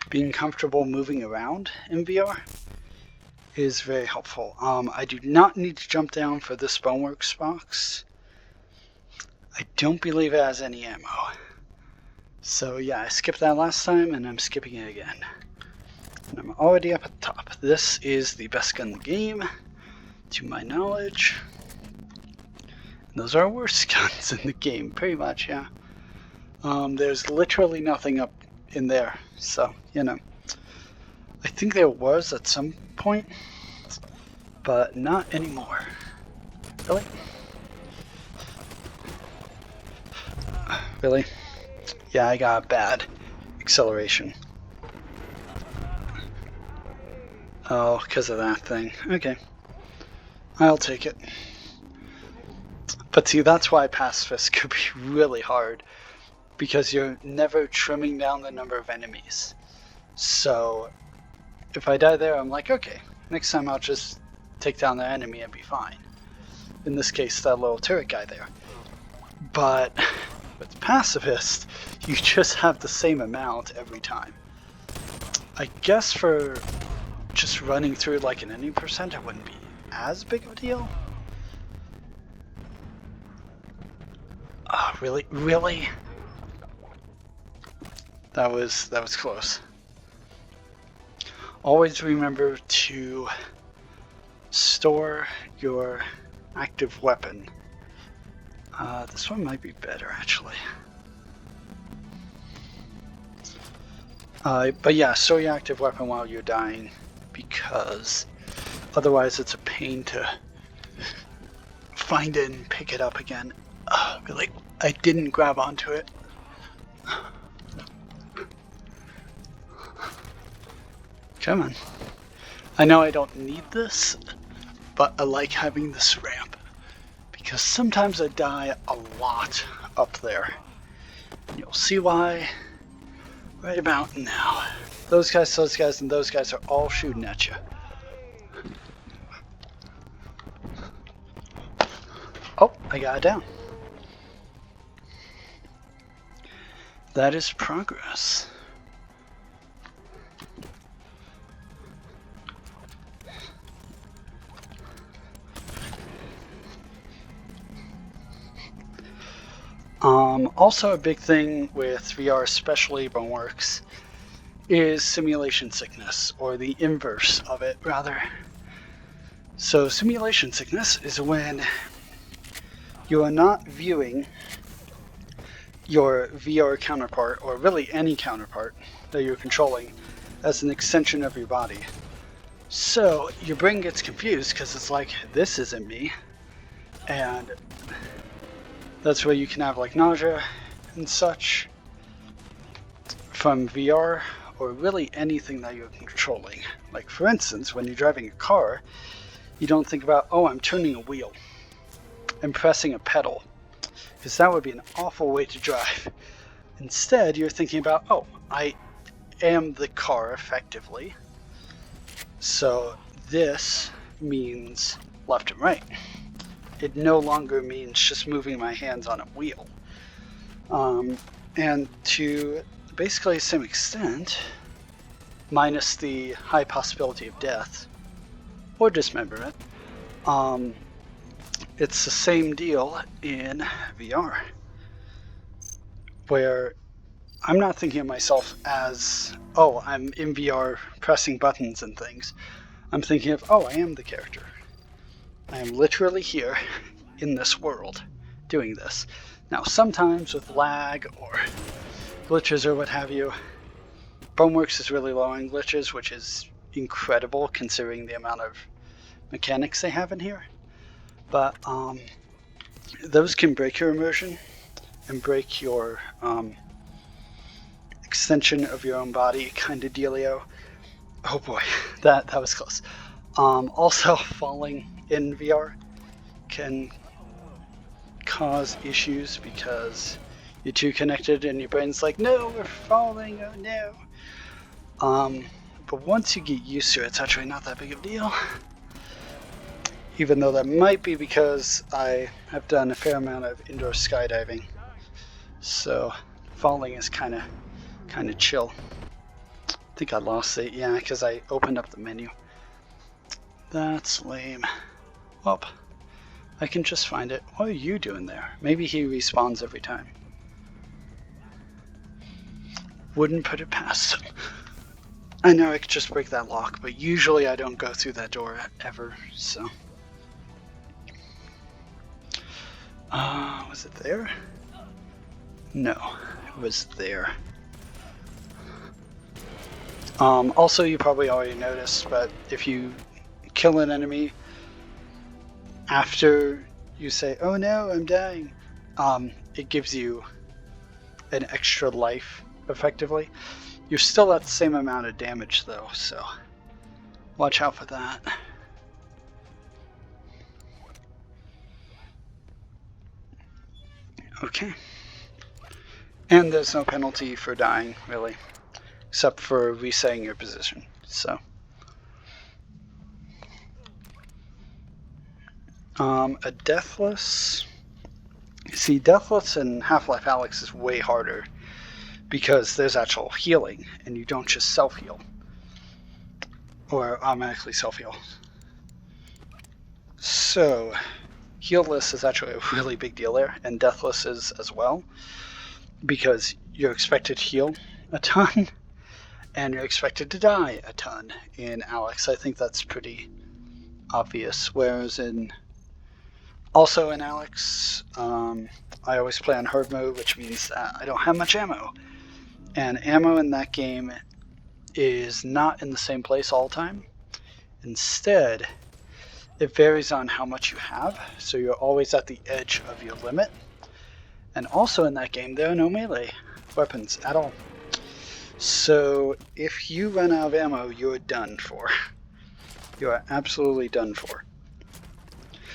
Being comfortable moving around in VR is very helpful. I do not need to jump down for this Boneworks box. I don't believe it has any ammo. So yeah, I skipped that last time and I'm skipping it again. And I'm already up at the top. This is the best gun in the game, to my knowledge. And those are worst guns in the game, pretty much, yeah. There's literally nothing up in there, so, you know. I think there was at some point, but not anymore. Really? Really? Yeah, I got bad acceleration. Oh, because of that thing. Okay. I'll take it. But see, that's why pacifist could be really hard, because you're never trimming down the number of enemies. So if I die there, I'm like, okay, next time I'll just take down the enemy and be fine. In this case, that little turret guy there. But with pacifist, you just have the same amount every time. I guess for just running through like an enemy percent, it wouldn't be as big of a deal. Oh, really? Really? That was close. Always remember to store your active weapon. This one might be better, actually. But yeah, store your active weapon while you're dying, because otherwise it's a pain to find it and pick it up again. Really, I didn't grab onto it. Come on. I know I don't need this, but I like having this ramp, because sometimes I die a lot up there. And you'll see why right about now. Those guys, and those guys are all shooting at you. Oh, I got it down. That is progress. Also a big thing with VR, especially Boneworks, is simulation sickness, or the inverse of it, rather. So simulation sickness is when you are not viewing your VR counterpart, or really any counterpart that you're controlling, as an extension of your body. So your brain gets confused because it's like, this isn't me, and that's where you can have like nausea and such from VR, or really anything that you're controlling. Like for instance, when you're driving a car, you don't think about, oh, I'm turning a wheel, I'm pressing a pedal. because that would be an awful way to drive. Instead, you're thinking about, oh, I am the car effectively, so this means left and right. It no longer means just moving my hands on a wheel. And to basically the same extent, minus the high possibility of death or dismemberment, it's the same deal in VR, where I'm not thinking of myself as, oh, I'm in VR pressing buttons and things. I'm thinking of, oh, I am the character. I am literally here in this world doing this. Now, sometimes with lag or glitches or what have you, Boneworks is really low on glitches, which is incredible considering the amount of mechanics they have in here. But those can break your immersion and break your extension of your own body kind of dealio. Oh boy, that was close. Also, falling in VR can cause issues because you're too connected and your brain's like, no, we're falling, oh no. But once you get used to it, it's actually not that big of a deal. Even though that might be because I have done a fair amount of indoor skydiving, so falling is kind of chill. I think I lost it, yeah, because I opened up the menu. That's lame. Well, I can just find it. What are you doing there? Maybe he respawns every time. Wouldn't put it past him. I know I could just break that lock, but usually I don't go through that door ever, so. Was it there? No, it was there. Also, you probably already noticed, but if you kill an enemy after you say, oh no, I'm dying, it gives you an extra life, effectively. You're still at the same amount of damage though, so watch out for that. Okay. And there's no penalty for dying, really, except for resetting your position, so. A Deathless. See, Deathless in Half-Life Alyx is way harder because there's actual healing and you don't just self-heal or automatically self-heal. So, Healless is actually a really big deal there, and Deathless is as well, because you're expected to heal a ton and you're expected to die a ton in Alyx. I think that's pretty obvious, whereas also in Alyx, I always play on hard mode, which means that I don't have much ammo. And ammo in that game is not in the same place all the time. Instead, it varies on how much you have, so you're always at the edge of your limit. And also in that game, there are no melee weapons at all. So if you run out of ammo, you're done for. You are absolutely done for.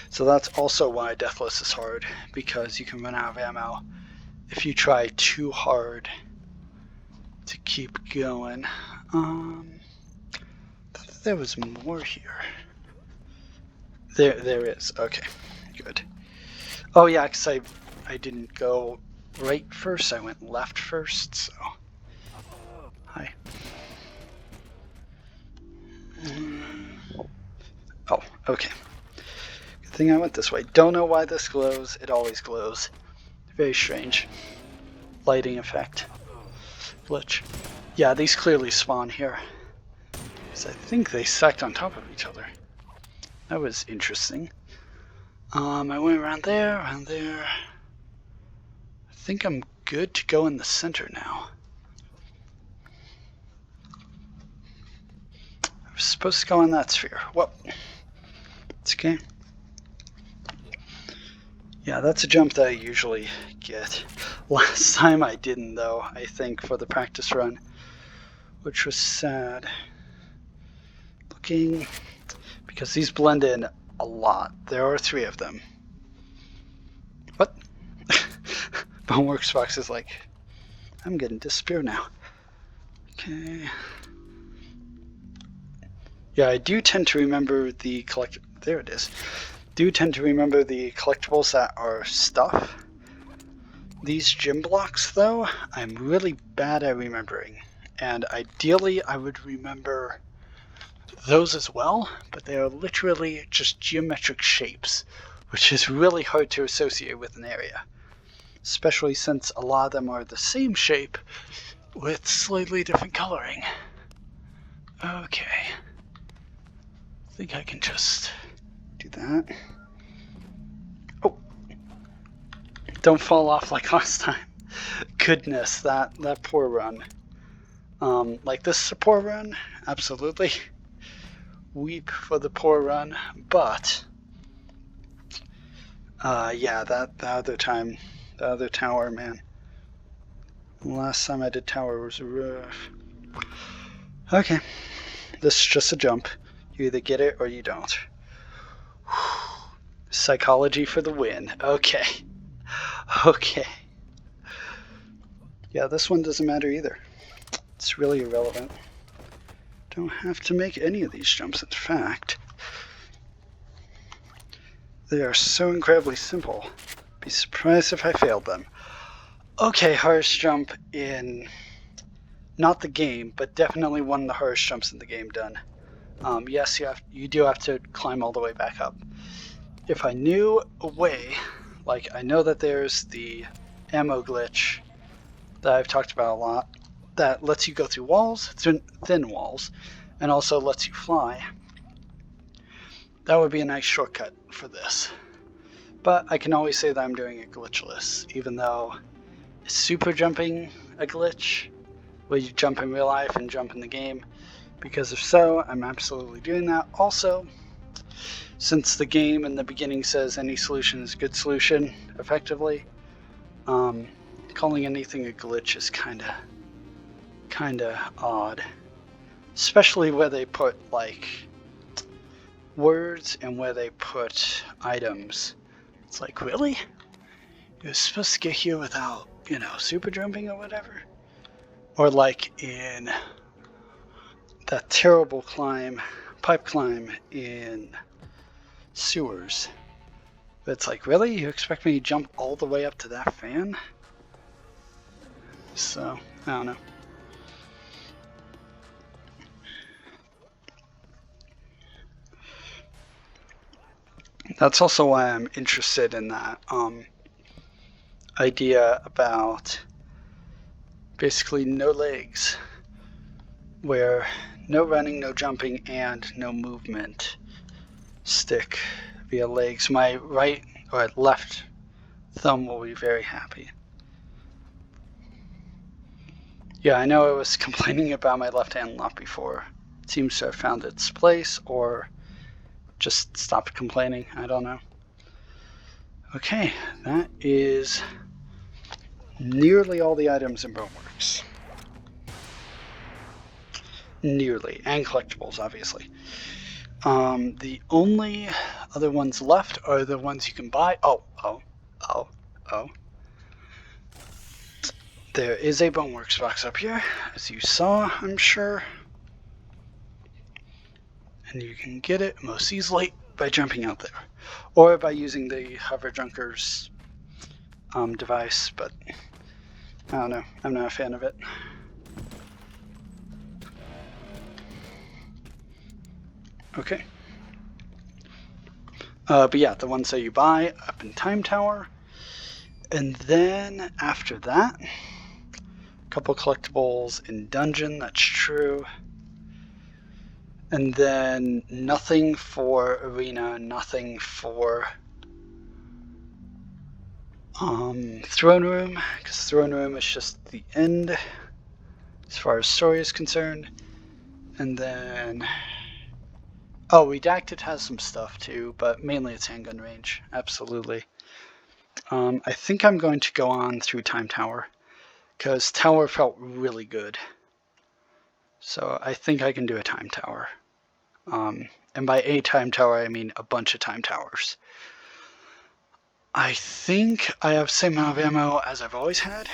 So that's also why Deathless is hard, because you can run out of ammo if you try too hard to keep going. There was more here. There is. Okay, good. Oh yeah, because I didn't go right first, I went left first, so. Hi. Oh, okay. Good thing I went this way. Don't know why this glows. It always glows. Very strange. Lighting effect. Glitch. Yeah, these clearly spawn here. Because I think they stacked on top of each other. That was interesting. I went around there. I think I'm good to go in the center now. I was supposed to go in that sphere. Well, it's okay. Yeah, that's a jump that I usually get. Last time I didn't, though, I think, for the practice run, which was sad. Looking, because these blend in a lot. There are 3 of them. What? Boneworks box is like, I'm getting despair now. Okay. Yeah, I do tend to remember the there it is. Do tend to remember the collectibles that are stuff. These gym blocks, though, I'm really bad at remembering. And ideally, I would remember those as well, but they are literally just geometric shapes, which is really hard to associate with an area. Especially since a lot of them are the same shape with slightly different coloring. Okay. I think I can just do that. Oh! Don't fall off like last time. Goodness, that poor run. Like this is a poor run, absolutely. Weep for the poor run, but yeah, the other time, the other tower, man. Last time I did tower was rough. Okay, this is just a jump. You either get it or you don't. Psychology for the win. Okay. Okay. Yeah, this one doesn't matter either. It's really irrelevant. Don't have to make any of these jumps, in fact. They are so incredibly simple. Be surprised if I failed them. Okay, hardest jump in, not the game, but definitely one of the hardest jumps in the game done. Yes, you do have to climb all the way back up. If I knew a way, like I know that there's the ammo glitch that I've talked about a lot, that lets you go through walls, thin walls, and also lets you fly. That would be a nice shortcut for this. But I can always say that I'm doing it glitchless, even though is super jumping a glitch? Will you jump in real life and jump in the game? Because if so, I'm absolutely doing that. Also, since the game in the beginning says any solution is a good solution, effectively, calling anything a glitch is kinda odd. Especially where they put like words and where they put items. It's like, really? You're supposed to get here without, super jumping or whatever? Or like in that terrible pipe climb in sewers. But it's like, really? You expect me to jump all the way up to that fan? So, I don't know. That's also why I'm interested in that idea about basically no legs, where no running, no jumping, and no movement stick via legs. My right or left thumb will be very happy. Yeah, I know I was complaining about my left hand a lot before. It seems to have found its place, or just stopped complaining. I don't know. Okay, that is nearly all the items in Boneworks. Nearly. And collectibles, obviously. The only other ones left are the ones you can buy. Oh. There is a Boneworks box up here, as you saw, I'm sure. And you can get it most easily by jumping out there, or by using the Hover Junkers device, but I don't know, I'm not a fan of it. Okay. But yeah, the ones that you buy up in Time Tower, and then after that, a couple collectibles in Dungeon, that's true. And then nothing for Arena, nothing for Throne Room, because Throne Room is just the end as far as story is concerned. And then, Redacted has some stuff too, but mainly it's handgun range, absolutely. I think I'm going to go on through Time Tower, because Tower felt really good. So I think I can do a Time Tower. And by a Time Tower, I mean a bunch of Time Towers. I think I have the same amount of ammo as I've always had,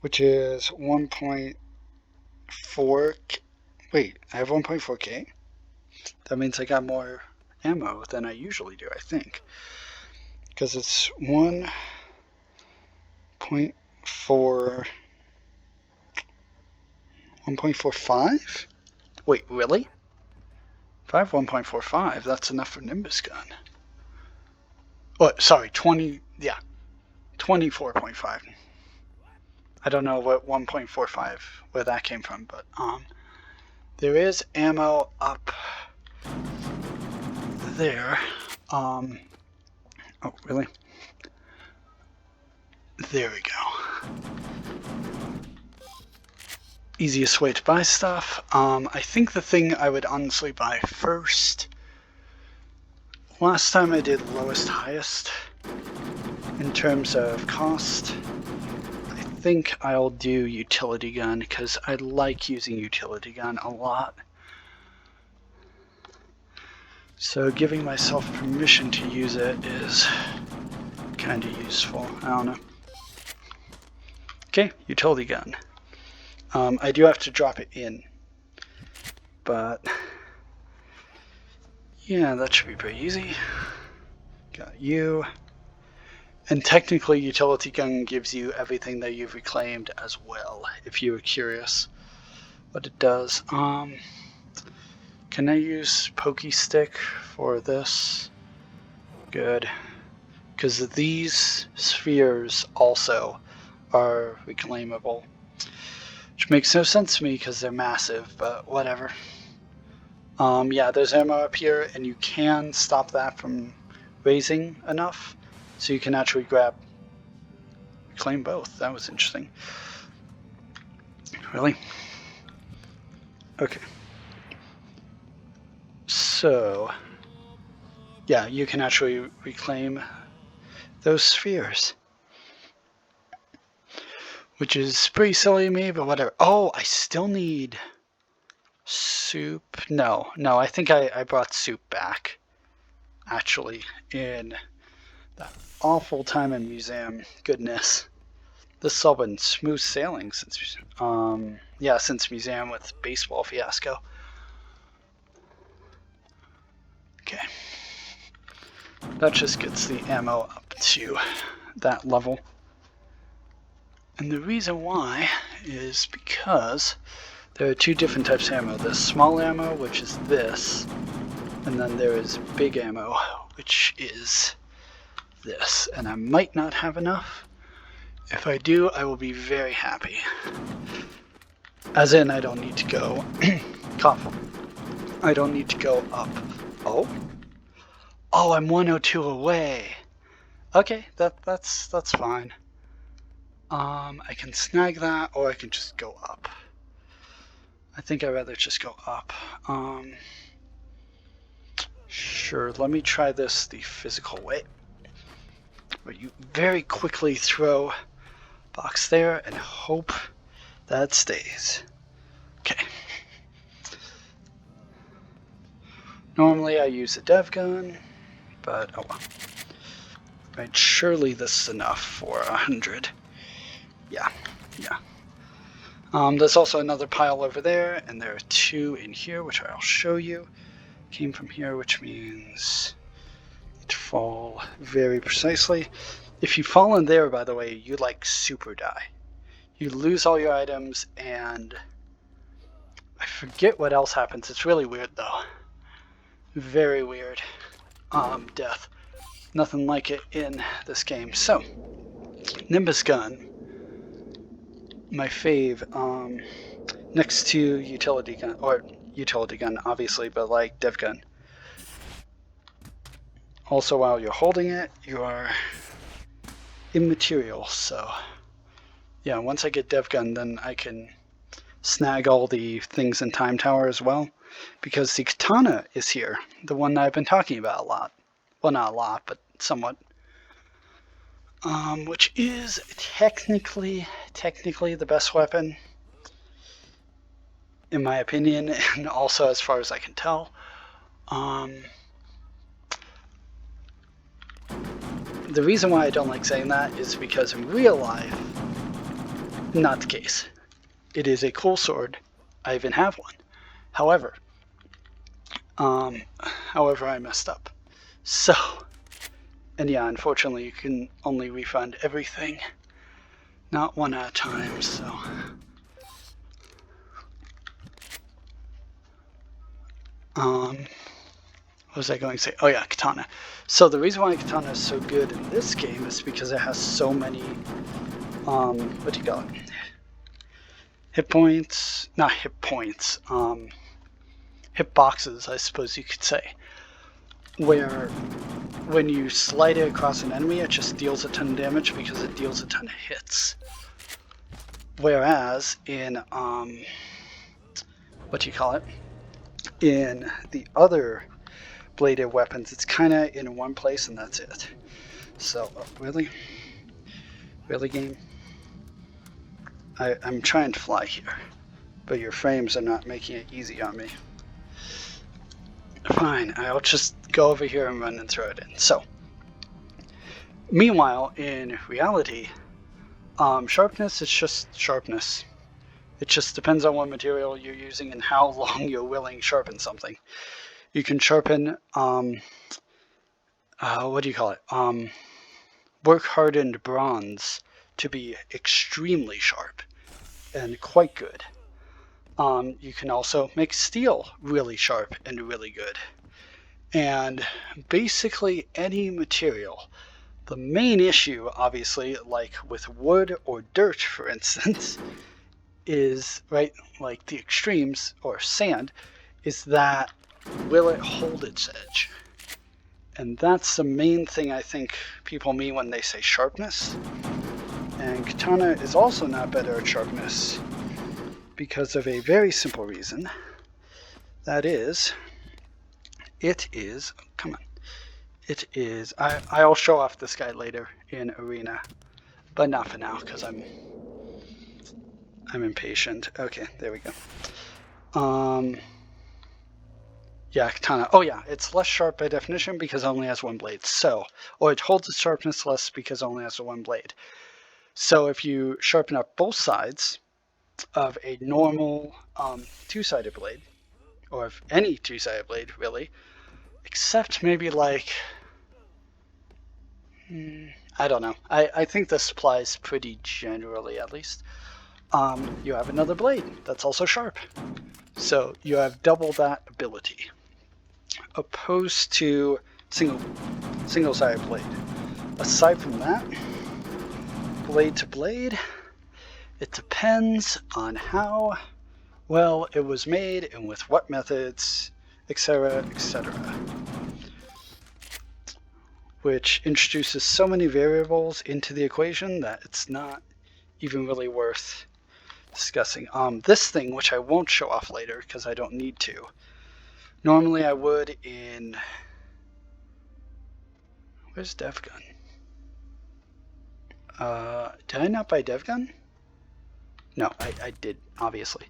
which is 1.4. Wait, I have 1.4K? That means I got more ammo than I usually do, I think. Because it's 1.45? Wait, really? If I have 1.45, that's enough for Nimbus gun. Oh, sorry, 24.5. I don't know what 1.45, where that came from, but there is ammo up there. Oh, really? There we go. Easiest way to buy stuff. I think the thing I would honestly buy first. Last time I did lowest highest in terms of cost. I think I'll do utility gun because I like using utility gun a lot. So giving myself permission to use it is kind of useful. I don't know. Okay, utility gun. I do have to drop it in, but yeah, that should be pretty easy. Got you. And technically, utility gun gives you everything that you've reclaimed as well, if you were curious what it does. Can I use pokey stick for this? Good. Because these spheres also are reclaimable. Which makes no sense to me because they're massive, but whatever. Yeah, there's ammo up here, and you can stop that from raising enough, so you can actually reclaim both. That was interesting. Really? Okay. So, yeah, you can actually reclaim those spheres. Which is pretty silly to me, but whatever. Oh, I still need soup. No, I think I brought soup back, actually, in that awful time in museum. Goodness. This has all been smooth sailing since, since museum with baseball fiasco. Okay. That just gets the ammo up to that level. And the reason why is because there are two different types of ammo. There's small ammo, which is this, and then there is big ammo, which is this. And I might not have enough. If I do, I will be very happy. As in, I don't need to go cough. I don't need to go up. Oh, I'm 102 away. Okay, that's fine. I can snag that, or I can just go up. I think I'd rather just go up. Sure, let me try this the physical way. Where you very quickly throw box there and hope that stays. Okay. Normally I use a dev gun, but oh well. Right, surely this is enough for 100. Yeah. There's also another pile over there, and there are two in here, which I'll show you. Came from here, which means it fall very precisely. If you fall in there, by the way, you like super die. You lose all your items, and I forget what else happens. It's really weird though. Very weird. Death. Nothing like it in this game. So, Nimbus gun. My fave, next to utility gun, or utility gun obviously, but like dev gun. Also, while you're holding it, you are immaterial, so yeah, once I get dev gun, then I can snag all the things in Time Tower as well, because the katana is here, the one that I've been talking about a lot. Well, not a lot, but somewhat. Which is technically the best weapon, in my opinion, and also as far as I can tell. the reason why I don't like saying that is because in real life, not the case. It is a cool sword. I even have one. However, I messed up. So, and yeah, unfortunately, you can only refund everything, not one at a time. So, what was I going to say? Oh yeah, katana. So the reason why katana is so good in this game is because it has so many, what do you call it? Hit points, not hit points, hit boxes, I suppose you could say, where when you slide it across an enemy, it just deals a ton of damage because it deals a ton of hits. Whereas in, what do you call it? In the other bladed weapons, it's kind of in one place and that's it. So, really? Really, game? I'm trying to fly here, but your frames are not making it easy on me. Fine, I'll just go over here and run and throw it in. So, meanwhile, in reality, sharpness is just sharpness. It just depends on what material you're using and how long you're willing to sharpen something. You can sharpen, what do you call it? Work hardened bronze to be extremely sharp and quite good. You can also make steel really sharp and really good. And basically any material. The main issue, obviously, like with wood or dirt, for instance, is, right, like the extremes, or sand, is that will it hold its edge? And that's the main thing I think people mean when they say sharpness. And katana is also not better at sharpness because of a very simple reason. That is, it is, come on, it is, I'll show off this guy later in arena, but not for now because I'm impatient. Okay, there we go. Yeah, katana. Oh yeah, it's less sharp by definition because it only has one blade. So, or it holds its sharpness less because it only has one blade. So if you sharpen up both sides of a normal two-sided blade, or of any two-sided blade really, except maybe like, I don't know. I think this applies pretty generally at least. You have another blade that's also sharp. So you have double that ability. Opposed to single-sided blade. Aside from that, blade to blade, it depends on how well it was made and with what methods, etc., etc. Which introduces so many variables into the equation that it's not even really worth discussing. This thing, which I won't show off later because I don't need to. Normally I would in, where's DevGun? Did I not buy DevGun? No, I did, obviously.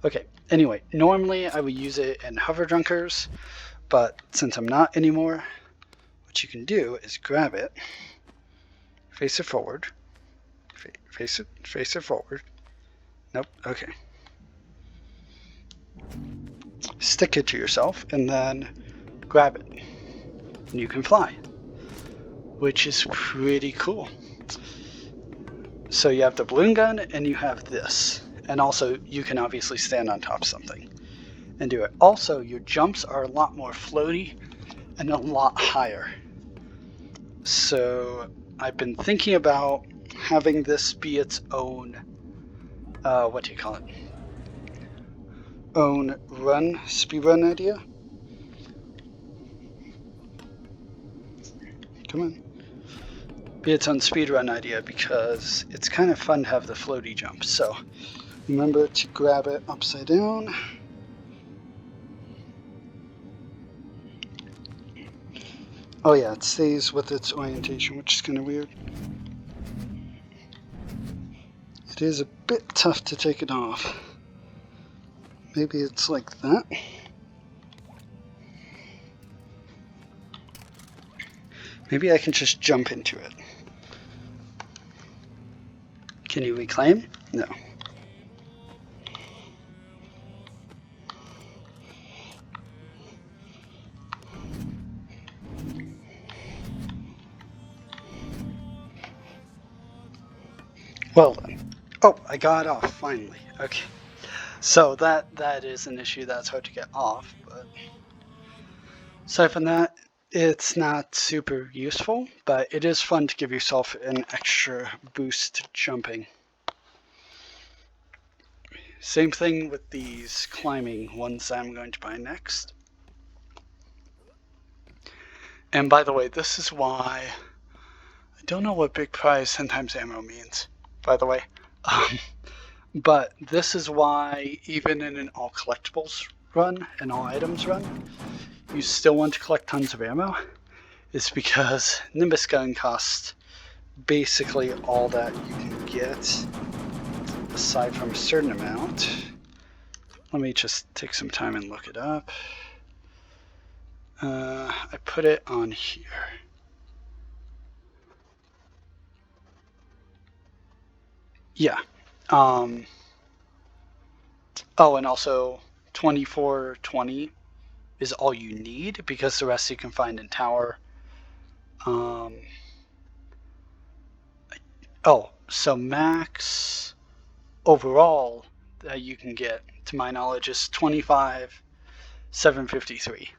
Okay, anyway, normally I would use it in hover drunkers, but since I'm not anymore, what you can do is grab it, face it forward, face it forward. Nope, okay. Stick it to yourself and then grab it. And you can fly, which is pretty cool. So you have the balloon gun and you have this. And also you can obviously stand on top of something and do it. Also, your jumps are a lot more floaty and a lot higher. So I've been thinking about having this be its own, what do you call it? Own speedrun idea. Come on. Be its own speedrun idea because it's kind of fun to have the floaty jump. So remember to grab it upside down. Oh yeah, it stays with its orientation, which is kind of weird. It is a bit tough to take it off. Maybe it's like that. Maybe I can just jump into it. Can you reclaim? No. Well then. Oh, I got off finally. Okay. So that is an issue that's hard to get off, but aside from that, it's not super useful, but it is fun to give yourself an extra boost to jumping. Same thing with these climbing ones I'm going to buy next. And by the way, this is why I don't know what big prize 10 times ammo means, by the way. But this is why even in an all collectibles run, an all items run, you still want to collect tons of ammo. It's because Nimbus gun costs basically all that you can get, aside from a certain amount. Let me just take some time and look it up. I put it on here. Yeah. Oh, and also 2420 is all you need because the rest you can find in tower. Oh, so max overall that you can get, to my knowledge, is 25,753.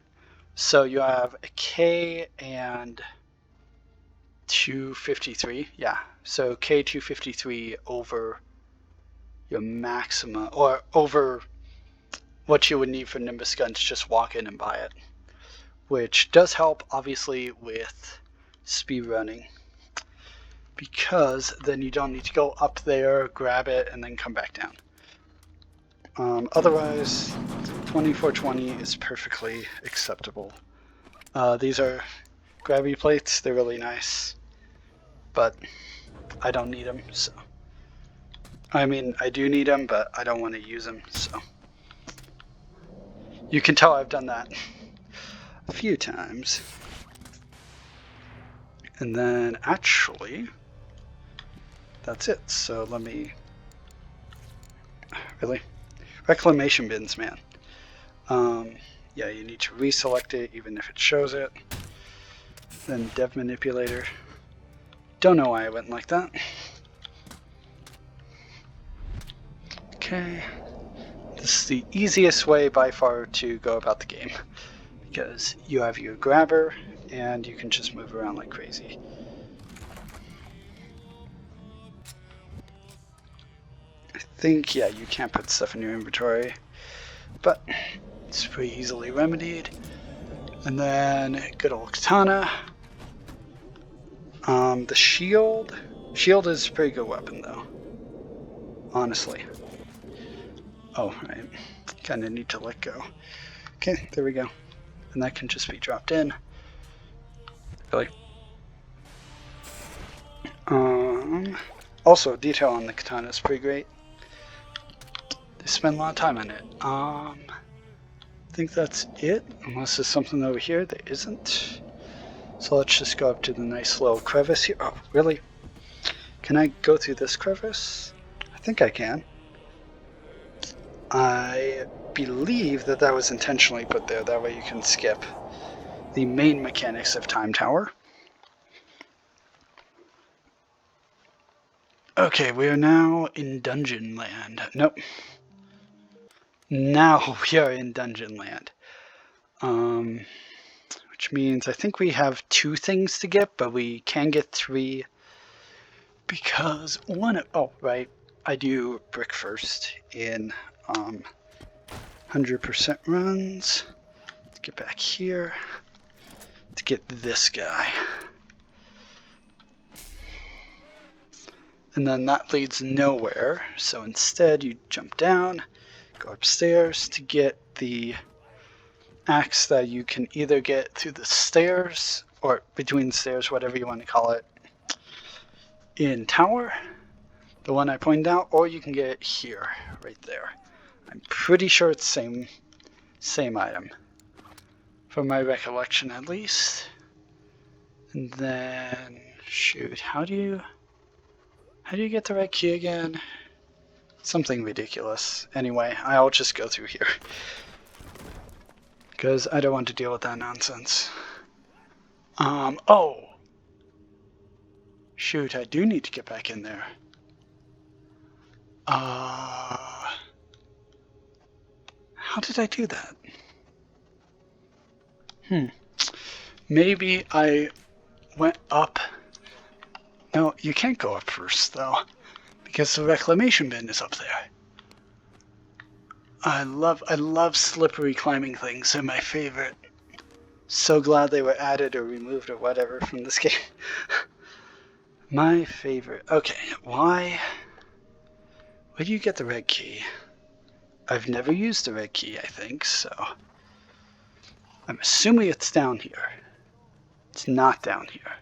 So you have a K and 253. Yeah, so K 253 over your maximum, or over what you would need for Nimbus gun to just walk in and buy it, which does help obviously with speed running, because then you don't need to go up there, grab it, and then come back down. Otherwise, 2420 is perfectly acceptable. These are gravity plates, they're really nice, but I don't need them, so. I mean, I do need them, but I don't want to use them, so. You can tell I've done that a few times. And then actually, that's it. So let me, really? Reclamation bins, man. Yeah, you need to reselect it even if it shows it. Then dev manipulator. Don't know why I went like that. Okay. This is the easiest way by far to go about the game, because you have your grabber and you can just move around like crazy. I think, yeah, you can't put stuff in your inventory, but it's pretty easily remedied. And then good old katana. The shield is a pretty good weapon though, honestly. Oh, right, kind of need to let go. Okay, there we go. And that can just be dropped in. Really. Also, detail on the katana is pretty great. They spend a lot of time on it. I think that's it, unless there's something over here. There isn't. So let's just go up to the nice little crevice here. Oh, really? Can I go through this crevice? I think I can. I believe that that was intentionally put there. That way you can skip the main mechanics of Time Tower. Okay, we are now in Dungeon Land. Nope. Now we are in Dungeon Land. Which means I think we have 2 things to get, but we can get 3 because one, oh, right, I do brick first in 100% runs. Let's get back here to get this guy. And then that leads nowhere, so instead you jump down, go upstairs to get the axe that you can either get through the stairs, or between stairs, whatever you want to call it, in tower, the one I pointed out, or you can get it here, right there. I'm pretty sure it's same item, from my recollection at least. And then, shoot, how do you get the right key again? Something ridiculous. Anyway, I'll just go through here, because I don't want to deal with that nonsense. Oh! Shoot, I do need to get back in there. How did I do that? Maybe I went up. No, you can't go up first, though, because the reclamation bin is up there. I love slippery climbing things. They're my favorite. So glad they were added or removed or whatever from this game. My favorite. Okay, why? Where do you get the red key? I've never used the red key, I think, so I'm assuming it's down here. It's not down here.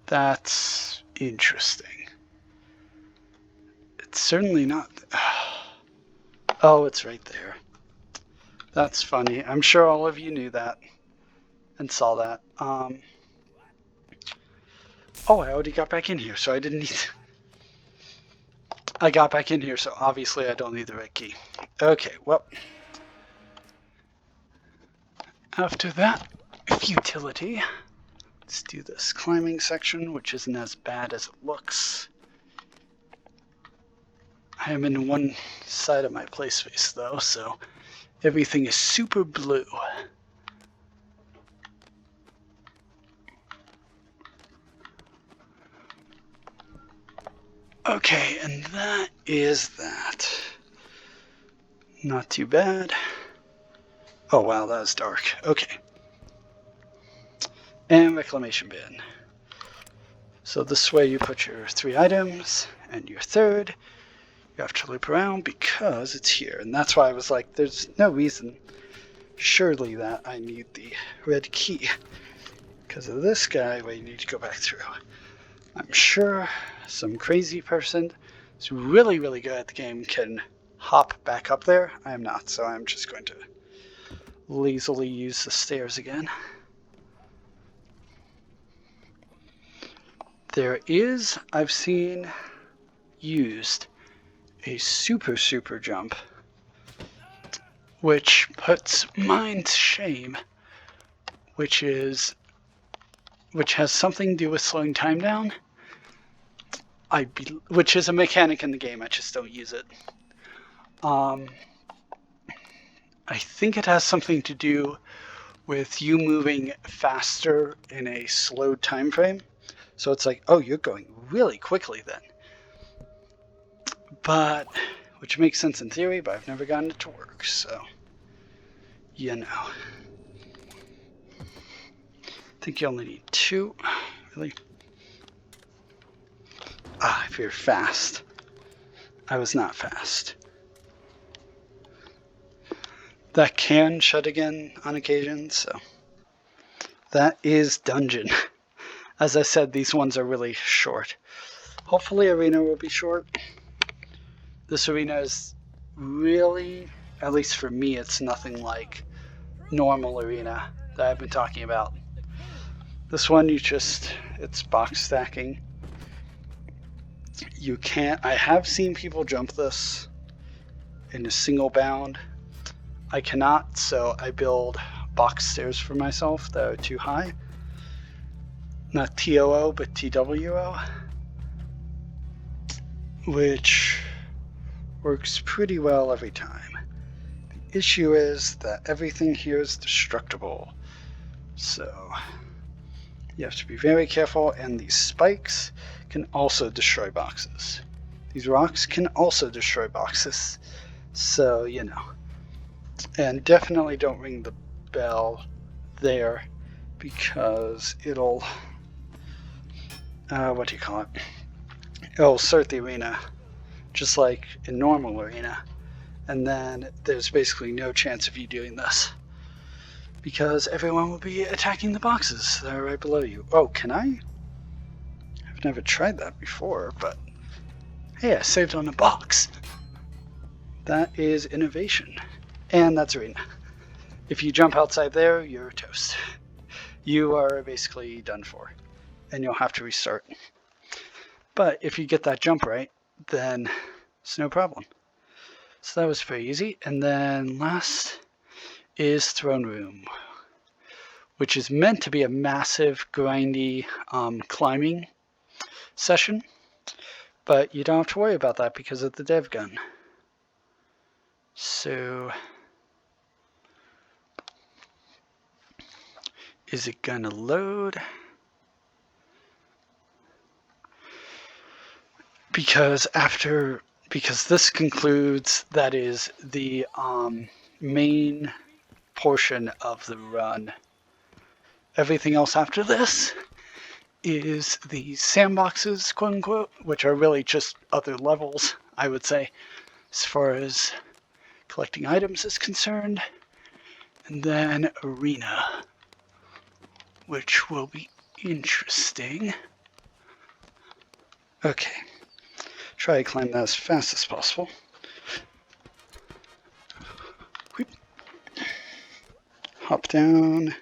That's interesting. It's certainly not. Oh, it's right there. That's funny. I'm sure all of you knew that and saw that. Oh, I already got back in here, so I didn't need to. I got back in here, so obviously I don't need the red key. Okay, well. After that futility, let's do this climbing section, which isn't as bad as it looks. I am in one side of my play space, though, so everything is super blue. Okay, and that is that. Not too bad. Oh wow, that was dark. Okay. And reclamation bin. So this way you put your 3 items, and your third. You have to loop around because it's here. And that's why I was like, there's no reason, surely, that I need the red key. Because of this guy where you need to go back through. I'm sure some crazy person who's really, really good at the game can hop back up there. I am not, so I'm just going to lazily use the stairs again. There is, I've seen used a super jump, which puts mine to shame, which has something to do with slowing time down. Which is a mechanic in the game, I just don't use it. I think it has something to do with you moving faster in a slowed time frame. So it's like, oh, you're going really quickly then. But, which makes sense in theory, but I've never gotten it to work, so, you know. I think you only need 2, really. If you're fast. I was not fast. That can shut again on occasion, so. That is dungeon. As I said, these ones are really short. Hopefully arena will be short. This arena is really, at least for me, it's nothing like normal arena that I've been talking about. This one, it's box stacking. You can't, I have seen people jump this in a single bound. I cannot, so I build box stairs for myself that are too high. Not TOO, but TWO. Which works pretty well every time. The issue is that everything here is destructible. So you have to be very careful, and these spikes can also destroy boxes. These rocks can also destroy boxes. So, you know. And definitely don't ring the bell there, because it'll, what do you call it? It'll start the arena just like in normal arena, and then there's basically no chance of you doing this because everyone will be attacking the boxes that are right below you. Oh, can I? I've never tried that before, but hey, I saved on a box. That is innovation. And that's arena. If you jump outside there, you're toast. You are basically done for. and you'll have to restart. But if you get that jump right, then it's no problem. So that was pretty easy. And then last is Throne Room, which is meant to be a massive, grindy climbing session. But you don't have to worry about that because of the dev gun. So, is it gonna load? Because this concludes, that is the main portion of the run. Everything else after this is the sandboxes, quote unquote, which are really just other levels, I would say, as far as collecting items is concerned. And then arena, which will be interesting. Okay, try to climb that as fast as possible. Whoop. Hop down.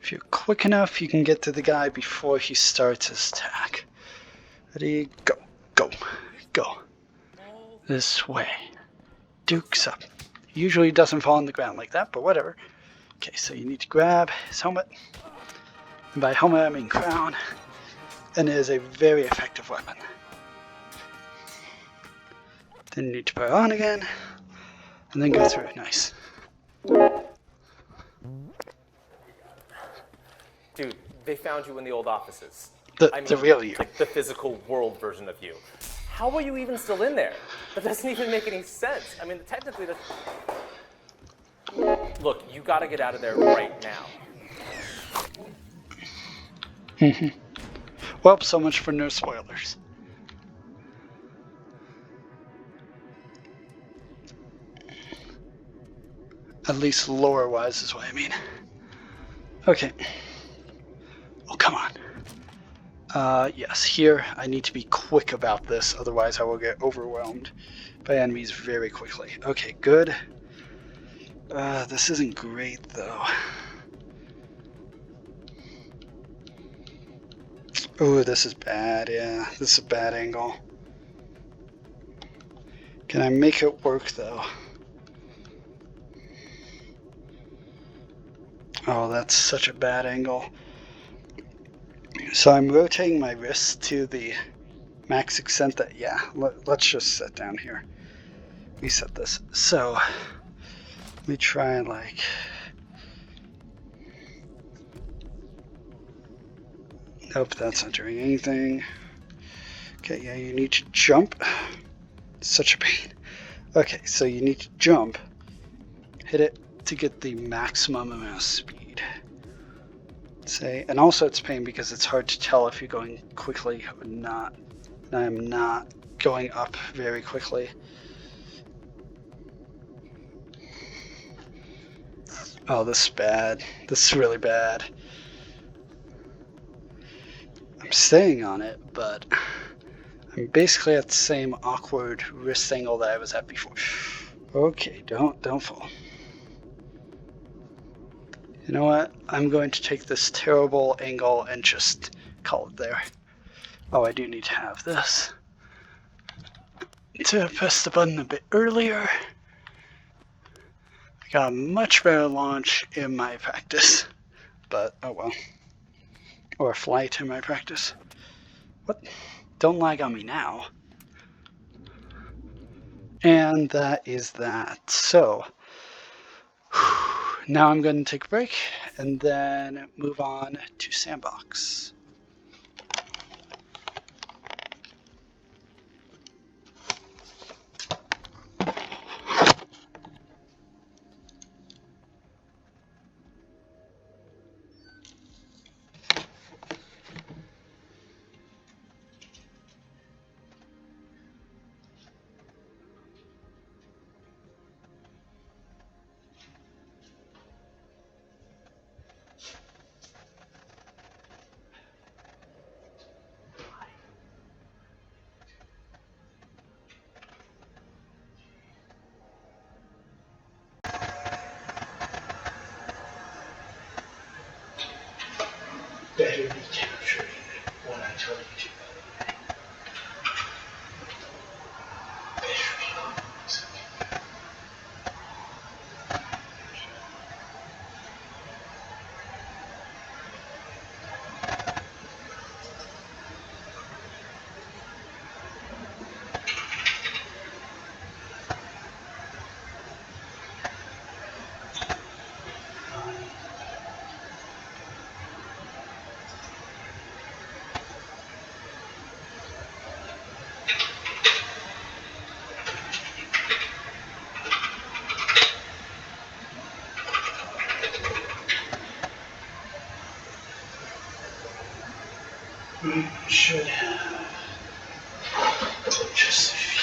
If you're quick enough, you can get to the guy before he starts his attack. Ready, go, go, go. This way. Dukes up. Usually doesn't fall on the ground like that, but whatever. Okay, so you need to grab his helmet. And by helmet, I mean crown. And it is a very effective weapon. Then you need to put it on again. And then go through. Nice. Dude, they found you in the old offices. The real you. Like the physical world version of you. How are you even still in there? That doesn't even make any sense. I mean, technically, look, you gotta get out of there right now. Well, so much for no spoilers. At least lore-wise is what I mean. Okay. Oh, come on. Yes, here I need to be quick about this, otherwise I will get overwhelmed by enemies very quickly. Okay, good. This isn't great, though. Oh, this is bad, yeah. This is a bad angle. Can I make it work, though? Oh, that's such a bad angle. So I'm rotating my wrist to the max extent that, yeah, let's just sit down here. Reset this. So, let me try and like... Nope, that's not doing anything. Okay, yeah, you need to jump. Such a pain. Okay, so you need to jump. Hit it to get the maximum amount of speed. Say, and also it's pain because it's hard to tell if you're going quickly or not. And I am not going up very quickly. Oh, this is bad. This is really bad. I'm staying on it, but I'm basically at the same awkward wrist angle that I was at before. Okay, don't fall. You know what? I'm going to take this terrible angle and just call it there. Oh, I do need to have this. To press the button a bit earlier. I got a much better launch in my practice. But, oh well. Or flight in my practice. What? Don't lag on me now. And that is that. So, now I'm going to take a break and then move on to Sandbox.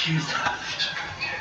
He's left. Okay.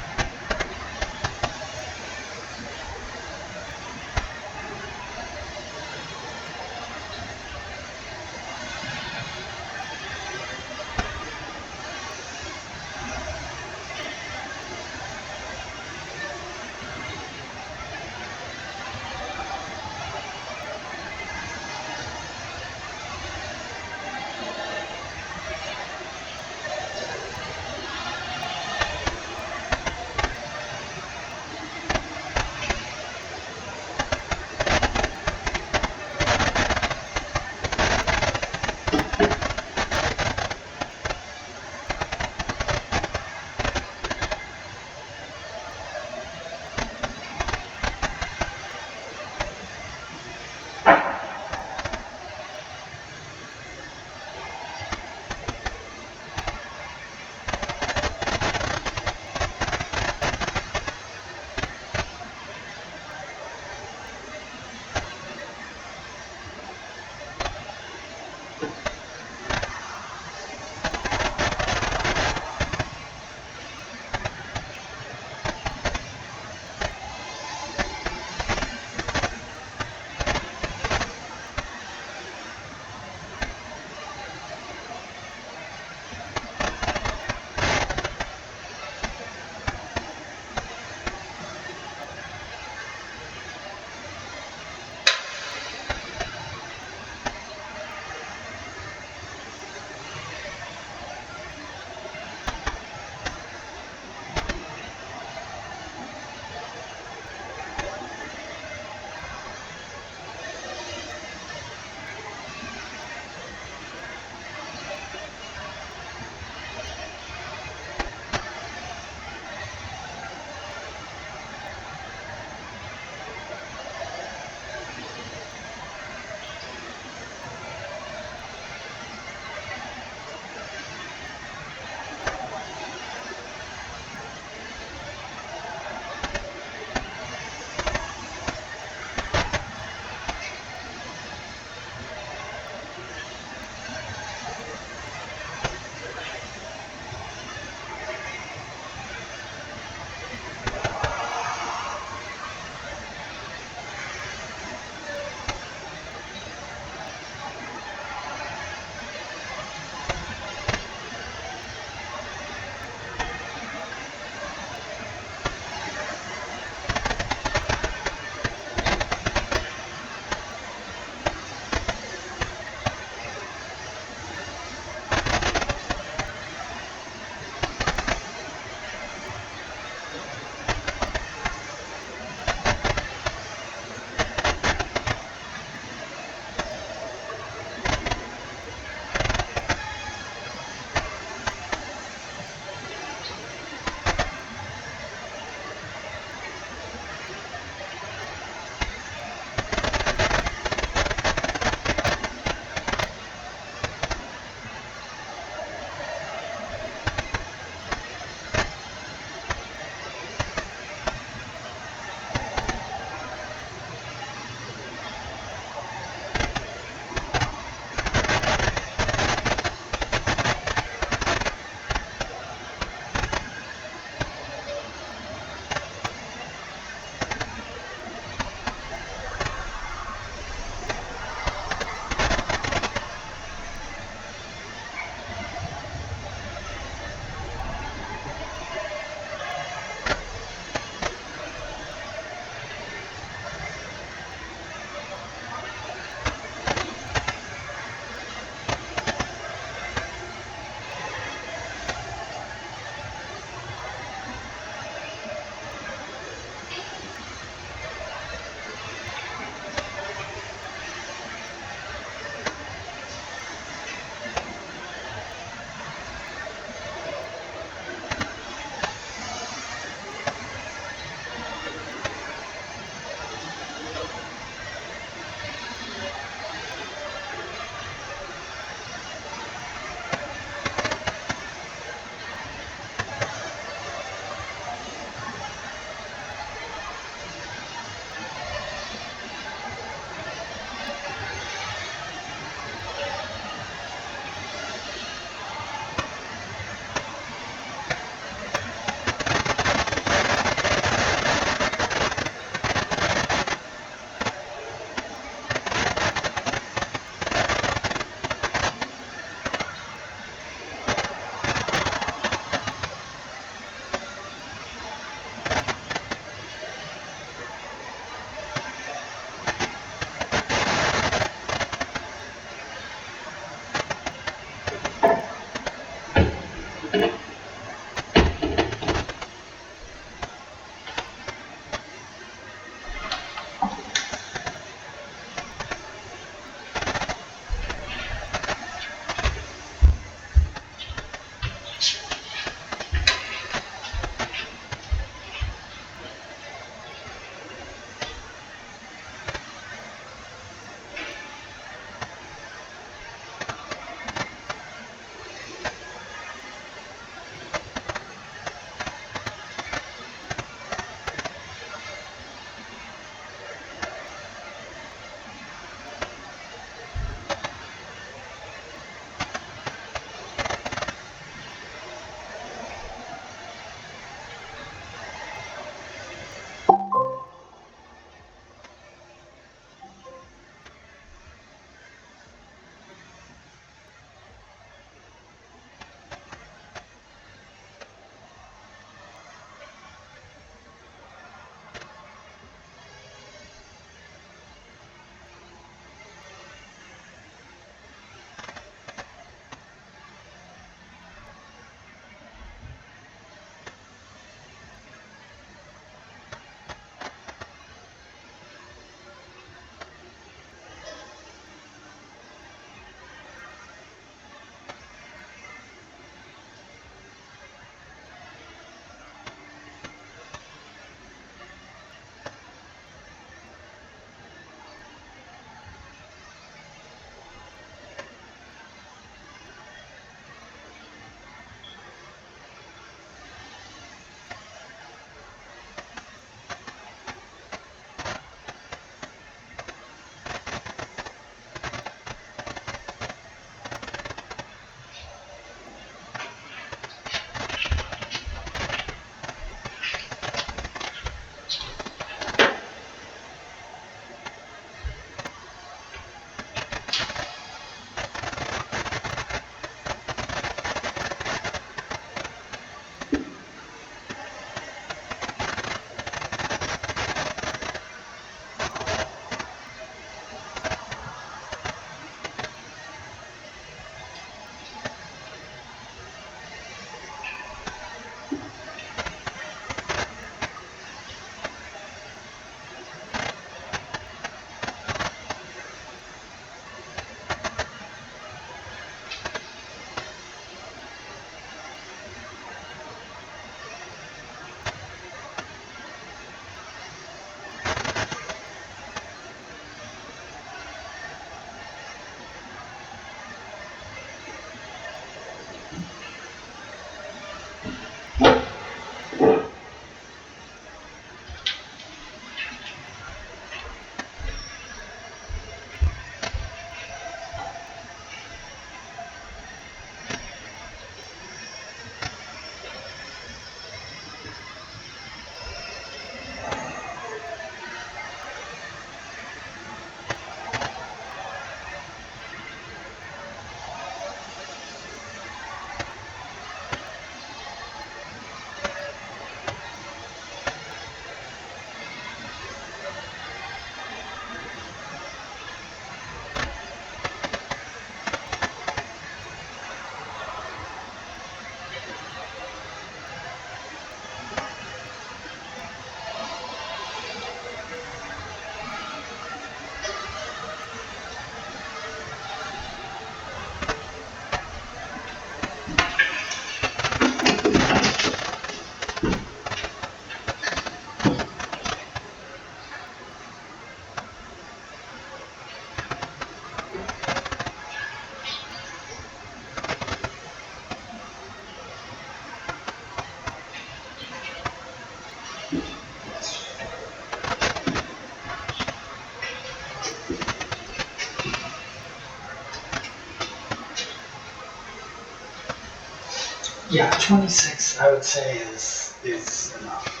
Yeah, 26 I would say is enough.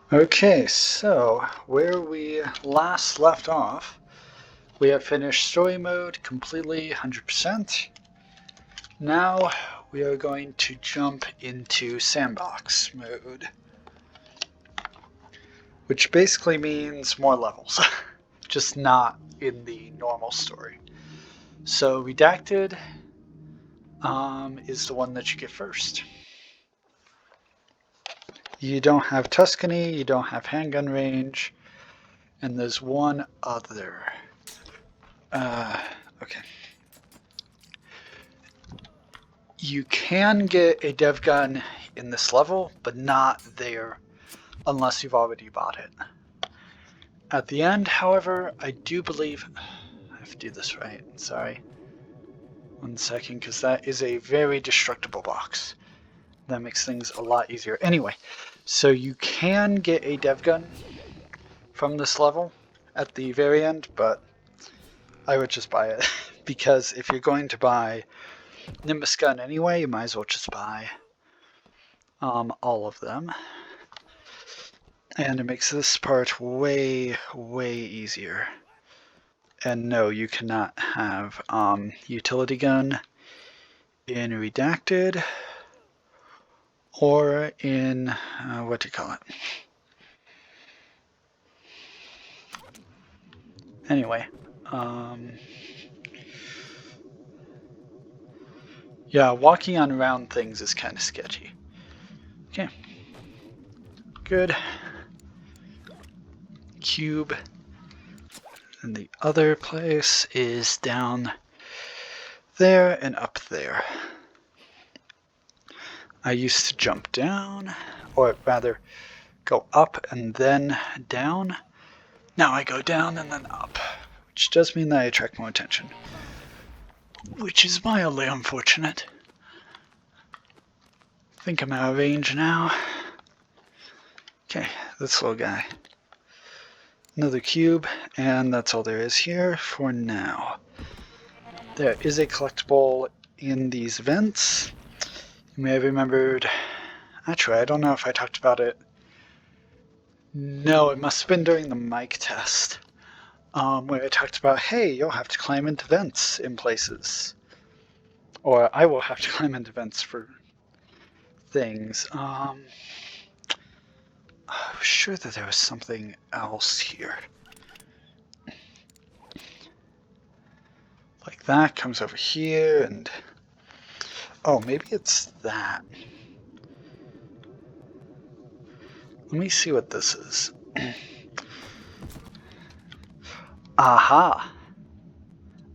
Okay, so where we last left off, we have finished story mode completely, 100%. Now we are going to jump into sandbox mode, which basically means more levels, just not in the normal story. So redacted is the one that you get first. You don't have Tuscany, you don't have handgun range, and there's one other. Okay. You can get a dev gun in this level, but not there unless you've already bought it. At the end, however, I do believe... I have to do this right, sorry. 1 second, because that is a very destructible box. That makes things a lot easier. Anyway, so you can get a dev gun from this level at the very end, but I would just buy it. Because if you're going to buy Nimbus gun anyway, you might as well just buy all of them. And it makes this part way, way easier. And no, you cannot have utility gun in redacted or in what do you call it? Anyway, yeah, walking on round things is kind of sketchy. Okay, good. Cube. And the other place is down there and up there. I used to jump down, or rather go up and then down. Now I go down and then up, which does mean that I attract more attention, which is mildly unfortunate. I think I'm out of range now. Okay, this little guy. Another cube, and that's all there is here for now. There is a collectible in these vents. You may have remembered... Actually, I don't know if I talked about it. No, it must have been during the mic test. Where I talked about, hey, you'll have to climb into vents in places. Or I will have to climb into vents for things. I was sure that there was something else here. Like that comes over here and... Oh, maybe it's that. Let me see what this is. Aha!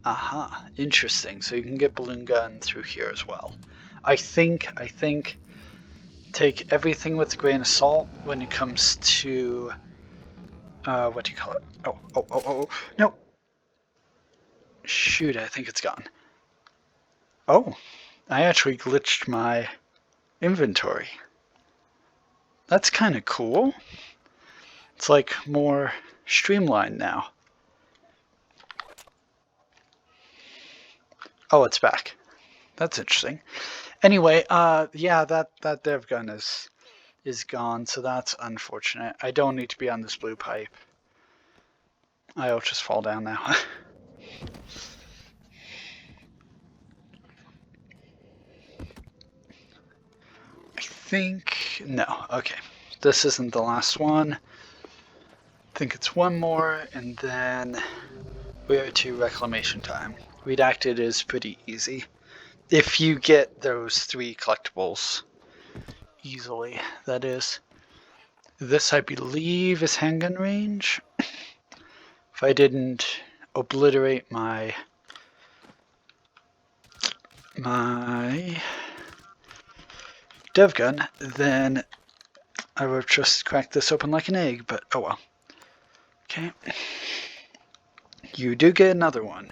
Aha, interesting. So you can get balloon gun through here as well. I think, take everything with a grain of salt when it comes to, what do you call it? Oh, no! Shoot, I think it's gone. Oh, I actually glitched my inventory. That's kind of cool. It's like more streamlined now. Oh, it's back. That's interesting. Anyway, yeah, that dev gun is gone, so that's unfortunate. I don't need to be on this blue pipe. I'll just fall down now. I think... No, okay. This isn't the last one. I think it's one more, and then we are to reclamation time. Redacted is pretty easy. If you get those 3 collectibles easily, that is. This, I believe, is handgun range. If I didn't obliterate my dev gun, then I would have just cracked this open like an egg, but oh well. Okay. You do get another one.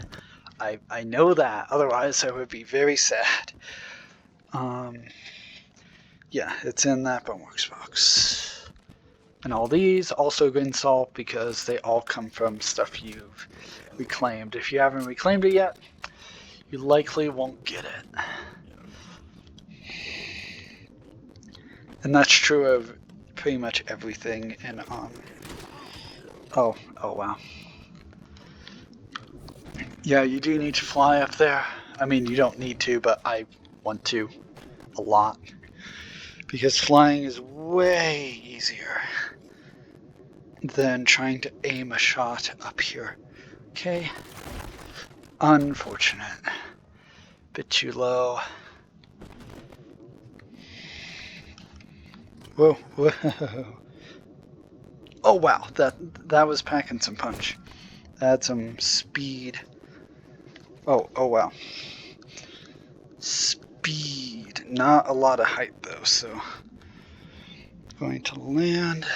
I know that, otherwise I would be very sad. Yeah, it's in that Boneworks box. And all these also green salt because they all come from stuff you've reclaimed. If you haven't reclaimed it yet, you likely won't get it. And that's true of pretty much everything in oh wow. Yeah, you do need to fly up there. I mean, you don't need to, but I want to a lot. Because flying is way easier than trying to aim a shot up here. Okay. Unfortunate. Bit too low. Whoa, whoa. Oh wow, that was packing some punch. That's some speed. Oh wow. Speed. Not a lot of height though, so going to land.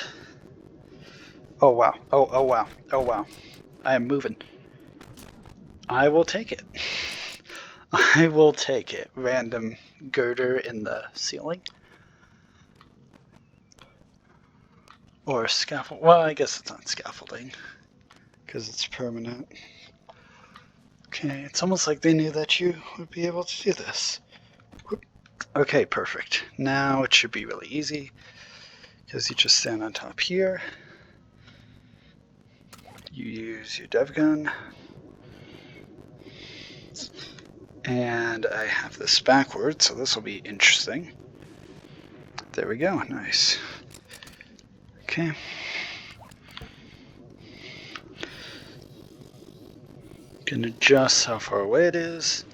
Oh wow. Oh wow. Oh wow. I am moving. I will take it. I will take it. Random girder in the ceiling. Or scaffold. Well, I guess it's not scaffolding because it's permanent. Okay, it's almost like they knew that you would be able to do this. Whoop. Okay, perfect. Now it should be really easy because you just stand on top here. You use your dev gun. And I have this backwards, so this will be interesting. There we go, nice. Okay. Can adjust how far away it is.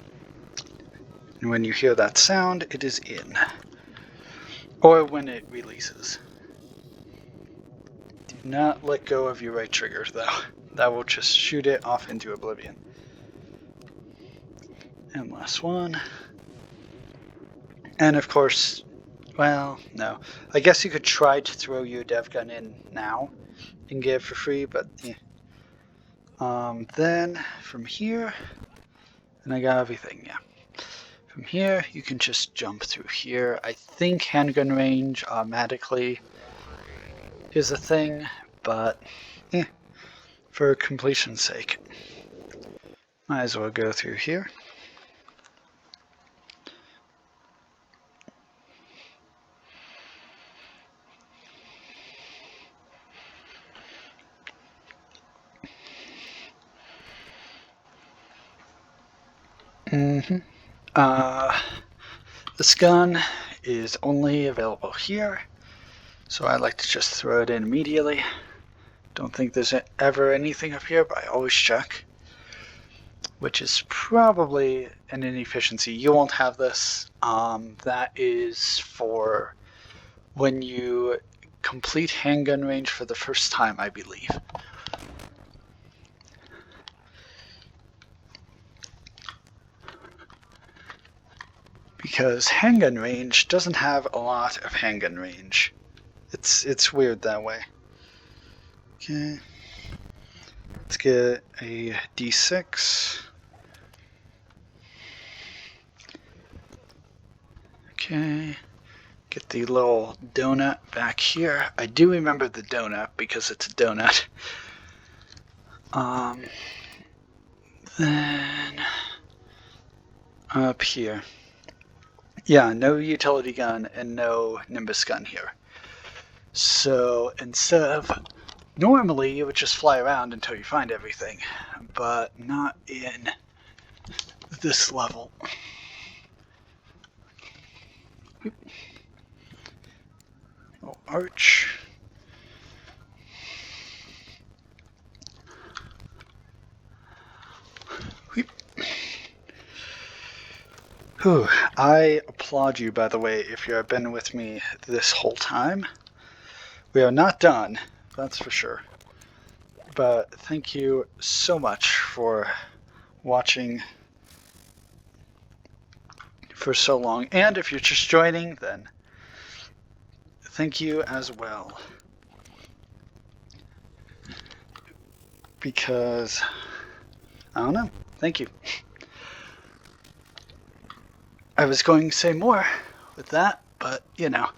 And when you hear that sound, it is in. Or when it releases. Do not let go of your right trigger, though. That will just shoot it off into oblivion. And last one. And of course, well, no. I guess you could try to throw your dev gun in now and get it for free, but yeah. Then from here, and I got everything, yeah. From here, you can just jump through here. I think handgun range automatically is a thing, but yeah, for completion's sake, might as well go through here. This gun is only available here, so I like to just throw it in immediately. Don't think there's ever anything up here, but I always check, which is probably an inefficiency. You won't have this. That is for when you complete handgun range for the first time, I believe. Because handgun range doesn't have a lot of handgun range. It's weird that way. Okay. Let's get a D6. Okay. Get the little donut back here. I do remember the donut because it's a donut. Then up here. Yeah, no utility gun and no Nimbus gun here. So instead of, normally you would just fly around until you find everything, but not in this level. Oh, arch. Whew. I applaud you, by the way, if you have been with me this whole time. We are not done, that's for sure. But thank you so much for watching for so long. And if you're just joining, then thank you as well. Because, I don't know, thank you. I was going to say more with that, but you know.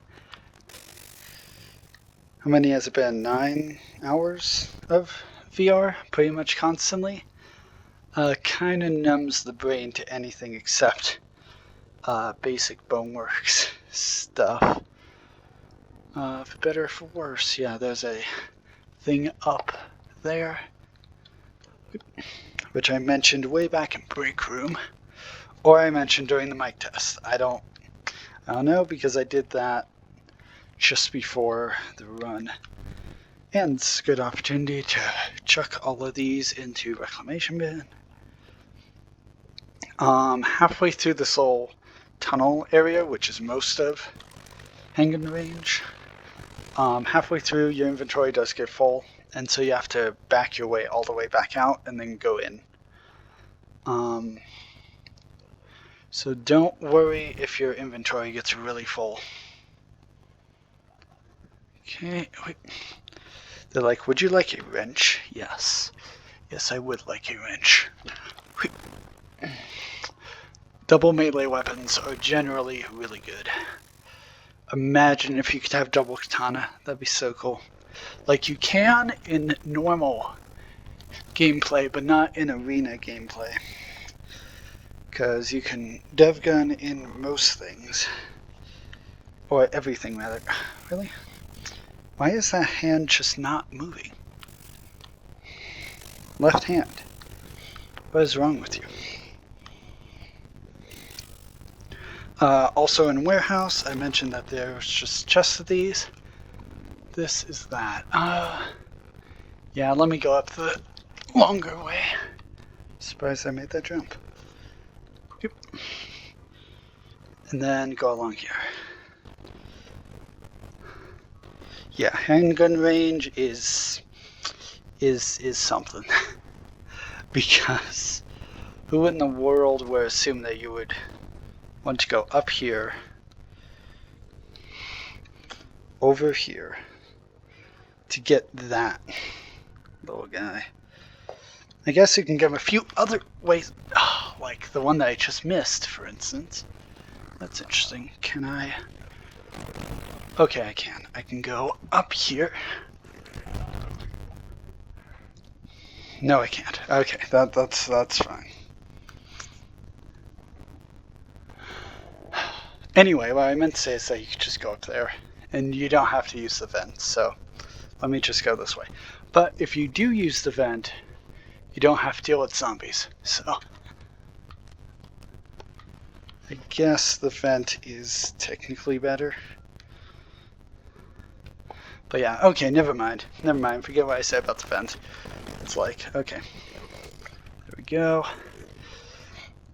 How many has it been? 9 hours of VR, pretty much constantly. Kind of numbs the brain to anything except basic Boneworks stuff. For better or for worse, yeah, there's a thing up there, which I mentioned way back in break room, or I mentioned during the mic test. I don't know, because I did that just before the run. And it's a good opportunity to chuck all of these into reclamation bin. Halfway through this little tunnel area, which is most of Hanging Range, halfway through your inventory does get full, and so you have to back your way all the way back out and then go in. So don't worry if your inventory gets really full. Okay, wait. They're like, would you like a wrench? Yes. Yes, I would like a wrench. Double melee weapons are generally really good. Imagine if you could have double katana. That'd be so cool. Like you can in normal gameplay, but not in arena gameplay. Because you can dev gun in most things. Or everything, rather. Really? Why is that hand just not moving? Left hand. What is wrong with you? Also in warehouse, I mentioned that there's just chests of these. This is that. Yeah, let me go up the longer way. Surprised I made that jump. Yep. And then go along here. Yeah, handgun range is something. Because who in the world would assume that you would want to go up here, over here, to get that little guy? I guess you can get him a few other ways, like the one that I just missed, for instance. That's interesting. Can I? Okay, I can. I can go up here. No, I can't. Okay, that's fine. Anyway, what I meant to say is that you could just go up there, and you don't have to use the vent, so let me just go this way. But if you do use the vent, you don't have to deal with zombies, so I guess the vent is technically better. But yeah, okay, never mind, forget what I said about the vent. It's like, okay, there we go,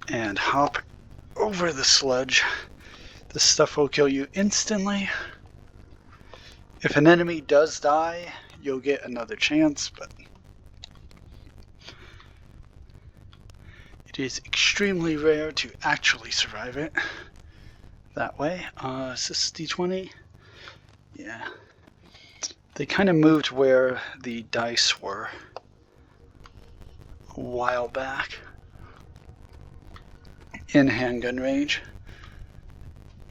and hop over the sludge. This stuff will kill you instantly. If an enemy does die, you'll get another chance, but it is extremely rare to actually survive it that way. Is this D20? Yeah. They kind of moved where the dice were a while back in handgun range.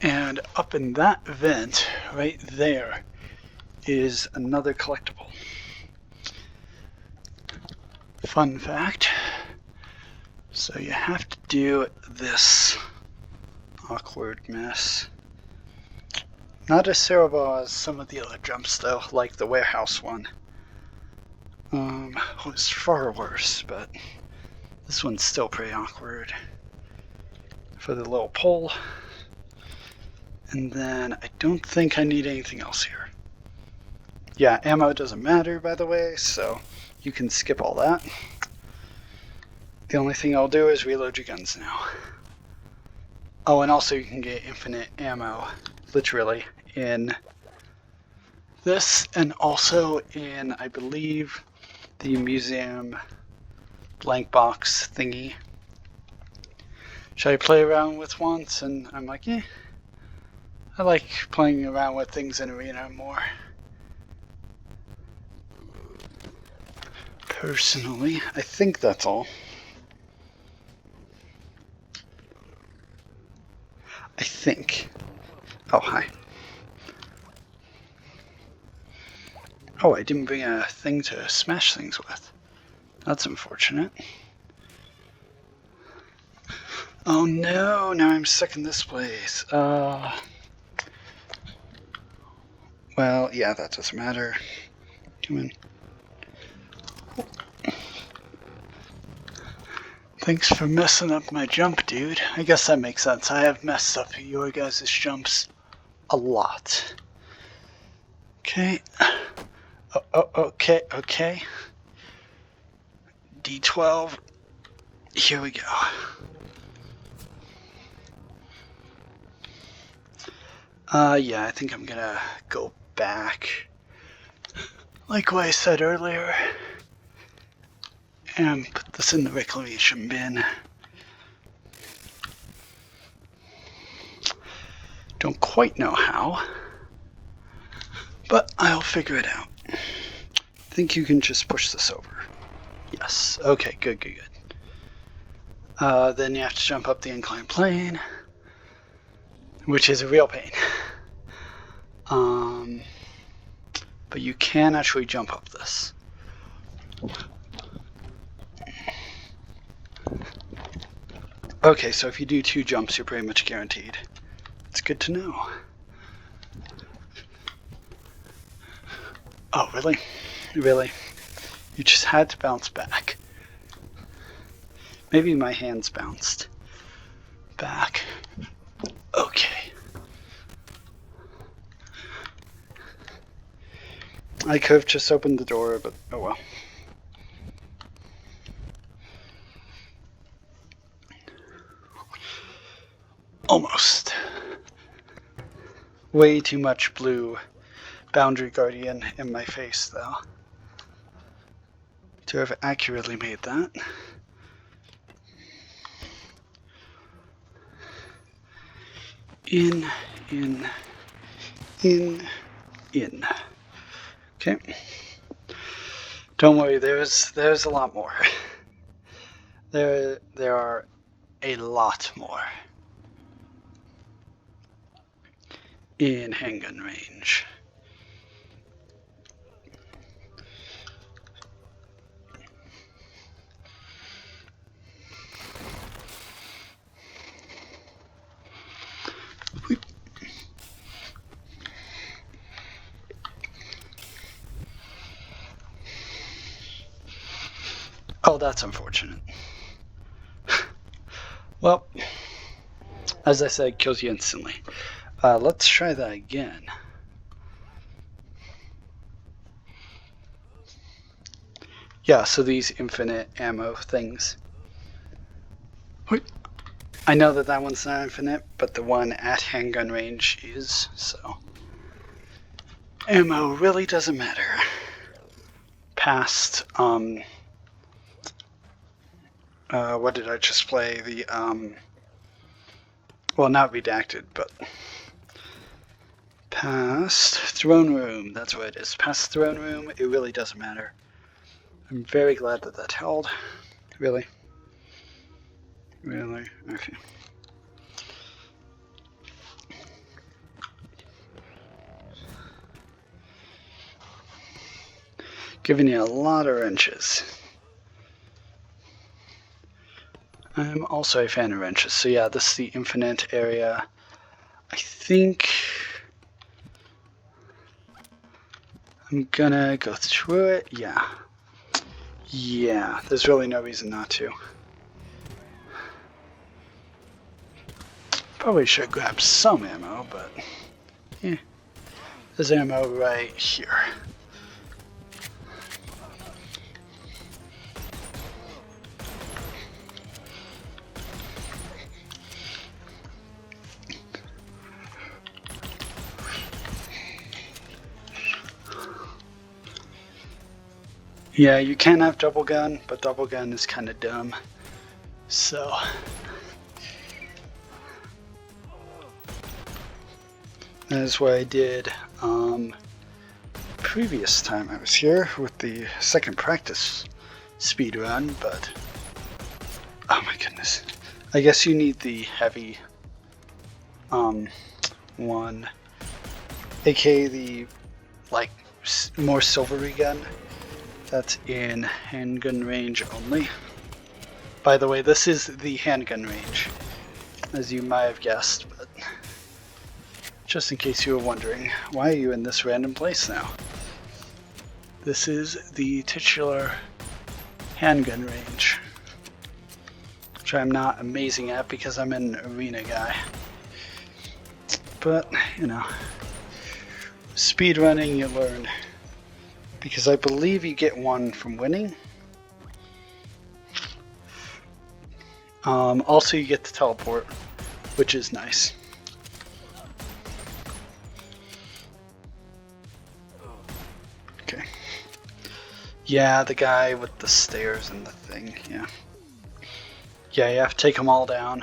And up in that vent, right there, is another collectible. Fun fact. So you have to do this awkward mess. Not as terrible as some of the other jumps though, like the warehouse one. Was far worse, but this one's still pretty awkward. For the little pole. And then I don't think I need anything else here. Yeah, ammo doesn't matter, by the way, so you can skip all that. The only thing I'll do is reload your guns now. Oh, and also you can get infinite ammo, literally, in this, and also in, I believe, the museum blank box thingy. Which I play around with once, and I'm like, I like playing around with things in Arena more. Personally, I think that's all. I think. Oh, hi. Oh, I didn't bring a thing to smash things with. That's unfortunate. Oh no, now I'm stuck in this place. Well, yeah, that doesn't matter. Come in. Thanks for messing up my jump, dude. I guess that makes sense. I have messed up your guys' jumps a lot. Okay. Oh, okay. D12. Here we go. Yeah, I think I'm gonna go back, like what I said earlier, and put this in the reclamation bin. Don't quite know how, but I'll figure it out. I think you can just push this over. Yes, okay, good. Then you have to jump up the inclined plane, which is a real pain. But you can actually jump up this. Okay, so if you do 2 jumps, you're pretty much guaranteed. It's good to know. Oh, really? Really? You just had to bounce back. Maybe my hands bounced back. Okay. I could have just opened the door, but oh well. Almost. Way too much blue Boundary Guardian in my face, though, to have accurately made that. In. Okay. Don't worry, there's a lot more. There are a lot more in handgun range. Oh, that's unfortunate. Well, as I said, kills you instantly. Let's try that again. Yeah, so these infinite ammo things. I know that one's not infinite, but the one at handgun range is, so. Ammo really doesn't matter. Past, what did I just play? The, well, not redacted, but past throne room. That's what it is. Past throne room, it really doesn't matter. I'm very glad that that held. Really? Really? Okay. Giving you a lot of wrenches. I'm also a fan of wrenches. So yeah, this is the infinite area. I think I'm gonna go through it. Yeah, there's really no reason not to. Probably should grab some ammo, but yeah, there's ammo right here. Yeah, you can have double gun, but double gun is kind of dumb. So That is what I did previous time I was here with the second practice speedrun, but oh my goodness. I guess you need the heavy one, aka the like more silvery gun that's in handgun range only. By the way, this is the handgun range, as you might have guessed, but just in case you were wondering, why are you in this random place now? This is the titular handgun range, which I'm not amazing at because I'm an arena guy. But, you know, speedrunning you learn. Because I believe you get one from winning. Also you get to teleport, which is nice. Okay. Yeah, the guy with the stairs and the thing, yeah. Yeah, you have to take them all down.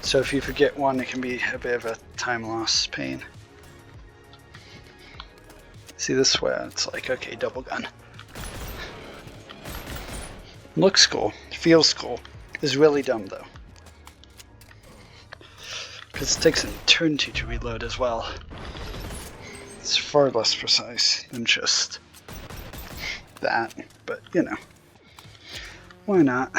So if you forget one, it can be a bit of a time loss pain. See this way, it's like, okay, double gun. Looks cool, feels cool. Is really dumb though. Because it takes an eternity to reload as well. It's far less precise than just that, but you know, why not?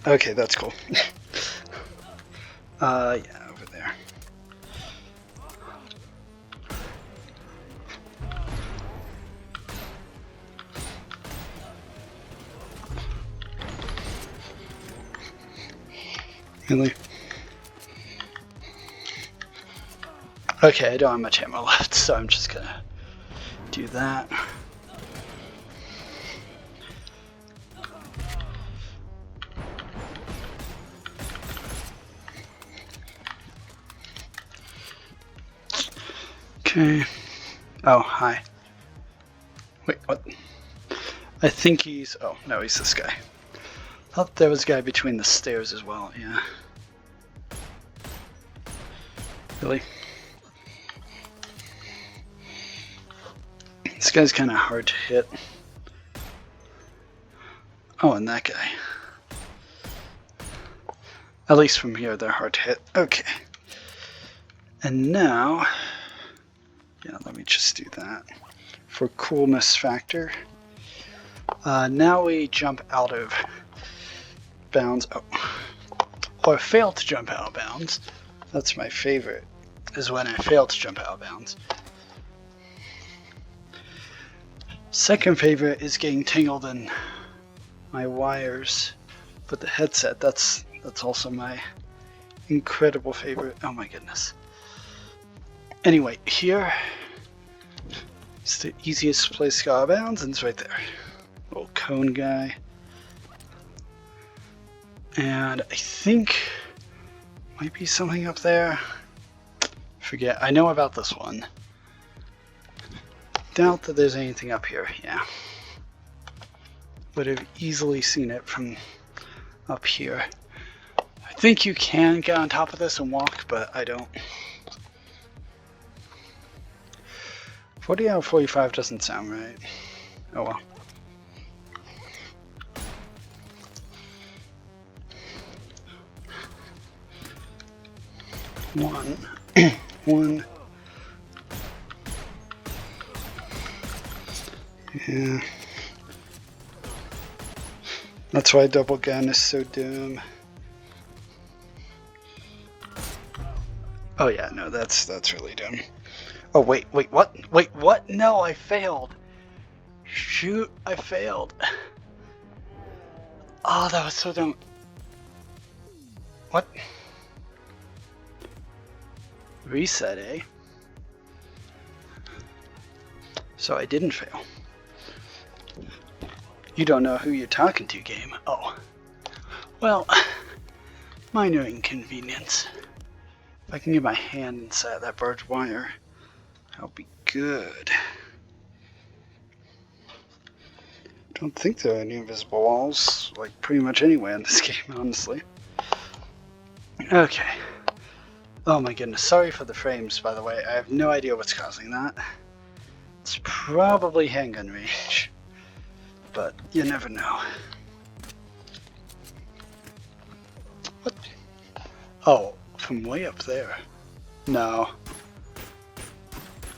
Okay, that's cool. Yeah, over there. Really? Okay, I don't have much ammo left, so I'm just gonna do that. Okay. Oh, hi. Wait, what? I think he's... Oh, no, he's this guy. Thought there was a guy between the stairs as well, yeah. Really? This guy's kind of hard to hit. Oh, and that guy. At least from here, they're hard to hit. Okay. And now... Yeah, let me just do that. For coolness factor. Now we jump out of bounds. Oh. Or fail to jump out of bounds. That's my favorite, is when I fail to jump out of bounds. Second favorite is getting tangled in my wires with the headset. That's also my incredible favorite. Oh my goodness. Anyway, here it's the easiest place to go out of bounds, and it's right there. Little cone guy. And I think might be something up there. Forget. I know about this one. Doubt that there's anything up here. Yeah. Would have easily seen it from up here. I think you can get on top of this and walk, but I don't. 40 out of 45 doesn't sound right. Oh well. One. Yeah. That's why double gun is so dumb. Oh yeah, no, that's really dumb. Oh wait, what? Wait, what? No, I failed. Shoot, I failed. Oh, that was so dumb. What? Reset, eh? So I didn't fail. You don't know who you're talking to, game. Oh. Well, minor inconvenience. If I can get my hand inside that barbed wire, that'll be good. Don't think there are any invisible walls, like pretty much anywhere in this game, honestly. Okay. Oh my goodness, sorry for the frames, by the way. I have no idea what's causing that. It's probably handgun range, but you never know. What? Oh, from way up there. No.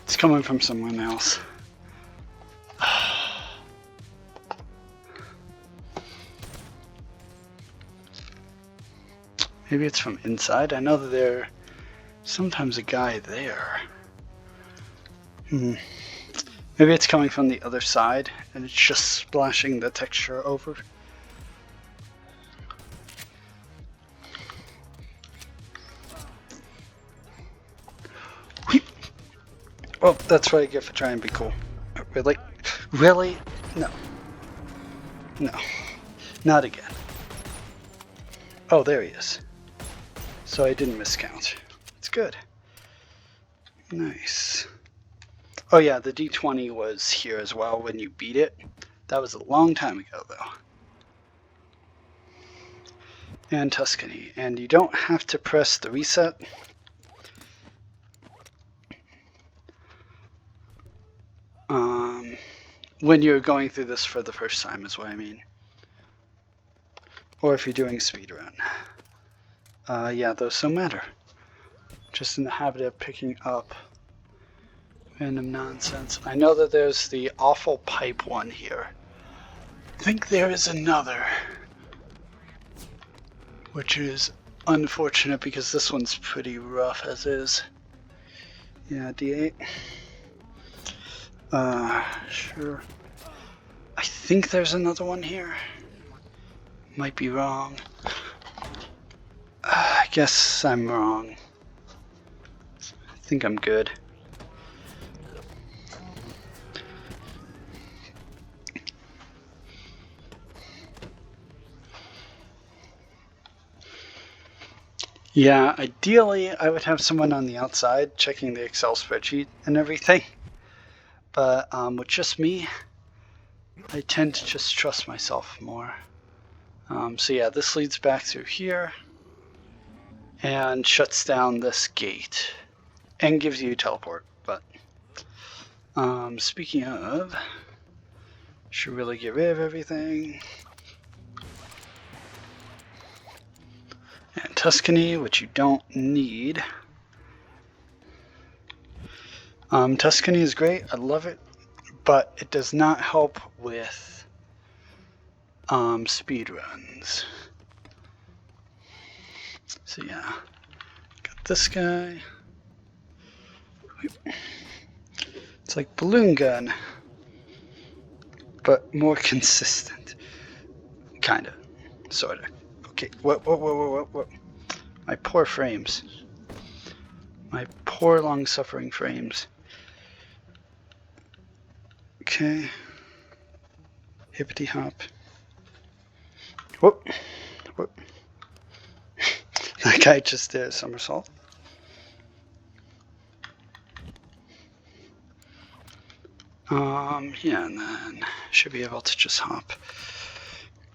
It's coming from someone else. Maybe it's from inside. I know that there's sometimes a guy there. Maybe it's coming from the other side and it's just splashing the texture over. Well, that's what I get for trying to be cool. Really? Really? No. No. Not again. Oh, there he is. So I didn't miscount. It's good. Nice. Oh yeah, the D20 was here as well when you beat it. That was a long time ago though. And Tuscany. And you don't have to press the reset. When you're going through this for the first time is what I mean. Or if you're doing speedrun. Yeah, those don't matter. Just in the habit of picking up random nonsense. I know that there's the awful pipe one here. I think there is another. Which is unfortunate because this one's pretty rough as is. Yeah, D8. Sure. I think there's another one here. Might be wrong. I guess I'm wrong. I think I'm good. Yeah, ideally I would have someone on the outside checking the Excel spreadsheet and everything. But with just me, I tend to just trust myself more. So yeah, this leads back through here and shuts down this gate and gives you teleport. But speaking of, should really get rid of everything. And Tuscany, which you don't need. Tuscany is great, I love it, but it does not help with speedruns. So yeah, got this guy. It's like balloon gun, but more consistent. Kinda, sorta. Okay, what? My poor frames. My poor long-suffering frames. Okay. Hippity hop. Whoop. That guy just did a somersault. Yeah, and then should be able to just hop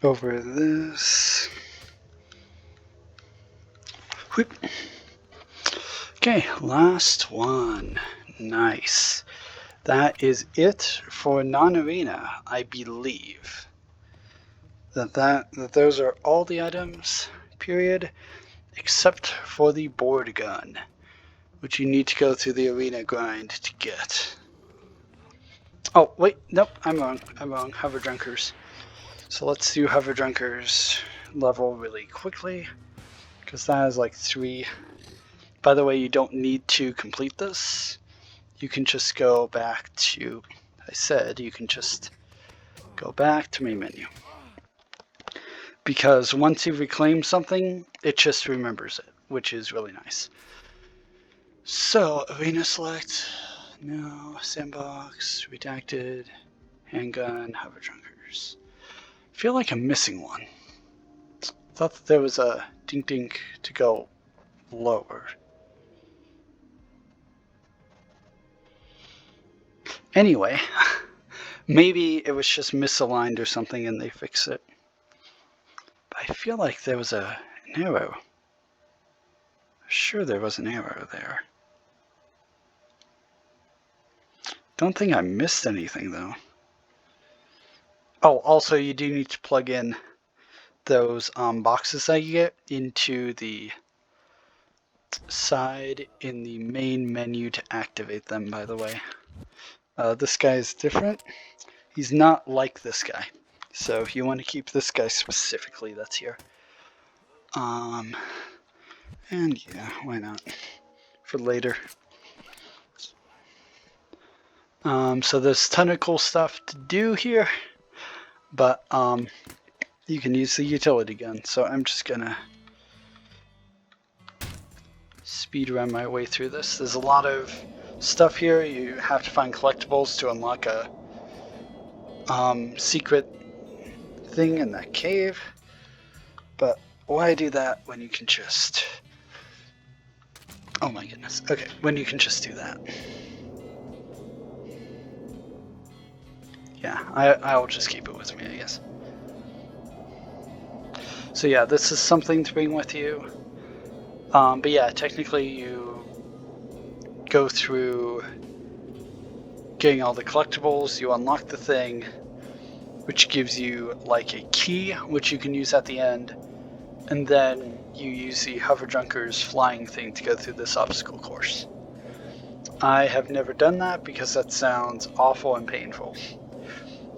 over this. Whoop. Okay, last one. Nice. That is it for non-arena, I believe. That those are all the items, period, except for the board gun, which you need to go through the arena grind to get. Oh, wait, nope, I'm wrong, Hover Drunkers. So let's do Hover Drunkers level really quickly, because that is like 3. By the way, you don't need to complete this. You can just go back to, I said, you can just go back to main menu. Because once you reclaim something, it just remembers it, which is really nice. So, arena select, no, sandbox, redacted, handgun, Hover Drunkers. I feel like I'm missing one. Thought that there was a dink dink to go lower. Anyway, maybe it was just misaligned or something and they fixed it. But I feel like there was an arrow. Sure, there was an arrow there. Don't think I missed anything though. Oh, also you do need to plug in those boxes that you get into the side in the main menu to activate them, by the way. This guy is different. He's not like this guy. So you want to keep this guy specifically that's here. And yeah, why not? For later. So there's a ton of cool stuff to do here, but you can use the utility gun. So I'm just gonna speed run my way through this. There's a lot of stuff here. You have to find collectibles to unlock a secret thing in that cave. But why do that when you can just... Oh my goodness. Okay, when you can just do that. Yeah, I'll just keep it with me, I guess. So yeah, this is something to bring with you. But yeah, technically you go through getting all the collectibles, you unlock the thing, which gives you like a key, which you can use at the end, and then you use the hover junker's flying thing to go through this obstacle course. I have never done that because that sounds awful and painful.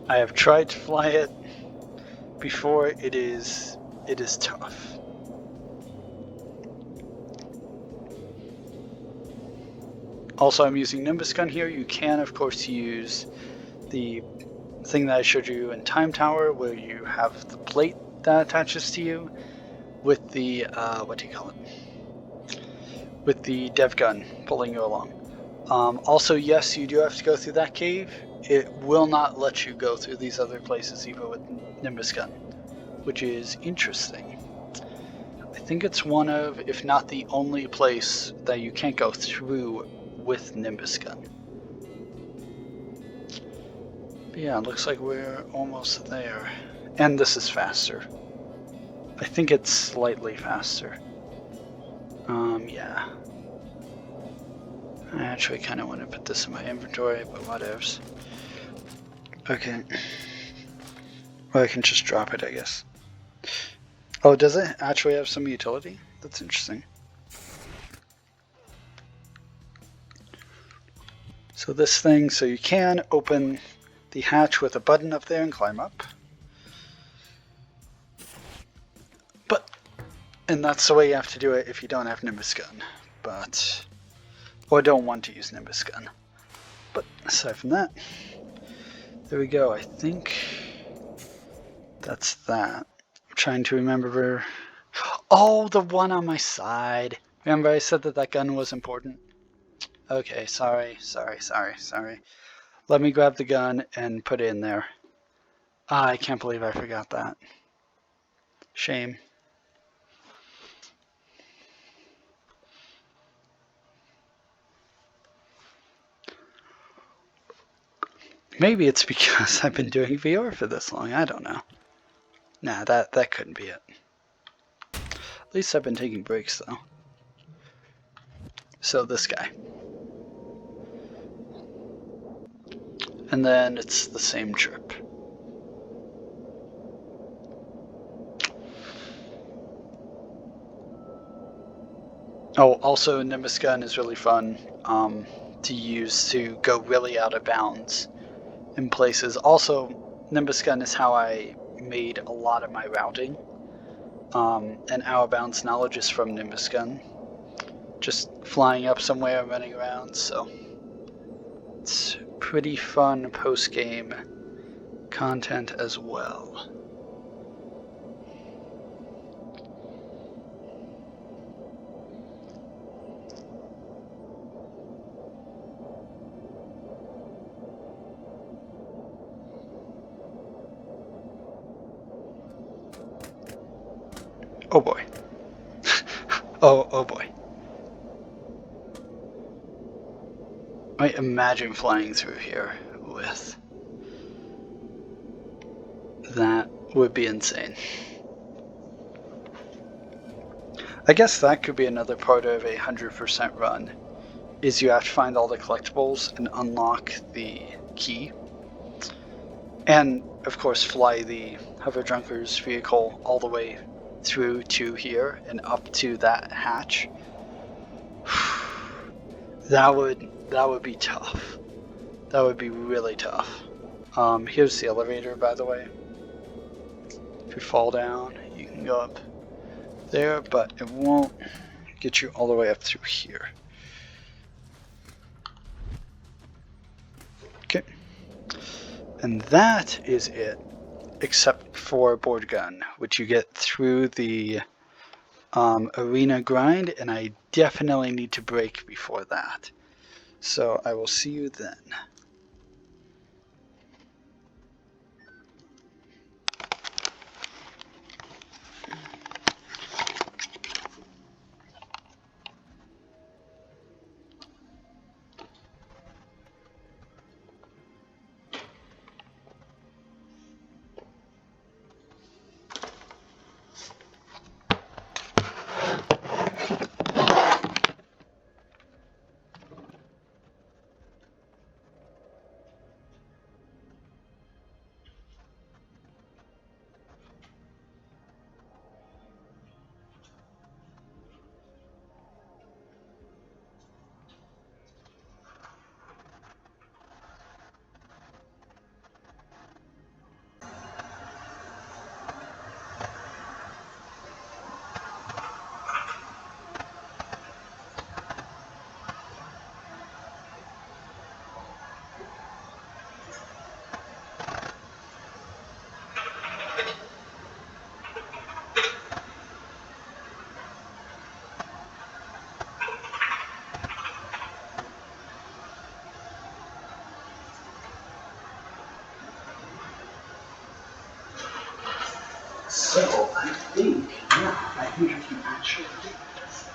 I have tried to fly it before. It is tough. Also, I'm using Nimbus Gun here. You can, of course, use the thing that I showed you in Time Tower, where you have the plate that attaches to you with the, what do you call it? With the dev gun pulling you along. Also, yes, you do have to go through that cave. It will not let you go through these other places even with Nimbus Gun, which is interesting. I think it's one of, if not the only place that you can't go through with Nimbus Gun. But yeah, it looks like we're almost there. And this is faster. I think it's slightly faster. Yeah. I actually kind of want to put this in my inventory, but whatevs. Okay. Well, I can just drop it, I guess. Oh, does it actually have some utility? That's interesting. So this thing, so you can open the hatch with a button up there and climb up. And that's the way you have to do it if you don't have Nimbus Gun. But, or don't want to use Nimbus Gun. But aside from that, there we go. I think that's that. I'm trying to remember. Oh, the one on my side. Remember I said that that gun was important? Okay, sorry. Let me grab the gun and put it in there. I can't believe I forgot that. Shame. Maybe it's because I've been doing VR for this long. I don't know. Nah, that couldn't be it. At least I've been taking breaks, though. So this guy. And then it's the same trip. Oh, also Nimbus Gun is really fun to use to go really out of bounds in places. Also, Nimbus Gun is how I made a lot of my routing. And out of bounds knowledge is from Nimbus Gun. Just flying up somewhere and running around, so it's pretty fun post-game content as well. Oh boy. oh boy. I imagine flying through here with that would be insane. I guess that could be another part of a 100% run, is you have to find all the collectibles and unlock the key. And, of course, fly the Hover Drunker's vehicle all the way through to here and up to that hatch. That would be tough. That would be really tough. Here's the elevator, by the way. If you fall down, you can go up there, but it won't get you all the way up through here. Okay. And that is it, except for board gun, which you get through the arena grind, and I definitely need to break before that. So I will see you then. So I think I can actually do this.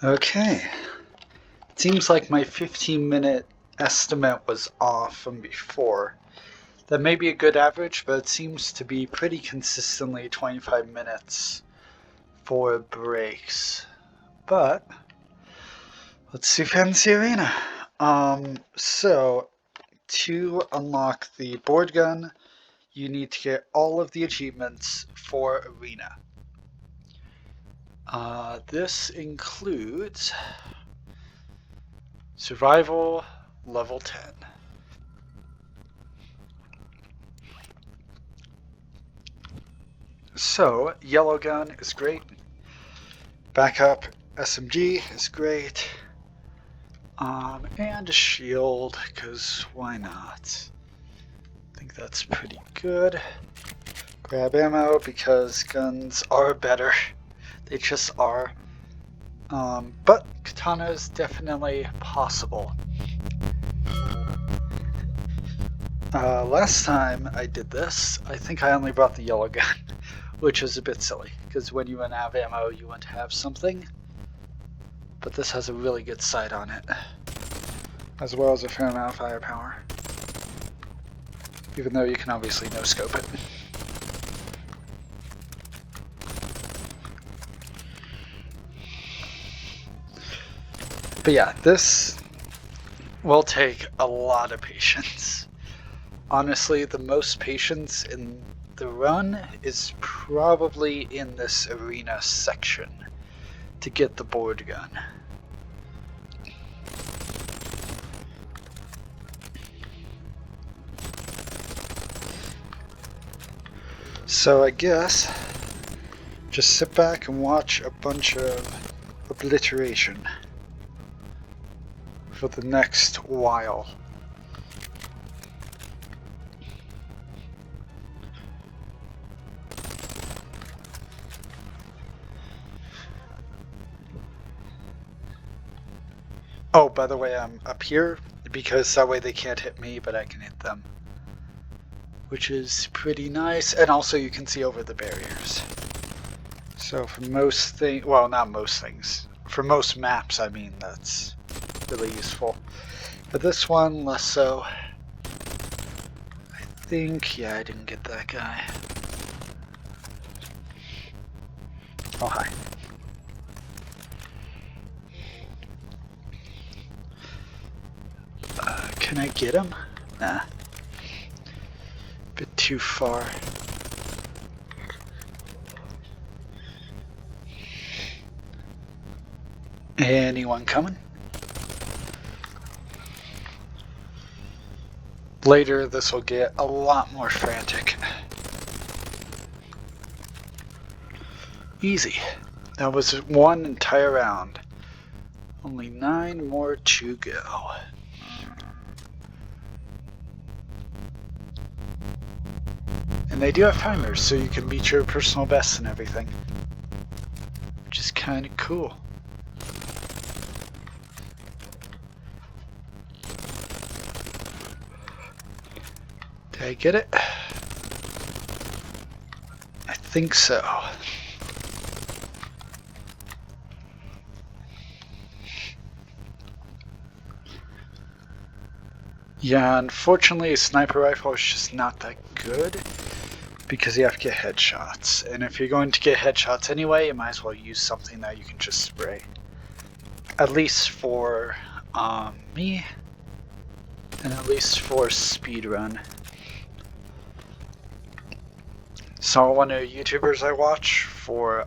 Okay. It seems like my 15-minute estimate was off from before. That may be a good average, but it seems to be pretty consistently 25 minutes for breaks. But let's see Fantasy Arena. So to unlock the board gun, you need to get all of the achievements for Arena. This includes Survival Level 10. So, Yellow Gun is great. Backup SMG is great. And a shield, because why not? I think that's pretty good. Grab ammo, because guns are better. They just are. But katana is definitely possible. Last time I did this, I think I only brought the yellow gun, which is a bit silly, because when you run out of ammo, you want to have something. But this has a really good sight on it, as well as a fair amount of firepower. Even though you can obviously no-scope it. But yeah, this will take a lot of patience. Honestly, the most patience in the run is probably in this arena section to get the board gun. So I guess just sit back and watch a bunch of obliteration for the next while. Oh, by the way, I'm up here because that way they can't hit me, but I can hit them, which is pretty nice. And also you can see over the barriers. So for most things, well, not most things, for most maps, I mean, that's really useful. For this one, less so. I think, yeah, I didn't get that guy. Oh, hi. Can I get him? Nah. Bit too far. Anyone coming? Later, this will get a lot more frantic. Easy. That was one entire round. Only 9 more to go. And they do have timers, so you can beat your personal best and everything. Which is kind of cool. Did I get it? I think so. Yeah, unfortunately a sniper rifle is just not that good because you have to get headshots. And if you're going to get headshots anyway, you might as well use something that you can just spray. At least for me, and at least for Speedrun. So one of the YouTubers I watch for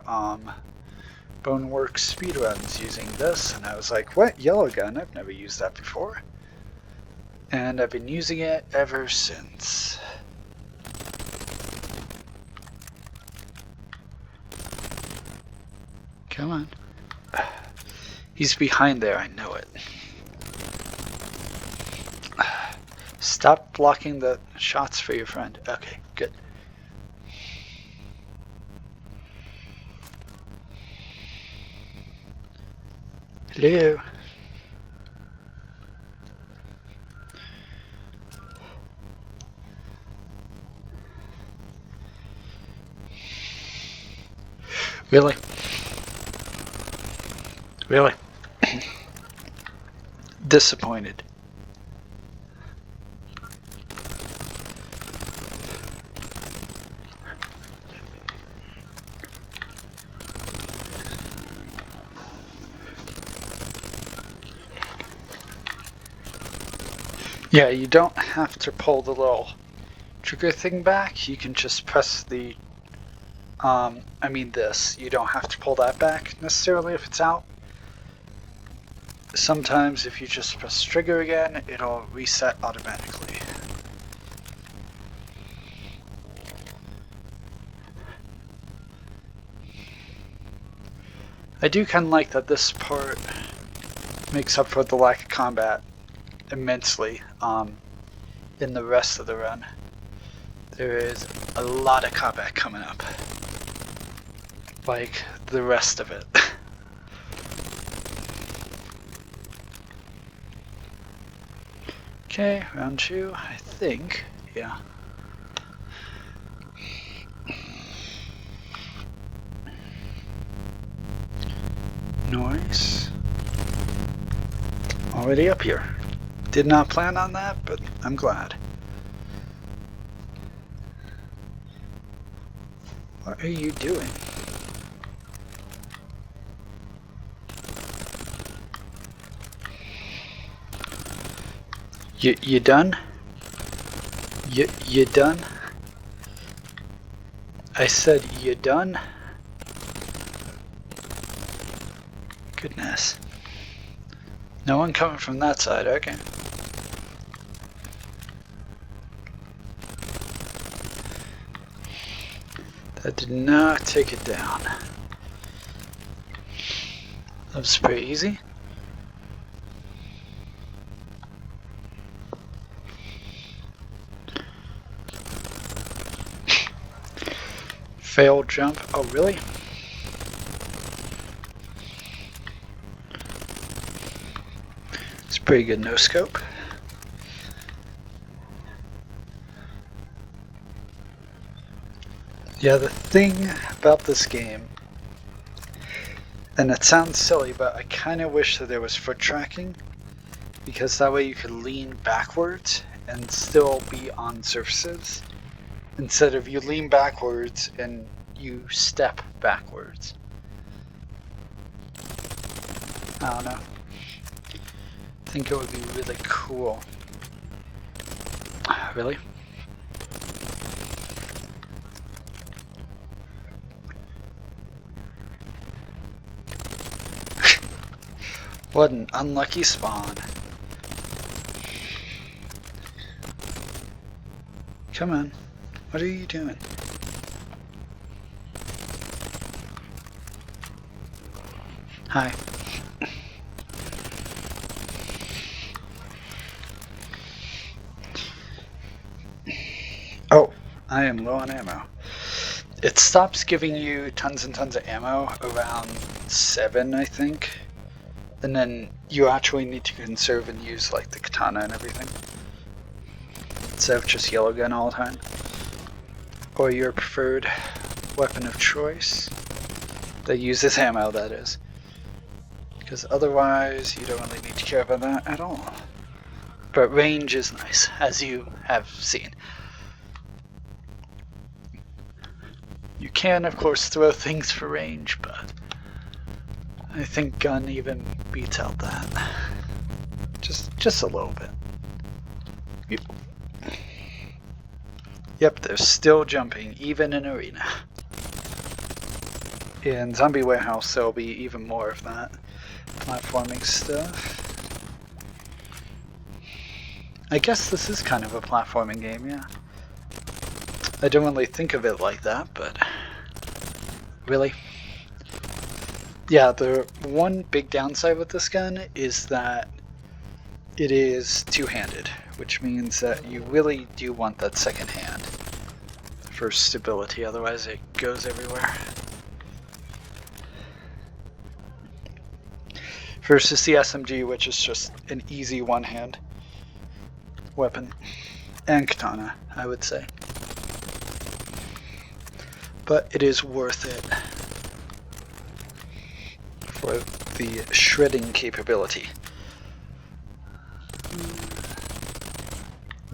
Boneworks speedruns using this, and I was like, what? Yellow gun? I've never used that before. And I've been using it ever since. Come on. He's behind there, I know it. Stop blocking the shots for your friend. Okay, good. Hello. Really? Really? Disappointed. Yeah, you don't have to pull the little trigger thing back. You can just press the, I mean this. You don't have to pull that back necessarily if it's out. Sometimes if you just press trigger again, it'll reset automatically. I do kind of like that this part makes up for the lack of combat immensely in the rest of the run. There is a lot of combat coming up, like the rest of it. Okay, round 2, I think, yeah. Nice. Already up here. Did not plan on that, but I'm glad. What are you doing? You done? You done? I said you done? Goodness. No one coming from that side, okay. That did not take it down. That was pretty easy. Failed jump. Oh, really? It's pretty good no scope. Yeah, the thing about this game, and it sounds silly, but I kind of wish that there was foot tracking, because that way you could lean backwards and still be on surfaces, instead of you lean backwards and you step backwards. I don't know. I think it would be really cool. Really? What an unlucky spawn. Come on. What are you doing? Hi. Oh, I am low on ammo. It stops giving you tons and tons of ammo around 7, I think. And then you actually need to conserve and use like the katana and everything, instead of just yellow gun all the time. Or your preferred weapon of choice that uses ammo, that is. Because otherwise you don't really need to care about that at all. But range is nice, as you have seen. You can of course throw things for range, but I think gun even beats out that. Just a little bit. Yep, they're still jumping, even in arena. In Zombie Warehouse, there'll be even more of that platforming stuff. I guess this is kind of a platforming game, yeah. I don't really think of it like that, but really? Yeah, the one big downside with this gun is that it is two-handed, which means that you really do want that second hand for stability, otherwise it goes everywhere. Versus the SMG, which is just an easy one-hand weapon. And katana, I would say. But it is worth it for the shredding capability.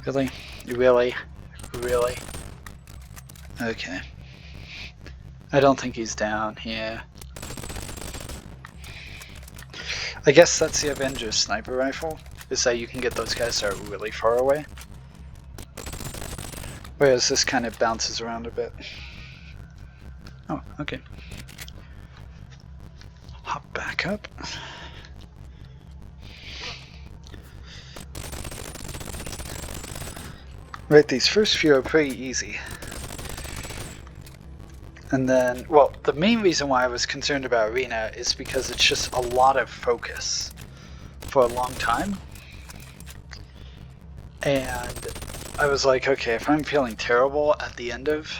Really? Really? Really? Okay. I don't think he's down here. I guess that's the Avengers sniper rifle, is that you can get those guys that are really far away. Whereas this kind of bounces around a bit. Oh, okay. Hop back up. Right, these first few are pretty easy. And then, well, the main reason why I was concerned about Arena is because it's just a lot of focus for a long time. And I was like, okay, if I'm feeling terrible at the end of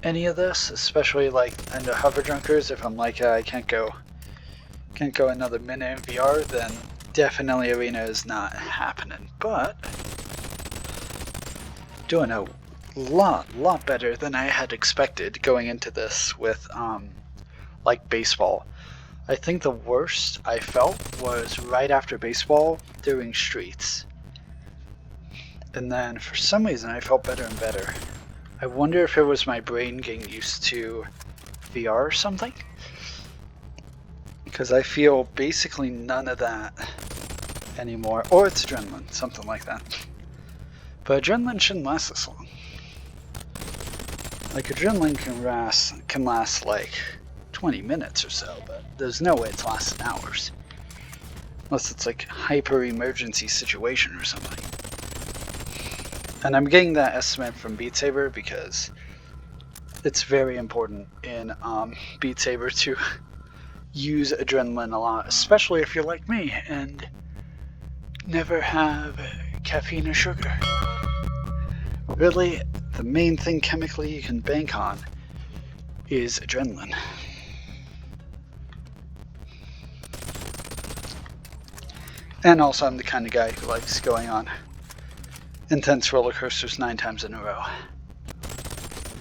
any of this, especially like end of Hover Drunkers, if I'm like, I can't go another minute in VR, then definitely Arena is not happening. But doing a lot better than I had expected going into this with like baseball. I think the worst I felt was right after baseball doing streets. And then for some reason I felt better and better. I wonder if it was my brain getting used to VR or something. Because I feel basically none of that anymore. Or it's adrenaline, something like that. But adrenaline shouldn't last this long. Like adrenaline can last like 20 minutes or so, but there's no way it's lasting hours. Unless it's like hyper emergency situation or something. And I'm getting that estimate from Beat Saber because it's very important in Beat Saber to use adrenaline a lot, especially if you're like me and never have caffeine or sugar. Really, the main thing chemically you can bank on is adrenaline. And also I'm the kind of guy who likes going on intense roller coasters 9 times in a row.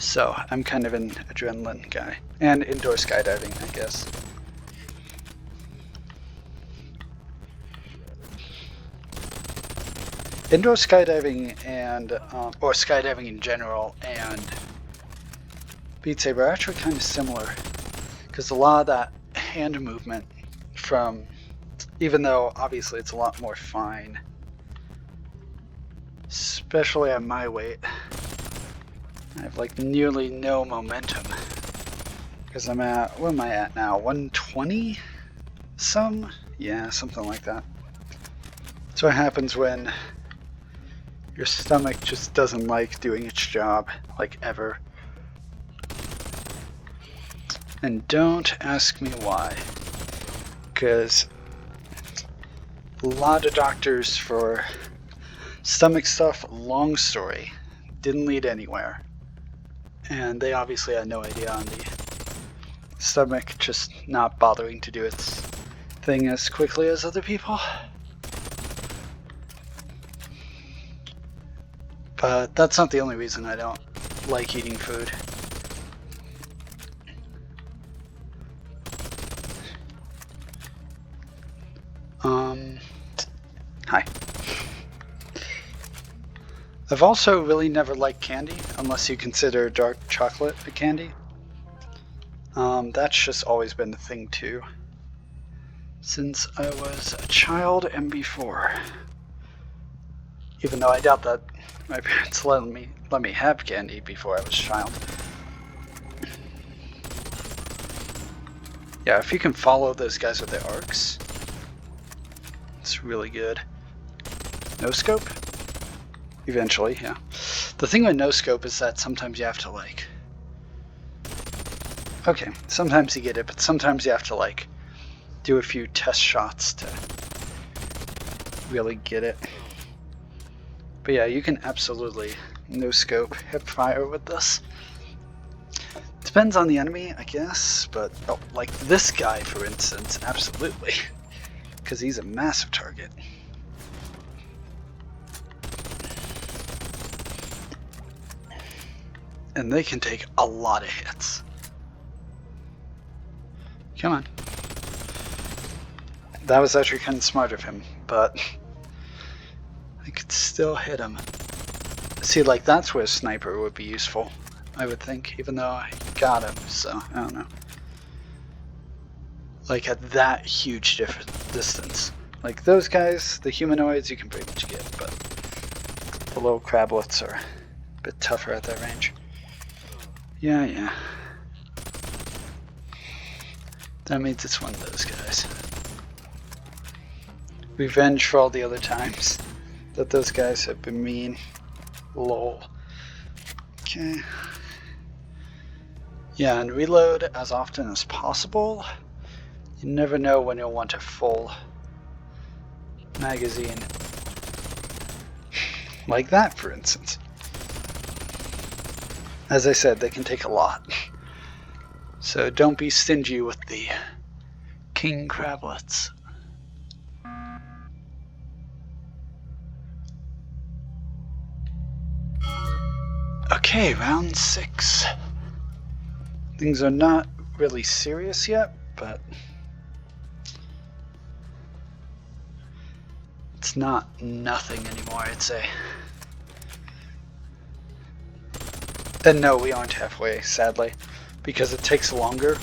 So I'm kind of an adrenaline guy. And indoor skydiving, I guess. Indoor skydiving and, or skydiving in general, and Beat Saber are actually kind of similar. Because a lot of that hand movement from, even though obviously it's a lot more fine, especially at my weight, I have like nearly no momentum. Because I'm at, what am I at now? 120 some? Yeah, something like that. That's what happens when your stomach just doesn't like doing its job, like ever. And don't ask me why. Because a lot of doctors for stomach stuff, long story, didn't lead anywhere. And they obviously had no idea on the stomach just not bothering to do its thing as quickly as other people. But that's not the only reason I don't like eating food. Hi. I've also really never liked candy, unless you consider dark chocolate a candy. That's just always been the thing too, since I was a child and before. Even though I doubt that my parents let me have candy before I was a child. Yeah, if you can follow those guys with their arcs, it's really good. No scope? Eventually, yeah. The thing with no scope is that sometimes you have to like Okay, sometimes you get it, but sometimes you have to like do a few test shots to really get it. But yeah, you can absolutely no scope hip fire with this. Depends on the enemy, I guess, but oh, like this guy, for instance, absolutely, because he's a massive target. And they can take a lot of hits. Come on. That was actually kind of smart of him, but I could still hit him. See, like that's where a sniper would be useful, I would think, even though I got him, so I don't know. Like at that huge distance. Like those guys, the humanoids, you can pretty much get, but the little crablets are a bit tougher at that range. Yeah. That means it's one of those guys. Revenge for all the other times that those guys have been mean. Lol. Okay. Yeah, and reload as often as possible. You never know when you'll want a full magazine. Like that, for instance. As I said, they can take a lot. So don't be stingy with the king crablets. Okay, round 6. Things are not really serious yet, but it's not nothing anymore, I'd say. And no, we aren't halfway, sadly, because it takes longer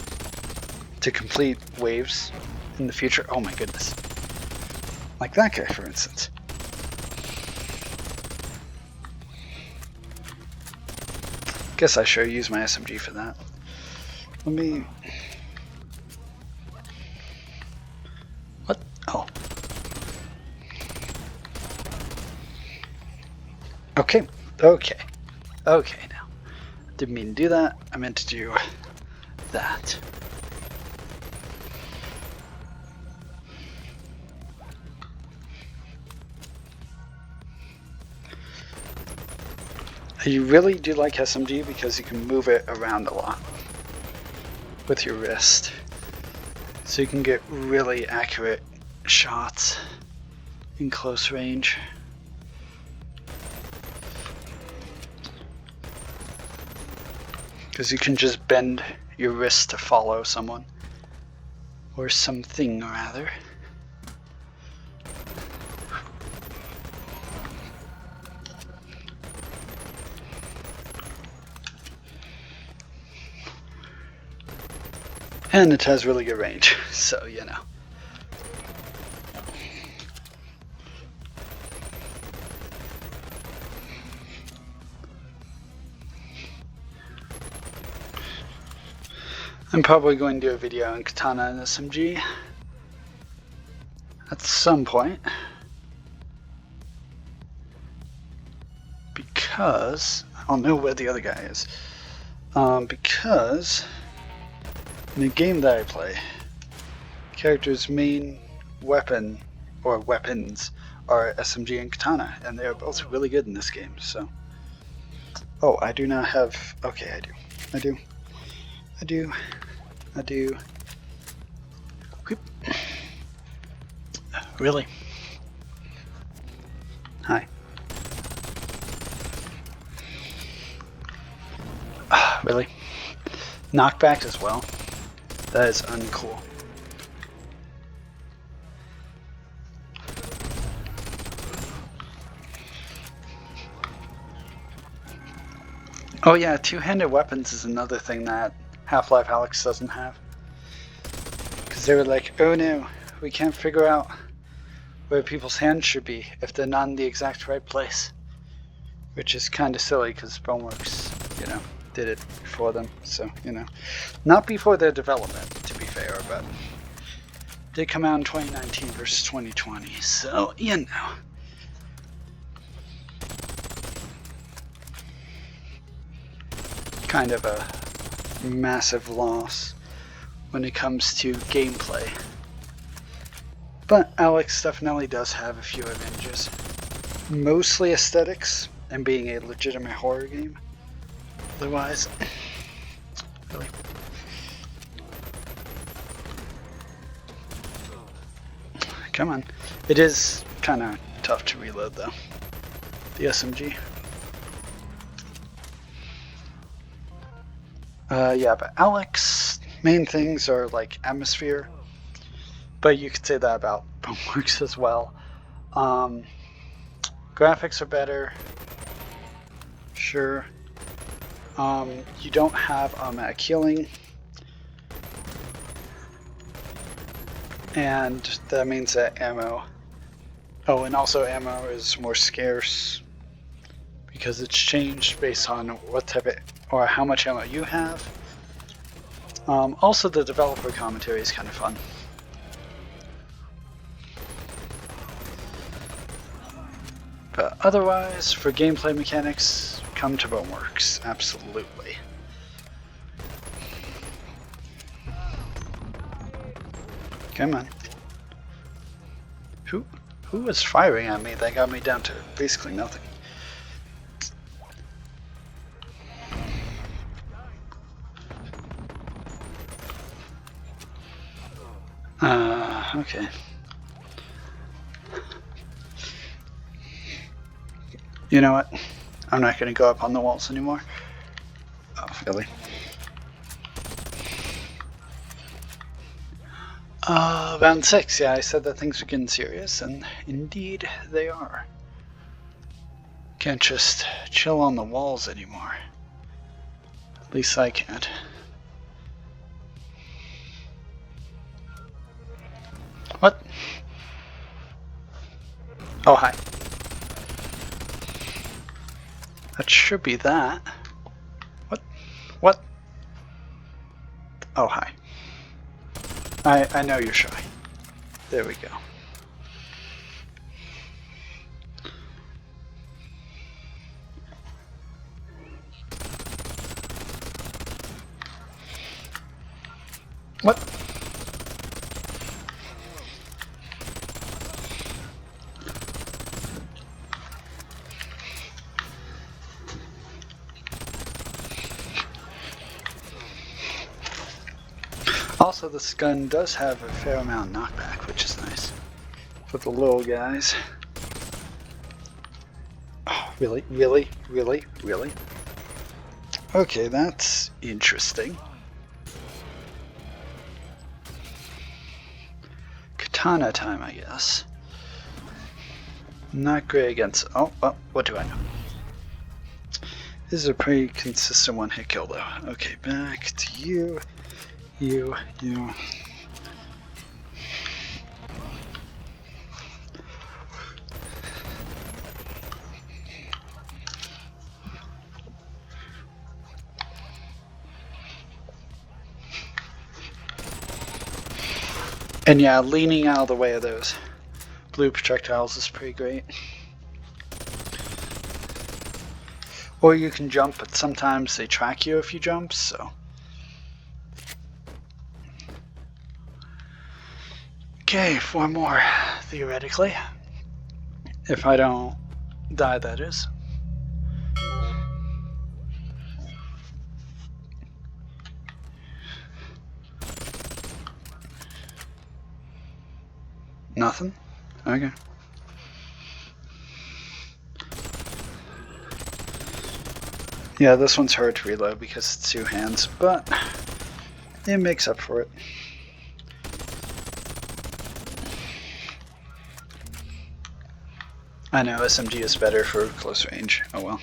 to complete waves in the future. Oh my goodness. Like that guy, for instance. Guess I should use my SMG for that. Let me... What? Oh. Okay now. Didn't mean to do that. I meant to do that. I really do like SMG because you can move it around a lot with your wrist. So you can get really accurate shots in close range. Because you can just bend your wrist to follow someone. Or something, rather. And it has really good range, so you know. I'm probably going to do a video on Katana and SMG at some point, because I don't know where the other guy is. Because in the game that I play, character's main weapon or weapons are SMG and Katana, and they are both really good in this game. So, oh, I do not have. Okay, I do. Whoop. Really? Hi. Really? Knockback as well? That is uncool. Oh yeah, two-handed weapons is another thing that Half-Life Alyx doesn't have. Because they were like, oh no, we can't figure out where people's hands should be if they're not in the exact right place. Which is kind of silly because Boneworks, you know, did it for them. So, you know, not before their development, to be fair, but they come out in 2019 versus 2020. So, you know. Kind of a massive loss when it comes to gameplay. But Alex definitely does have a few advantages. Mostly aesthetics and being a legitimate horror game. Otherwise, really. Come on. It is kind of tough to reload though. The SMG. Yeah, but Alex, main things are like atmosphere. But you could say that about Boneworks as well. Graphics are better. Sure. You don't have automatic healing. And that means that ammo... Oh, and also ammo is more scarce because it's changed based on what type of... or how much ammo you have. Also, the developer commentary is kind of fun. But otherwise, for gameplay mechanics, come to Boneworks, absolutely. Come on. Who was firing at me? That got me down to basically nothing. Okay. You know what? I'm not going to go up on the walls anymore. Oh, really? Round 6. Yeah, I said that things were getting serious, and indeed they are. Can't just chill on the walls anymore. At least I can't. What? Oh, hi. That should be that. What? What? Oh, hi. I know you're shy. There we go. What? Also, this gun does have a fair amount of knockback, which is nice for the little guys. Oh, really? Really? Really? Really? Okay, that's interesting. Katana time, I guess. Not great against... Oh, well, what do I know? This is a pretty consistent one-hit kill, though. Okay, back to you. You. And yeah, leaning out of the way of those blue projectiles is pretty great. Or you can jump, but sometimes they track you if you jump, so... Okay, 4 more, theoretically. If I don't die, that is. Nothing? Okay. Yeah, this one's hard to reload because it's 2 hands, but it makes up for it. I know, SMG is better for close range. Oh well.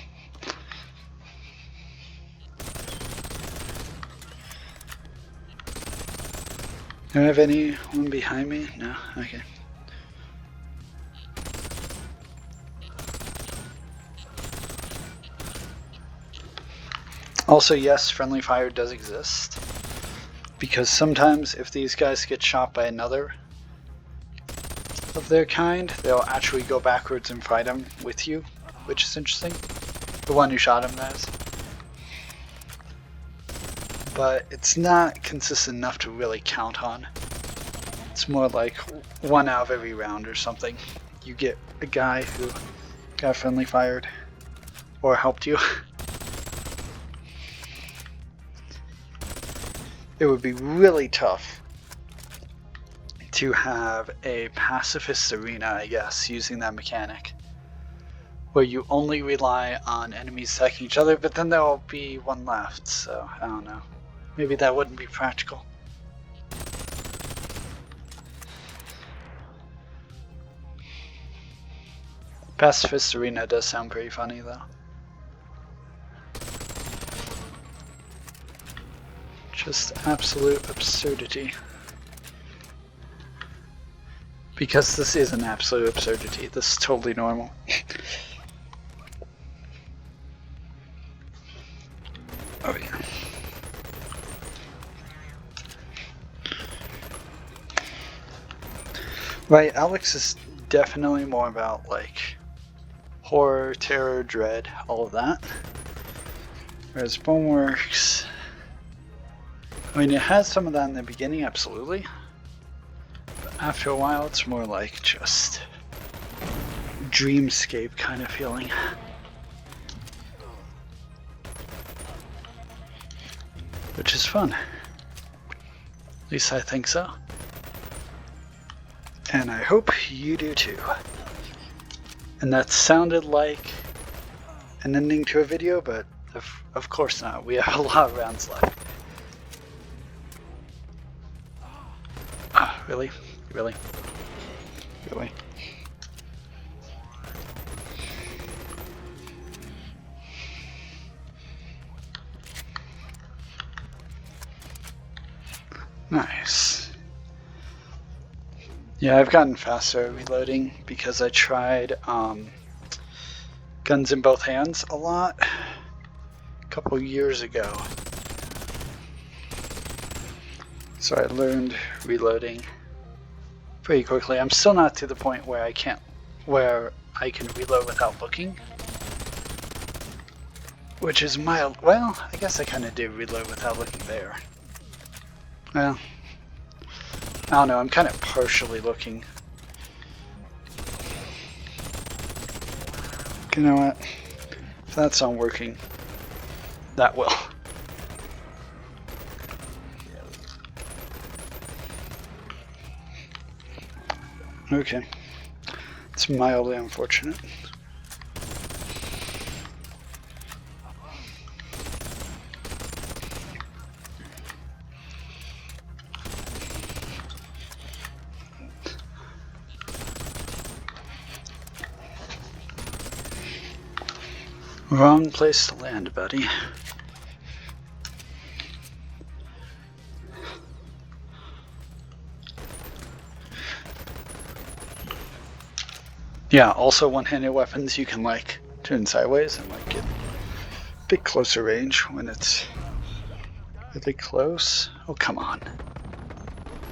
Do I have anyone behind me? No? Okay. Also, yes, friendly fire does exist. Because sometimes if these guys get shot by another of their kind, they'll actually go backwards and fight them with you, which is interesting. The one who shot him, that is. but it's not consistent enough to really count on. It's more like 1 out of every round or something. You get a guy who got friendly fired or helped you. It would be really tough to have a pacifist arena, I guess, using that mechanic, where you only rely on enemies attacking each other, but then there will be one left, so I don't know. Maybe that wouldn't be practical. Pacifist arena does sound pretty funny, though. Just absolute absurdity. Because this is an absolute absurdity. This is totally normal. Oh yeah. Right, Alex is definitely more about like horror, terror, dread, all of that. Whereas Boneworks, I mean, it has some of that in the beginning, absolutely. But after a while, it's more like just dreamscape kind of feeling. Which is fun. At least I think so. And I hope you do too. And that sounded like an ending to a video, but of course not. We have a lot of rounds left. Really? Really? Really? Nice. Yeah, I've gotten faster at reloading because I tried guns in both hands a lot a couple years ago. So I learned reloading pretty quickly. I'm still not to the point where I can reload without looking, which is mild. Well, I guess I kind of did reload without looking there. Well, I don't know. I'm kind of partially looking. You know what? If that's not working, that will. Okay. It's mildly unfortunate. Wrong place to land, buddy. Yeah, also one-handed weapons you can like turn sideways and like get a bit closer range when it's really close. Oh, come on.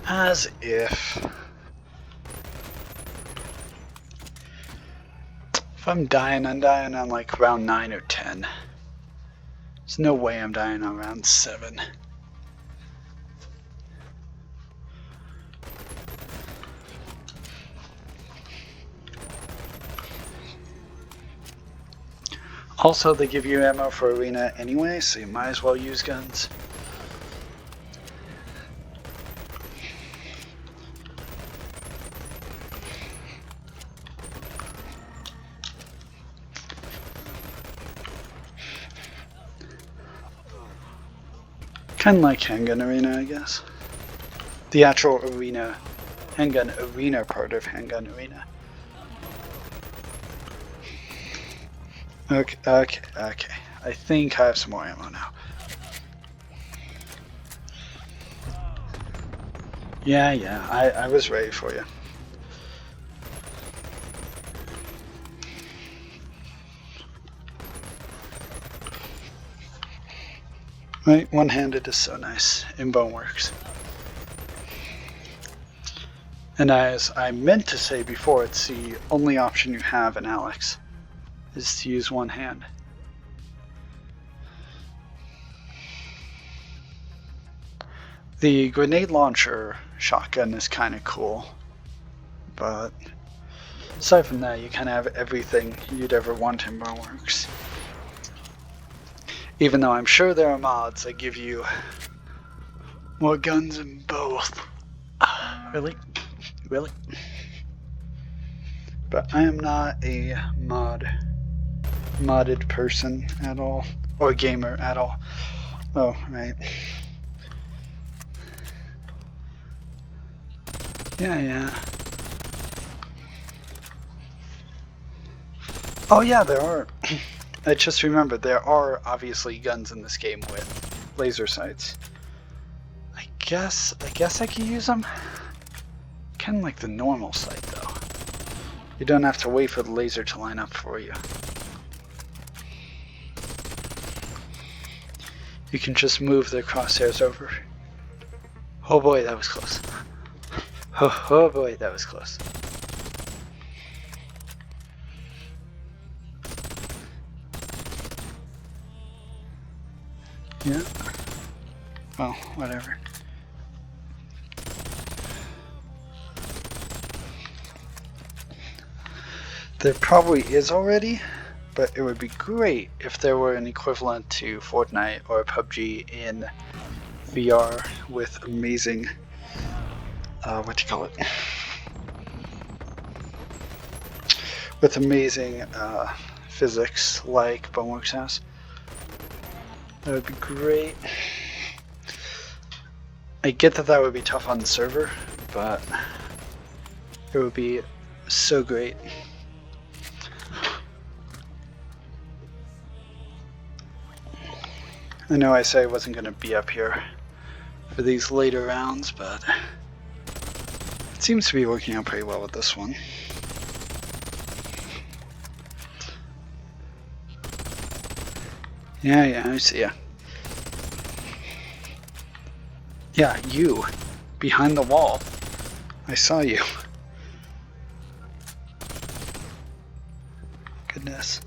As if. If I'm dying on like round 9 or 10. There's no way I'm dying on round 7. Also, they give you ammo for arena anyway, so you might as well use guns. Kind of like handgun arena, I guess. The actual arena, handgun arena part of handgun arena. Okay. I think I have some more ammo now. Yeah, I was ready for you. Right, one-handed is so nice in Boneworks. And as I meant to say before, it's the only option you have in Alex, is to use one hand. The grenade launcher shotgun is kind of cool, but aside from that, you kind of have everything you'd ever want in Boneworks. Even though I'm sure there are mods that give you more guns in both. Really? Really? But I am not a modded person at all, or gamer at all. Oh, right. Yeah. Oh yeah, there are. I just remembered there are obviously guns in this game with laser sights. I guess I can use them. Kind of like the normal sight though. You don't have to wait for the laser to line up for you. You can just move the crosshairs over. Oh boy, that was close. Oh boy, that was close. Yeah. Well, whatever. There probably is already, but it would be great if there were an equivalent to Fortnite or PUBG in VR with amazing, what do you call it? With amazing physics like Boneworks has. That would be great. I get that would be tough on the server, but it would be so great. I know I said I wasn't going to be up here for these later rounds, but it seems to be working out pretty well with this one. Yeah, I see ya. Yeah, you. Behind the wall. I saw you. Goodness.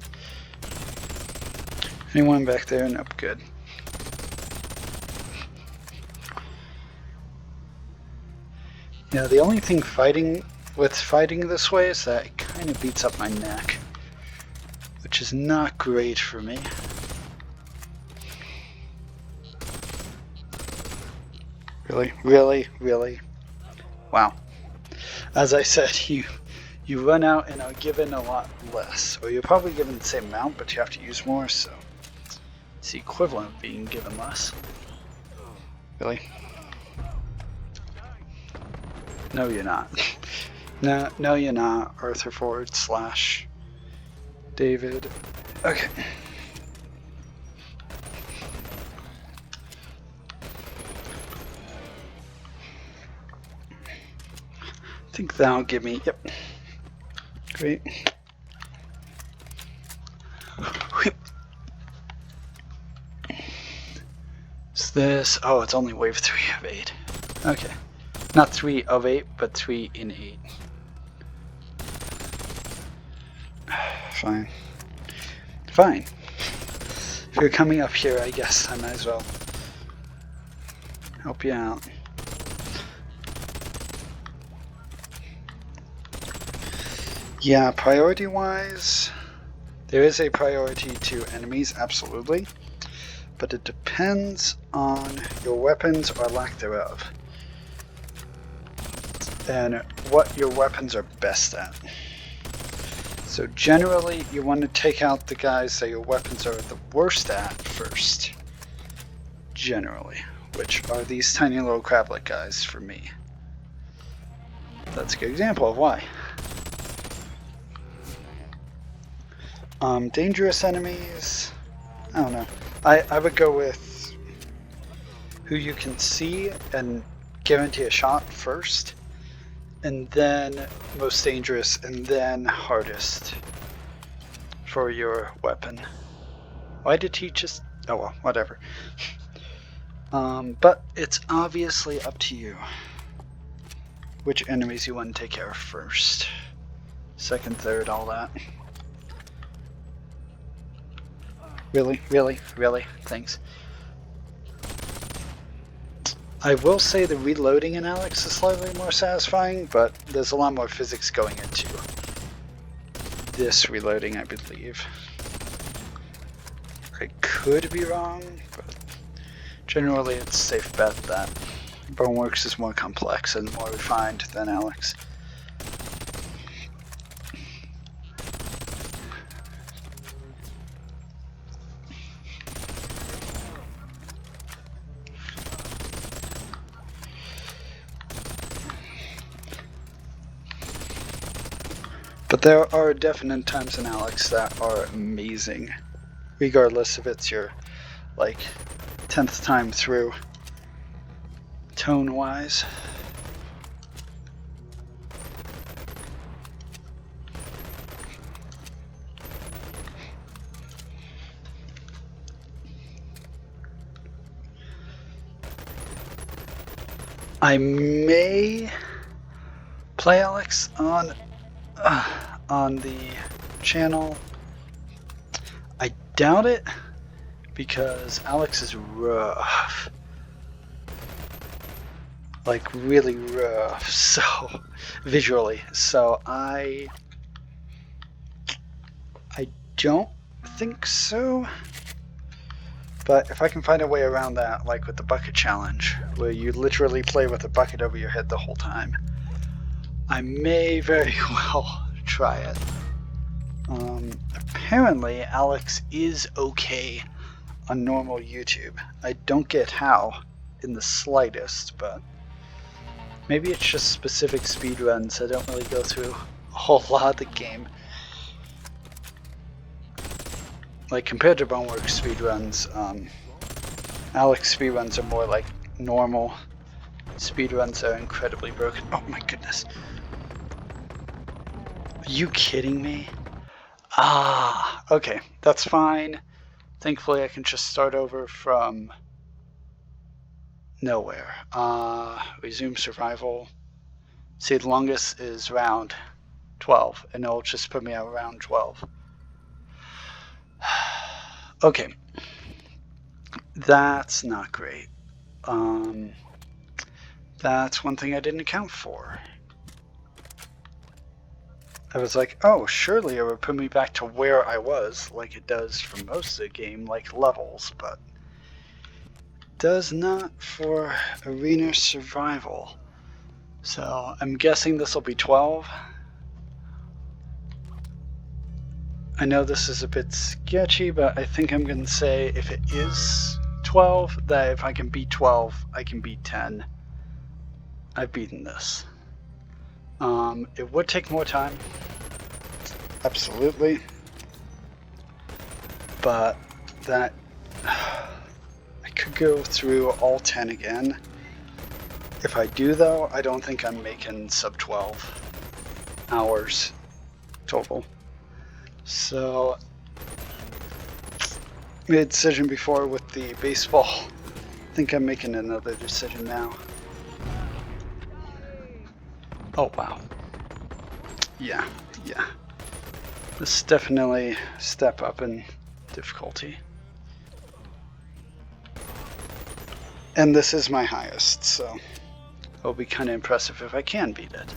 Anyone back there? Nope, good. Yeah, the only thing fighting this way is that it kind of beats up my neck, which is not great for me. Really? Wow. As I said, you run out and are given a lot less, or you're probably given the same amount, but you have to use more, so it's the equivalent of being given less. Really? No, you're not. No, you're not. Arthur Ford / David. Okay. I think that'll give me, yep. Great. Is this, oh, it's only wave 3 of 8. Okay. Not 3 of 8, but 3 in 8. Fine. If you're coming up here, I guess I might as well help you out. Yeah, priority-wise, there is a priority to enemies, absolutely, but it depends on your weapons or lack thereof, and what your weapons are best at. So generally, you want to take out the guys that your weapons are the worst at first, generally, which are these tiny little crablet guys for me. That's a good example of why. Dangerous enemies, I don't know. I would go with who you can see and guarantee a shot first, and then most dangerous, and then hardest for your weapon. Why did he just, oh well, whatever. But it's obviously up to you which enemies you want to take care of first. Second, third, all that. Really? Thanks. I will say the reloading in Alex is slightly more satisfying, but there's a lot more physics going into this reloading, I believe. I could be wrong, but generally it's a safe bet that Boneworks is more complex and more refined than Alex. But there are definite times in Alex that are amazing, regardless if it's your, like, 10th time through, tone-wise. I may play Alex on the channel. I doubt it, because Alex is rough, like really rough, so visually. So I don't think so. But if I can find a way around that, like with the bucket challenge, where you literally play with a bucket over your head the whole time, I may very well try it. Apparently, Alex is okay on normal YouTube. I don't get how in the slightest, but maybe it's just specific speedruns. I don't really go through a whole lot of the game. Like, compared to Boneworks speedruns, Alex speedruns are more like normal. Speedruns are incredibly broken. Oh my goodness. Are you kidding me? Ah, okay, that's fine. Thankfully I can just start over from nowhere. Resume survival. See, the longest is round 12, and it'll just put me at round 12. Okay, that's not great. That's one thing I didn't account for. I was like, oh, surely it would put me back to where I was, like it does for most of the game, like levels, but does not for arena survival. So I'm guessing this will be 12. I know this is a bit sketchy, but I think I'm going to say if it is 12, that if I can beat 12, I can beat 10. I've beaten this. It would take more time, absolutely, but that I could go through all 10 again. If I do, though, I don't think I'm making sub 12 hours total. So, made a decision before with the baseball. I think I'm making another decision now. Oh wow. Yeah. This is definitely a step up in difficulty. And this is my highest, so it'll be kind of impressive if I can beat it.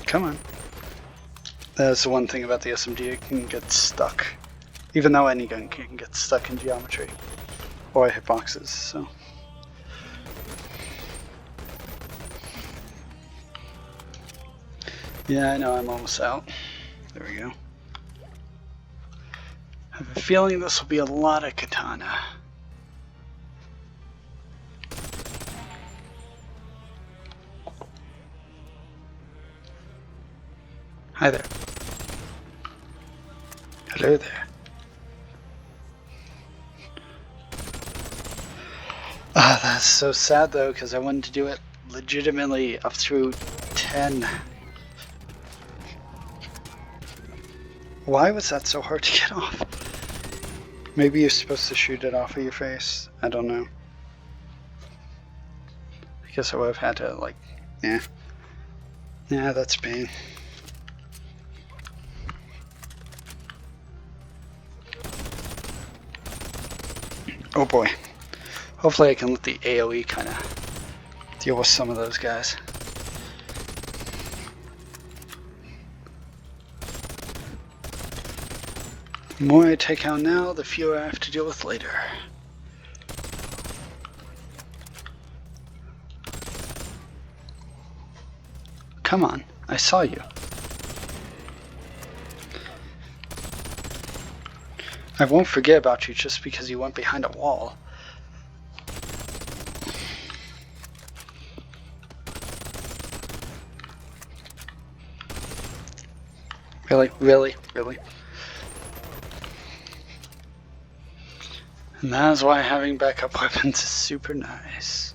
Come on. That's the one thing about the SMG, it can get stuck. Even though any gun can get stuck in geometry. Or I hit boxes, so. Yeah, I know, I'm almost out. There we go. I have a feeling this will be a lot of katana. Hi there. Hello there. Oh, that's so sad though, because I wanted to do it legitimately up through 10. Why was that so hard to get off? Maybe you're supposed to shoot it off of your face. I don't know. I guess I would have had to, like, yeah. Yeah, that's pain. Oh boy. Hopefully I can let the AoE kind of deal with some of those guys. The more I take out now, the fewer I have to deal with later. Come on, I saw you. I won't forget about you just because you went behind a wall. Really? Really? Really? And that is why having backup weapons is super nice.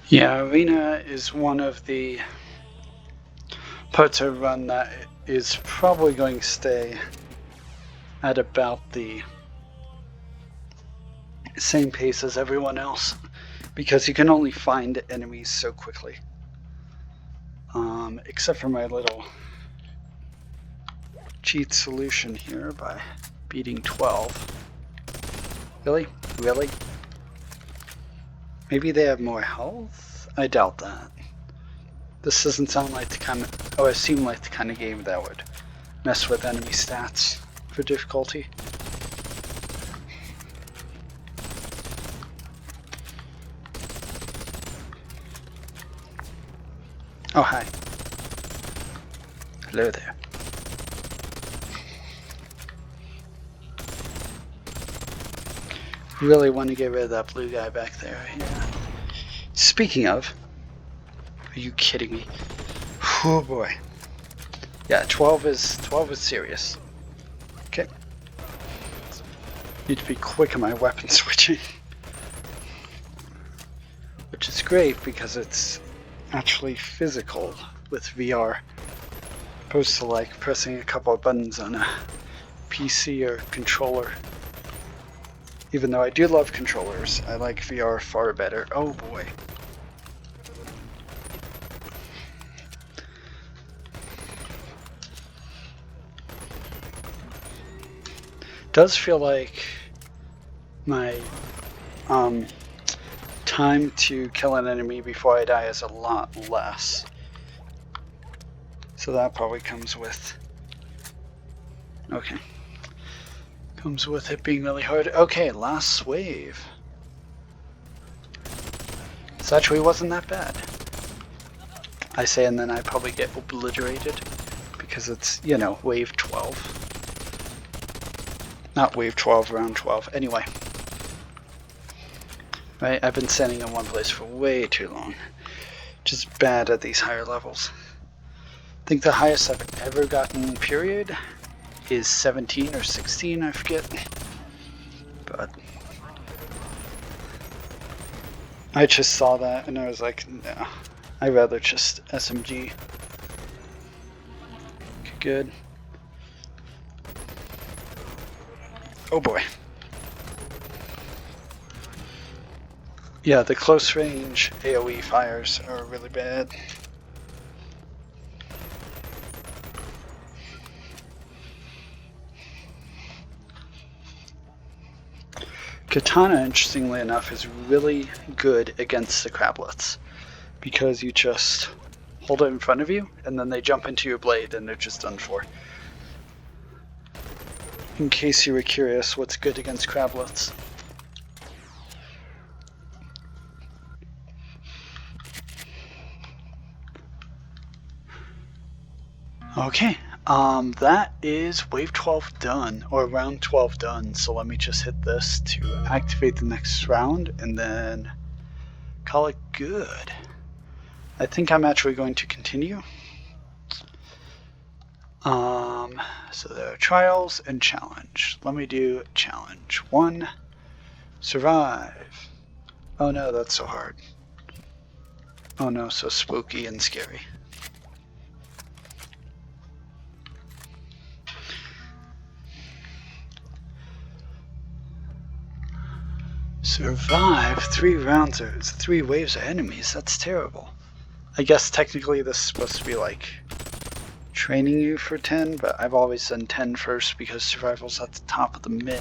Yeah, Arena is one of the parts of run that is probably going to stay at about the same pace as everyone else, because you can only find enemies so quickly. Except for my little cheat solution here by beating 12. Really? Really? Maybe they have more health? I doubt that. This doesn't sound like the kind of... Oh, it seemed like the kind of game that would mess with enemy stats for difficulty. Oh, hi. Hello there. Really want to get rid of that blue guy back there. Yeah. Speaking of, are you kidding me? Oh boy. Yeah, 12 is serious. Okay. Need to be quick on my weapon switching. Which is great because it's actually physical with VR. Opposed to like pressing a couple of buttons on a PC or controller. Even though I do love controllers, I like VR far better. Oh boy. Does feel like my time to kill an enemy before I die is a lot less. So that probably comes with... Okay. Comes with it being really hard. Okay, last wave. This actually wasn't that bad. I say, and then I probably get obliterated because it's, you know, wave 12. Not wave 12, round 12. Anyway. Right, I've been standing in one place for way too long. Just bad at these higher levels. I think the highest I've ever gotten, period, is 17 or 16, I forget. But I just saw that and I was like, no, I'd rather just SMG. Good. Oh boy. Yeah, the close range AoE fires are really bad. Katana, interestingly enough, is really good against the crablets because you just hold it in front of you and then they jump into your blade and they're just done for. In case you were curious, what's good against crablets? Okay, that is wave 12 done, or round 12 done, so let me just hit this to activate the next round and then call it good. I think I'm actually going to continue. So there are trials and challenge. Let me do challenge 1. Survive. Oh no, that's so hard. Oh no, so spooky and scary. Survive 3 rounds or 3 waves of enemies. That's terrible. I guess technically this is supposed to be like training you for 10, but I've always done 10 first because survival's at the top of the menu.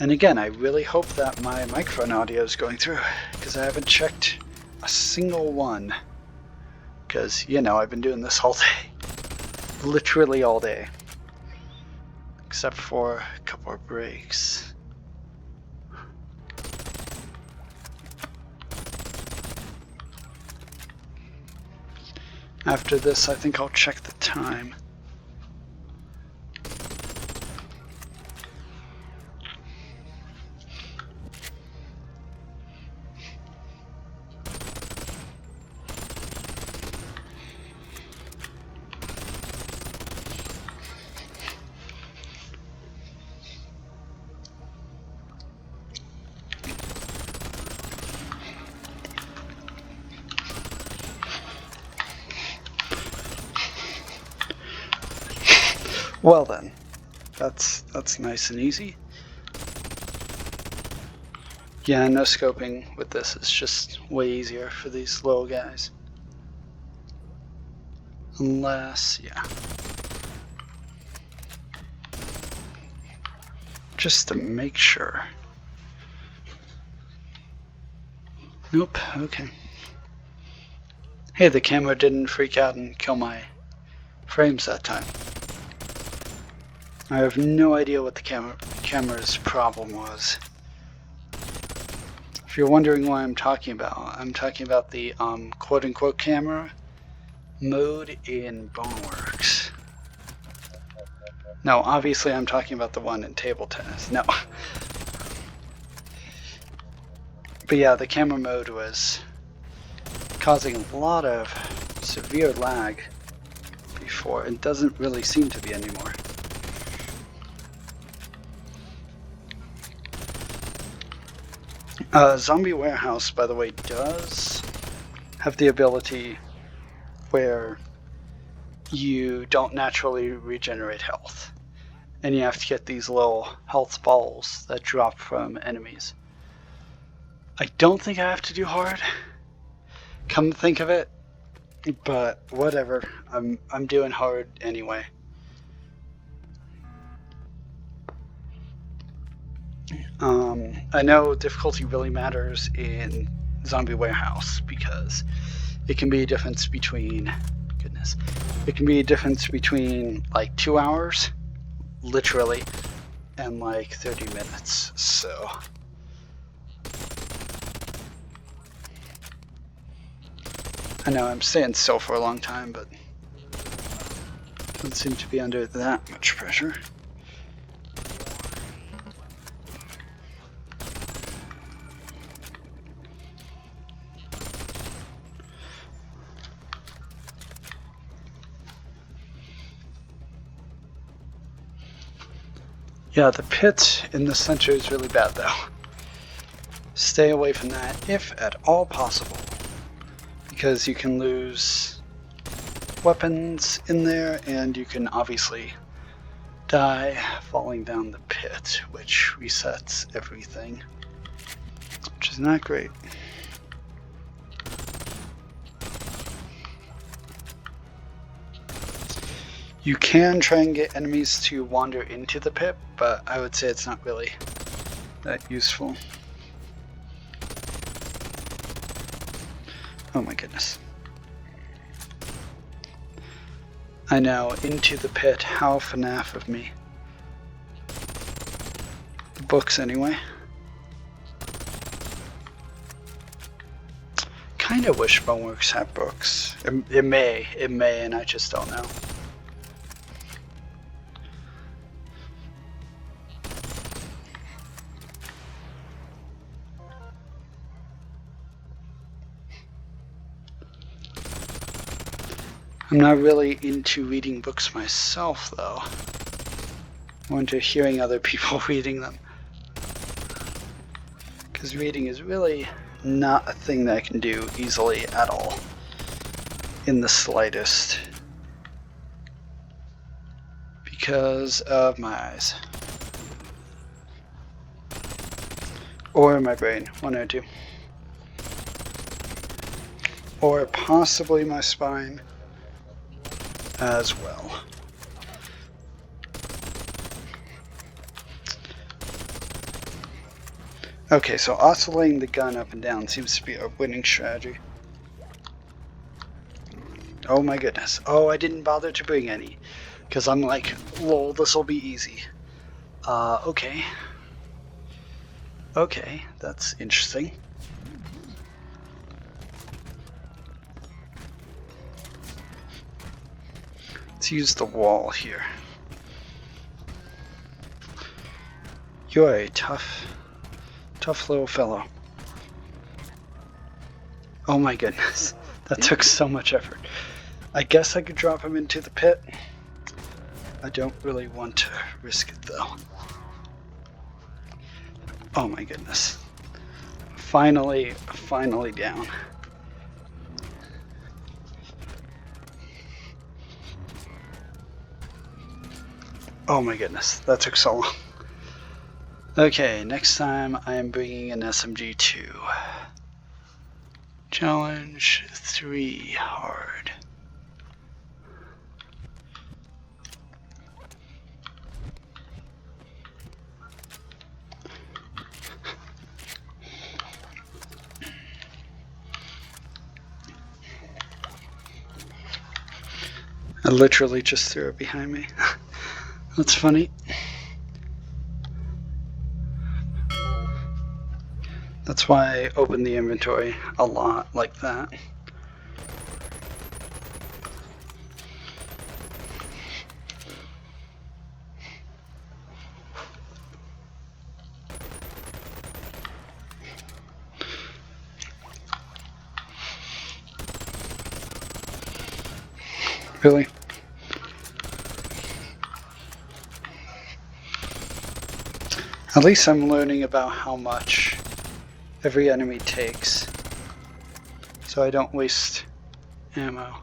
And again, I really hope that my microphone audio is going through, because I haven't checked a single one. Because, you know, I've been doing this all day. Literally all day. Except for a couple of breaks. After this, I think I'll check the time. Well then, that's nice and easy. Yeah, no scoping with this is just way easier for these little guys. Unless, yeah. Just to make sure. Nope, okay. Hey, the camera didn't freak out and kill my frames that time. I have no idea what the camera's problem was. If you're wondering what I'm talking about the quote-unquote camera mode in Boneworks. No, obviously I'm talking about the one in table tennis. No. But yeah, the camera mode was causing a lot of severe lag before. It doesn't really seem to be anymore. Zombie Warehouse, by the way, does have the ability where you don't naturally regenerate health. And you have to get these little health balls that drop from enemies. I don't think I have to do hard, come to think of it, but whatever. I'm doing hard anyway. I know difficulty really matters in Zombie Warehouse because it can be a difference between, it can be a difference between like 2 hours, literally, and like 30 minutes, so. I know I'm staying still for a long time, but don't seem to be under that much pressure. Yeah, the pit in the center is really bad though. Stay away from that if at all possible, because you can lose weapons in there and you can obviously die falling down the pit, which resets everything, which is not great. You can try and get enemies to wander into the pit, but I would say it's not really that useful. Oh my goodness. I know, into the pit, how FNAF of me. The books anyway. Kinda wish Boneworks had books. It may, and I just don't know. I'm not really into reading books myself, though. more into hearing other people reading them. Because reading is really not a thing that I can do easily at all. In the slightest. Because of my eyes. Or my brain, one or two. Or possibly my spine as well. Okay, so oscillating the gun up and down seems to be a winning strategy. Oh my goodness. Oh, I didn't bother to bring any. Because I'm like, lol, this will be easy. Okay. Okay, that's interesting. Let's use the wall here. You're a tough little fellow. Oh my goodness, that took so much effort. I guess I could drop him into the pit. I don't really want to risk it though. Oh my goodness. Finally down. Oh my goodness, that took so long. Okay, next time I am bringing an SMG2. Challenge 3 hard. I literally just threw it behind me. That's funny. That's why I open the inventory a lot like that. Really? At least I'm learning about how much every enemy takes, so I don't waste ammo.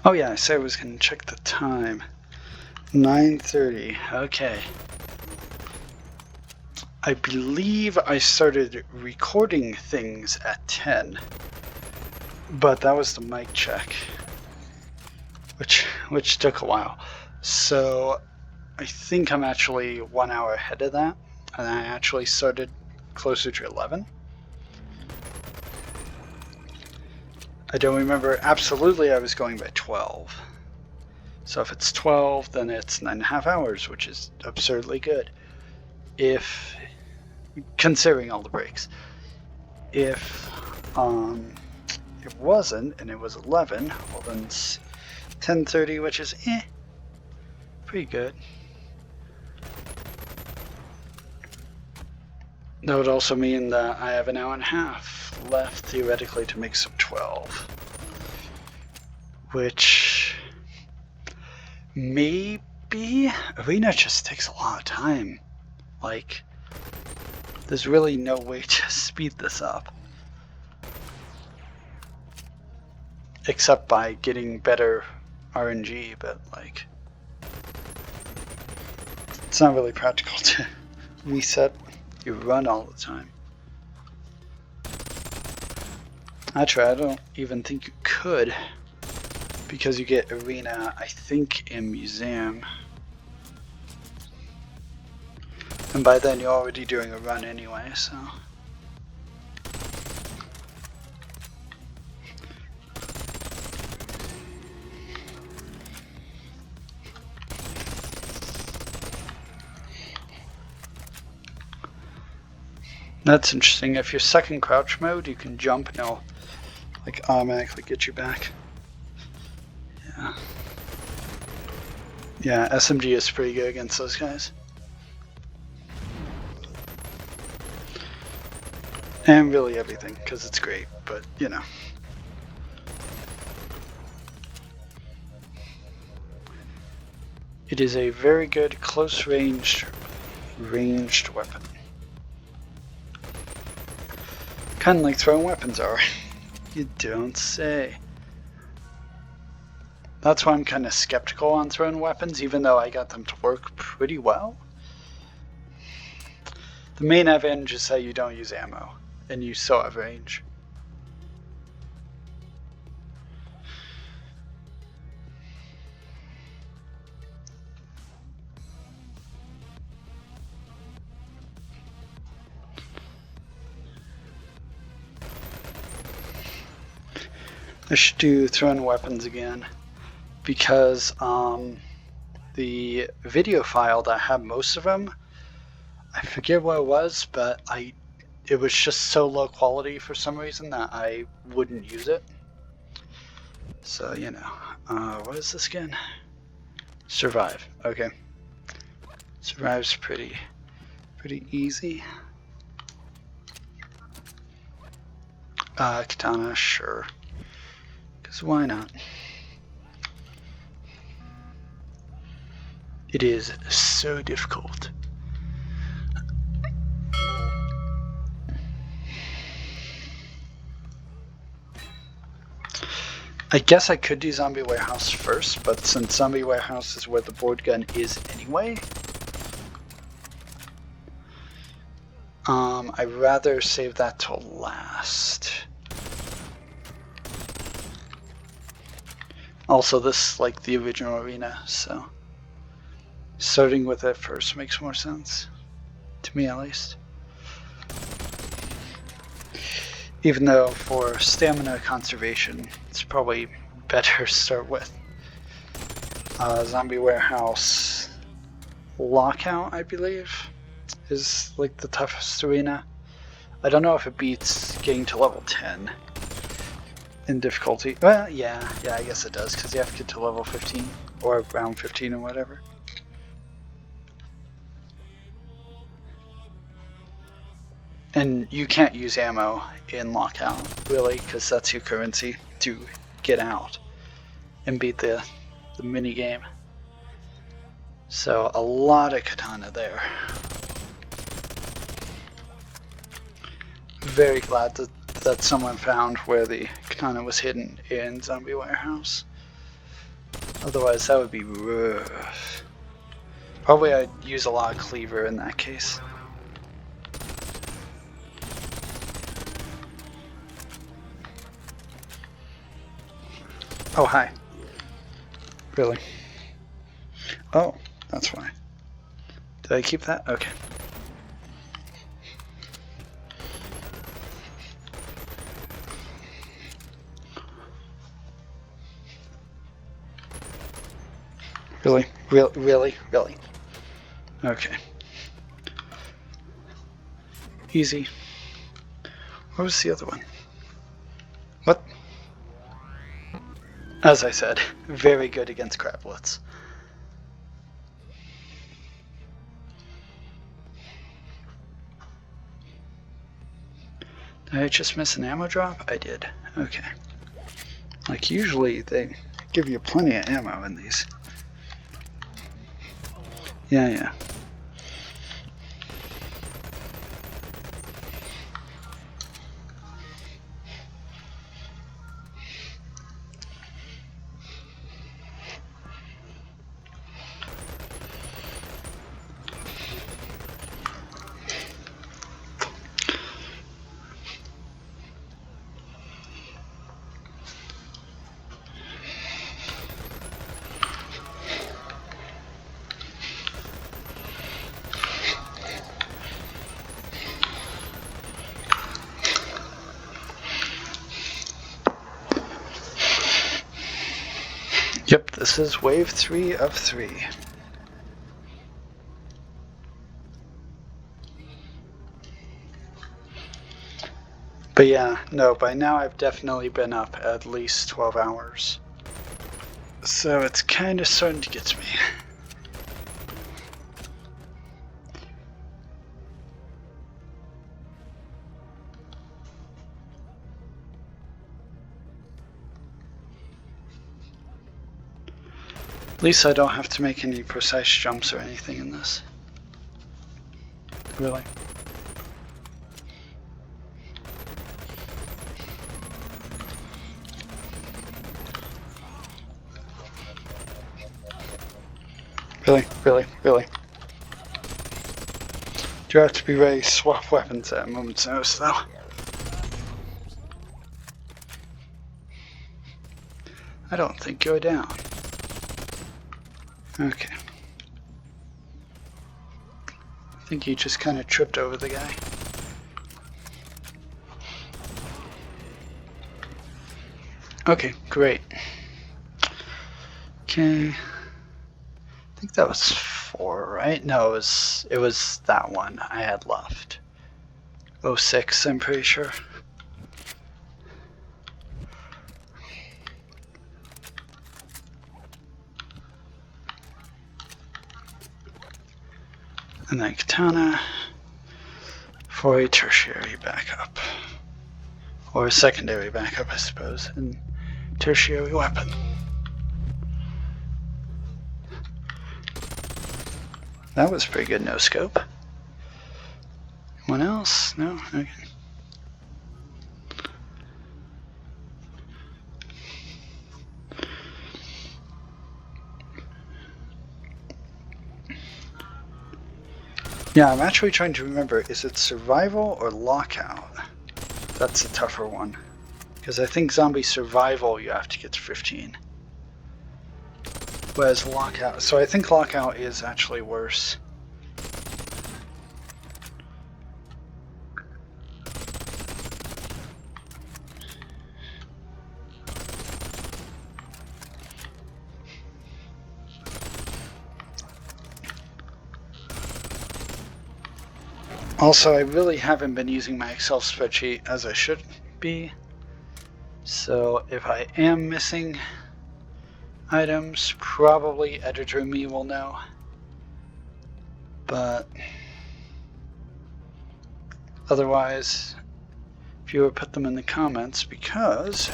Oh yeah, I said I was gonna check the time. 9:30, okay. I believe I started recording things at 10, but that was the mic check, which took a while. So I think I'm actually 1 hour ahead of that, and I actually started closer to 11. I don't remember absolutely. I was going by 12. So if it's 12, then it's 9.5 hours, which is absurdly good. If, considering all the breaks. If it wasn't, and it was 11, well then it's 10:30, which is pretty good. That would also mean that I have an hour and a half left, theoretically, to make some 12. Which, maybe, Arena just takes a lot of time. Like, there's really no way to speed this up. Except by getting better RNG, but like, it's not really practical to reset your run all the time. Actually, I don't even think you could, because you get Arena, I think, in Museum. And by then you're already doing a run anyway, so. That's interesting. If you're stuck in crouch mode, you can jump and it'll like automatically get you back. Yeah. Yeah, SMG is pretty good against those guys. And really everything, because it's great, but you know. It is a very good close ranged weapon. Kind of like throwing weapons are. You don't say. That's why I'm kind of skeptical on throwing weapons, even though I got them to work pretty well. The main advantage is that you don't use ammo, and you still have range. I should do throwing weapons again, because the video file that had most of them, I forget what it was, but it was just so low quality for some reason that I wouldn't use it. So, you know, what is this again? Survive. Okay. Survive's pretty easy. Katana, sure. Because why not? It is so difficult. I guess I could do Zombie Warehouse first, but since Zombie Warehouse is where the board gun is anyway, I'd rather save that till last. Also, this is like the original arena, so starting with it first makes more sense, to me at least. Even though for stamina conservation, it's probably better to start with Zombie Warehouse Lockout, I believe, is like the toughest arena. I don't know if it beats getting to level 10 in difficulty. Well, yeah, I guess it does, because you have to get to level 15 or around 15 or whatever. And you can't use ammo in Lockout, really, because that's your currency to get out and beat the mini game. So a lot of katana there. Very glad that someone found where the katana was hidden in Zombie Warehouse. Otherwise that would be rough. Probably I'd use a lot of cleaver in that case. Oh, hi. Really? Oh, that's why. Did I keep that? Okay. Really? Really? Okay. Easy. What was the other one? What? As I said, very good against crablets. Did I just miss an ammo drop? I did. Okay. Like usually they give you plenty of ammo in these. Yeah. Yep, this is wave 3 of 3. But yeah, no, by now I've definitely been up at least 12 hours. So it's kind of starting to get to me. At least I don't have to make any precise jumps or anything in this. Really. Really. Do have to be ready to swap weapons at a moment's notice, though. I don't think you're down. Okay. I think you just kind of tripped over the guy. Okay, great. Okay. I think that was 4, right? No, it was that one I had left. 06, I'm pretty sure. And then katana for a tertiary backup. Or a secondary backup, I suppose, and tertiary weapon. That was pretty good, no scope. Anyone else? No? Okay. Yeah, I'm actually trying to remember, is it survival or lockout? That's a tougher one. Because I think zombie survival you have to get to 15. Whereas lockout, so I think lockout is actually worse. Also, I really haven't been using my Excel spreadsheet as I should be. So if I am missing items, probably editor me will know. But otherwise, viewer, put them in the comments because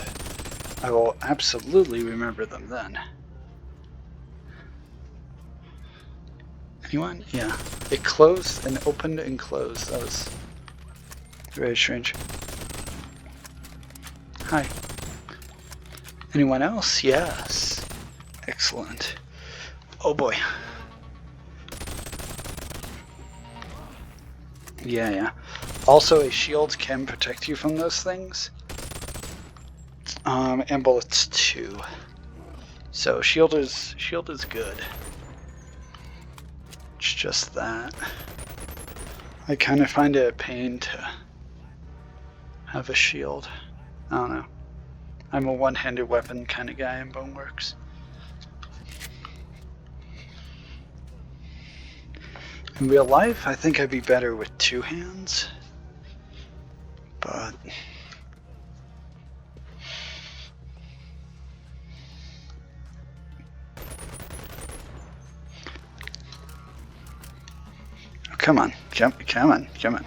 I will absolutely remember them then. Anyone? Yeah. It closed and opened and closed. That was very strange. Hi. Anyone else? Yes. Excellent. Oh boy. Yeah. Also, a shield can protect you from those things. And bullets too. So shield is good. It's just that I kind of find it a pain to have a shield. I don't know. I'm a one-handed weapon kind of guy in Boneworks. In real life, I think I'd be better with 2 hands, but oh, come on, come on.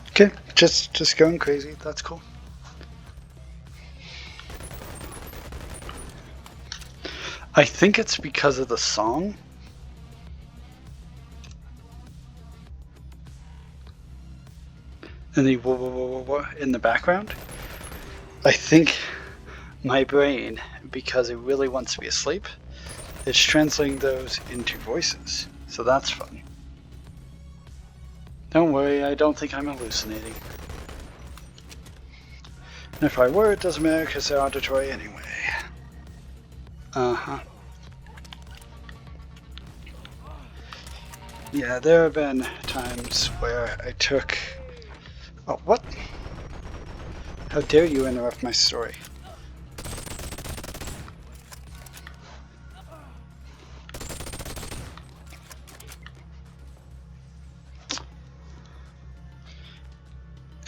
Okay, just going crazy. That's cool. I think it's because of the song. And the whoa, whoa, whoa, whoa, whoa in the background. I think my brain, because it really wants to be asleep, it's translating those into voices. So that's fun. Don't worry, I don't think I'm hallucinating. And if I were, it doesn't matter because they're auditory anyway. Uh-huh. Yeah, there have been times where I took... Oh, what? How dare you interrupt my story?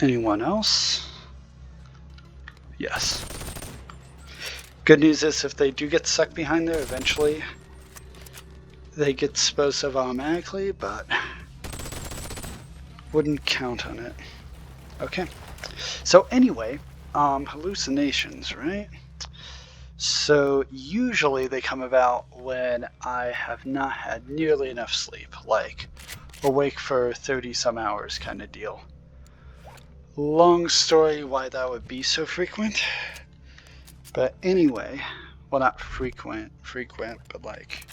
Anyone else? Yes. Good news is if they do get stuck behind there, eventually they get disposed of automatically, but wouldn't count on it. Okay. So anyway, hallucinations, right? So usually they come about when I have not had nearly enough sleep, like awake for 30 some hours kind of deal. Long story why that would be so frequent. But anyway, well, not frequent, but like,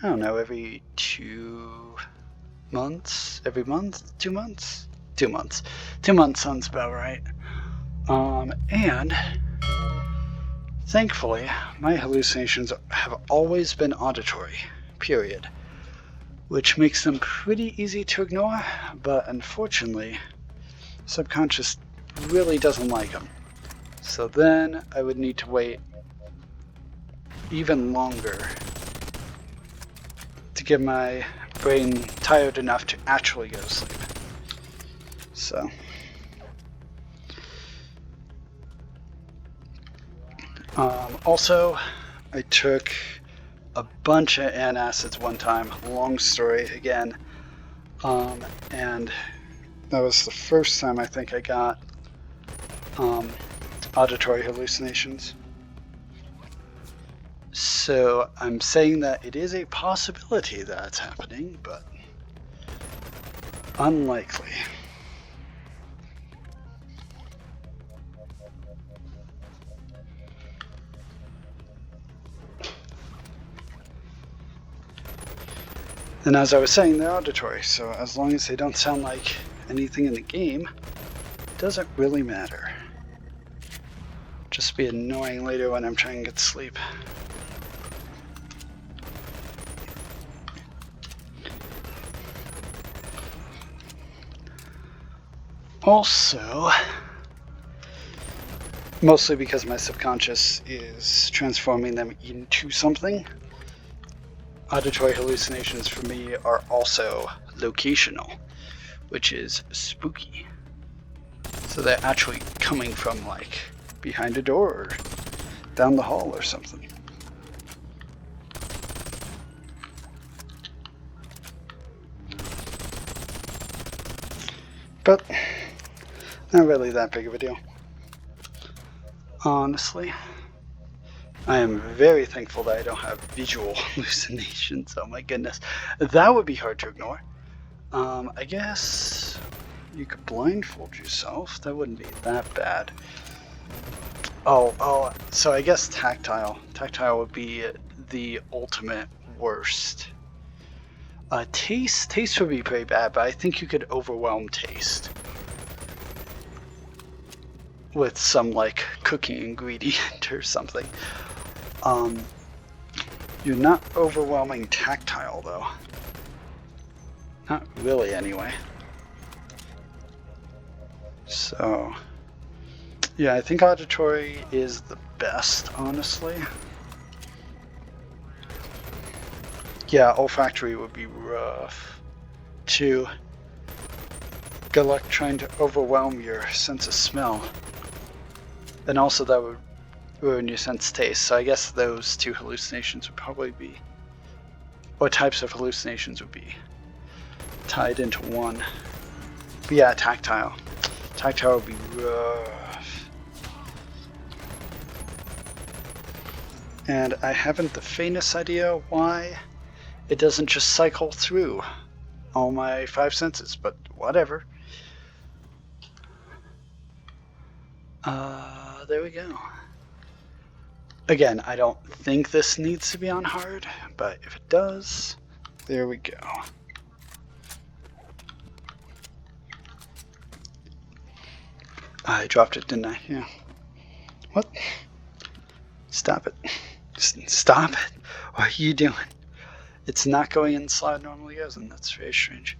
I don't know, every 2 months, every month, 2 months? 2 months. 2 months sounds about right. And thankfully, my hallucinations have always been auditory, period. Which makes them pretty easy to ignore, but unfortunately, subconscious really doesn't like them. So then I would need to wait even longer to get my brain tired enough to actually go to sleep. So also, I took a bunch of antacids one time, long story again, and that was the first time I think I got auditory hallucinations. So I'm saying that it is a possibility that it's happening, but unlikely. And as I was saying, they're auditory, so as long as they don't sound like anything in the game, it doesn't really matter. Just be annoying later when I'm trying to get to sleep. Also, mostly because my subconscious is transforming them into something, auditory hallucinations for me are also locational, which is spooky. So they're actually coming from like behind a door or down the hall or something. But not really that big of a deal. Honestly, I am very thankful that I don't have visual hallucinations. Oh my goodness. That would be hard to ignore. I guess you could blindfold yourself. That wouldn't be that bad. Oh, so I guess tactile. Tactile would be the ultimate worst. Taste would be pretty bad, but I think you could overwhelm taste with some like cooking ingredient or something. You're not overwhelming tactile though. Not really anyway. So yeah, I think auditory is the best, honestly. Yeah, olfactory would be rough too. Good luck trying to overwhelm your sense of smell. And also that would ruin your sense of taste. So I guess those two hallucinations would probably be, or types of hallucinations would be tied into one. But yeah, tactile. Tactile would be rough. And I haven't the faintest idea why it doesn't just cycle through all my 5 senses, but whatever. There we go. Again, I don't think this needs to be on hard, but if it does, there we go. I dropped it, didn't I? Yeah. What? Stop it. Stop it. What are you doing? It's not going in the slot it normally goes in. That's very strange.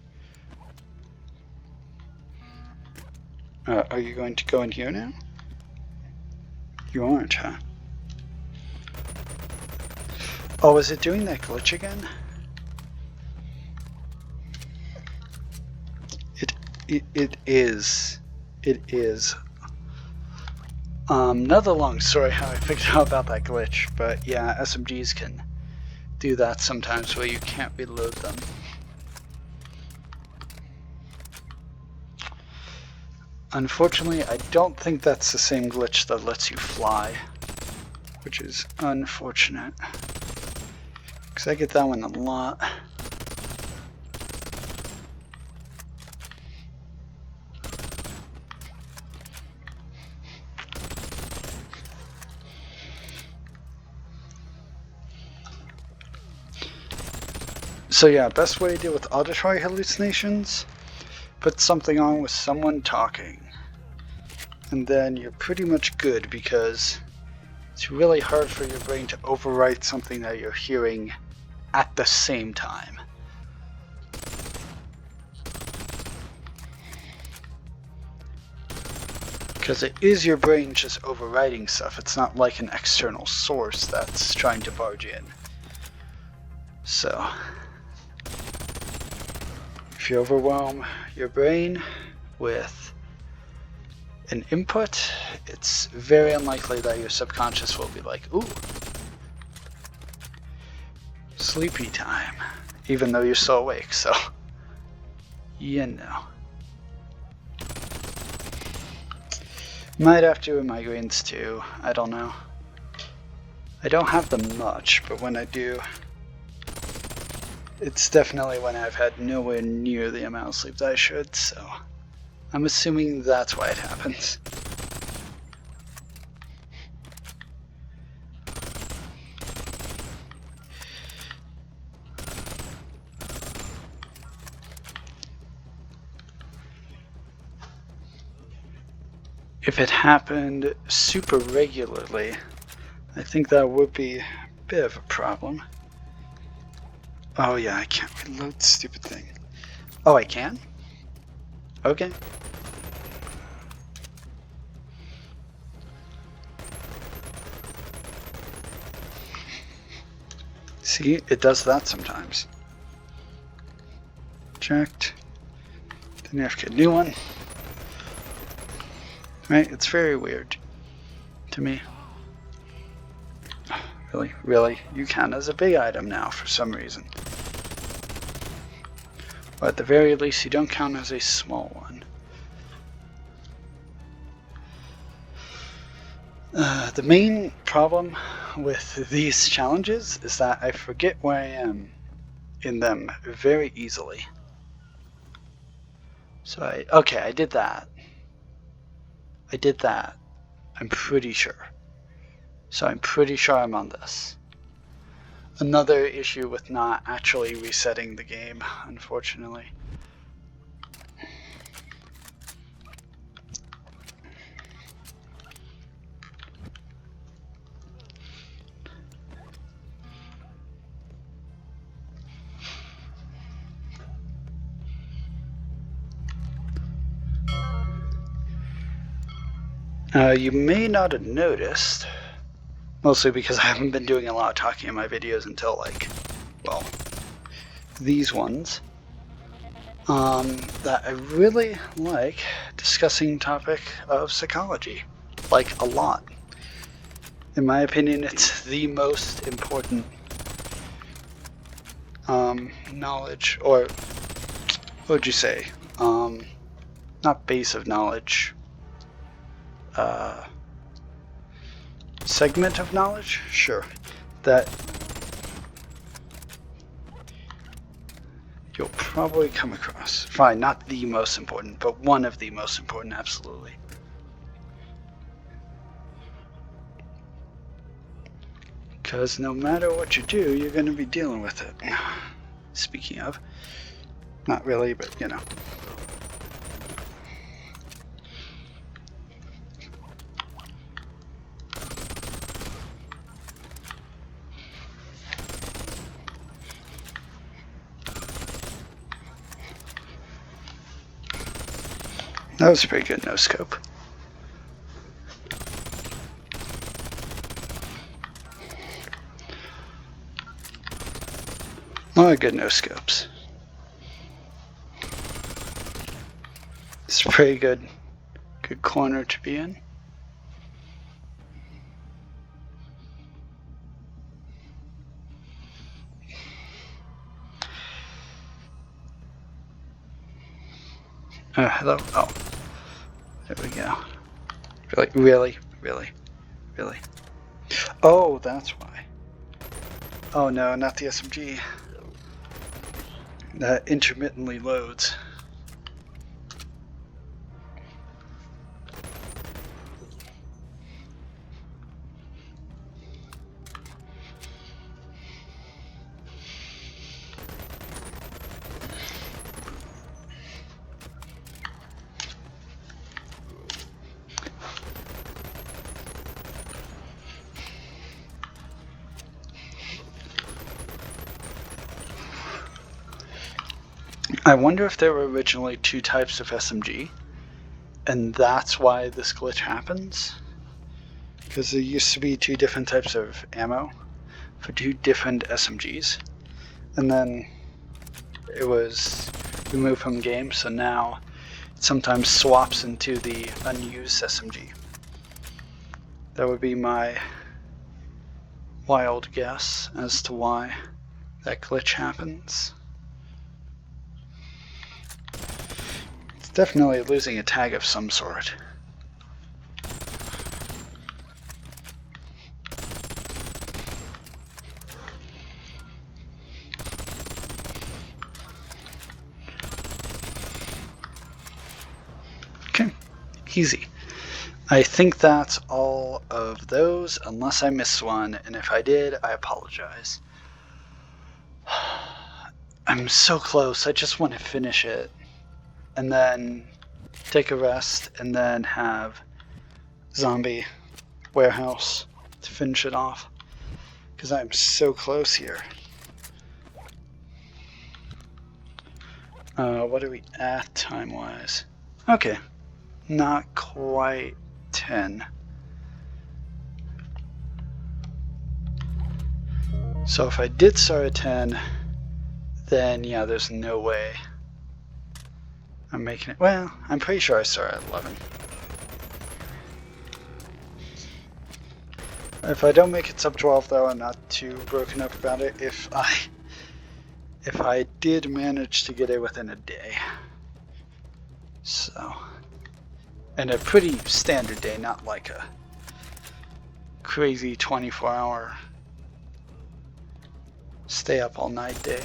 Are you going to go in here now? You aren't, huh? Oh, is it doing that glitch again? It is. it is. Another long story how I figured out about that glitch, but yeah, SMGs can do that sometimes where you can't reload them. Unfortunately, I don't think that's the same glitch that lets you fly, which is unfortunate, because I get that one a lot. So yeah, best way to deal with auditory hallucinations, put something on with someone talking. And then you're pretty much good, because it's really hard for your brain to overwrite something that you're hearing at the same time. Because it is your brain just overwriting stuff. It's not like an external source that's trying to barge in. So if you overwhelm your brain with an input, it's very unlikely that your subconscious will be like, ooh, sleepy time, even though you're still awake. So, you know. Might have to with migraines too, I don't know. I don't have them much, but when I do, it's definitely when I've had nowhere near the amount of sleep that I should, so I'm assuming that's why it happens. If it happened super regularly, I think that would be a bit of a problem. Oh yeah, I can't reload the stupid thing. Oh, I can? Okay. See, it does that sometimes. Checked. Then you have to get a new one. Right? It's very weird to me. Really? Really? You count as a big item now for some reason. Or at the very least, you don't count as a small one. The main problem with these challenges is that I forget where I am in them very easily. So I did that. I did that. I'm pretty sure. So I'm pretty sure I'm on this. Another issue with not actually resetting the game, unfortunately. You may not have noticed, mostly because I haven't been doing a lot of talking in my videos until like, well, these ones, that I really like discussing topic of psychology, like a lot. In my opinion, it's the most important knowledge, or what would you say? Not base of knowledge. Segment of knowledge? Sure. That you'll probably come across. Fine, not the most important, but one of the most important, absolutely. Because no matter what you do, you're going to be dealing with it. Speaking of, not really, but you know. That was a pretty good no-scope. A lot of good no-scopes. It's pretty good Good corner to be in. Hello. Oh, there we go. Really? Oh, that's why. Oh no, not the SMG. That intermittently loads. I wonder if there were originally two types of SMG, and that's why this glitch happens. Because there used to be two different types of ammo for two different SMGs, and then it was removed from the game, so now it sometimes swaps into the unused SMG. That would be my wild guess as to why that glitch happens. Definitely losing a tag of some sort. Okay, easy. I think that's all of those, unless I missed one, and if I did, I apologize. I'm so close, I just want to finish it. And then take a rest, and then have zombie warehouse to finish it off. Because I'm so close here. What are we at time-wise? Okay, not quite 10. So if I did start at 10, then yeah, there's no way I'm making it. Well, I'm pretty sure I started at 11. If I don't make it sub 12 though, I'm not too broken up about it. If I did manage to get it within a day. So, and a pretty standard day, not like a crazy 24-hour stay up all night day.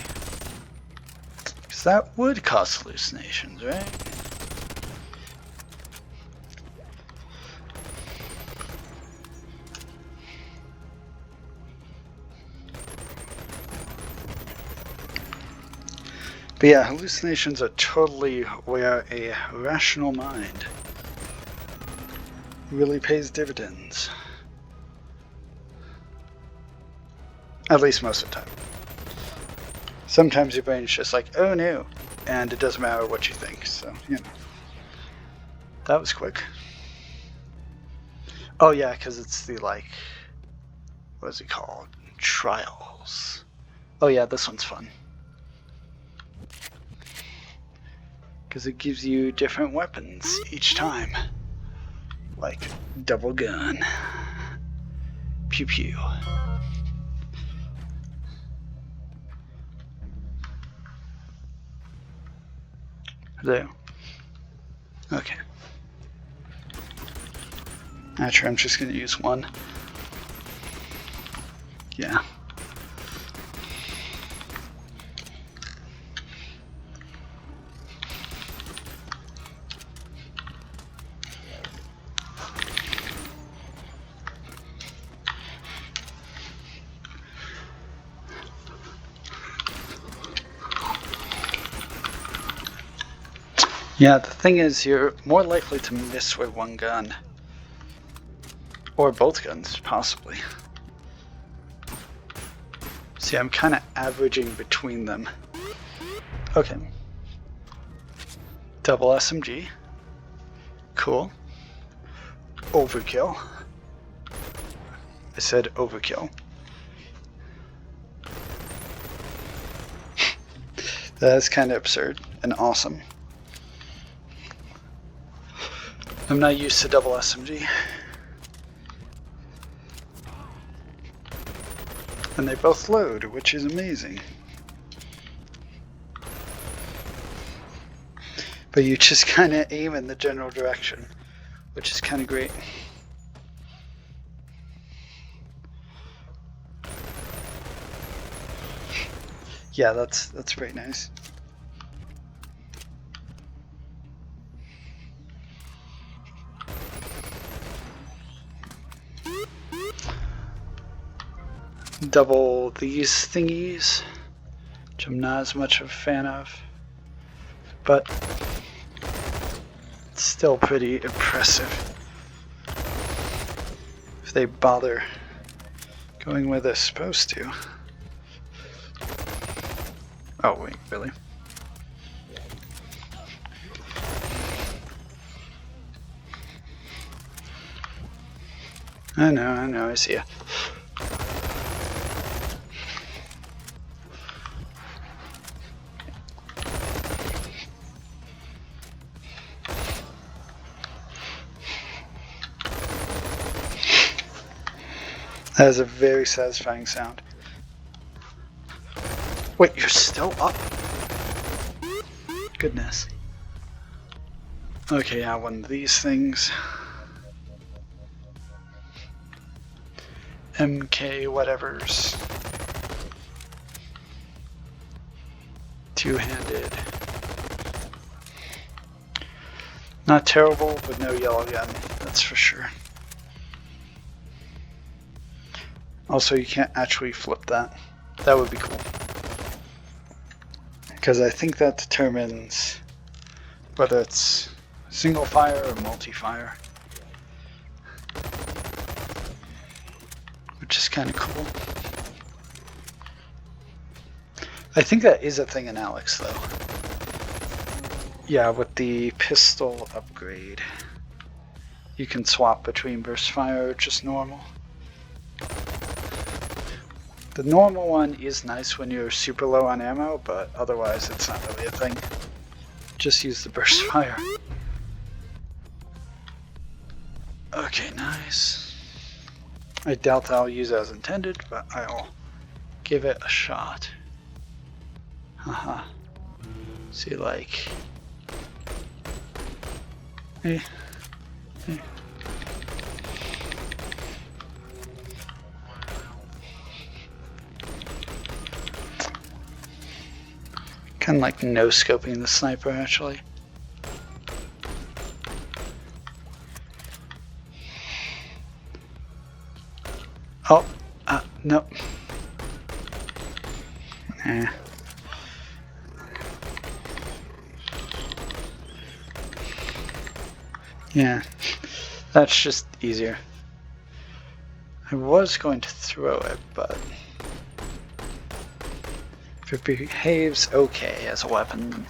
Because that would cause hallucinations, right? But yeah, hallucinations are totally where a rational mind really pays dividends. At least most of the time. Sometimes your brain's just like, oh no, and it doesn't matter what you think, so, you know. That was quick. Oh yeah, because it's the, like, what is it called? Trials. Oh yeah, this one's fun. Because it gives you different weapons each time. Like, double gun. Pew pew. There. Okay. Actually, I'm just going to use one. Yeah. Yeah, the thing is, you're more likely to miss with one gun. Or both guns, possibly. See, I'm kind of averaging between them. Okay. Double SMG. Cool. Overkill. I said overkill. That is kind of absurd and awesome. I'm not used to double SMG. And they both load, which is amazing. But you just kind of aim in the general direction, which is kind of great. Yeah, that's very nice. Double these thingies, which I'm not as much of a fan of, but it's still pretty impressive if they bother going where they're supposed to. Oh wait, really? I know, I see ya. That is a very satisfying sound. Wait, you're still up? Goodness. Okay, yeah, one of these things. MK whatevers. Two-handed. Not terrible, but no yellow gun, that's for sure. Also, you can't actually flip that. That would be cool. Because I think that determines whether it's single fire or multi-fire. Which is kind of cool. I think that is a thing in Alex, though. Yeah, with the pistol upgrade, you can swap between burst fire or just normal. The normal one is nice when you're super low on ammo, but otherwise it's not really a thing. Just use the burst fire. Okay, nice. I doubt I'll use it as intended, but I'll give it a shot. Haha. See, like... Hey. Kind of like no-scoping the sniper, actually. Oh, no. Nah. Yeah, that's just easier. I was going to throw it, but... if it behaves okay as a weapon.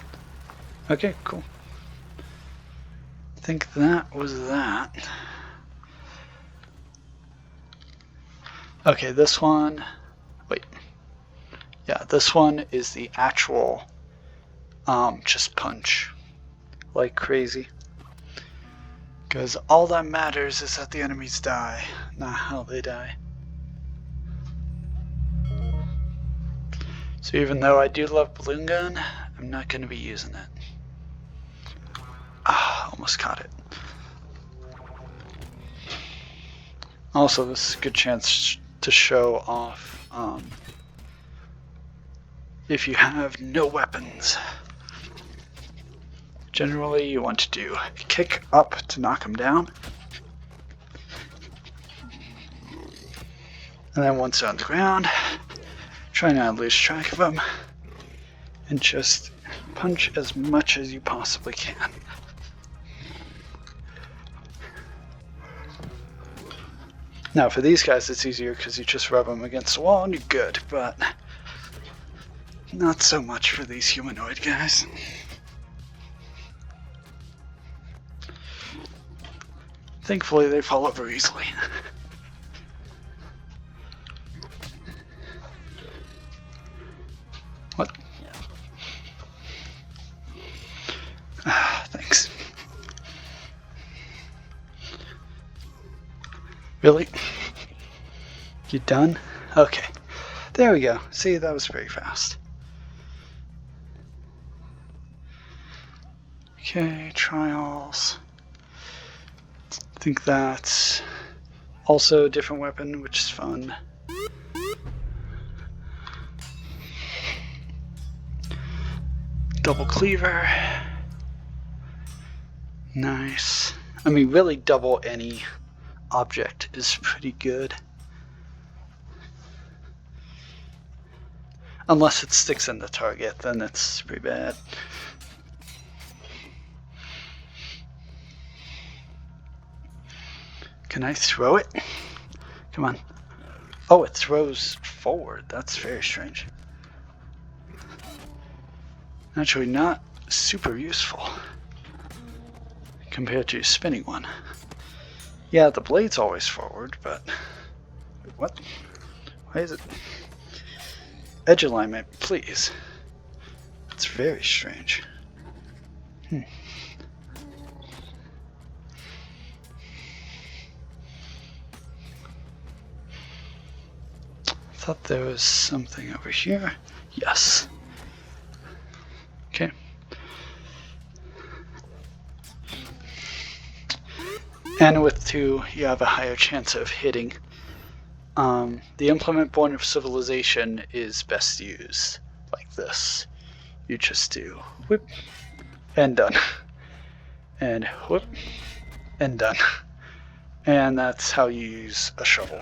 Okay, cool. I think that was that. Okay, this one, wait. Yeah, this one is the actual, just punch like crazy. Because all that matters is that the enemies die, not how they die. So even though I do love balloon gun, I'm not going to be using it. Ah, almost caught it. Also, this is a good chance to show off if you have no weapons. Generally, you want to do kick up to knock them down. And then once they're on the ground, try not to lose track of them. And just punch as much as you possibly can. Now for these guys it's easier because you just rub them against the wall and you're good, but not so much for these humanoid guys. Thankfully they fall over easily. What? Thanks. Really? You done? Okay. There we go. See, that was very fast. Okay, trials. I think that's also a different weapon, which is fun. Double cleaver. Nice. I mean, really double any object is pretty good. Unless it sticks in the target, then it's pretty bad. Can I throw it? Come on. Oh, it throws forward. That's very strange. Actually not super useful compared to spinning one. Yeah, the blade's always forward, but... What? Why is it... Edge alignment, please. It's very strange. I thought there was something over here. Yes. Okay. And with 2, you have a higher chance of hitting. The implement Born of Civilization is best used like this. You just do whip and done. And whip and done. And that's how you use a shovel.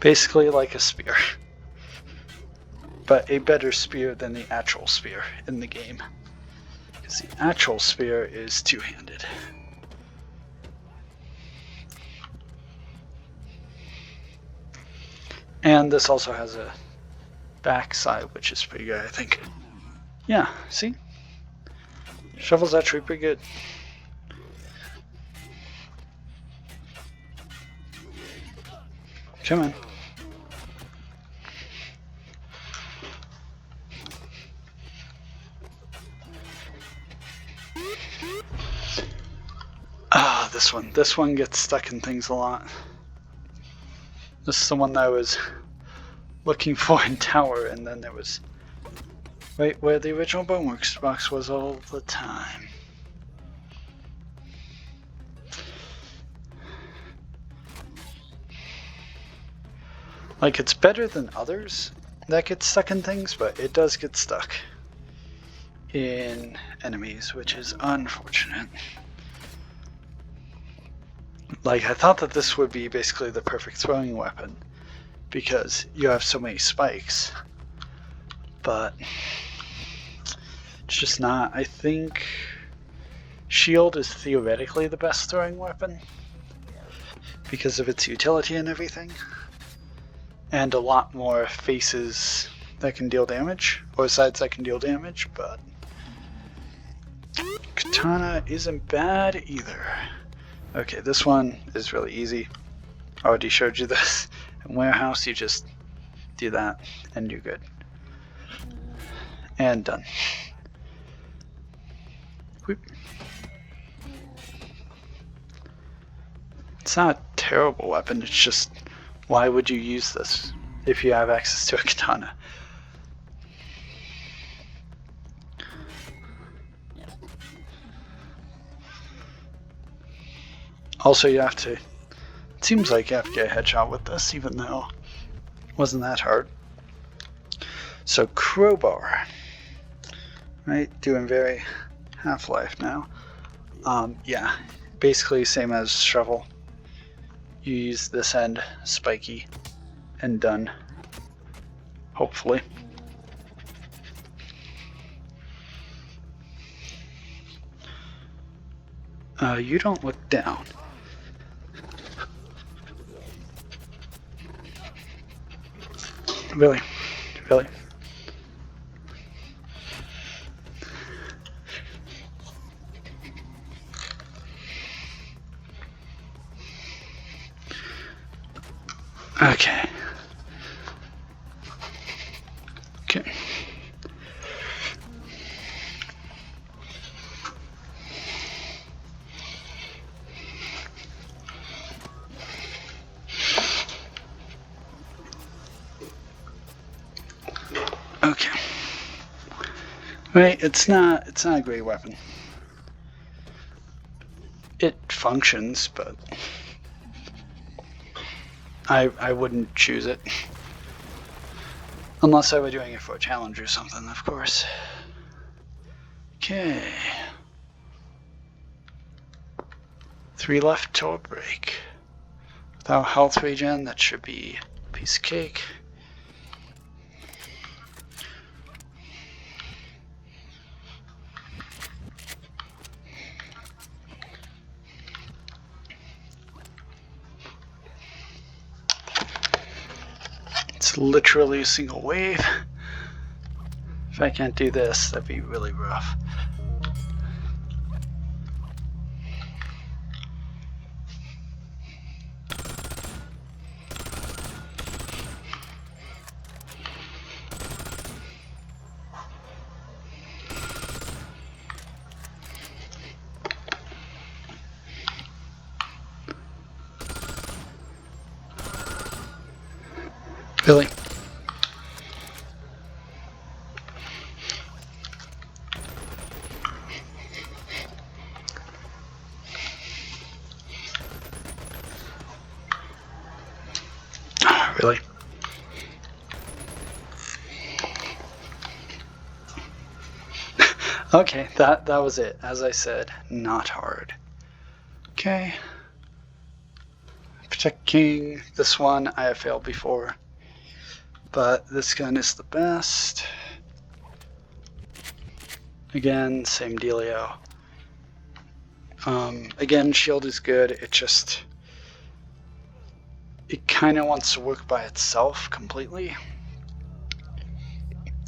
Basically like a spear, but a better spear than the actual spear in the game, because the actual spear is two-handed. And this also has a backside, which is pretty good, I think. Yeah, see? Shovel's actually pretty good. Come on. Ah, this one. This one gets stuck in things a lot. This is the one that I was looking for in Tower, and then there was right where the original Boneworks box was all the time. Like, it's better than others that get stuck in things, but it does get stuck in enemies, which is unfortunate. Like, I thought that this would be basically the perfect throwing weapon because you have so many spikes, but it's just not. I think shield is theoretically the best throwing weapon because of its utility and everything, and a lot more faces that can deal damage, or sides that can deal damage, but katana isn't bad either. Okay, this one is really easy. I already showed you this. In Warehouse, you just do that, and you're good. And done. Whoop. It's not a terrible weapon, it's just, why would you use this if you have access to a katana? Also, you have to, it seems like you have to get a headshot with this, even though it wasn't that hard. So crowbar, right, doing very Half-Life now. Yeah, basically same as shovel. You use this end, spiky, and done, hopefully. You don't look down. Really? Really? Okay. Okay. Okay. Right, it's not a great weapon. It functions, but I wouldn't choose it. Unless I were doing it for a challenge or something, of course. Okay. 3 left to a break. Without health regen, that should be a piece of cake. It's literally a single wave. If I can't do this, that'd be really rough. Really? Really? Okay, that was it. As I said, not hard. Okay. Protect King. This one I have failed before, but this gun is the best. Again, same dealio. Again, shield is good. It kind of wants to work by itself completely.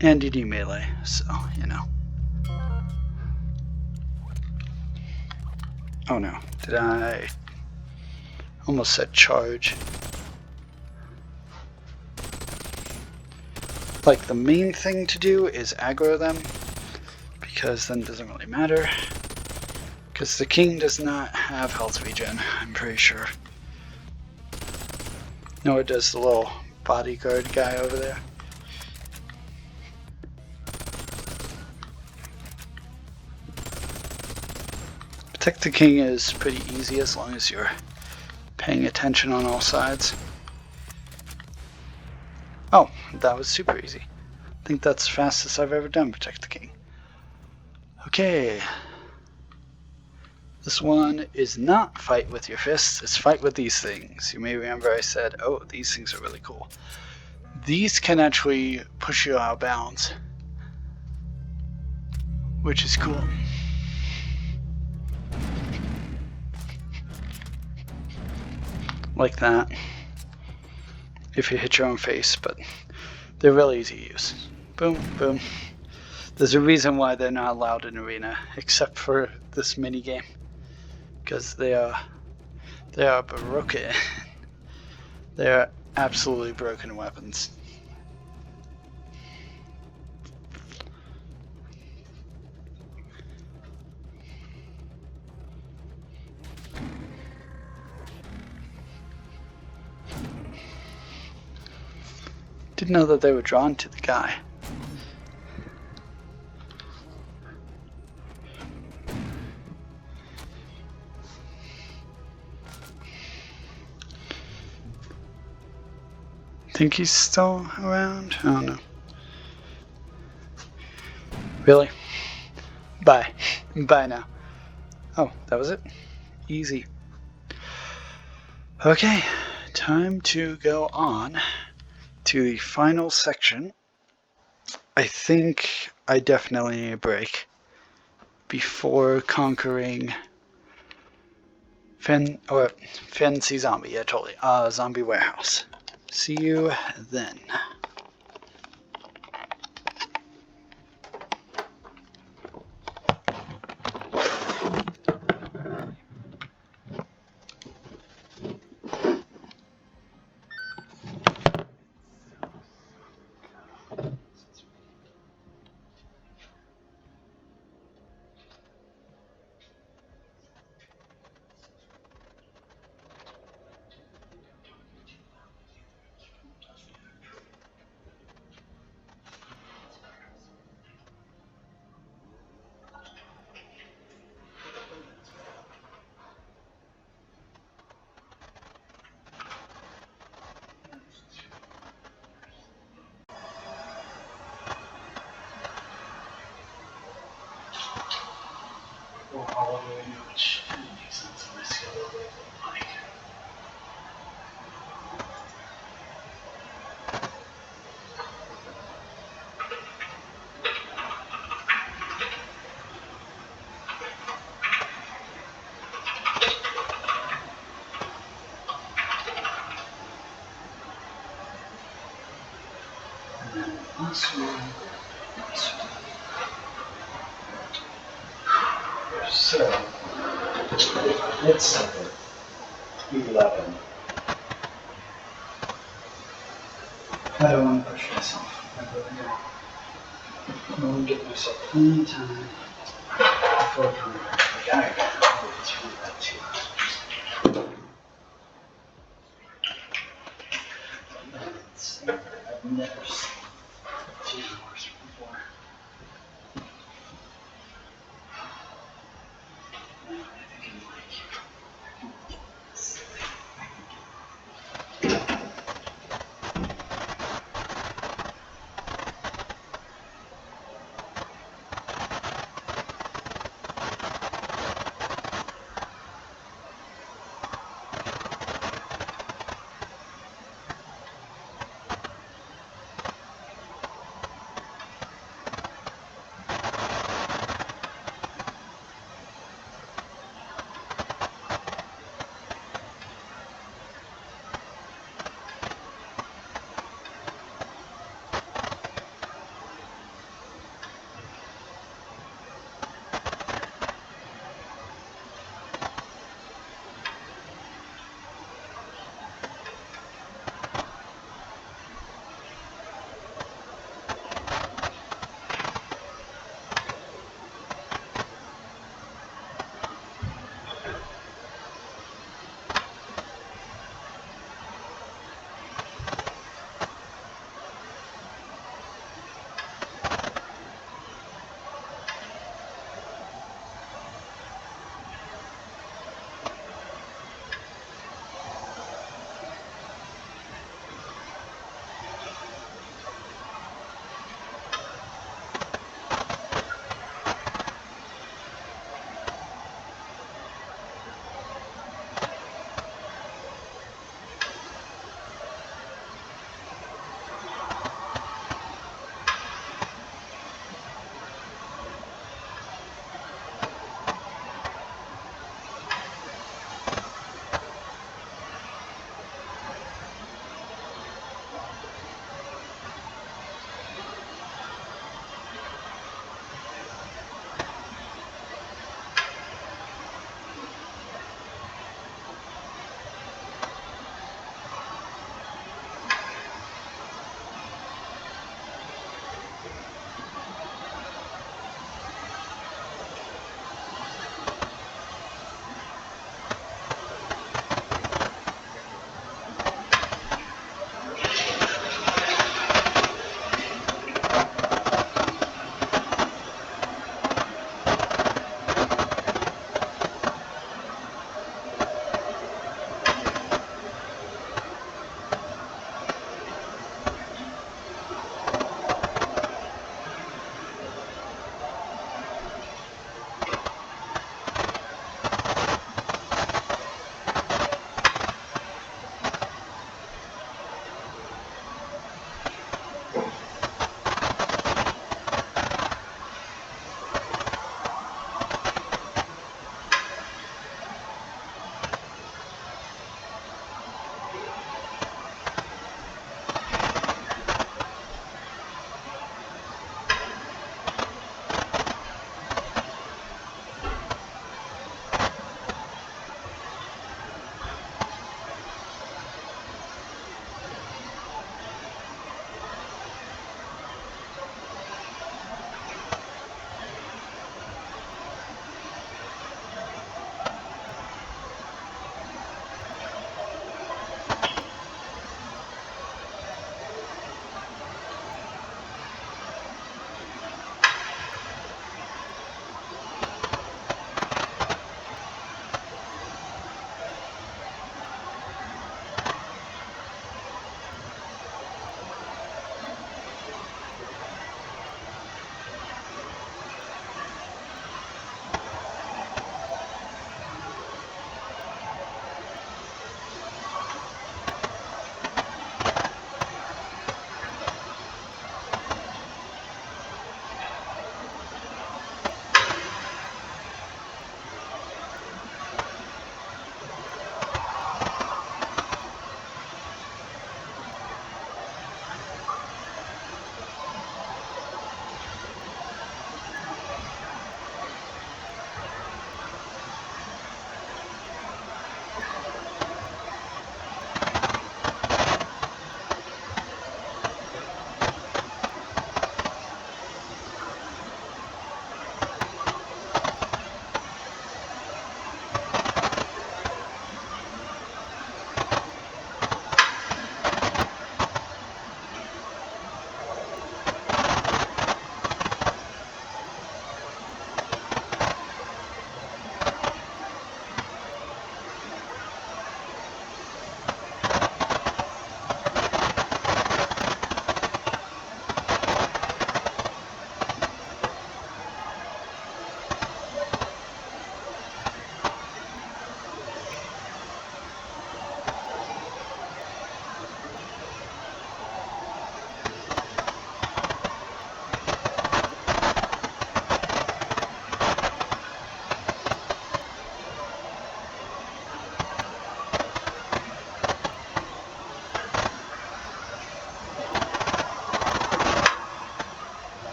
And you do melee, so, you know. Oh no, did I almost said charge? Like, the main thing to do is aggro them, because then it doesn't really matter. Because the king does not have health regen, I'm pretty sure. Nor does the little bodyguard guy over there. Protect the king is pretty easy as long as you're paying attention on all sides. Oh, that was super easy. I think that's the fastest I've ever done Protect the King. Okay. This one is not fight with your fists, it's fight with these things. You may remember I said, oh, these things are really cool. These can actually push you out of bounds, which is cool. Like that. If you hit your own face, but they're really easy to use. Boom, boom. There's a reason why they're not allowed in Arena, except for this mini game, because they are broken. They are absolutely broken weapons. Didn't know that they were drawn to the guy. Think he's still around? I don't know. Really? Bye. Bye now. Oh, that was it? Easy. Okay, time to go on to the final section. I think I definitely need a break before conquering Fancy Zombie. Yeah, totally. Zombie Warehouse. See you then. Nice one. Nice one. So, if I hit something, 11. I don't want to push myself. I really don't. I want to give myself plenty of time before coming back. Like, I got through that 2 hours. I've never seen 2 hours before. Now I think I'm like,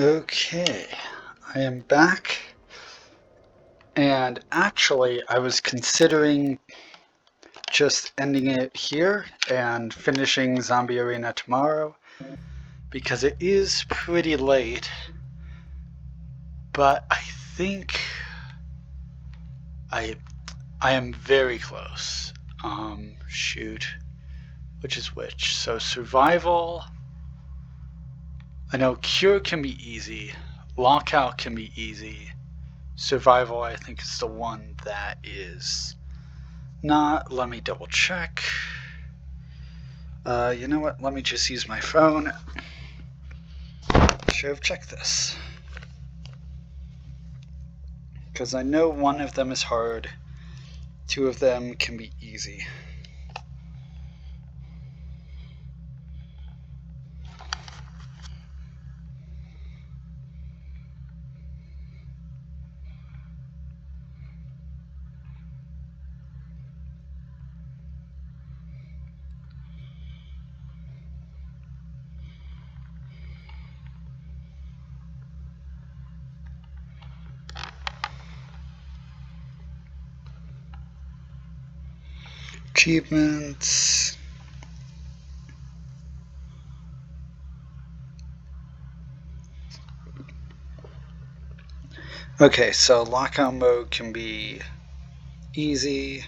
Okay, I am back, and actually I was considering just ending it here and finishing Zombie Arena tomorrow because it is pretty late, but I think I am very close. Shoot, which is which? So survival, I know cure can be easy, lockout can be easy. Survival, I think, is the one that is not. Let me double check. You know what? Let me just use my phone. Should have checked this. Because I know one of them is hard, two of them can be easy. Achievements. Okay, so lockout mode can be easy.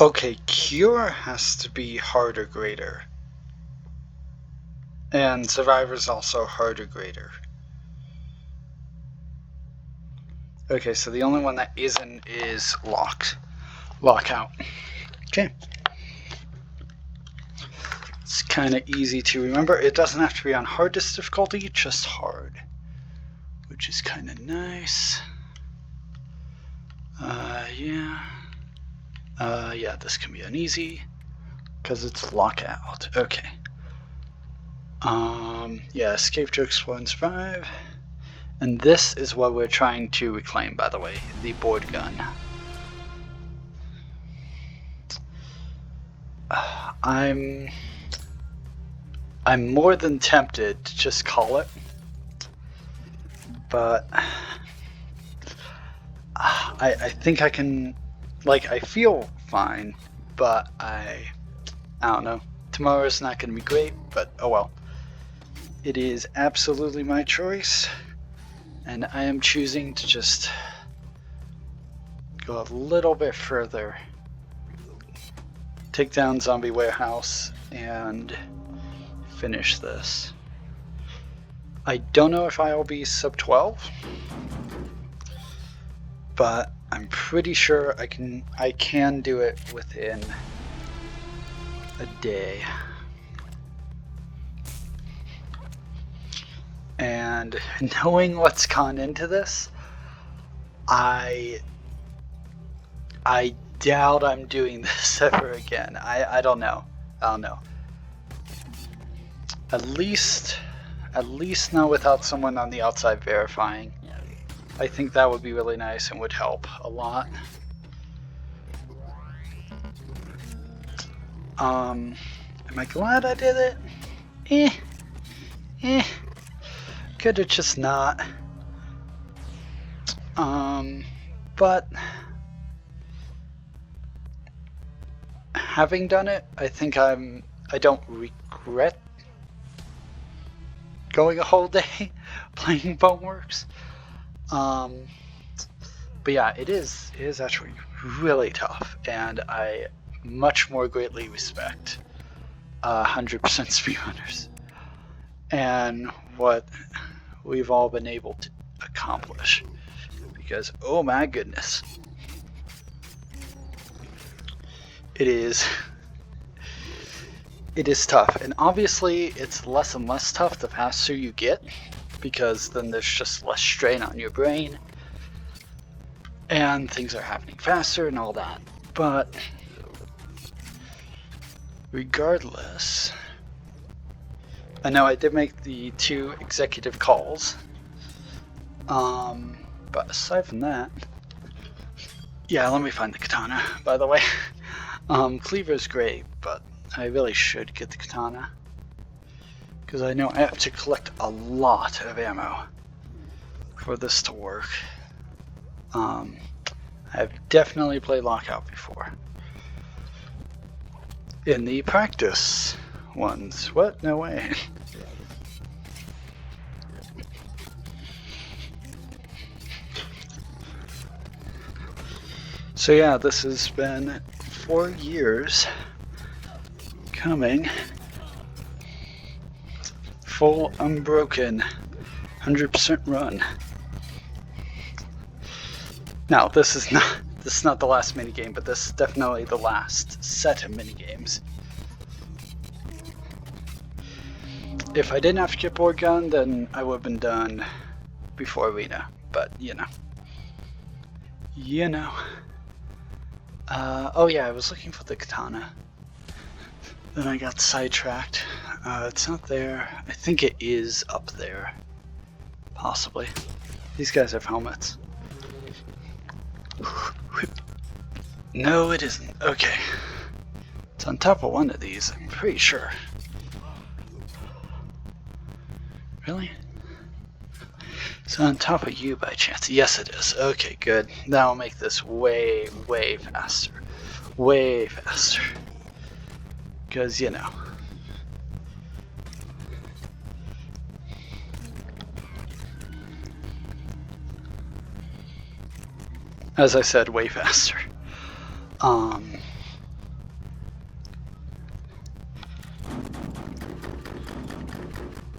Okay, cure has to be hard or greater. And survivor's also hard or greater. Okay, so the only one that isn't is lockout. Okay. It's kind of easy to remember. It doesn't have to be on hardest difficulty, just hard, which is kind of nice. Yeah, this can be uneasy because it's lockout. Okay. Yeah, escape to explore and survive. And this is what we're trying to reclaim, by the way, the board gun. I'm more than tempted to just call it, but I think I can, like, I feel fine, but I don't know. Tomorrow's not going to be great, but oh well. It is absolutely my choice, and I am choosing to just go a little bit further, take down Zombie Warehouse, and finish this. I don't know if I'll be sub 12, but I'm pretty sure I can do it within a day. And knowing what's gone into this, I doubt I'm doing this ever again. I don't know. At least not without someone on the outside verifying. I think that would be really nice and would help a lot. Am I glad I did it? Could have just not. But having done it, I think I don't regret going a whole day playing Boneworks. But yeah, it is actually really tough, and I much more greatly respect 100% speedrunners and what we've all been able to accomplish, because oh my goodness, it is tough, and obviously it's less and less tough the faster you get, because then there's just less strain on your brain and things are happening faster and all that. But regardless, I know I did make the 2 executive calls, but aside from that, yeah, let me find the katana, by the way. Cleaver's great, but I really should get the katana, because I know I have to collect a lot of ammo for this to work. I've definitely played Lockout before. In the practice ones. What? No way. So yeah, this has been 4 years coming. Full unbroken 100% run. Now this is not the last minigame, but this is definitely the last set of minigames. If I didn't have to get board gun, then I would have been done before arena, but you know. Oh yeah, I was looking for the katana. Then I got sidetracked. It's not there. I think it is up there. Possibly. These guys have helmets. No, it isn't. Okay. It's on top of one of these, I'm pretty sure. Really? It's on top of you by chance. Yes, it is. Okay, good. That'll make this way, way faster. Way faster. Because, you know. As I said, way faster.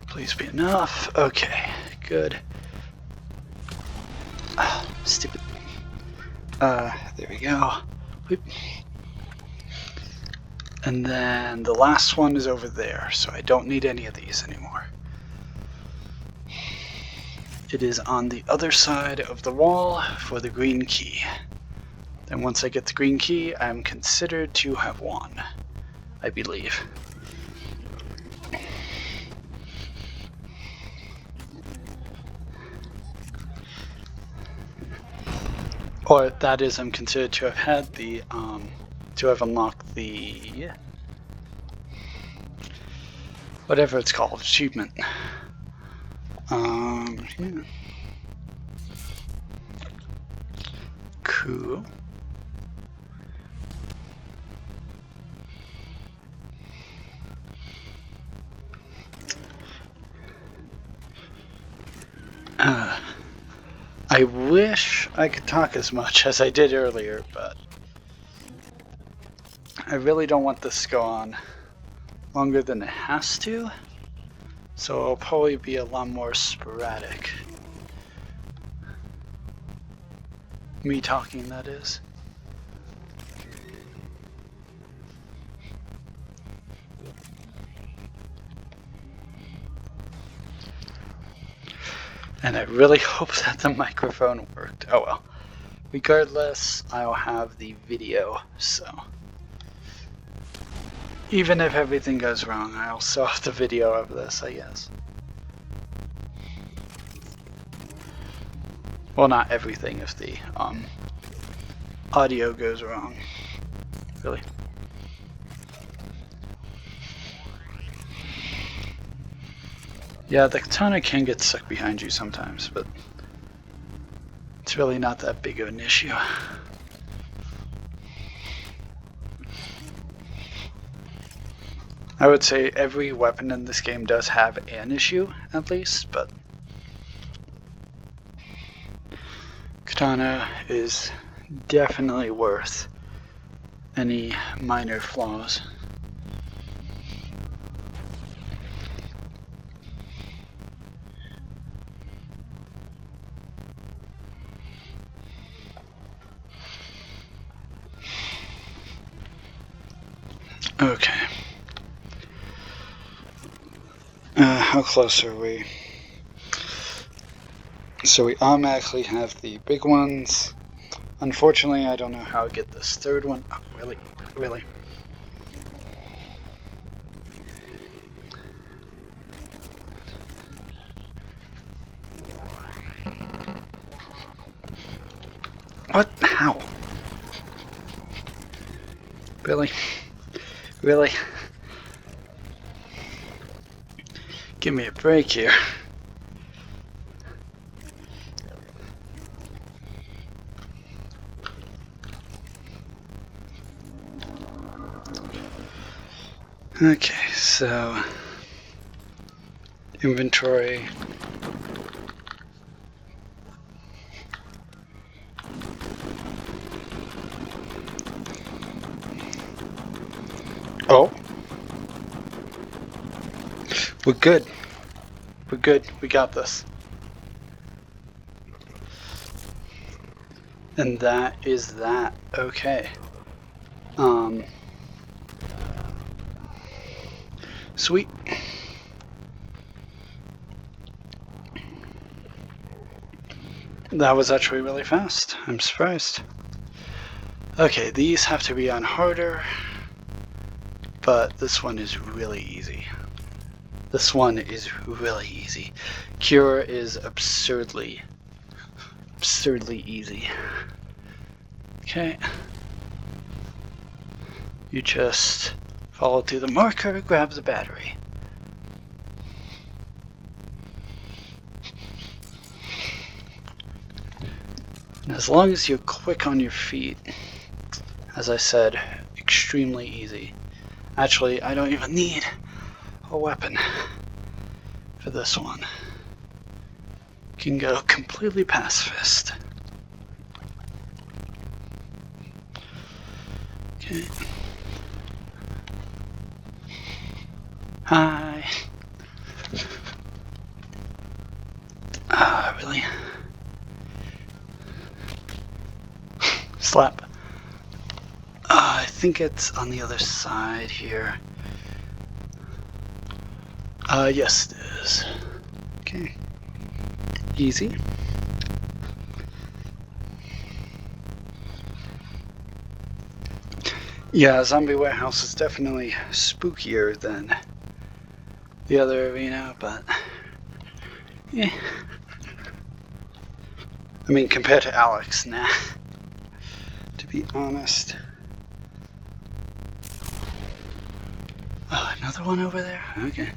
Please be enough. Okay, good. Stupid. There we go. Whoop. And then the last one is over there, so I don't need any of these anymore. It is on the other side of the wall for the green key. Then once I get the green key, I'm considered to have won, I believe. Or that is, I'm considered to have had the, to have unlocked the, whatever it's called, achievement. Yeah. Cool. I wish I could talk as much as I did earlier, but I really don't want this to go on longer than it has to, so it'll probably be a lot more sporadic. Me talking, that is. And I really hope that the microphone worked. Oh well. Regardless, I'll have the video, so. Even if everything goes wrong, I'll still have the video of this, I guess. Well, not everything if the audio goes wrong. Really. Yeah, the katana can get stuck behind you sometimes, but it's really not that big of an issue. I would say every weapon in this game does have an issue, at least, but katana is definitely worth any minor flaws. Okay. How close are we? So we automatically have the big ones. Unfortunately, I don't know how to get this third one. Oh, really? Really? What? How? Really? Really? Give me a break here. Okay, so inventory. Oh, we're good. We're good. We got this. And that is that. Okay. Sweet. That was actually really fast. I'm surprised. Okay, these have to be on harder, but this one is really easy. This one is really easy. Cure is absurdly easy. Okay. You just follow through the marker, grab the battery. And as long as you're quick on your feet, as I said, extremely easy. Actually, I don't even need a weapon for this one. Can go completely pacifist. Okay. Hi. Really? Slap. I think it's on the other side here. Yes it is. Okay. Easy. Yeah, Zombie Warehouse is definitely spookier than the other arena, but yeah. I mean, compared to Alex, nah. To be honest. Oh, another one over there? Okay.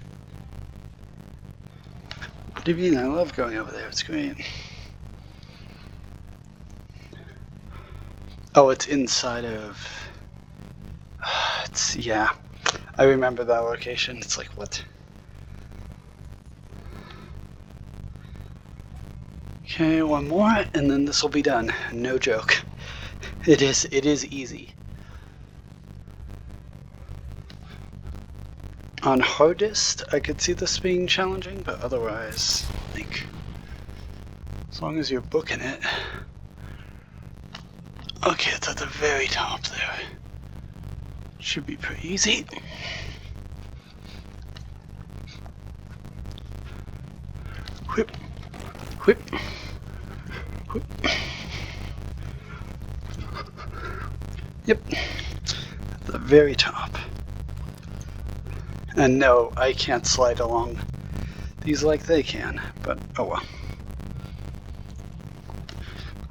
What do you mean? I love going over there. It's great. Oh, it's inside of... It's, yeah. I remember that location. It's like, what? Okay, one more, and then this will be done. No joke. It is easy. On hardest, I could see this being challenging, but otherwise, I think as long as you're booking it. Okay, it's at the very top there. Should be pretty easy. Whip, whip, whip. Yep, at the very top. And no, I can't slide along these like they can, but oh well.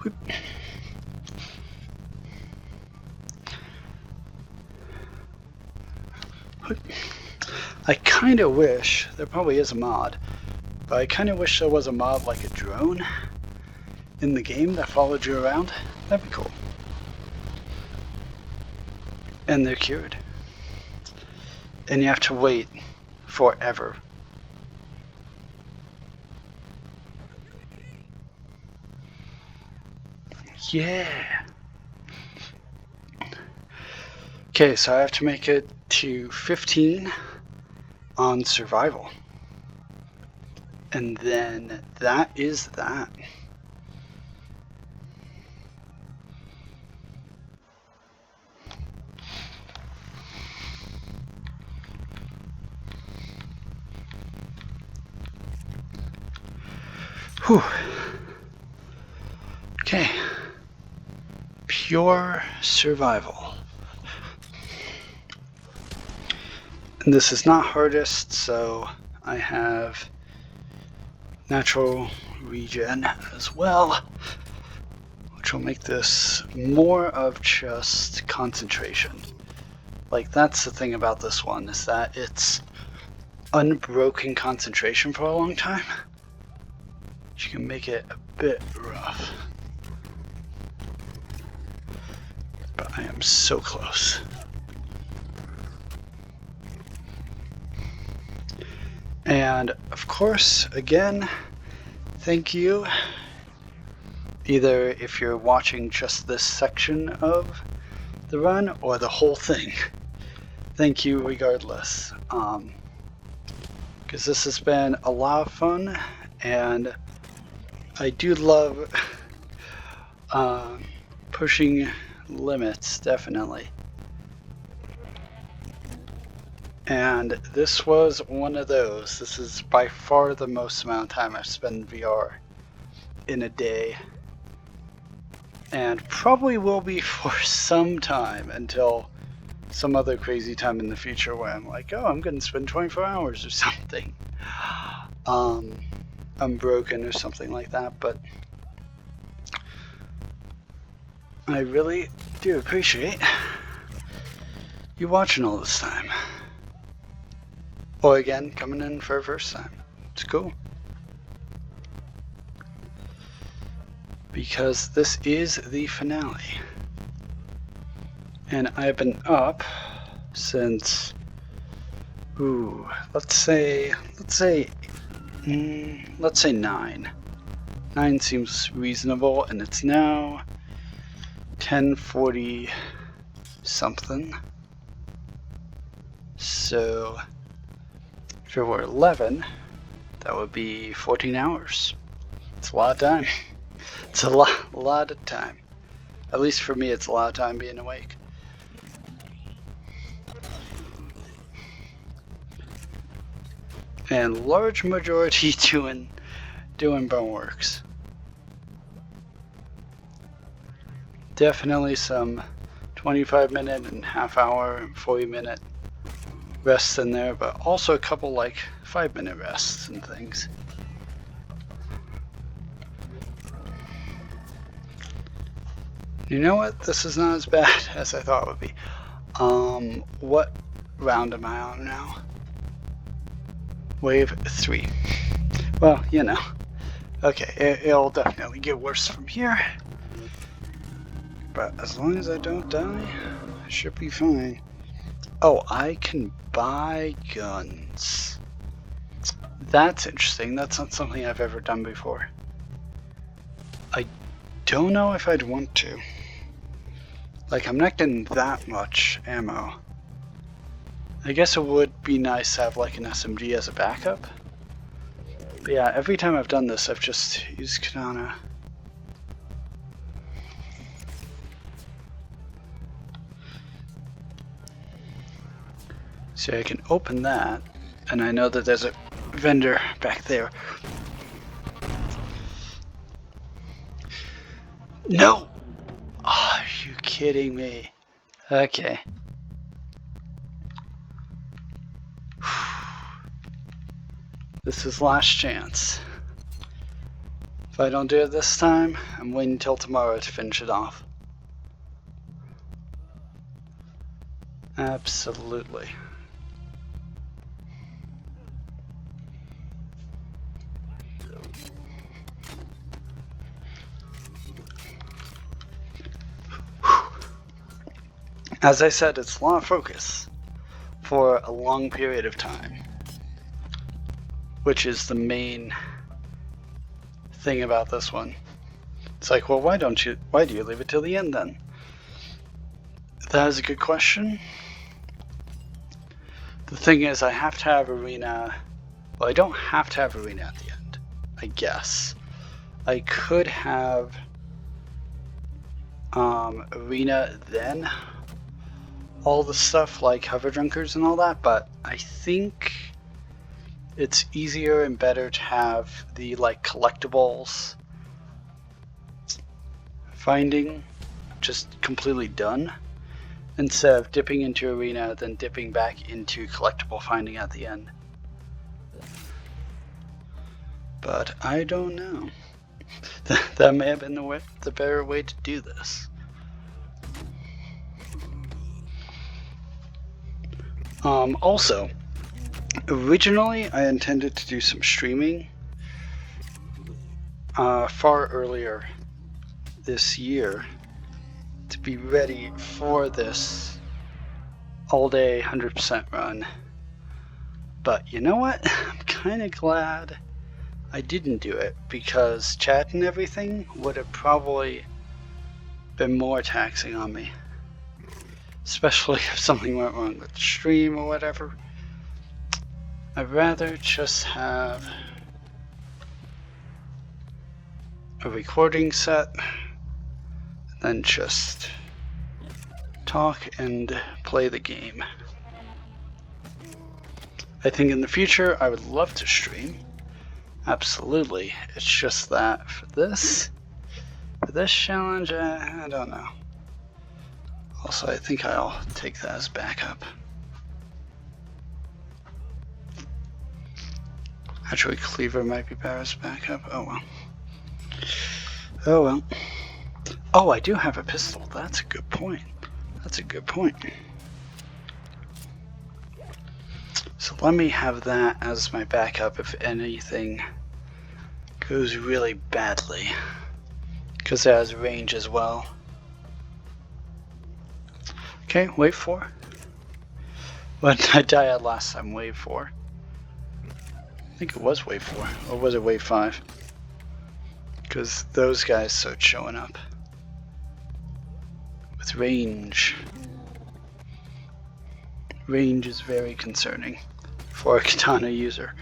Whip. Whip. I kind of wish, there probably is a mod, but I kind of wish there was a mod like a drone in the game that followed you around. That'd be cool. And they're cured. And you have to wait forever. Yeah. Okay, so I have to make it to 15 on survival. And then that is that. Whew. Okay. Pure survival. And this is not hardest, so I have natural regen as well, which will make this more of just concentration. Like, that's the thing about this one, is that it's unbroken concentration for a long time. You can make it a bit rough. But I am so close. And of course, again, thank you. Either if you're watching just this section of the run or the whole thing. Thank you regardless. Because this has been a lot of fun, and I do love pushing limits, definitely. And this was one of those. This is by far the most amount of time I've spent in VR in a day. And probably will be for some time, until some other crazy time in the future where I'm like, oh, I'm going to spend 24 hours or something. Unbroken or something like that. But I really do appreciate you watching all this time. Or again, coming in for a first time. It's cool. Because this is the finale. And I've been up since, let's say 9. 9 seems reasonable, and it's now 10:40 something. So if it were 11, that would be 14 hours. It's a lot of time. It's a lot of time. At least for me, it's a lot of time being awake. And large majority doing Boneworks. Definitely some 25-minute and half-hour and 40-minute rests in there, but also a couple like 5-minute rests and things. You know what? This is not as bad as I thought it would be. What round am I on now? Wave 3. Well, you know. Okay, it'll definitely get worse from here. But as long as I don't die, I should be fine. Oh, I can buy guns. That's interesting. That's not something I've ever done before. I don't know if I'd want to. Like, I'm not getting that much ammo. I guess it would be nice to have like an SMG as a backup. But yeah, every time I've done this, I've just used katana. So I can open that, and I know that there's a vendor back there. No! Oh, are you kidding me? Okay. This is last chance. If I don't do it this time, I'm waiting until tomorrow to finish it off. Absolutely. As I said, it's a lot of focus for a long period of time, which is the main thing about this one. It's like, well, why do you leave it till the end then? That is a good question. The thing is, I have to have arena. Well, I don't have to have arena at the end, I guess. I could have arena then, all the stuff like hover drunkers and all that, but I think it's easier and better to have the like collectibles finding just completely done instead of dipping into arena then dipping back into collectible finding at the end. But I don't know. That may have been the better way to do this. Also, originally I intended to do some streaming far earlier this year to be ready for this all day 100% run. But you know what? I'm kind of glad I didn't do it because chat and everything would have probably been more taxing on me. Especially if something went wrong with the stream or whatever. I'd rather just have a recording set than just talk and play the game. I think in the future I would love to stream. Absolutely. It's just that for this challenge, I don't know. Also, I think I'll take that as backup. Actually, Cleaver might be better as backup. Oh well. Oh well. Oh, I do have a pistol. That's a good point. That's a good point. So let me have that as my backup if anything goes really badly. Because it has range as well. Okay, wave 4. What did I die at last time? Wave 4? I think it was wave 4. Or was it wave 5? Because those guys started showing up. With range. Range is very concerning for a katana user.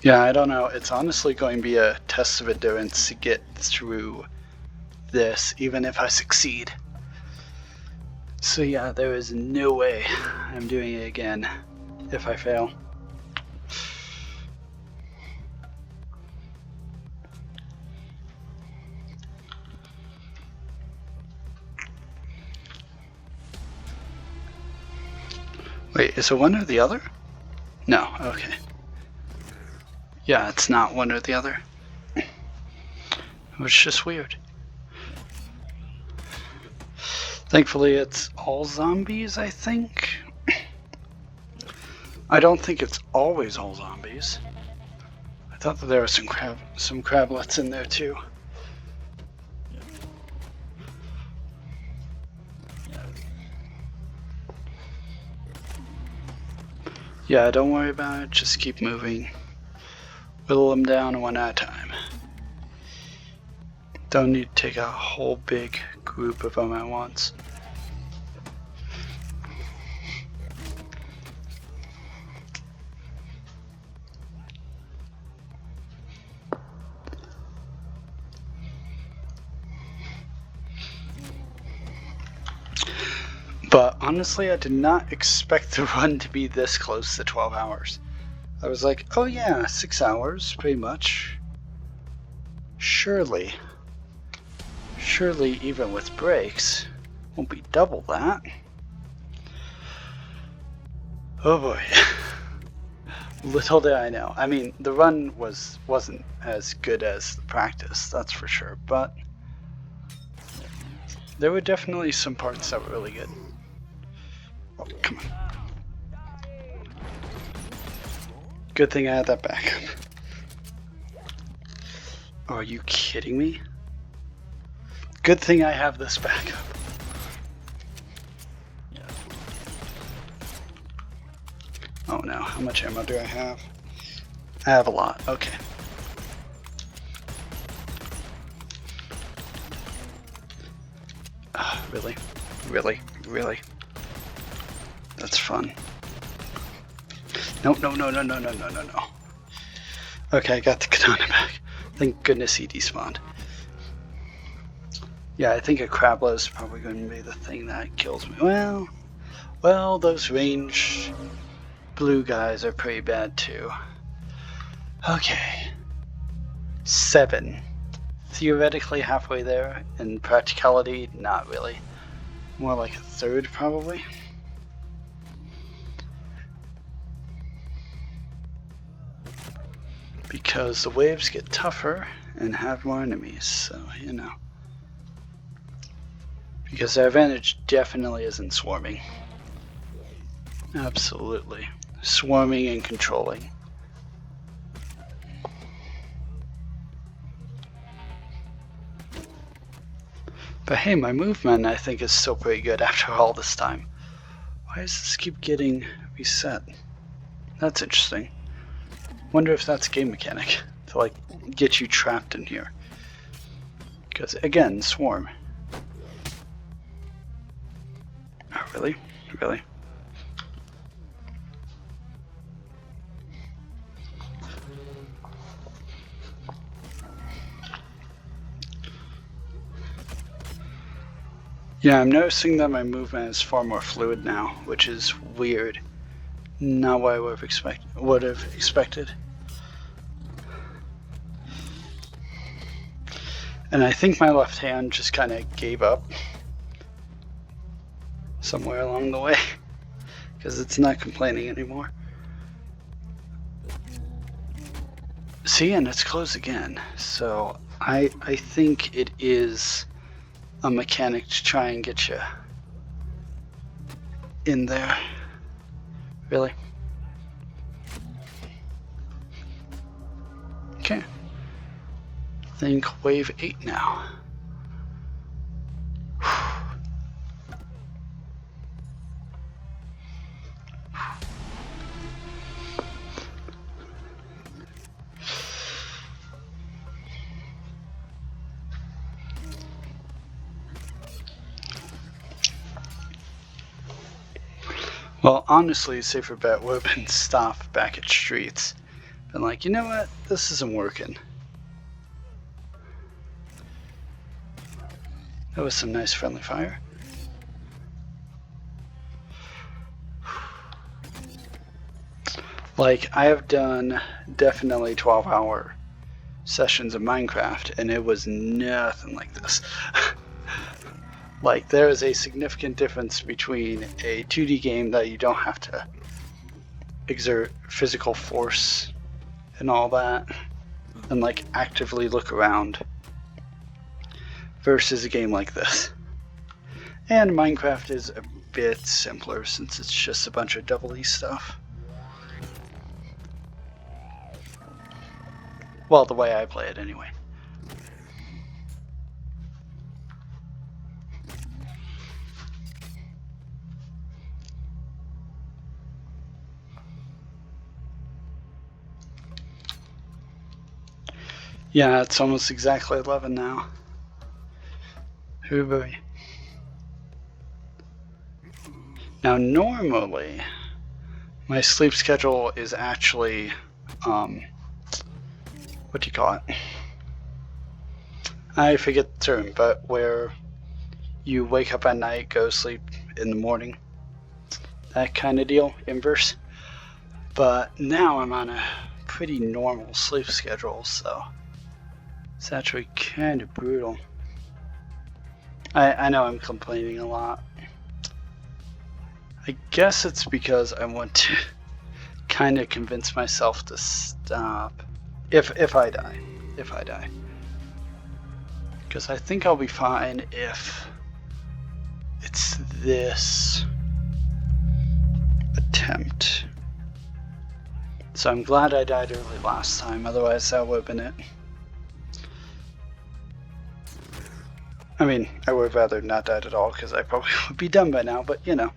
Yeah, I don't know. It's honestly going to be a test of endurance to get through this, even if I succeed. So yeah, there is no way I'm doing it again if I fail. Wait, is it one or the other? No, okay. Yeah, it's not one or the other. It was just weird. Thankfully, it's all zombies, I think. I don't think it's always all zombies. I thought that there were some crablets in there too. Yeah, don't worry about it. Just keep moving. Whittle them down one at a time. Don't need to take a whole big group of them at once. But honestly, I did not expect the run to be this close to 12 hours. I was like, oh yeah, 6 hours, pretty much. Surely, even with breaks, won't be double that. Oh boy. Little did I know. I mean, the run wasn't as good as the practice, that's for sure, but there were definitely some parts that were really good. Oh, come on. Good thing I had that backup. Oh, are you kidding me? Good thing I have this backup. Oh no, how much ammo do I have? I have a lot, okay. Really? Really? Really? That's fun. No. Okay, I got the katana back. Thank goodness he despawned. Yeah, I think a Crabla is probably going to be the thing that kills me. Well, those range blue guys are pretty bad too. Okay. 7. Theoretically halfway there. In practicality, not really. More like a third, probably. Because the waves get tougher and have more enemies, so, you know. Because their advantage definitely isn't swarming. Absolutely. Swarming and controlling. But hey, my movement I think is still pretty good after all this time. Why does this keep getting reset? That's interesting. Wonder if that's a game mechanic to like get you trapped in here. Because again, swarm. Oh, really? Really? Yeah, I'm noticing that my movement is far more fluid now, which is weird. Not what I would have expected. And I think my left hand just kind of gave up somewhere along the way because it's not complaining anymore. See, and it's closed again. So I think it is a mechanic to try and get you in there. Really? Okay. I think wave 8 now. Well, honestly, a safer bet would have been stop back at streets. Been like, you know what? This isn't working. That was some nice friendly fire. Like, I have done definitely 12-hour sessions of Minecraft, and it was nothing like this. Like, there is a significant difference between a 2D game that you don't have to exert physical force and all that, and like actively look around, versus a game like this. And Minecraft is a bit simpler since it's just a bunch of double E stuff. Well, the way I play it anyway. Yeah, it's almost exactly 11 now. Hooray. Now normally, my sleep schedule is actually, what do you call it? I forget the term, but where you wake up at night, go sleep in the morning. That kind of deal, inverse. But now I'm on a pretty normal sleep schedule, so it's actually kind of brutal. I know I'm complaining a lot. I guess it's because I want to kind of convince myself to stop. If I die. Because I think I'll be fine if it's this attempt. So I'm glad I died early last time, otherwise that would have been it. I mean, I would have rather not died at all because I probably would be done by now, but you know.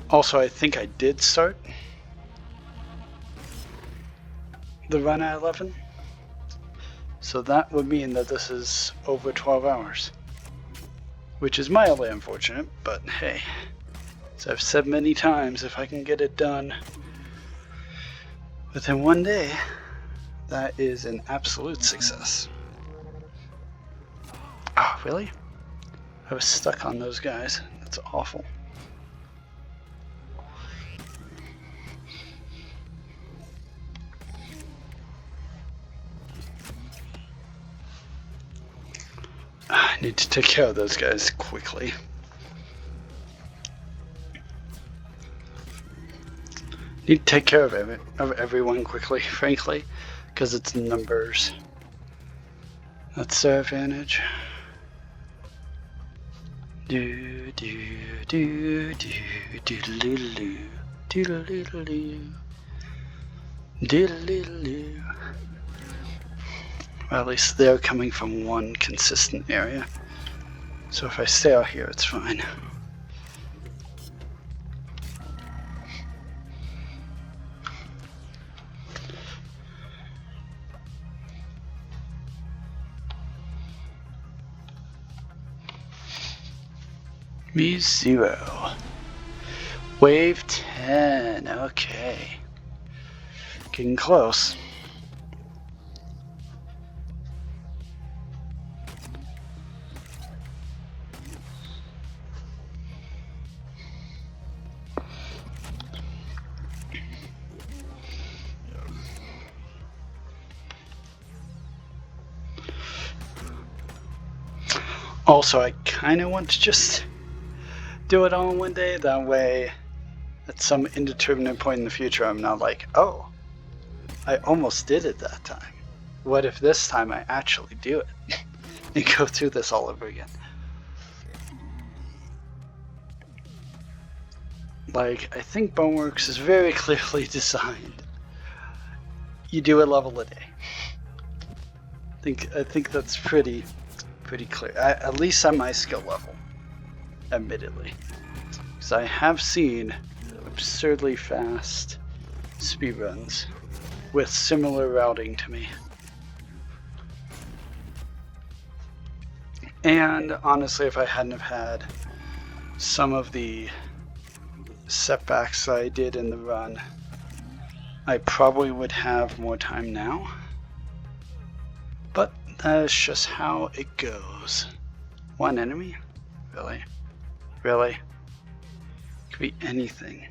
Also, I think I did start the run at 11. So that would mean that this is over 12 hours. Which is mildly unfortunate, but hey. As I've said many times, if I can get it done within one day, that is an absolute success. Oh, really? I was stuck on those guys. That's awful. I need to take care of those guys quickly. Need to take care of everyone quickly, frankly, because it's numbers. That's their advantage. Do do do do doodle-doo, doodle-doo, doodle-doo. Well, at least they're coming from one consistent area. So if I stay out here, it's fine. Me 0. Wave 10. Okay. Getting close. Also, I kind of want to just do it all in one day. That way, at some indeterminate point in the future, I'm not like, oh, I almost did it that time. What if this time I actually do it and go through this all over again? Like, I think Boneworks is very clearly designed. You do a level a day. I think that's pretty clear. At least on my skill level, admittedly, because I have seen absurdly fast speedruns with similar routing to me. And honestly, if I hadn't have had some of the setbacks I did in the run, I probably would have more time now. But that's just how it goes. One enemy? Really? Really? Could be anything.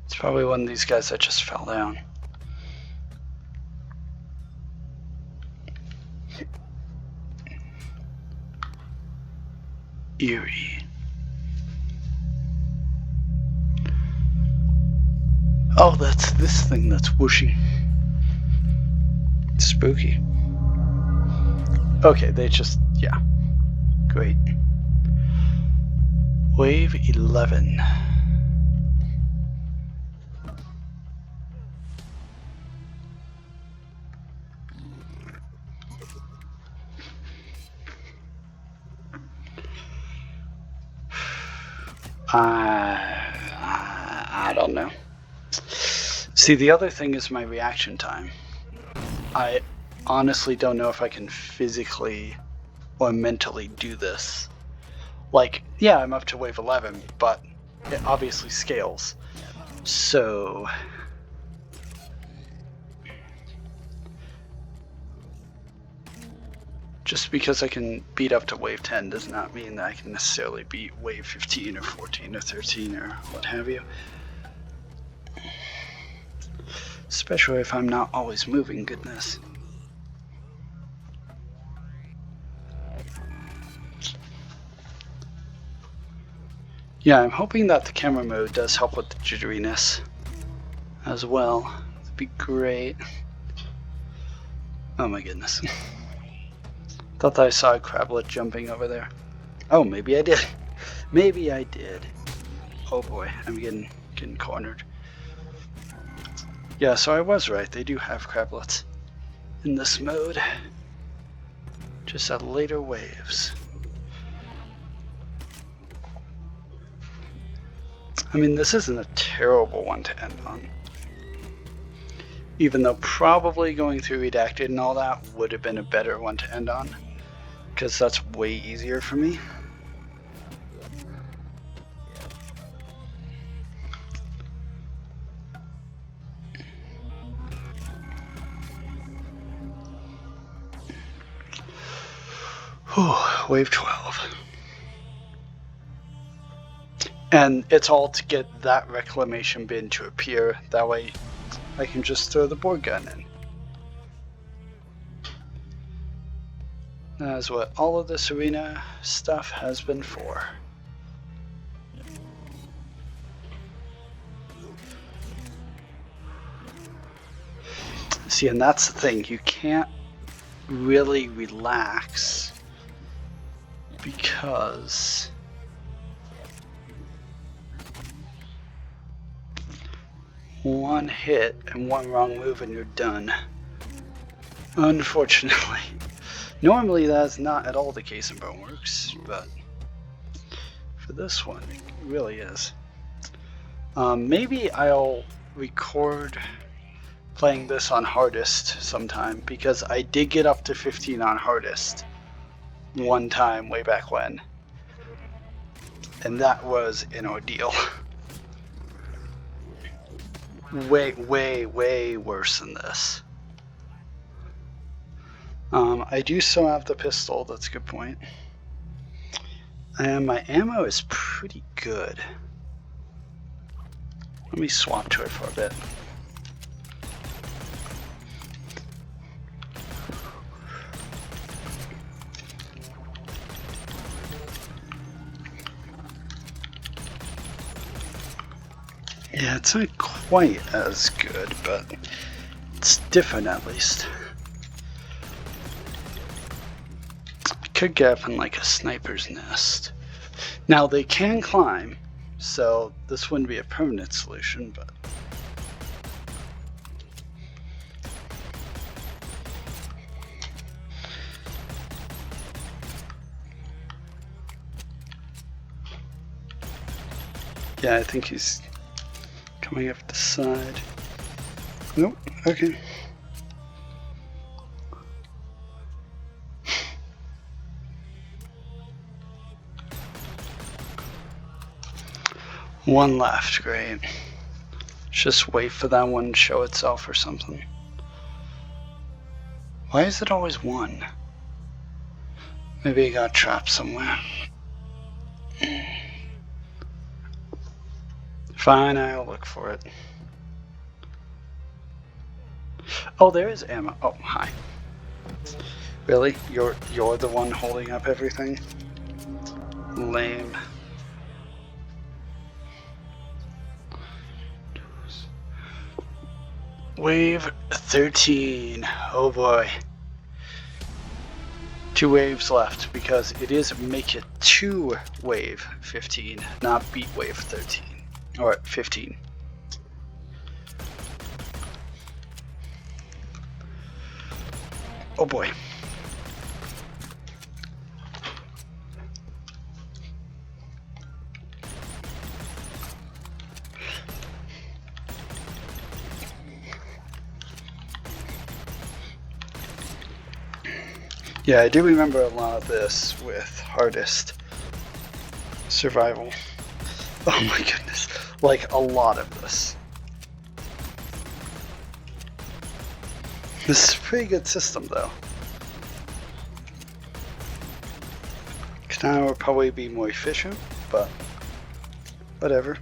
It's probably one of these guys that just fell down. Eerie. Oh, that's this thing that's whooshing. Spooky. Okay, they just, yeah. Great. Wave 11. I don't know. See, the other thing is my reaction time. I honestly don't know if I can physically or mentally do this. Like, yeah, I'm up to wave 11, but it obviously scales. So just because I can beat up to wave 10 does not mean that I can necessarily beat wave 15 or 14 or 13 or what have you. Especially if I'm not always moving, goodness. Yeah, I'm hoping that the camera mode does help with the jitteriness as well. That'd be great. Oh my goodness. Thought that I saw a crablet jumping over there. Oh, maybe I did. Maybe I did. Oh boy, I'm getting cornered. Yeah, so I was right. They do have crablets in this mode. Just at later waves. I mean, this isn't a terrible one to end on. Even though probably going through Redacted and all that would have been a better one to end on, because that's way easier for me. Whew, wave 12. And it's all to get that reclamation bin to appear. That way I can just throw the board gun in. That is what all of this arena stuff has been for. See, and that's the thing, you can't really relax because one hit and one wrong move and you're done. Unfortunately. Normally that's not at all the case in Boneworks, but for this one it really is. Maybe I'll record playing this on hardest sometime, because I did get up to 15 on hardest one time way back when, and that was an ordeal. way worse than this. I do still have the pistol, that's a good point, and my ammo is pretty good. Let me swap to it for a bit. Yeah, it's not quite as good, but it's different at least. I could get up in like a sniper's nest. Now they can climb, so this wouldn't be a permanent solution, but yeah, I think he's coming up the side. Nope, okay. One left, great. Just wait for that one to show itself or something. Why is it always one? Maybe it got trapped somewhere. Fine, I'll look for it. Oh, there is ammo. Oh, hi. Really? You're the one holding up everything? Lame. Wave 13. Oh boy. 2 waves left, because it is make it to wave 15, not beat wave 13. Or 15. Oh boy. Yeah, I do remember a lot of this with hardest survival. Oh my goodness. Like a lot of this. This is a pretty good system though. Katana would probably be more efficient, but whatever.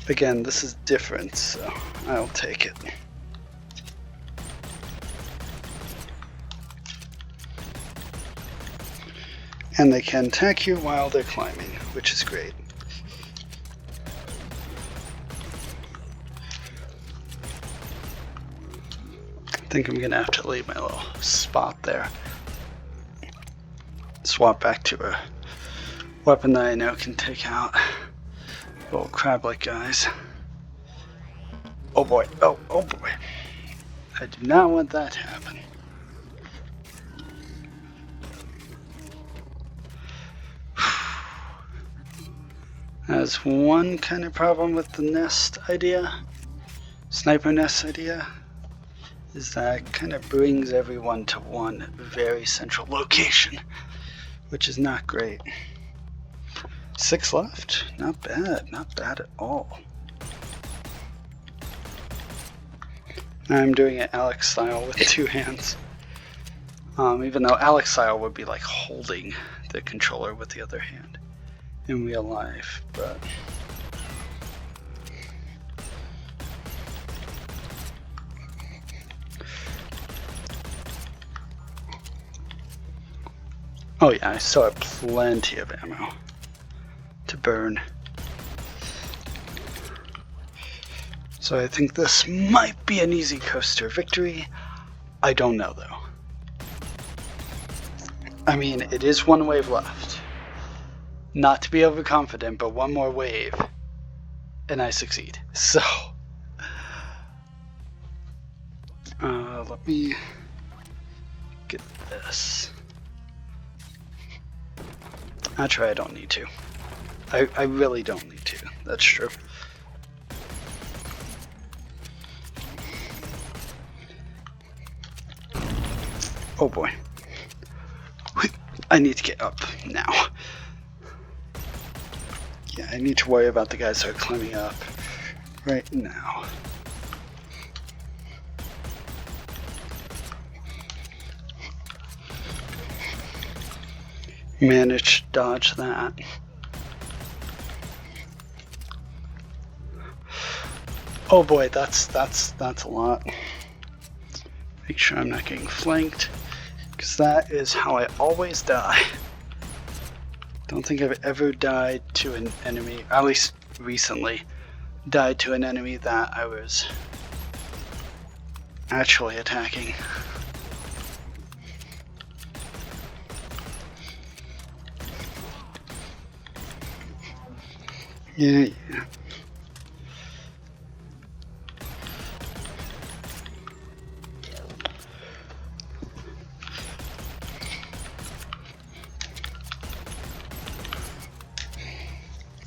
Again, this is different, so I'll take it. And they can attack you while they're climbing, which is great. I think I'm gonna have to leave my little spot there. Swap back to a weapon that I know can take out little crab-like guys. Oh boy, oh boy. I do not want that to happen. That's one kind of problem with the nest idea. It's sniper nest idea is that it kind of brings everyone to one very central location, which is not great. 6 left, not bad at all. I'm doing it Alex style with 2 hands. Even though Alex style would be like holding the controller with the other hand in real life, but oh yeah, I still have plenty of ammo to burn. So I think this might be an easy coaster victory. I don't know though. I mean, it is 1 wave left. Not to be overconfident, but 1 more wave and I succeed. So let me get this. Actually, I don't need to. I really don't need to. That's true. Oh boy. I need to get up now. Yeah, I need to worry about the guys that are climbing up right now. Managed to dodge that. Oh boy, that's a lot. Make sure I'm not getting flanked, because that is how I always die. Don't think I've ever died to an enemy, at least recently, died to an enemy that I was actually attacking. Yeah.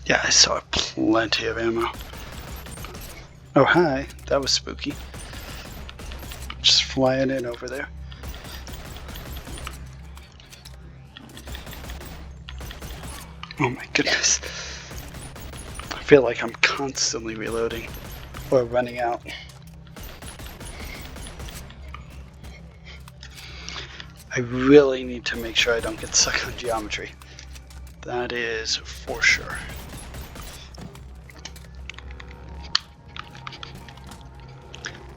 Yeah, I saw plenty of ammo. Oh, hi. That was spooky. Just flying in over there. Oh my goodness. I feel like I'm constantly reloading or running out. I really need to make sure I don't get stuck on geometry. That is for sure.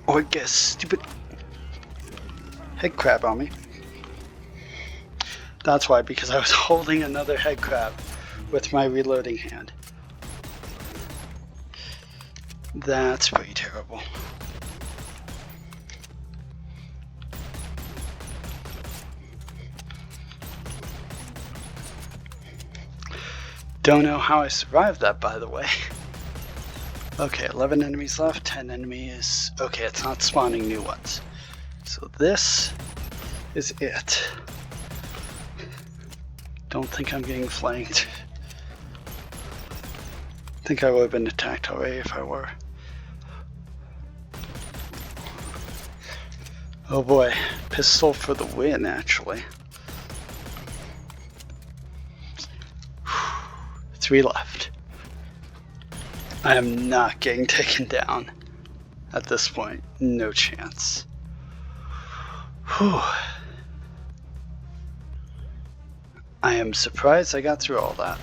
Or get a stupid head crab on me. That's why, because I was holding another head crab with my reloading hand. That's pretty terrible. Don't know how I survived that, by the way. Okay, 11 enemies left, 10 enemies. Okay, it's not spawning new ones. So this is it. Don't think I'm getting flanked. I think I would have been attacked already if I were. Oh boy, pistol for the win, actually. 3 left. I am not getting taken down at this point. No chance. Whew. I am surprised I got through all that.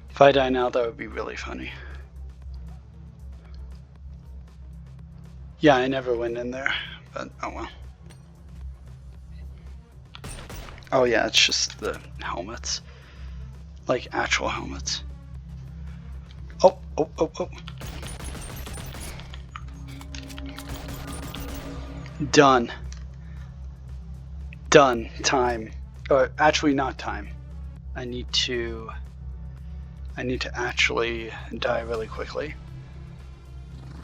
If I die now, that would be really funny. Yeah, I never went in there, but oh well. Oh yeah, it's just the helmets. Like actual helmets. Oh. Done. Done. Time. Or actually not time. I need to actually die really quickly.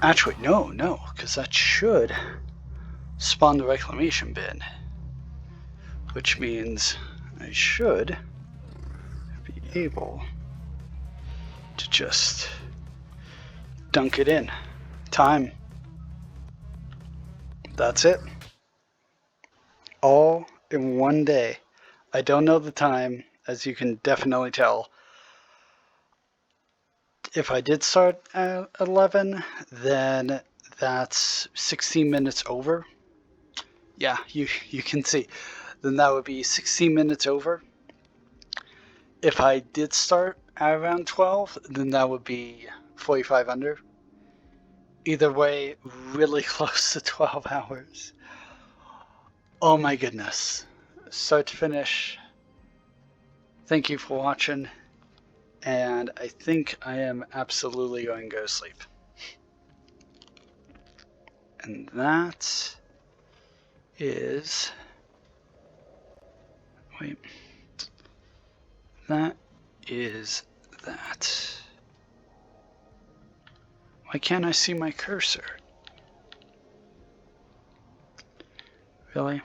Actually, no, because that should spawn the reclamation bin. Which means I should be able to just dunk it in. Time. That's it. All in one day. I don't know the time, as you can definitely tell. If I did start at 11, then that's 16 minutes over. Yeah, you can see. Then that would be 16 minutes over. If I did start at around 12, then that would be 45 under. Either way, really close to 12 hours. Oh my goodness. Start to finish. Thank you for watching. And I think I am absolutely going to go to sleep. And that is... Wait. That is that. Why can't I see my cursor? Really?